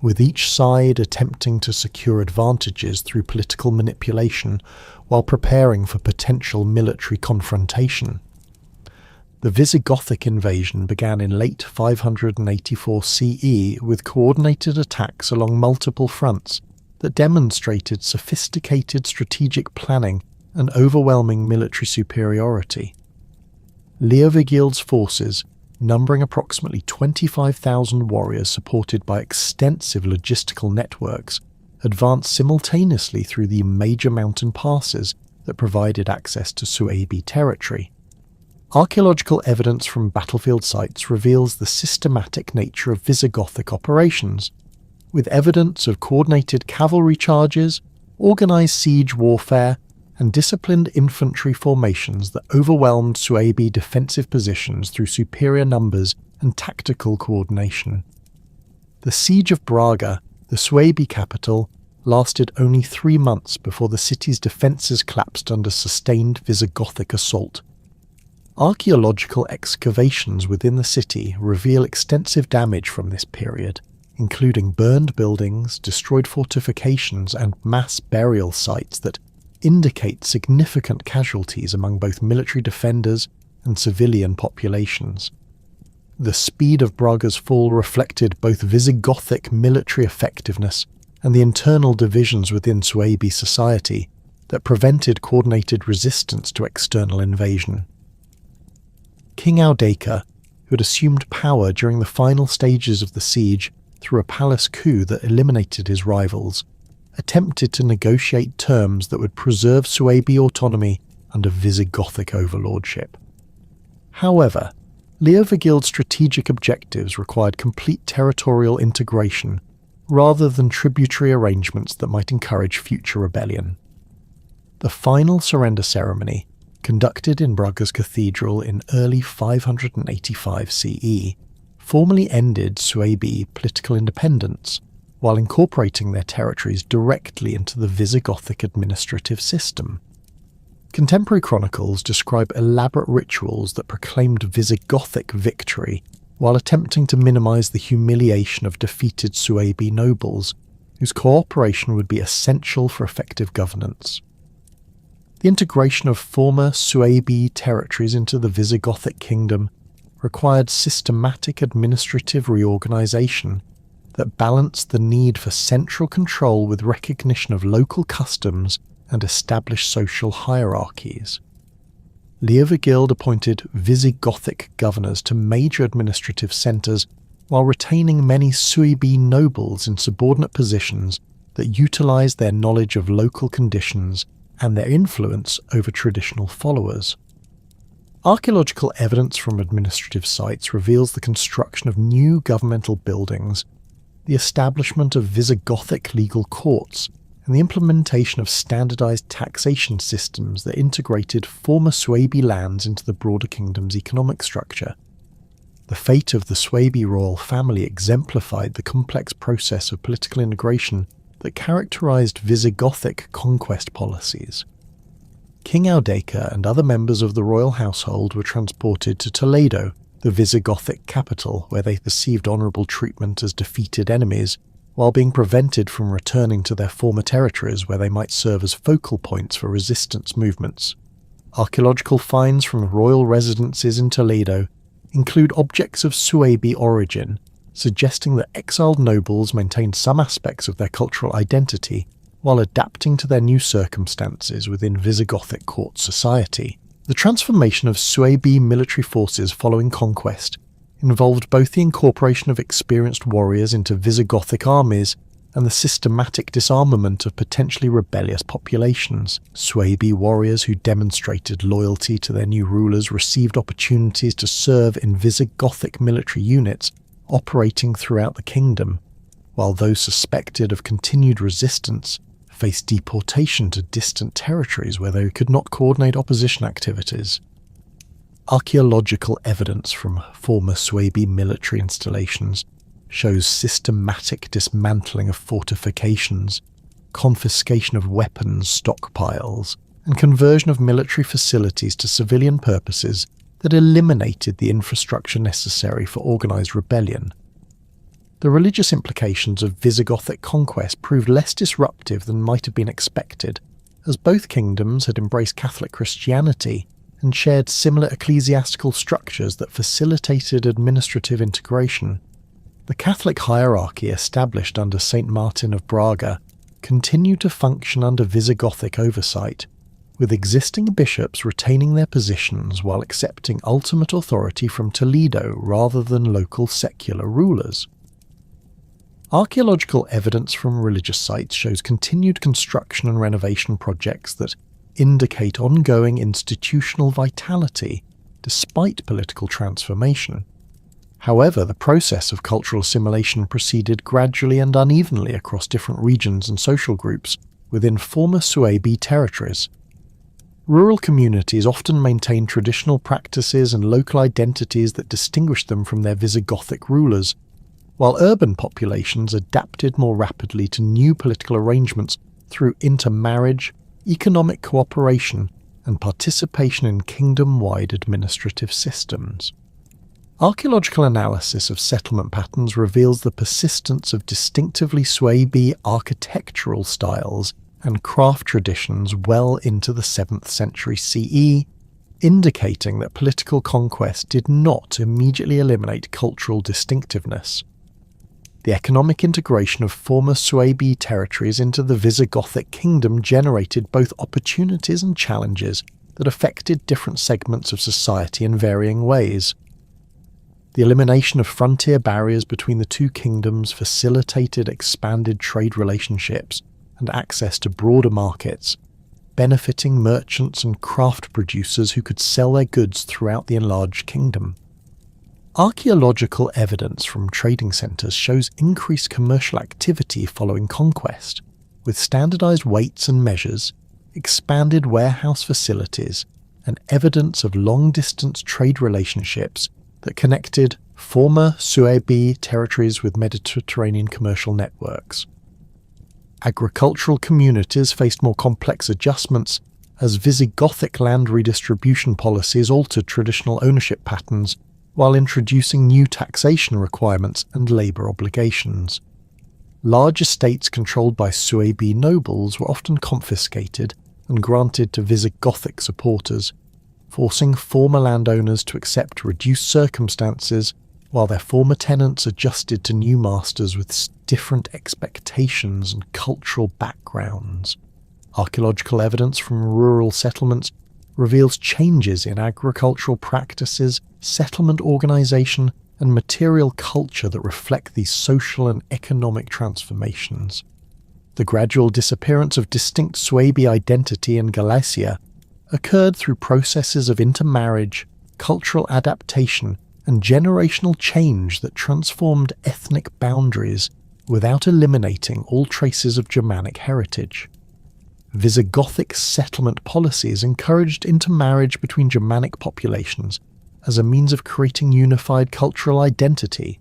with each side attempting to secure advantages through political manipulation while preparing for potential military confrontation. The Visigothic invasion began in late 584 CE with coordinated attacks along multiple fronts that demonstrated sophisticated strategic planning and overwhelming military superiority. Leovigild's forces, numbering approximately 25,000 warriors supported by extensive logistical networks, advanced simultaneously through the major mountain passes that provided access to Suebi territory. Archaeological evidence from battlefield sites reveals the systematic nature of Visigothic operations, with evidence of coordinated cavalry charges, organised siege warfare, and disciplined infantry formations that overwhelmed Suebi defensive positions through superior numbers and tactical coordination. The siege of Braga, the Suebi capital, lasted only 3 months before the city's defences collapsed under sustained Visigothic assault. Archaeological excavations within the city reveal extensive damage from this period, including burned buildings, destroyed fortifications, and mass burial sites that indicate significant casualties among both military defenders and civilian populations. The speed of Braga's fall reflected both Visigothic military effectiveness and the internal divisions within Suebi society that prevented coordinated resistance to external invasion. King Audeca, who had assumed power during the final stages of the siege through a palace coup that eliminated his rivals, attempted to negotiate terms that would preserve Suebi autonomy under Visigothic overlordship. However, Leovigild's strategic objectives required complete territorial integration rather than tributary arrangements that might encourage future rebellion. The final surrender ceremony, conducted in Braga's cathedral in early 585 CE, formally ended Suebi political independence, while incorporating their territories directly into the Visigothic administrative system. Contemporary chronicles describe elaborate rituals that proclaimed Visigothic victory, while attempting to minimize the humiliation of defeated Suebi nobles, whose cooperation would be essential for effective governance. The integration of former Suebi territories into the Visigothic kingdom required systematic administrative reorganization that balanced the need for central control with recognition of local customs and established social hierarchies. Leovigild appointed Visigothic governors to major administrative centres while retaining many Suebi nobles in subordinate positions that utilised their knowledge of local conditions and their influence over traditional followers. Archaeological evidence from administrative sites reveals the construction of new governmental buildings, the establishment of Visigothic legal courts, and the implementation of standardized taxation systems that integrated former Suebi lands into the broader kingdom's economic structure. The fate of the Suebi royal family exemplified the complex process of political integration that characterized Visigothic conquest policies. King Audeca and other members of the royal household were transported to Toledo, the Visigothic capital, where they received honourable treatment as defeated enemies, while being prevented from returning to their former territories where they might serve as focal points for resistance movements. Archaeological finds from royal residences in Toledo include objects of Suebi origin, suggesting that exiled nobles maintained some aspects of their cultural identity while adapting to their new circumstances within Visigothic court society. The transformation of Suebi military forces following conquest involved both the incorporation of experienced warriors into Visigothic armies and the systematic disarmament of potentially rebellious populations. Suebi warriors who demonstrated loyalty to their new rulers received opportunities to serve in Visigothic military units operating throughout the kingdom, while those suspected of continued resistance faced deportation to distant territories where they could not coordinate opposition activities. Archaeological evidence from former Suebi military installations shows systematic dismantling of fortifications, confiscation of weapons stockpiles, and conversion of military facilities to civilian purposes that eliminated the infrastructure necessary for organised rebellion. The religious implications of Visigothic conquest proved less disruptive than might have been expected, as both kingdoms had embraced Catholic Christianity and shared similar ecclesiastical structures that facilitated administrative integration. The Catholic hierarchy established under St. Martin of Braga continued to function under Visigothic oversight, with existing bishops retaining their positions while accepting ultimate authority from Toledo rather than local secular rulers. Archaeological evidence from religious sites shows continued construction and renovation projects that indicate ongoing institutional vitality despite political transformation. However, the process of cultural assimilation proceeded gradually and unevenly across different regions and social groups within former Suebi territories. Rural communities often maintained traditional practices and local identities that distinguished them from their Visigothic rulers, while urban populations adapted more rapidly to new political arrangements through intermarriage, economic cooperation, and participation in kingdom-wide administrative systems. Archaeological analysis of settlement patterns reveals the persistence of distinctively Suebi architectural styles and craft traditions well into the 7th century CE, indicating that political conquest did not immediately eliminate cultural distinctiveness. The economic integration of former Suebi territories into the Visigothic kingdom generated both opportunities and challenges that affected different segments of society in varying ways. The elimination of frontier barriers between the two kingdoms facilitated expanded trade relationships and access to broader markets, benefiting merchants and craft producers who could sell their goods throughout the enlarged kingdom. Archaeological evidence from trading centres shows increased commercial activity following conquest, with standardised weights and measures, expanded warehouse facilities, and evidence of long-distance trade relationships that connected former Suebi territories with Mediterranean commercial networks. Agricultural communities faced more complex adjustments as Visigothic land redistribution policies altered traditional ownership patterns while introducing new taxation requirements and labour obligations. Large estates controlled by Suebi nobles were often confiscated and granted to Visigothic supporters, forcing former landowners to accept reduced circumstances while their former tenants adjusted to new masters with different expectations and cultural backgrounds. Archaeological evidence from rural settlements reveals changes in agricultural practices, settlement organisation, and material culture that reflect these social and economic transformations. The gradual disappearance of distinct Suebi identity in Galicia occurred through processes of intermarriage, cultural adaptation, and generational change that transformed ethnic boundaries without eliminating all traces of Germanic heritage. Visigothic settlement policies encouraged intermarriage between Germanic populations as a means of creating unified cultural identity,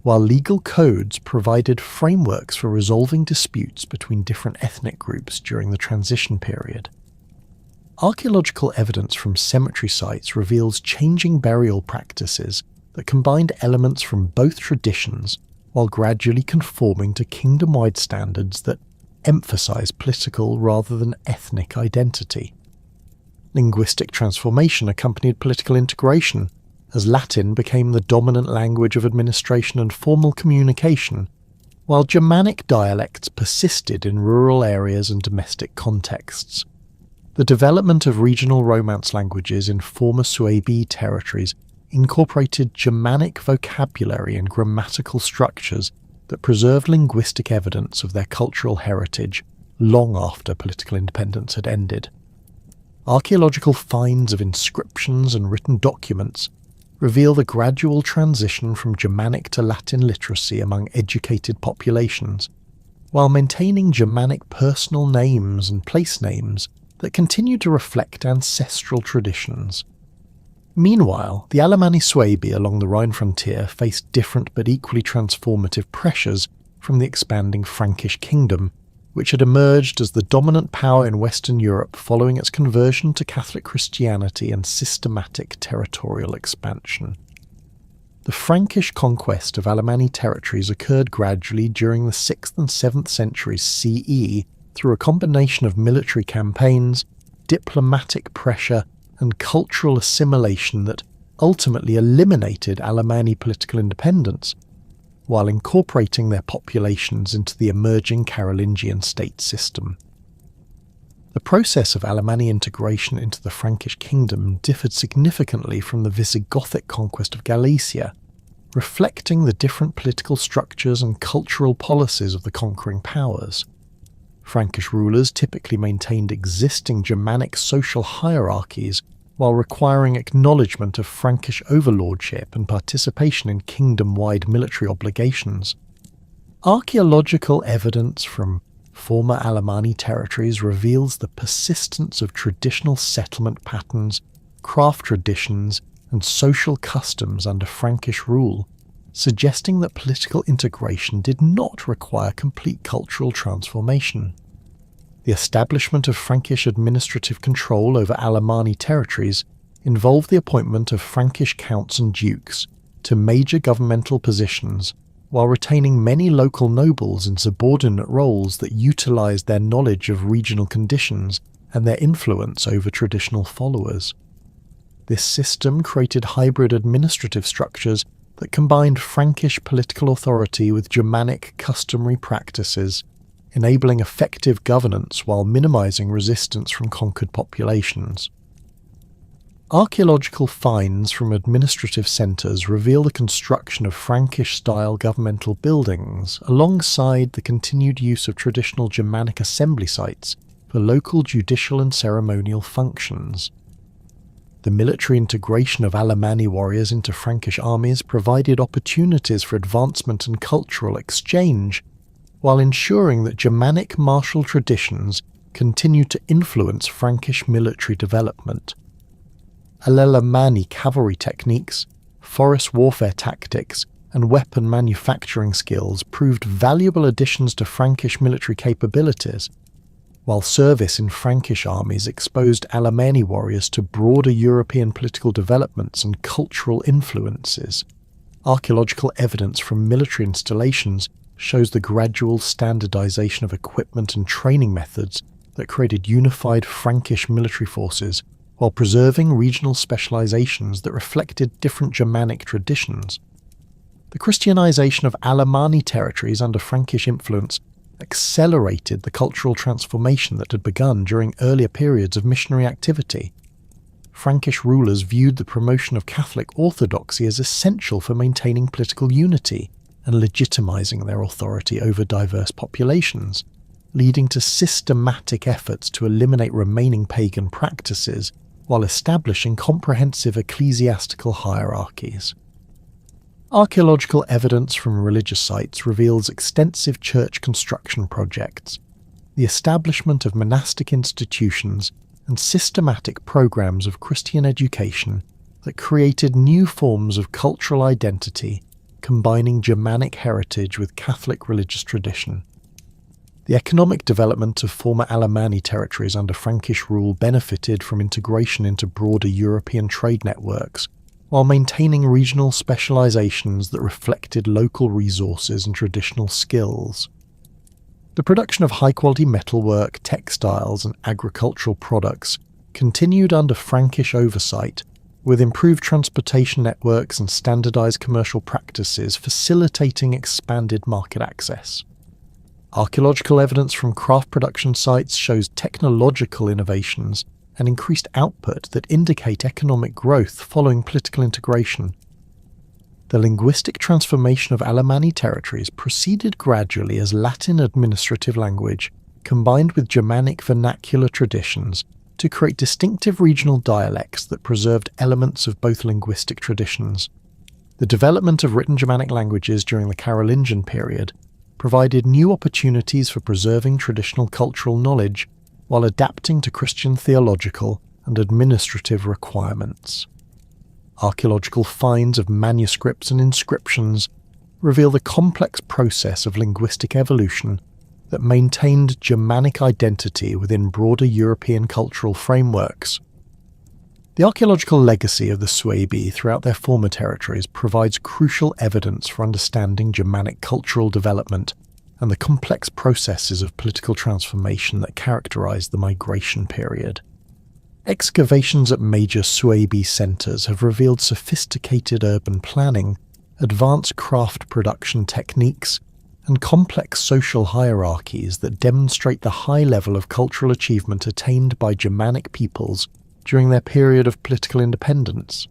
while legal codes provided frameworks for resolving disputes between different ethnic groups during the transition period. Archaeological evidence from cemetery sites reveals changing burial practices that combined elements from both traditions while gradually conforming to kingdom-wide standards that emphasize political rather than ethnic identity. Linguistic transformation accompanied political integration, as Latin became the dominant language of administration and formal communication, while Germanic dialects persisted in rural areas and domestic contexts. The development of regional Romance languages in former Suebi territories incorporated Germanic vocabulary and grammatical structures that preserved linguistic evidence of their cultural heritage long after political independence had ended. Archaeological finds of inscriptions and written documents reveal the gradual transition from Germanic to Latin literacy among educated populations, while maintaining Germanic personal names and place names that continue to reflect ancestral traditions. Meanwhile, the Alemanni Suebi along the Rhine frontier faced different but equally transformative pressures from the expanding Frankish kingdom, which had emerged as the dominant power in Western Europe following its conversion to Catholic Christianity and systematic territorial expansion. The Frankish conquest of Alemanni territories occurred gradually during the 6th and 7th centuries CE through a combination of military campaigns, diplomatic pressure, and cultural assimilation that ultimately eliminated Alemanni political independence, while incorporating their populations into the emerging Carolingian state system. The process of Alemanni integration into the Frankish kingdom differed significantly from the Visigothic conquest of Galicia, reflecting the different political structures and cultural policies of the conquering powers. Frankish rulers typically maintained existing Germanic social hierarchies while requiring acknowledgement of Frankish overlordship and participation in kingdom-wide military obligations. Archaeological evidence from former Alemanni territories reveals the persistence of traditional settlement patterns, craft traditions, and social customs under Frankish rule, suggesting that political integration did not require complete cultural transformation. The establishment of Frankish administrative control over Alemanni territories involved the appointment of Frankish counts and dukes to major governmental positions, while retaining many local nobles in subordinate roles that utilized their knowledge of regional conditions and their influence over traditional followers. This system created hybrid administrative structures that combined Frankish political authority with Germanic customary practices, enabling effective governance while minimizing resistance from conquered populations. Archaeological finds from administrative centres reveal the construction of Frankish-style governmental buildings alongside the continued use of traditional Germanic assembly sites for local judicial and ceremonial functions. The military integration of Alemanni warriors into Frankish armies provided opportunities for advancement and cultural exchange, while ensuring that Germanic martial traditions continued to influence Frankish military development. Alemanni cavalry techniques, forest warfare tactics, and weapon manufacturing skills proved valuable additions to Frankish military capabilities, while service in Frankish armies exposed Alemanni warriors to broader European political developments and cultural influences. Archaeological evidence from military installations shows the gradual standardization of equipment and training methods that created unified Frankish military forces while preserving regional specializations that reflected different Germanic traditions. The Christianization of Alemanni territories under Frankish influence accelerated the cultural transformation that had begun during earlier periods of missionary activity. Frankish rulers viewed the promotion of Catholic orthodoxy as essential for maintaining political unity and legitimizing their authority over diverse populations, leading to systematic efforts to eliminate remaining pagan practices while establishing comprehensive ecclesiastical hierarchies. Archaeological evidence from religious sites reveals extensive church construction projects, the establishment of monastic institutions, and systematic programs of Christian education that created new forms of cultural identity, combining Germanic heritage with Catholic religious tradition. The economic development of former Alemanni territories under Frankish rule benefited from integration into broader European trade networks, while maintaining regional specializations that reflected local resources and traditional skills. The production of high-quality metalwork, textiles, and agricultural products continued under Frankish oversight, with improved transportation networks and standardized commercial practices facilitating expanded market access. Archaeological evidence from craft production sites shows technological innovations and increased output that indicate economic growth following political integration. The linguistic transformation of Alemanni territories proceeded gradually as Latin administrative language combined with Germanic vernacular traditions to create distinctive regional dialects that preserved elements of both linguistic traditions. The development of written Germanic languages during the Carolingian period provided new opportunities for preserving traditional cultural knowledge while adapting to Christian theological and administrative requirements. Archaeological finds of manuscripts and inscriptions reveal the complex process of linguistic evolution that maintained Germanic identity within broader European cultural frameworks. The archaeological legacy of the Suebi throughout their former territories provides crucial evidence for understanding Germanic cultural development and the complex processes of political transformation that characterized the migration period. Excavations at major Suebi centers have revealed sophisticated urban planning, advanced craft production techniques, and complex social hierarchies that demonstrate the high level of cultural achievement attained by Germanic peoples during their period of political independence.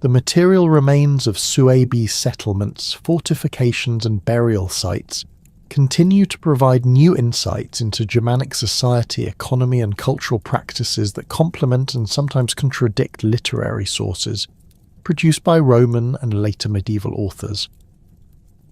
The material remains of Suebi settlements, fortifications and burial sites continue to provide new insights into Germanic society, economy and cultural practices that complement and sometimes contradict literary sources produced by Roman and later medieval authors.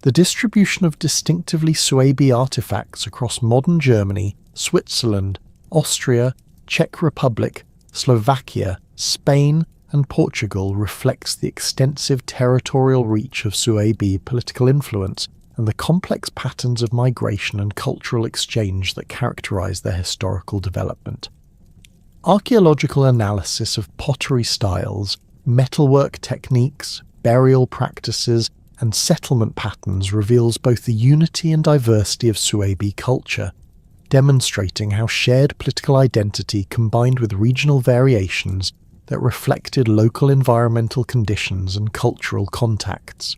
The distribution of distinctively Suebi artifacts across modern Germany, Switzerland, Austria, Czech Republic, Slovakia, Spain and Portugal reflects the extensive territorial reach of Suebi political influence and the complex patterns of migration and cultural exchange that characterize their historical development. Archaeological analysis of pottery styles, metalwork techniques, burial practices, and settlement patterns reveals both the unity and diversity of Suebi culture, demonstrating how shared political identity combined with regional variations that reflected local environmental conditions and cultural contacts.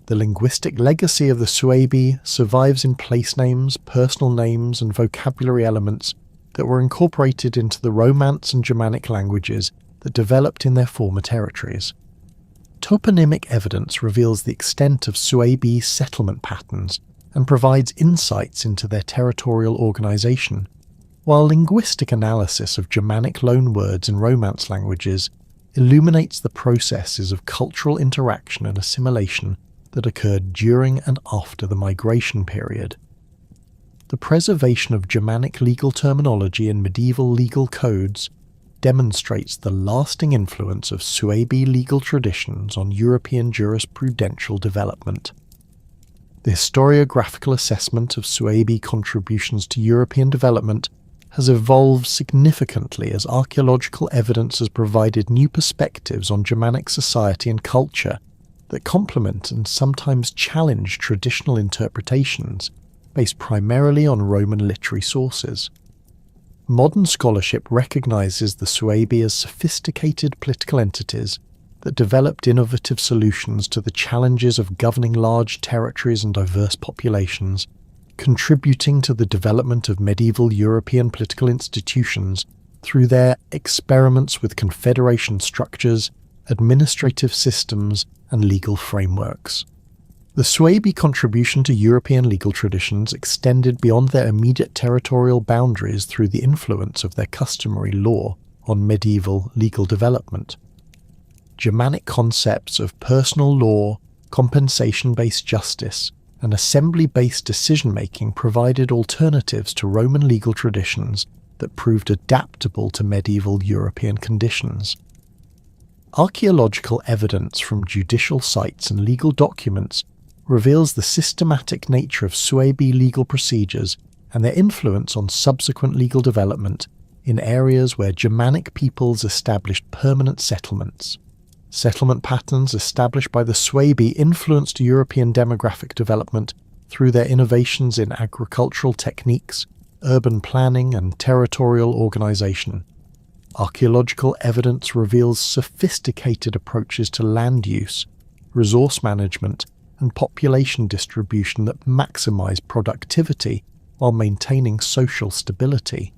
The linguistic legacy of the Suebi survives in place names, personal names, and vocabulary elements that were incorporated into the Romance and Germanic languages that developed in their former territories. Toponymic evidence reveals the extent of Suebi settlement patterns and provides insights into their territorial organization, while linguistic analysis of Germanic loanwords in Romance languages illuminates the processes of cultural interaction and assimilation that occurred during and after the migration period. The preservation of Germanic legal terminology in medieval legal codes demonstrates the lasting influence of Suebi legal traditions on European jurisprudential development. The historiographical assessment of Suebi contributions to European development has evolved significantly as archaeological evidence has provided new perspectives on Germanic society and culture that complement and sometimes challenge traditional interpretations based primarily on Roman literary sources. Modern scholarship recognizes the Suebi as sophisticated political entities that developed innovative solutions to the challenges of governing large territories and diverse populations, contributing to the development of medieval European political institutions through their experiments with confederation structures, administrative systems, and legal frameworks. The Suebi contribution to European legal traditions extended beyond their immediate territorial boundaries through the influence of their customary law on medieval legal development. Germanic concepts of personal law, compensation-based justice, and assembly-based decision-making provided alternatives to Roman legal traditions that proved adaptable to medieval European conditions. Archaeological evidence from judicial sites and legal documents reveals the systematic nature of Suebi legal procedures and their influence on subsequent legal development in areas where Germanic peoples established permanent settlements. Settlement patterns established by the Suebi influenced European demographic development through their innovations in agricultural techniques, urban planning, and territorial organization. Archaeological evidence reveals sophisticated approaches to land use, resource management, and population distribution that maximize productivity while maintaining social stability.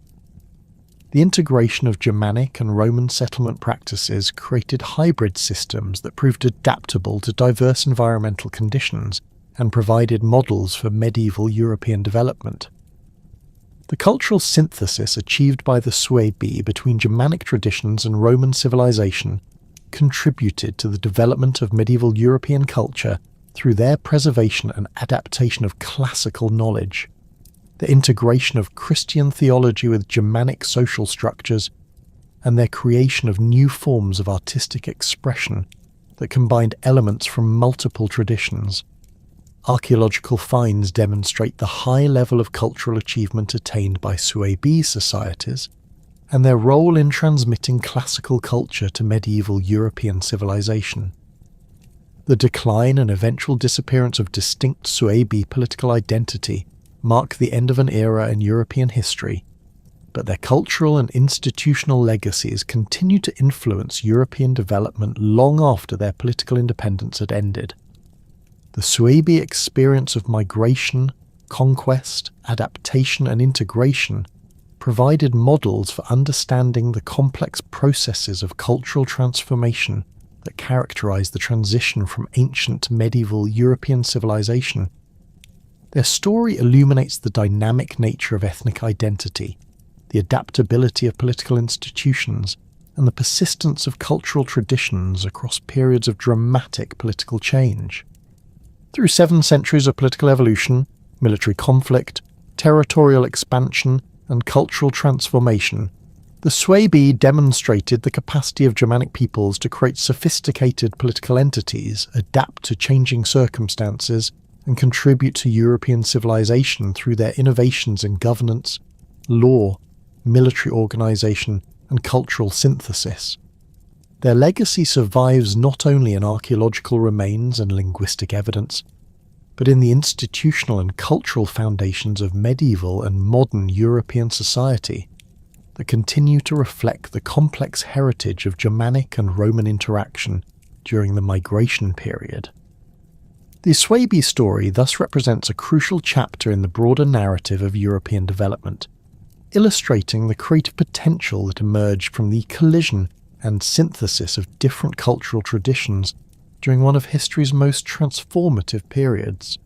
The integration of Germanic and Roman settlement practices created hybrid systems that proved adaptable to diverse environmental conditions and provided models for medieval European development. The cultural synthesis achieved by the Suebi between Germanic traditions and Roman civilization contributed to the development of medieval European culture through their preservation and adaptation of classical knowledge. The integration of Christian theology with Germanic social structures, and their creation of new forms of artistic expression that combined elements from multiple traditions. Archaeological finds demonstrate the high level of cultural achievement attained by Suebi societies, and their role in transmitting classical culture to medieval European civilization. The decline and eventual disappearance of distinct Suebi political identity mark the end of an era in European history, but their cultural and institutional legacies continue to influence European development long after their political independence had ended. The Suebi experience of migration, conquest, adaptation, and integration provided models for understanding the complex processes of cultural transformation that characterise the transition from ancient to medieval European civilization. Their story illuminates the dynamic nature of ethnic identity, the adaptability of political institutions, and the persistence of cultural traditions across periods of dramatic political change. Through 7 centuries of political evolution, military conflict, territorial expansion, and cultural transformation, the Suebi demonstrated the capacity of Germanic peoples to create sophisticated political entities, adapt to changing circumstances, and contribute to European civilization through their innovations in governance, law, military organisation, and cultural synthesis. Their legacy survives not only in archaeological remains and linguistic evidence, but in the institutional and cultural foundations of medieval and modern European society that continue to reflect the complex heritage of Germanic and Roman interaction during the migration period. The Suebi story thus represents a crucial chapter in the broader narrative of European development, illustrating the creative potential that emerged from the collision and synthesis of different cultural traditions during one of history's most transformative periods.